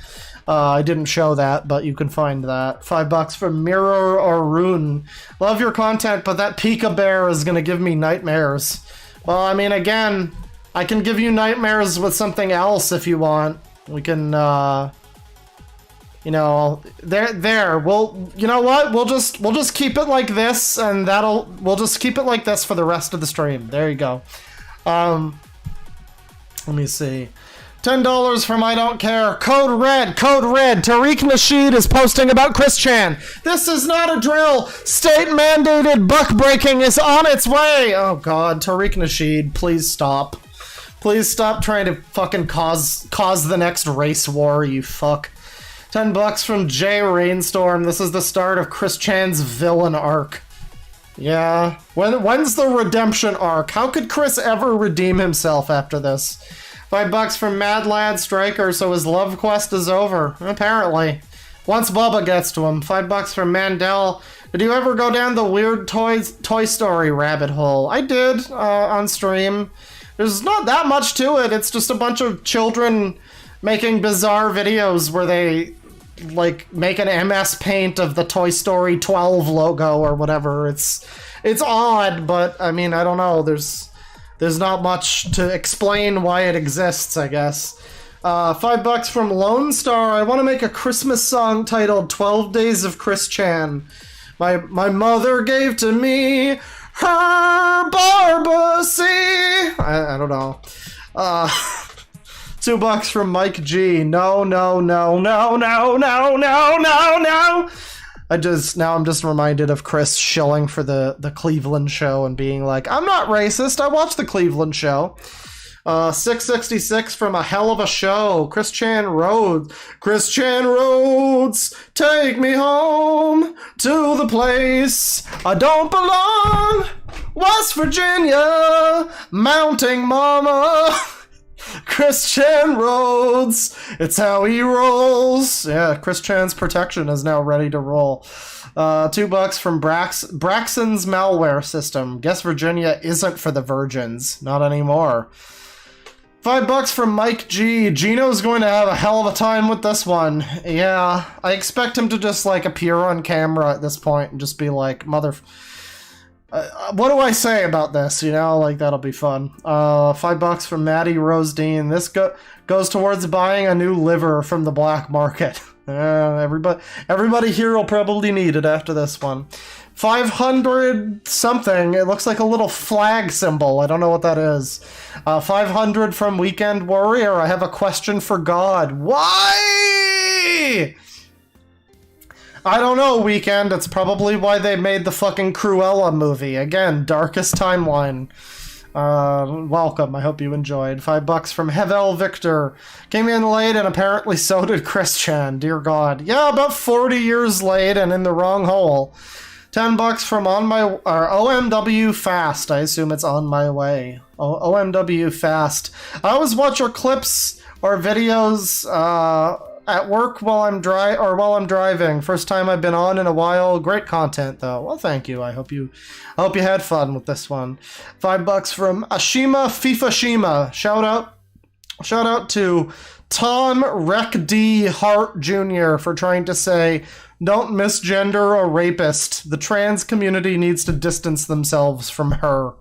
I didn't show that, but you can find that. $5 from Mirror or Rune. Love your content, but that Pika Bear is gonna give me nightmares. Well, I mean, again, I can give you nightmares with something else if you want. We can, you know, there. We'll, you know what? We'll just keep it like this, and we'll just keep it like this for the rest of the stream. There you go. Let me see. $10 from I Don't Care. Code red. Tariq Nasheed is posting about Chris Chan. This is not a drill. State mandated buck breaking is on its way. Oh god, Tariq Nasheed, please stop. Please stop trying to fucking cause the next race war, you fuck. $10 from Jay Rainstorm. This is the start of Chris Chan's villain arc. Yeah. When's the redemption arc? How could Chris ever redeem himself after this? $5 from Mad Lad Striker, so his love quest is over. Apparently. Once Bubba gets to him. $5 from Mandel. Did you ever go down the weird Toy Story rabbit hole? I did, on stream. There's not that much to it. It's just a bunch of children making bizarre videos where they, like, make an MS Paint of the Toy Story 12 logo or whatever. It's odd, but, I mean, I don't know. There's not much to explain why it exists, I guess. $5 from Lone Star. I want to make a Christmas song titled 12 Days of Chris Chan. My mother gave to me her Barbacy. I don't know. $2 from Mike G. No. I'm just reminded of Chris shilling for the Cleveland show and being like, I'm not racist, I watched the Cleveland show. 666 from A Hell of a Show. Chris Chan Rhodes, take me home to the place I don't belong. West Virginia, Mounting Mama. Chris Chan Rhodes, it's how he rolls. Yeah, Chris Chan's protection is now ready to roll. $2 from Braxton's malware system. Guess Virginia isn't for the virgins. Not anymore. $5 from Mike G. Gino's going to have a hell of a time with this one. Yeah, I expect him to just, like, appear on camera at this point and just be like, what do I say about this? You know, like, that'll be fun. $5 from Maddie Rosedine. This goes towards buying a new liver from the black market. Everybody here will probably need it after this one. 500 something. It looks like a little flag symbol. I don't know what that is. 500 from Weekend Warrior. I have a question for God. Why? I don't know, Weekend. It's probably why they made the fucking Cruella movie. Again, darkest timeline. Welcome. I hope you enjoyed. $5 from Hevel Victor. Came in late and apparently so did Chris Chan. Dear God. Yeah, about 40 years late and in the wrong hole. $10 from OMW Fast. I assume it's on my way. OMW Fast. I always watch your clips or videos, at work while I'm driving. First time I've been on in a while. Great content though. Well, thank you. I hope you had fun with this one. $5 from Ashima Fifashima. Shout out to Tom Rec D Hart Jr. for trying to say, don't misgender a rapist. The trans community needs to distance themselves from her.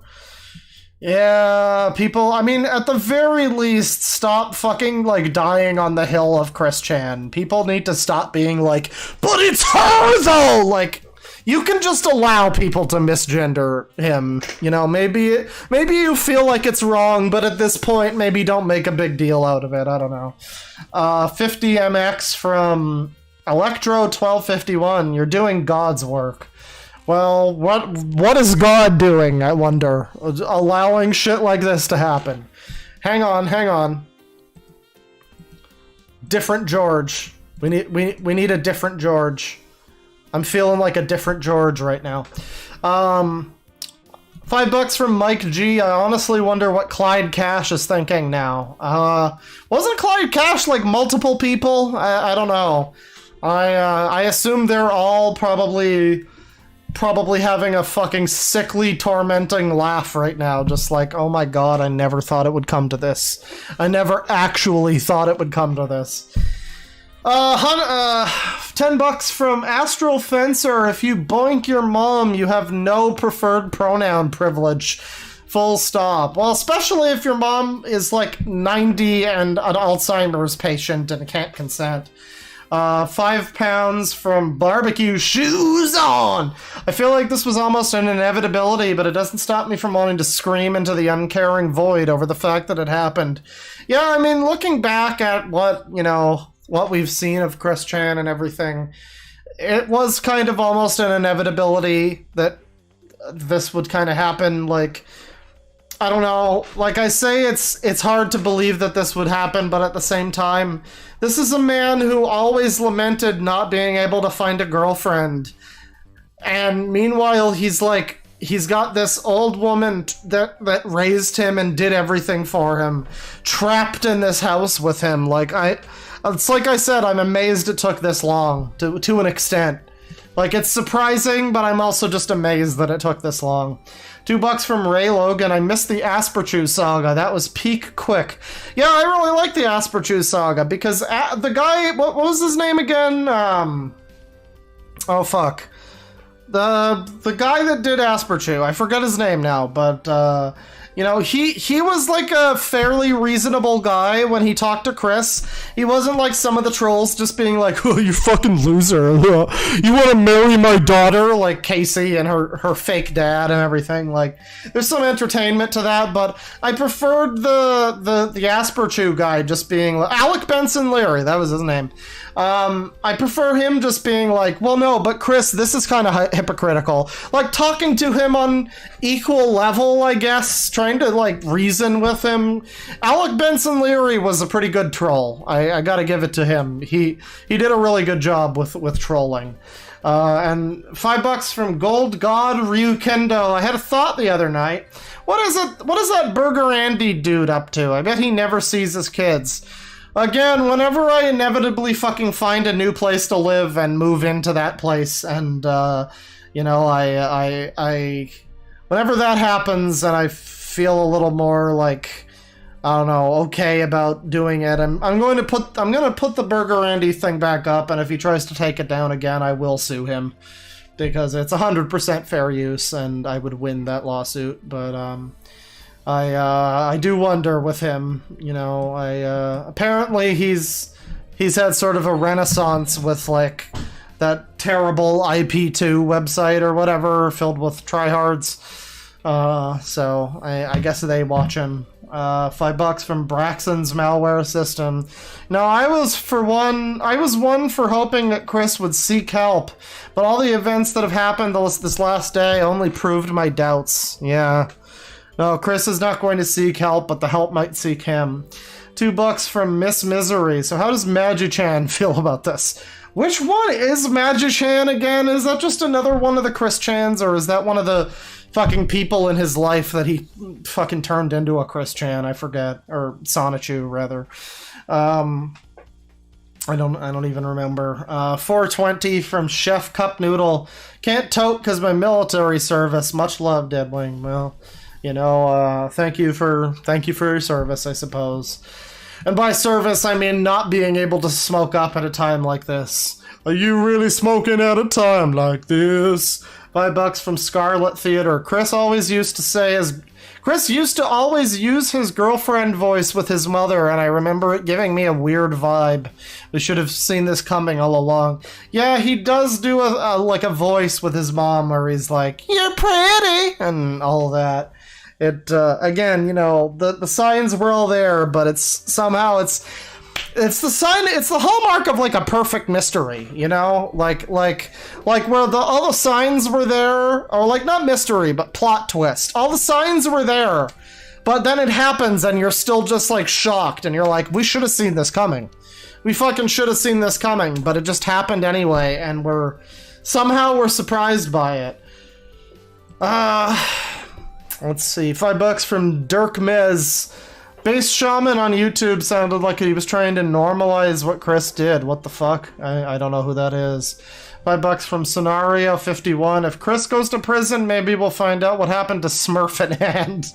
Yeah, people, I mean, at the very least, stop fucking, like, dying on the hill of Chris Chan. People need to stop being like, but it's her, though! Like, you can just allow people to misgender him. You know, maybe you feel like it's wrong, but at this point, maybe don't make a big deal out of it. I don't know. 50MX from Electro1251. You're doing God's work. Well, what is God doing, I wonder? Allowing shit like this to happen. Hang on. Different George. We need a different George. I'm feeling like a different George right now. $5 from Mike G. I honestly wonder what Clyde Cash is thinking now. Wasn't Clyde Cash like multiple people? I don't know. I assume they're all probably having a fucking sickly, tormenting laugh right now, just like, oh my god, I never thought it would come to this. I never actually thought it would come to this. $10 from Astral Fencer. If you boink your mom, you have no preferred pronoun privilege. Full stop. Well, especially if your mom is like 90 and an Alzheimer's patient and can't consent. £5 from Barbecue Shoes On. I feel like this was almost an inevitability, but it doesn't stop me from wanting to scream into the uncaring void over the fact that it happened. Yeah, I mean, looking back at what we've seen of Chris Chan and everything, it was kind of almost an inevitability that this would kind of happen. Like, I don't know, like I say, it's hard to believe that this would happen, but at the same time, this is a man who always lamented not being able to find a girlfriend. And meanwhile, he's got this old woman that raised him and did everything for him, trapped in this house with him. It's like I said, I'm amazed it took this long, to an extent. Like, it's surprising, but I'm also just amazed that it took this long. $2 from Ray Logan. I missed the Asperchu saga. That was peak quick. Yeah, I really like the Asperchu saga because the guy, what was his name again? Oh fuck. The guy that did Asperchu, I forget his name now, but he was like a fairly reasonable guy when he talked to Chris. He wasn't like some of the trolls just being like, "Oh, you fucking loser. You want to marry my daughter?" Like Casey and her fake dad and everything. Like, there's some entertainment to that, but I preferred the Asperchu guy just being like, Alec Benson Leary, that was his name. I prefer him just being like, well, no, but Chris, this is kind of hypocritical. Like, talking to him on equal level, I guess, trying to, like, reason with him. Alec Benson Leary was a pretty good troll. I gotta give it to him. He did a really good job with trolling. And $5 from Gold God Ryukendo. I had a thought the other night. What is that Burger Andy dude up to? I bet he never sees his kids. Again, whenever I inevitably fucking find a new place to live and move into that place, and I whenever that happens and I feel a little more like, I don't know, okay about doing it, I'm gonna put the Burger Andy thing back up, and if he tries to take it down again, I will sue him because it's 100% fair use, and I would win that lawsuit. But I do wonder with him, apparently he's had sort of a renaissance with, like, that terrible IP2 website or whatever filled with tryhards. So I guess they watch him. $5 from Braxton's malware system. Now, I was one for hoping that Chris would seek help, but all the events that have happened this last day only proved my doubts. Yeah. No, Chris is not going to seek help, but the help might seek him. $2 from Miss Misery. So how does Magi-chan feel about this? Which one is Magi-chan again? Is that just another one of the Chris Chans, or is that one of the fucking people in his life that he fucking turned into a Chris Chan? I forget. Or Sonichu, rather. I don't even remember. 420 from Chef Cup Noodle. Can't tote because my military service. Much love, Deadwing. Well, thank you for your service, I suppose. And by service, I mean not being able to smoke up at a time like this. Are you really smoking at a time like this? $5 from Scarlet Theater. Chris used to always use his girlfriend voice with his mother, and I remember it giving me a weird vibe. We should have seen this coming all along. Yeah, he does do a voice with his mom where he's like, "You're pretty," and all that. It again, the signs were all there, but it's the sign. It's the hallmark of like a perfect mystery, like where all the signs were there, or like not mystery, but plot twist. All the signs were there, but then it happens, and you're still just like shocked, and you're like, we should have seen this coming. We fucking should have seen this coming, but it just happened anyway, and we're surprised by it. Let's see, $5 from Dirk Mez. Bass Shaman on YouTube sounded like he was trying to normalize what Chris did. What the fuck? I don't know who that is. $5 from Scenario 51. If Chris goes to prison, maybe we'll find out what happened to Smurf in Hand.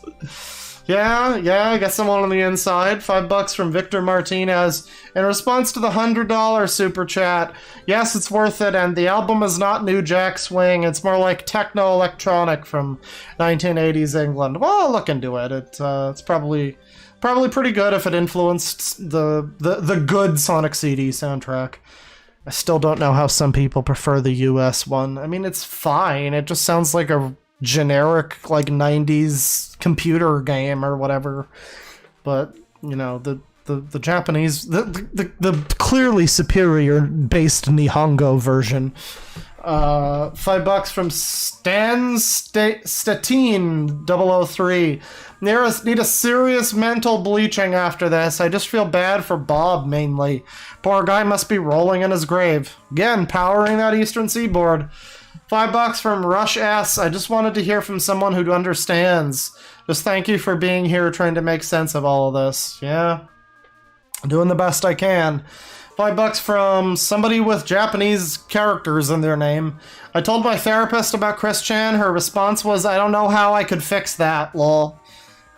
Yeah, I guess I'm on the inside. $5 from Victor Martinez. In response to the $100 super chat, yes, it's worth it, and the album is not New Jack Swing. It's more like techno-electronic from 1980s England. Well, I'll look into it. It's probably pretty good if it influenced the good Sonic CD soundtrack. I still don't know how some people prefer the US one. I mean, it's fine. It just sounds like a generic, like, 90s computer game or whatever. But, you know, the Japanese, the clearly superior based Nihongo version. $5 from Stan Statine 003. Need a serious mental bleaching after this. I just feel bad for Bob, mainly. Poor guy must be rolling in his grave. Again, powering that Eastern Seaboard. $5 from Rush S. I just wanted to hear from someone who understands. Just thank you for being here trying to make sense of all of this. Yeah. Doing the best I can. $5 from somebody with Japanese characters in their name. I told my therapist about Chris Chan. Her response was, I don't know how I could fix that, lol.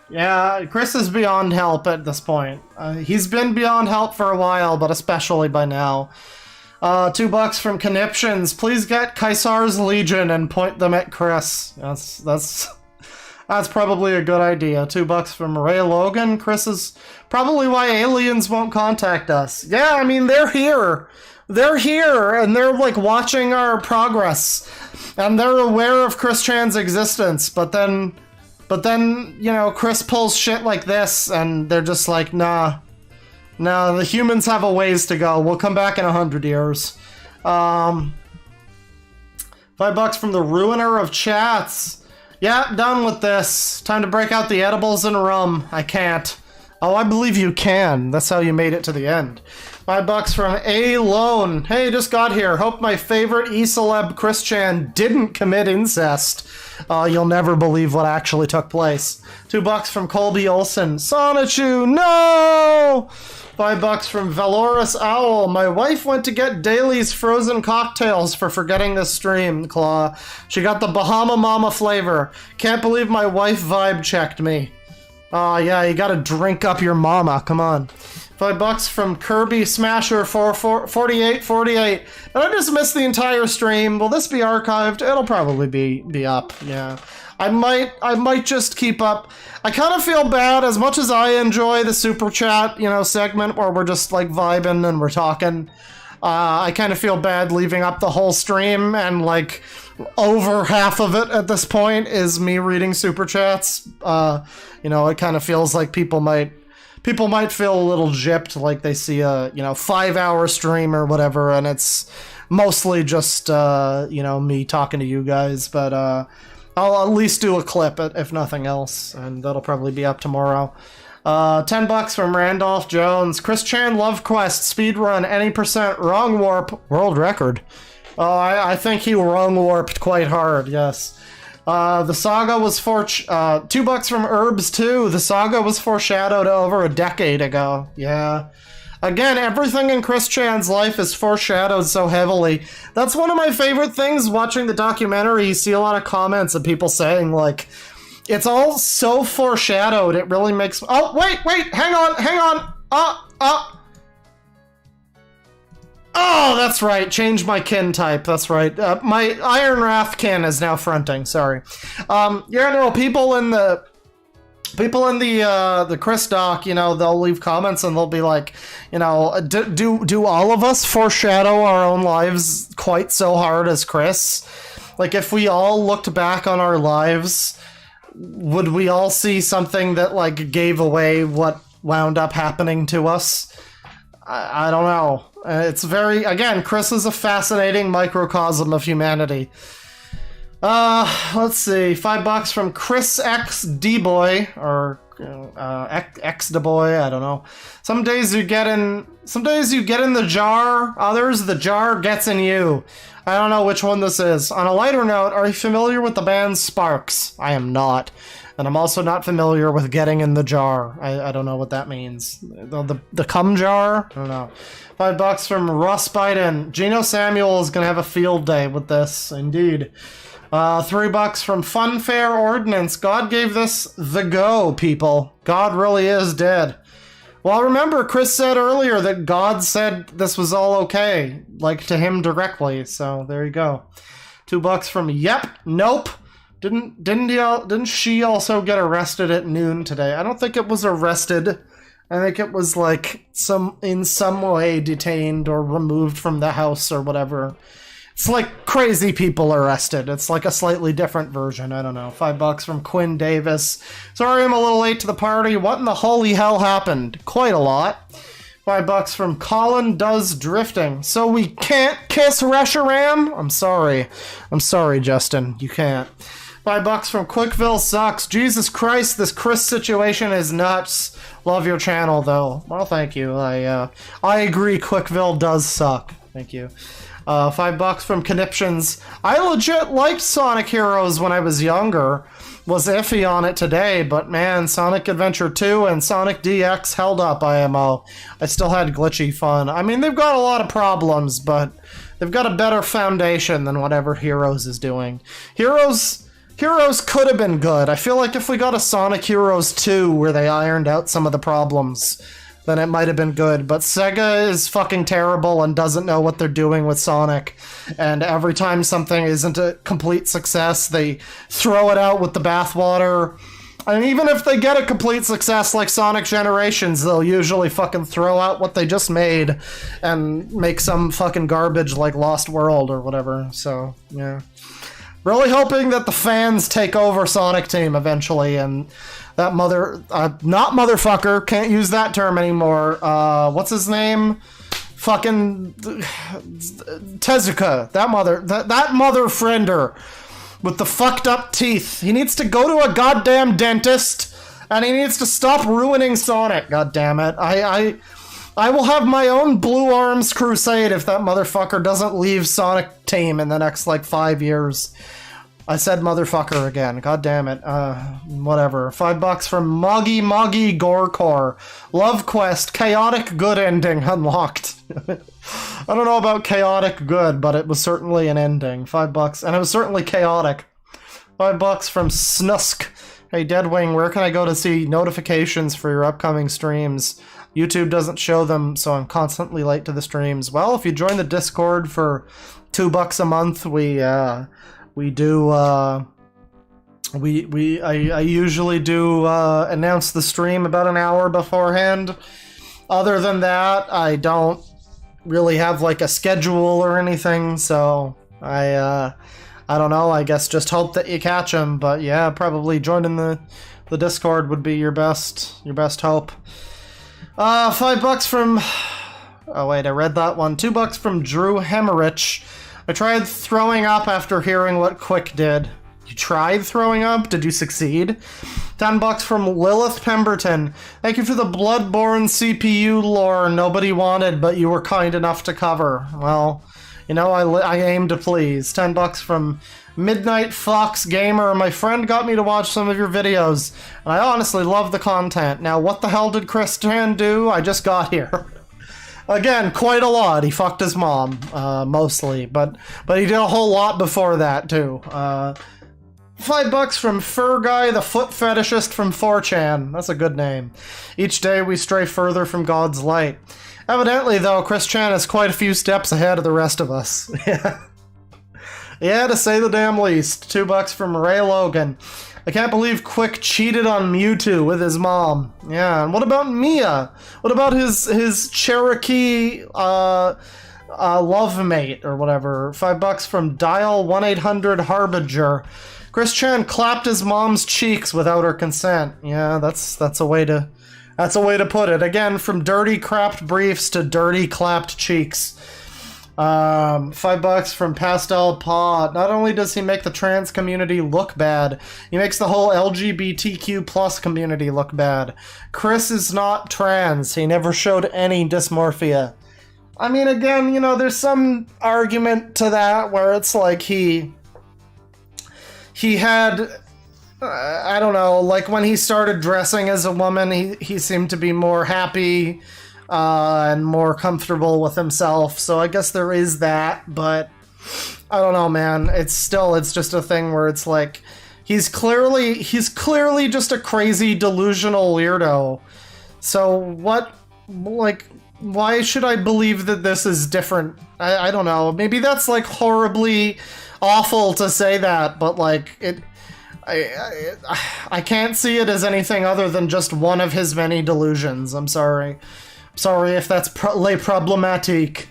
Yeah, Chris is beyond help at this point. He's been beyond help for a while, but especially by now. $2 from Conniptions. Please get Kaisar's Legion and point them at Chris. That's probably a good idea. $2 from Ray Logan. Chris is probably why aliens won't contact us. Yeah, I mean, they're here. They're here, and they're, like, watching our progress. And they're aware of Chris Chan's existence, but then, you know, Chris pulls shit like this, and they're just like, nah, the humans have a ways to go. We'll come back in 100 years. $5 from the Ruiner of Chats. Yeah, done with this. Time to break out the edibles and rum. I can't. Oh, I believe you can. That's how you made it to the end. $5 from A Lone. Hey, just got here. Hope my favorite E-celeb Chris Chan didn't commit incest. You'll never believe what actually took place. $2 from Colby Olson. Sonichu, no! $5 from Valorous Owl. My wife went to get Daly's frozen cocktails for forgetting this stream, Claw. She got the Bahama Mama flavor. Can't believe my wife vibe checked me. Yeah, you gotta drink up your mama. Come on. $5 from Kirby Smasher 4848. Did I just miss the entire stream? Will this be archived? It'll probably be up. Yeah. I might just keep up. I kind of feel bad, as much as I enjoy the super chat, you know, segment where we're just like vibing and we're talking. I kind of feel bad leaving up the whole stream, and like over half of it at this point is me reading super chats. You know, it kind of feels like people might feel a little gypped, like they see a, you know, 5-hour stream or whatever, and it's mostly just, you know, me talking to you guys, but, I'll at least do a clip, if nothing else, and that'll probably be up tomorrow. $10 from Randolph Jones. Chris Chan Love Quest speedrun any % wrong warp world record. I think he wrong warped quite hard, yes. The saga was $2 from Herbs 2. The saga was foreshadowed over a decade ago. Yeah. Again, everything in Chris Chan's life is foreshadowed so heavily. That's one of my favorite things watching the documentary. You see a lot of comments of people saying, like, it's all so foreshadowed, it really makes... Oh, wait, hang on. Oh, that's right, change my kin type, that's right. My Iron Wrath kin is now fronting, sorry. Yeah, no, people in the Chris doc, you know, they'll leave comments and they'll be like, you know, do all of us foreshadow our own lives quite so hard as Chris? Like, if we all looked back on our lives, would we all see something that, like, gave away what wound up happening to us? I don't know. It's very, again, Chris is a fascinating microcosm of humanity. Let's see, $5 from Chris X D-Boy, or X D-Boy, I don't know. Some days you get in the jar, others the jar gets in you. I don't know which one this is. On a lighter note, are you familiar with the band Sparks? I am not. And I'm also not familiar with getting in the jar. I don't know what that means. The cum jar? I don't know. $5 from Russ Biden. Geno Samuel is going to have a field day with this, indeed. $3 from Funfair Ordnance. God gave this the go, people. God really is dead. Well, remember, Chris said earlier that God said this was all okay, like to him directly. So there you go. $2 from Yep, Nope. Didn't she also get arrested at noon today? I don't think it was arrested. I think it was like in some way detained or removed from the house or whatever. It's like crazy people arrested. It's like a slightly different version. I don't know. $5 from Quinn Davis. Sorry I'm a little late to the party. What in the holy hell happened? Quite a lot. $5 from Colin Does Drifting. So we can't kiss Reshiram? I'm sorry. I'm sorry, Justin. You can't. $5 from Quickville Sucks. Jesus Christ, this Chris situation is nuts. Love your channel, though. Well, thank you. I agree, Quickville does suck. Thank you. $5 from Conniptions. I legit liked Sonic Heroes when I was younger. Was iffy on it today, but man, Sonic Adventure 2 and Sonic DX held up, IMO. I still had glitchy fun. I mean, they've got a lot of problems, but they've got a better foundation than whatever Heroes is doing. Heroes could have been good. I feel like if we got a Sonic Heroes 2 where they ironed out some of the problems, then it might have been good. But Sega is fucking terrible and doesn't know what they're doing with Sonic. And every time something isn't a complete success, they throw it out with the bathwater. And even if they get a complete success like Sonic Generations, they'll usually fucking throw out what they just made and make some fucking garbage like Lost World or whatever. So, yeah. Really hoping that the fans take over Sonic Team eventually, and that not motherfucker, can't use that term anymore. What's his name? Fucking Tezuka. That mother friender with the fucked up teeth. He needs to go to a goddamn dentist, and he needs to stop ruining Sonic. God damn it. I will have my own Blue Arms crusade if that motherfucker doesn't leave Sonic Team in the next, 5 years. I said motherfucker again. God damn it. Whatever. $5 from Moggy Gorecore. Love Quest. Chaotic good ending unlocked. I don't know about chaotic good, but it was certainly an ending. $5. And it was certainly chaotic. $5 from Snusk. Hey, Deadwing, where can I go to see notifications for your upcoming streams? YouTube doesn't show them, so I'm constantly late to the streams. Well, if you join the Discord for $2 a month, we do, I usually do, announce the stream about an hour beforehand. Other than that, I don't really have, a schedule or anything, so I don't know, I guess just hope that you catch them, but yeah, probably joining the Discord would be your best hope. $5 from, oh wait, I read that one. $2 from Drew Hemmerich. I tried throwing up after hearing what Quick did. You tried throwing up? Did you succeed? $10 from Lilith Pemberton. Thank you for the Bloodborne CPU lore nobody wanted, but you were kind enough to cover. Well, I aim to please. $10 from Midnight Fox Gamer. My friend got me to watch some of your videos, and I honestly love the content. Now, what the hell did Chris Tran do? I just got here. Again, quite a lot. He fucked his mom, mostly, but he did a whole lot before that, too. $5 from Fur Guy, the foot fetishist from 4chan. That's a good name. Each day we stray further from God's light. Evidently, though, Chris Chan is quite a few steps ahead of the rest of us. Yeah, to say the damn least. $2 from Ray Logan. I can't believe Quick cheated on Mewtwo with his mom. Yeah, and what about Mia? What about his Cherokee love mate or whatever? $5 from Dial 1-800-Harbinger. Chris Chan clapped his mom's cheeks without her consent. Yeah, that's a way to put it. Again, from dirty crapped briefs to dirty clapped cheeks. $5 from Pastel Paw. Not only does he make the trans community look bad, he makes the whole LGBTQ plus community look bad. Chris is not trans. He never showed any dysmorphia. I mean, again, there's some argument to that where it's like he had, I don't know, when he started dressing as a woman, he seemed to be more happy and more comfortable with himself, so I guess there is that, but I don't know, man. It's just a thing where it's like, he's clearly just a crazy delusional weirdo. So what, like, why should I believe that this is different? I don't know. Maybe that's like horribly awful to say that, but like I can't see it as anything other than just one of his many delusions. I'm sorry. Sorry if that's problematic.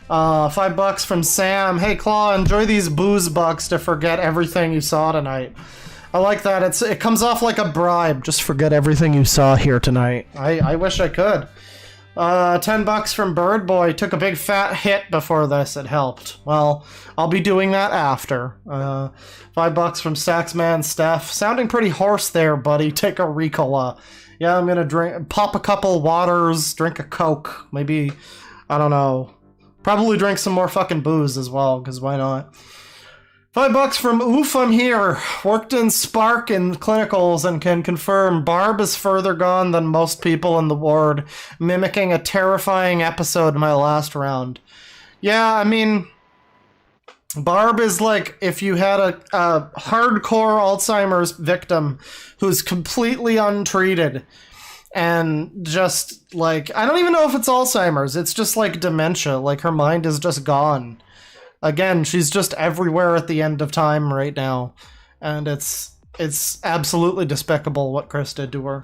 $5 from Sam. Hey Claw, enjoy these booze bucks to forget everything you saw tonight. I like that. It comes off like a bribe. Just forget everything you saw here tonight. I wish I could. $10 from Bird Boy. Took a big fat hit before this. It helped. Well, I'll be doing that after. $5 from Saxman Steph. Sounding pretty hoarse there, buddy. Take a Ricola. Yeah, I'm gonna pop a couple waters, drink a Coke. Maybe, I don't know. Probably drink some more fucking booze as well, because why not? $5 from Oof, I'm here. Worked in Spark and clinicals and can confirm Barb is further gone than most people in the ward, mimicking a terrifying episode in my last round. Yeah, I mean, Barb is like if you had a hardcore Alzheimer's victim who's completely untreated and just like, I don't even know if it's Alzheimer's, it's just like dementia, like her mind is just gone. Again, she's just everywhere at the end of time right now, and it's absolutely despicable what Chris did to her.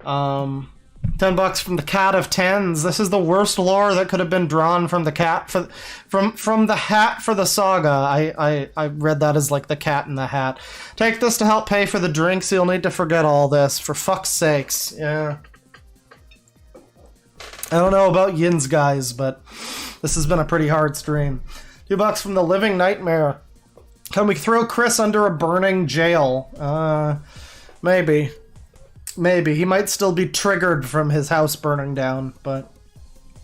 $10 from the Cat of Tens. This is the worst lore that could have been drawn from the cat from the hat for the saga. I read that as like the Cat in the Hat. Take this to help pay for the drinks. You'll need to forget all this. For fuck's sakes, yeah. I don't know about Yin's guys, but this has been a pretty hard stream. $2 from the Living Nightmare. Can we throw Chris under a burning jail? Maybe. Maybe. He might still be triggered from his house burning down, but...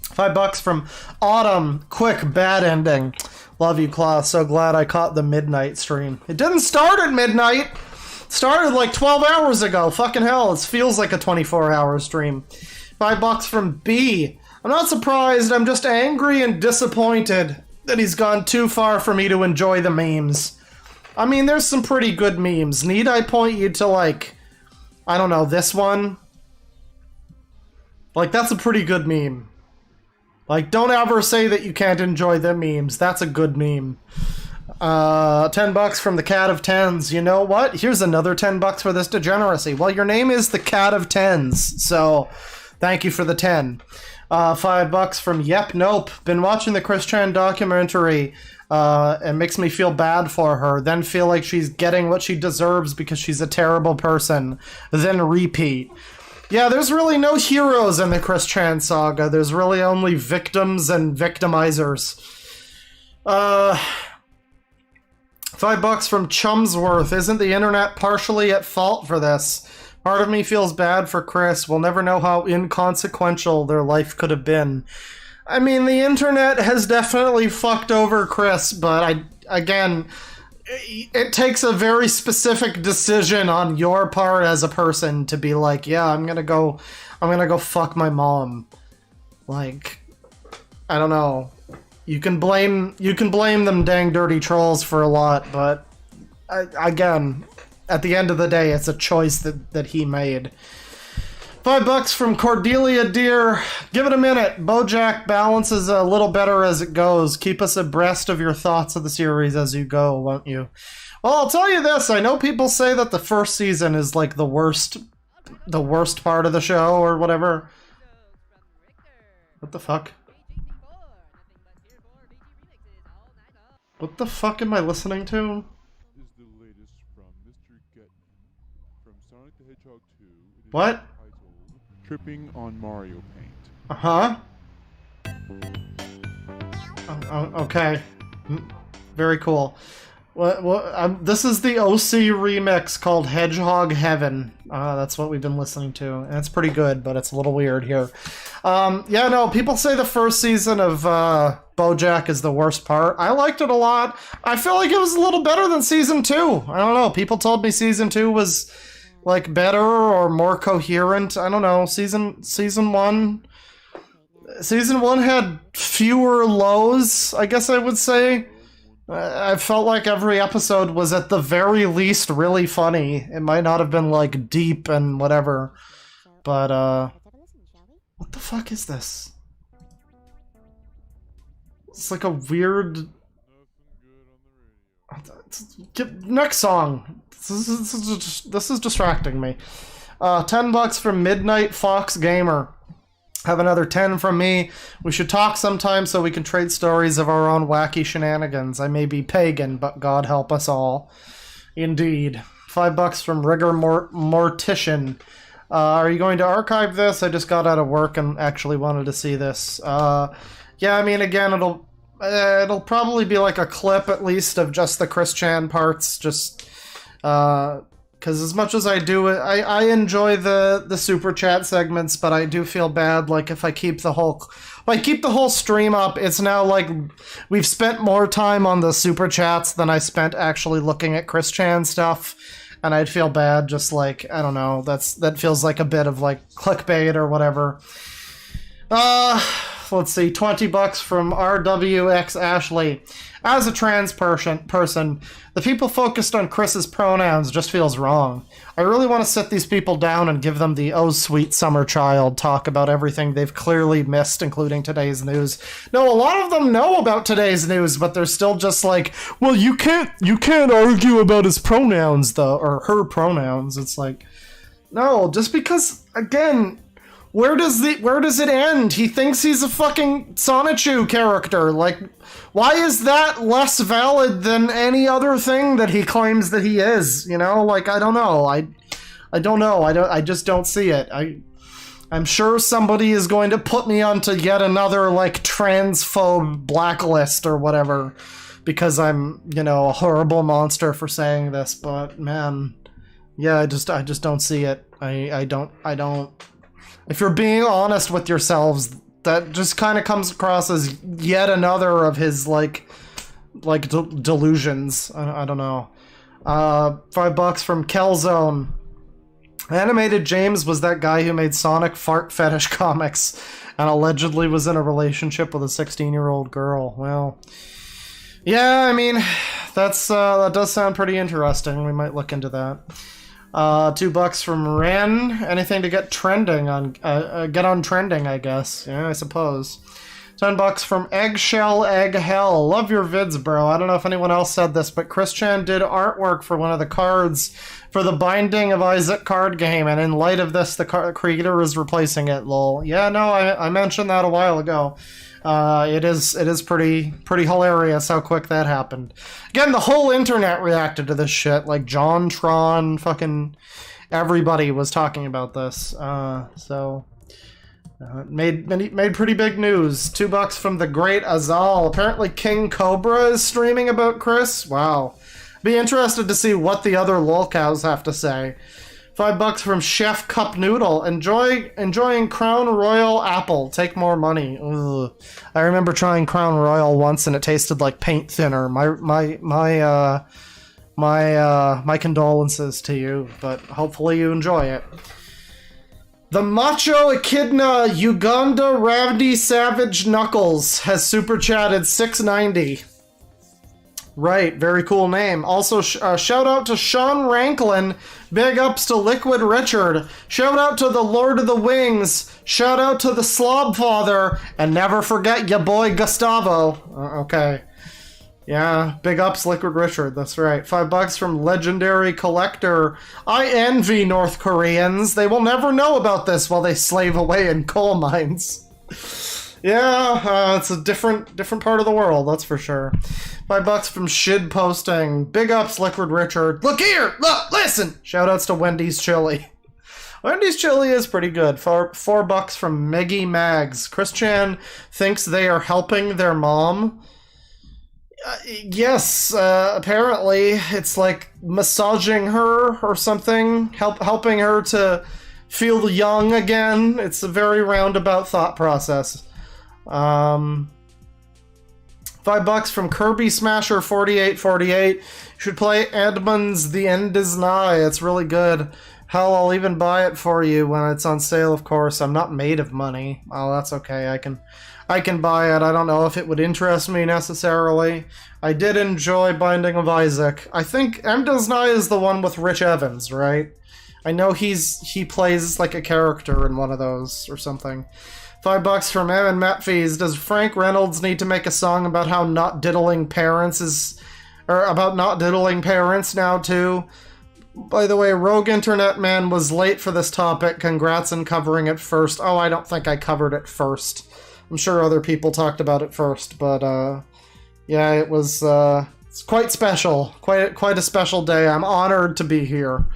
$5 from Autumn. Quick, bad ending. Love you, Claw. So glad I caught the midnight stream. It didn't start at midnight! It started like 12 hours ago. Fucking hell, it feels like a 24-hour stream. $5 from B. I'm not surprised, I'm just angry and disappointed that he's gone too far for me to enjoy the memes. I mean, there's some pretty good memes. Need I point you to, like, I don't know, this one? Like, that's a pretty good meme. Like, don't ever say that you can't enjoy the memes. That's a good meme. $10 from the Cat of Tens. You know what? Here's another $10 for this degeneracy. Well, your name is the Cat of Tens, so thank you for the 10. $5 from Yep Nope. Been watching the Chris Chan documentary. It makes me feel bad for her. Then feel like she's getting what she deserves because she's a terrible person. Then repeat. Yeah, there's really no heroes in the Chris Chan saga. There's really only victims and victimizers. $5 from Chumsworth. Isn't the internet partially at fault for this? Part of me feels bad for Chris. We'll never know how inconsequential their life could have been. I mean, the internet has definitely fucked over Chris, but again, it takes a very specific decision on your part as a person to be like, yeah, I'm gonna go fuck my mom. Like, I don't know. You can blame them dang dirty trolls for a lot, but again, at the end of the day, it's a choice that he made. $5 from Cordelia Deer. Give it a minute. BoJack balances a little better as it goes. Keep us abreast of your thoughts of the series as you go, won't you? Well, I'll tell you this. I know people say that the first season is like the worst part of the show or whatever. What the fuck? What the fuck am I listening to?
Is the latest from Mr. Get from Sonic the Hedgehog 2. It is
What?
titled Tripping on Mario Paint.
Uh-huh. Okay. Very cool. This is the OC remix called Hedgehog Heaven. That's what we've been listening to. And it's pretty good, but it's a little weird here. Yeah, no, people say the first season of BoJack is the worst part. I liked it a lot. I feel like it was a little better than season 2. I don't know. People told me season 2 was like better or more coherent. I don't know. Season 1 had fewer lows, I guess I would say. I felt like every episode was at the very least really funny. It might not have been like deep and whatever, but what the fuck is this? It's like a weird. Next song. This is distracting me. $10 from Midnight Fox Gamer. Have another 10 from me. We should talk sometime so we can trade stories of our own wacky shenanigans. I may be pagan, but God help us all. Indeed. $5 from Rigor Mortician. Are you going to archive this? I just got out of work and actually wanted to see this. Yeah, I mean, again, it'll probably be like a clip at least of just the Chris Chan parts, just because as much as I do it, I enjoy the super chat segments, but I do feel bad like if I keep the whole stream up, it's now like we've spent more time on the super chats than I spent actually looking at Chris Chan stuff, and I'd feel bad just like, I don't know, that feels like a bit of like clickbait or whatever. Let's see, $20 from RWX Ashley. As a trans person, the people focused on Chris's pronouns just feels wrong. I really want to sit these people down and give them the "oh sweet summer child" talk about everything they've clearly missed, including today's news. No, a lot of them know about today's news, but they're still just like, well, you can't argue about his pronouns though, or her pronouns. It's like, no, just because, again, where does it end? He thinks he's a fucking Sonichu character. Like, why is that less valid than any other thing that he claims that he is? You know, like, I don't know. I don't know. I just don't see it. I'm sure somebody is going to put me onto yet another like transphobe blacklist or whatever because I'm, you know, a horrible monster for saying this. But man, yeah, I just don't see it. I don't. If you're being honest with yourselves, that just kind of comes across as yet another of his like delusions. I don't know. $5 from Kelzone. Animated James was that guy who made Sonic fart fetish comics and allegedly was in a relationship with a 16-year-old girl. Well, yeah, I mean, that does sound pretty interesting. We might look into that. $2 from Ren. Anything to get trending on? Get on trending, I guess. Yeah, I suppose. $10 from Eggshell Egg Hell. Love your vids, bro. I don't know if anyone else said this, but Chris Chan did artwork for one of the cards for the Binding of Isaac card game, and in light of this, the creator is replacing it. Lol. Yeah, no, I mentioned that a while ago. It is pretty hilarious how quick that happened. Again, the whole internet reacted to this shit. Like John Tron, fucking everybody was talking about this. Made pretty big news. $2 from the Great Azal. Apparently, King Cobra is streaming about Chris. Wow, be interested to see what the other lolcows have to say. $5 from Chef Cup Noodle. Enjoying Crown Royal Apple. Take more money. Ugh. I remember trying Crown Royal once and it tasted like paint thinner. My condolences to you, but hopefully you enjoy it. The Macho Echidna Uganda Ravdi Savage Knuckles has super chatted $6.90. Right, very cool name. Also, shout out to Sean Ranklin. Big ups to Liquid Richard. Shout out to the Lord of the Wings. Shout out to the Slob Father. And never forget ya boy Gustavo. Okay. Yeah, big ups Liquid Richard, that's right. $5 from Legendary Collector. I envy North Koreans. They will never know about this while they slave away in coal mines. Yeah, it's a different part of the world, that's for sure. $5 from Shid Posting. Big ups, Liquid Richard. Look here! Look! Listen! Shoutouts to Wendy's Chili. Wendy's Chili is pretty good. $4 from Meggy Mags. Chris Chan thinks they are helping their mom. Yes, apparently. It's like massaging her or something. Helping her to feel young again. It's a very roundabout thought process. $5 from Kirby Smasher 4848. You should play Edmund's The End Is Nigh. It's really good. Hell, I'll even buy it for you when it's on sale, of course. I'm not made of money. Oh, that's okay. I can buy it. I don't know if it would interest me necessarily. I did enjoy Binding of Isaac. I think Emdesnai is the one with Rich Evans, right? I know he plays like a character in one of those or something. $5 from M and Matt Fees. Does Frank Reynolds need to make a song about how not diddling parents is... or about not diddling parents now, too? By the way, Rogue Internet Man was late for this topic. Congrats on covering it first. Oh, I don't think I covered it first. I'm sure other people talked about it first, but, yeah, it was, it's quite special. Quite a special day. I'm honored to be here.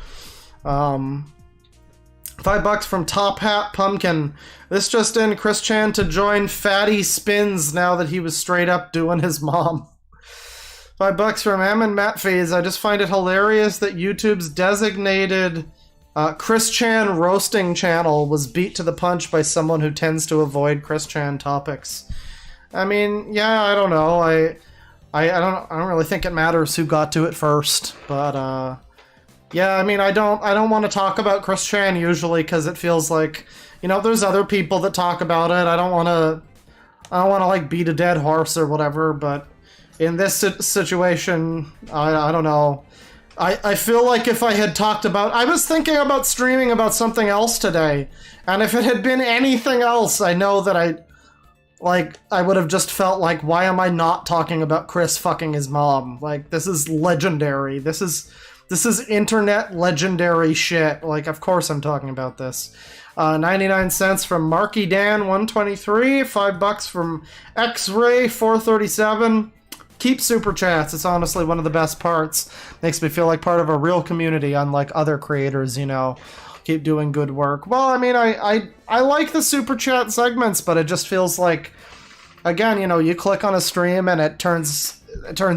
$5 from Top Hat Pumpkin. This just in, Chris Chan to join Fatty Spins now that he was straight up doing his mom. $5 from M and Matt Fees. I just find it hilarious that YouTube's designated Chris Chan roasting channel was beat to the punch by someone who tends to avoid Chris Chan topics. I mean, yeah, I don't know. I don't really think it matters who got to it first, but yeah, I mean, I don't want to talk about Chris Chan usually because it feels like, you know, there's other people that talk about it. I don't want to like beat a dead horse or whatever, but in this situation, I don't know. I feel like if I had talked about... I was thinking about streaming about something else today, and if it had been anything else, I know that I would have just felt like, why am I not talking about Chris fucking his mom? Like, this is legendary. This is internet legendary shit. Like, of course I'm talking about this. 99 cents from Marky Dan 123, $5 from X-Ray 437. Keep super chats. It's honestly one of the best parts. Makes me feel like part of a real community, unlike other creators, you know. Keep doing good work. Well, I mean, I like the super chat segments, but it just feels like, again, you know, you click on a stream and it turns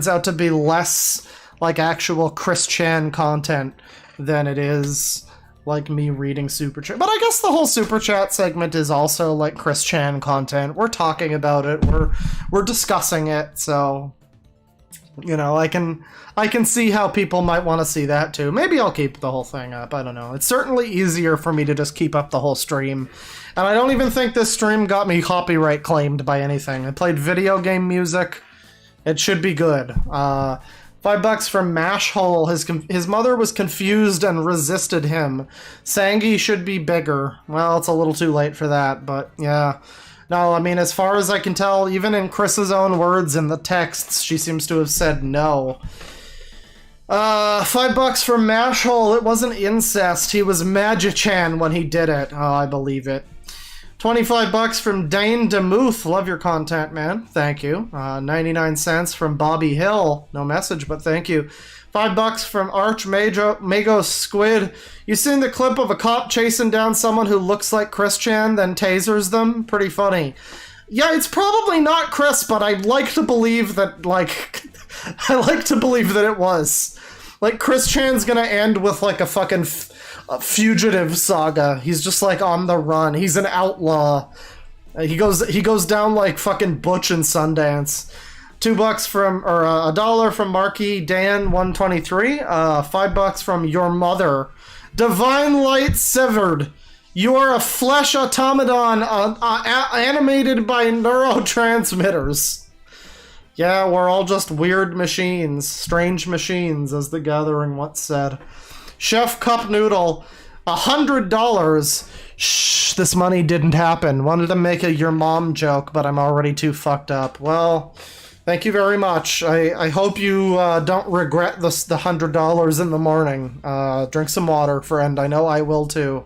out to be less like actual Chris Chan content than it is like me reading super chat. But I guess the whole super chat segment is also like Chris Chan content. We're talking about it. We're discussing it. So, you know, I can see how people might want to see that too. Maybe I'll keep the whole thing up. I don't know. It's certainly easier for me to just keep up the whole stream. And I don't even think this stream got me copyright claimed by anything. I played video game music. It should be good. $5 from Mashhole. His mother was confused and resisted him. Sangi should be bigger. Well, it's a little too late for that, but yeah. No, I mean, as far as I can tell, even in Chris's own words in the texts, she seems to have said no. $5 from Mashhole. It wasn't incest. He was Magichan when he did it. Oh, I believe it. $25 from Dane DeMuth. Love your content, man. Thank you. 99 cents from Bobby Hill. No message, but thank you. $5 from Mago Squid. You seen the clip of a cop chasing down someone who looks like Chris Chan, then tasers them? Pretty funny. Yeah, it's probably not Chris, but I'd like to believe that, like... I like to believe that it was. Like, Chris Chan's gonna end with, like, a fucking... fugitive saga. He's just like on the run. He's an outlaw. He goes down like fucking Butch and Sundance. $2 from, or $1 from Marky Dan 123. $5 from Your Mother. Divine Light Severed. You are a flesh automaton animated by neurotransmitters. Yeah, we're all just weird machines. Strange machines, as The Gathering once said. Chef Cup Noodle, $100. Shh, this money didn't happen. Wanted to make a your mom joke, but I'm already too fucked up. Well, thank you very much. I hope you don't regret the $100 in the morning. Drink some water, friend. I know I will too.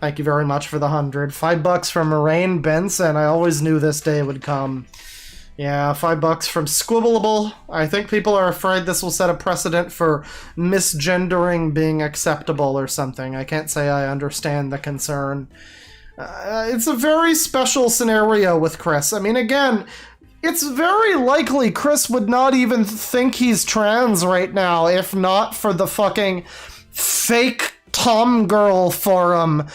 Thank you very much for the 100. $5 from Moraine Benson. I always knew this day would come. Yeah, $5 from Squibbleable. I think people are afraid this will set a precedent for misgendering being acceptable or something. I can't say I understand the concern. It's a very special scenario with Chris. I mean, again, it's very likely Chris would not even think he's trans right now if not for the fucking fake Tom Girl forum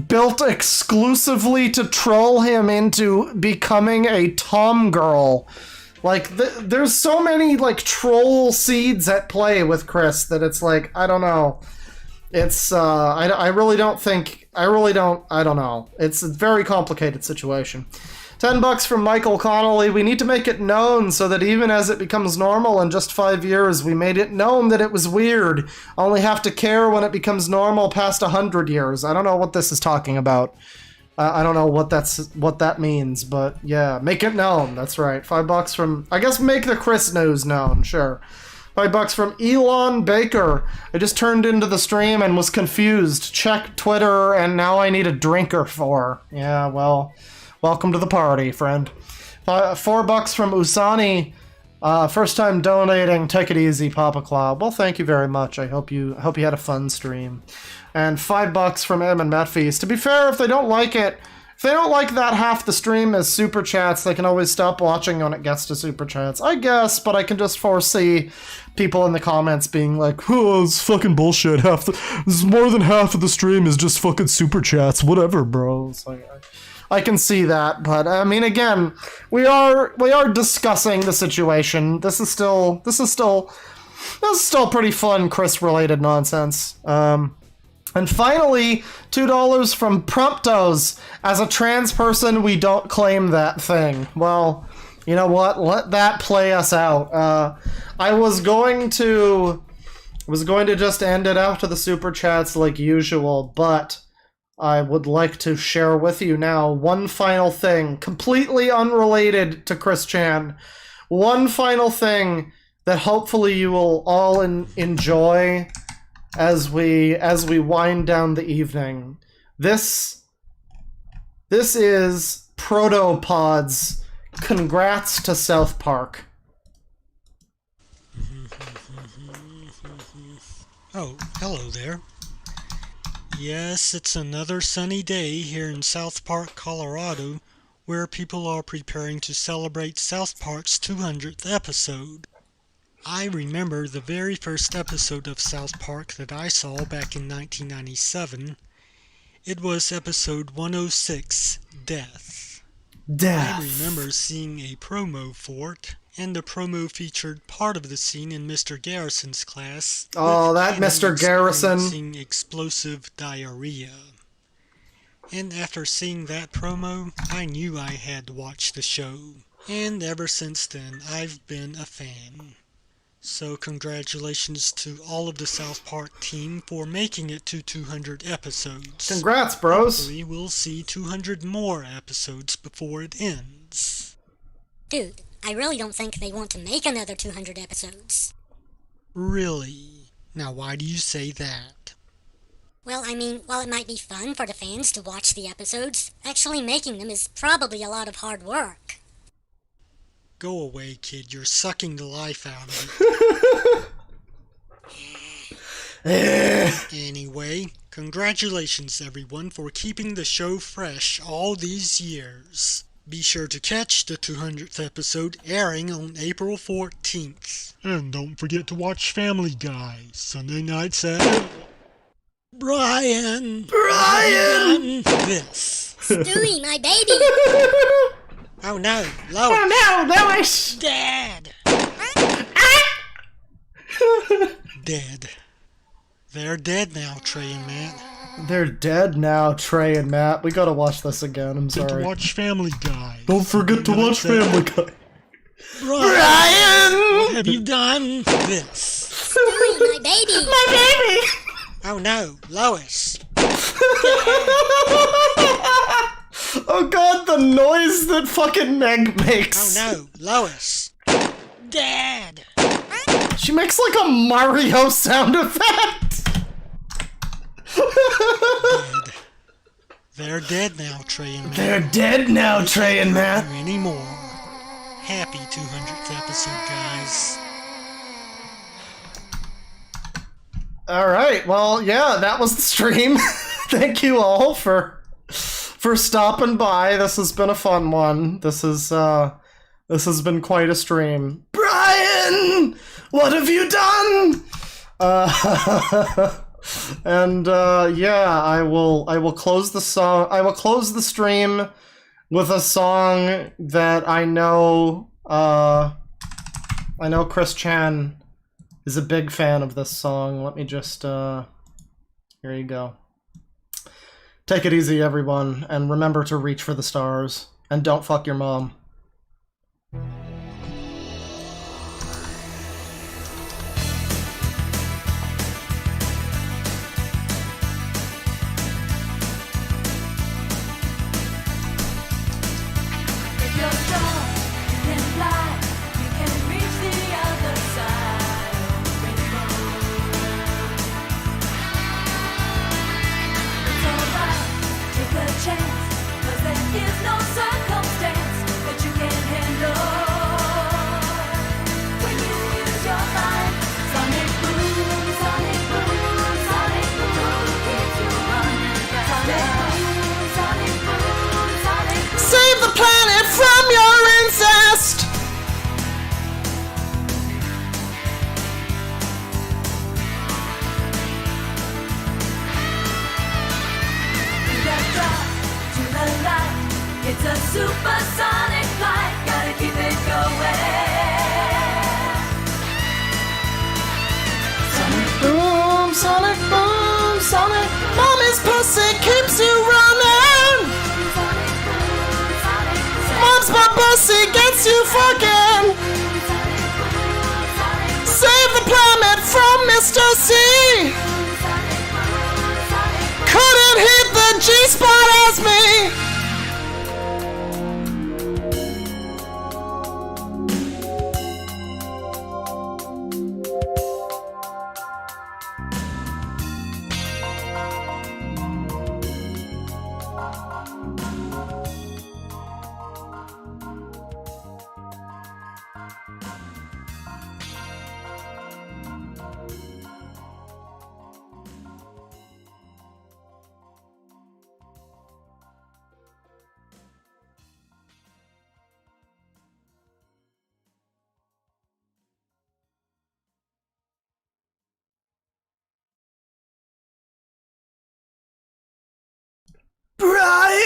built exclusively to troll him into becoming a Tom Girl. Like, there's so many, like, troll seeds at play with Chris that it's like, I don't know. It's I really don't think I don't know. It's a very complicated situation. $10 from Michael Connolly. We need to make it known so that even as it becomes normal in just 5 years, we made it known that it was weird. Only have to care when it becomes normal past 100 years. I don't know what this is talking about. I don't know what that means, but yeah, make it known. That's right. $5 from, I guess, make the Chris news known. Sure. $5 from Elon Baker. I just turned into the stream and was confused. Check Twitter, and now I need a drinker for. Yeah, well, welcome to the party, friend. $4 from Usani. First time donating. Take it easy, Papa Cloud. Well, thank you very much. I hope you had a fun stream. And $5 from M and Metfeast. To be fair, if they don't like it, if they don't like that half the stream as super chats, they can always stop watching when it gets to super chats. I guess, but I can just foresee people in the comments being like, "Oh, it's fucking bullshit. More than half of the stream is just fucking super chats. Whatever, bro." It's like, I can see that, but I mean, again, we are discussing the situation. This is still pretty fun Chris-related nonsense. And finally, $2 from Promptos. As a trans person, we don't claim that thing. Well, you know what? Let that play us out. I was going to just end it after the super chats like usual, but I would like to share with you now one final thing, completely unrelated to Chris Chan. One final thing that hopefully you will all enjoy as we wind down the evening. This is Protopod's Congrats to South Park.
Oh, hello there. Yes, it's another sunny day here in South Park, Colorado, where people are preparing to celebrate South Park's 200th episode. I remember the very first episode of South Park that I saw back in 1997. It was episode 106, Death. I remember seeing a promo for it, and the promo featured part of the scene in Mr. Garrison's class.
Oh, that Mr. Garrison.
Experiencing explosive diarrhea. And after seeing that promo, I knew I had to watch the show. And ever since then, I've been a fan. So congratulations to all of the South Park team for making it to 200 episodes.
Congrats, bros.
Hopefully we'll see 200 more episodes before it ends.
Dude, I really don't think they want to make another 200 episodes.
Really? Now why do you say that?
Well, I mean, while it might be fun for the fans to watch the episodes, actually making them is probably a lot of hard work.
Go away, kid. You're sucking the life out of it. Anyway, congratulations everyone for keeping the show fresh all these years. Be sure to catch the 200th episode airing on April 14th. And don't forget to watch Family Guy, Sunday nights at... Brian! This.
Stewie, my baby!
Oh no, Lois!
Oh no, Lois!
Dad! Dead. They're dead now, Trey and Matt.
They're dead now, Trey and Matt. We gotta watch this again, I'm sorry.
Watch Family Guy.
Don't forget to watch Family Guy.
Brian! What have you done? This.
Stewie, my baby!
My baby!
Oh no, Lois!
Oh god, the noise that fucking Meg makes.
Oh no, Lois! Dad!
She makes like a Mario sound effect.
Dead. They're dead now, Trey and Matt.
They're dead now, Trey and Matt.
Anymore. Happy 200th episode, guys.
Alright, well, yeah, that was the stream. Thank you all for stopping by. This has been a fun one. This has been quite a stream. Brian! What have you done? And yeah, I will close the stream with a song that I know Chris Chan is a big fan of this song. Let me just Here you go. Take it easy, everyone, and remember to reach for the stars. And don't fuck your mom.
If you're strong, you can fly. You can reach the other side of the rainbow. It's alright, take a chance, 'cause there is no circumstance that you can't handle. When you use your mind, sonic boom, sonic boom, sonic boom, keeps you running faster. Sonic boom, sonic boom.
Save the planet from your incest!
You got drive to the light. It's a supersonic flight. Gotta keep it going. Sonic
Boom, sonic boom, sonic. Mommy's pussy keeps you running!
boom, sonic boom, sonic boom,
Mom's my pussy gets you fucking!
sonic boom, sonic boom,
Save the planet from Mr. C!
sonic boom, sonic boom.
Couldn't hit the G-spot as me! Brian!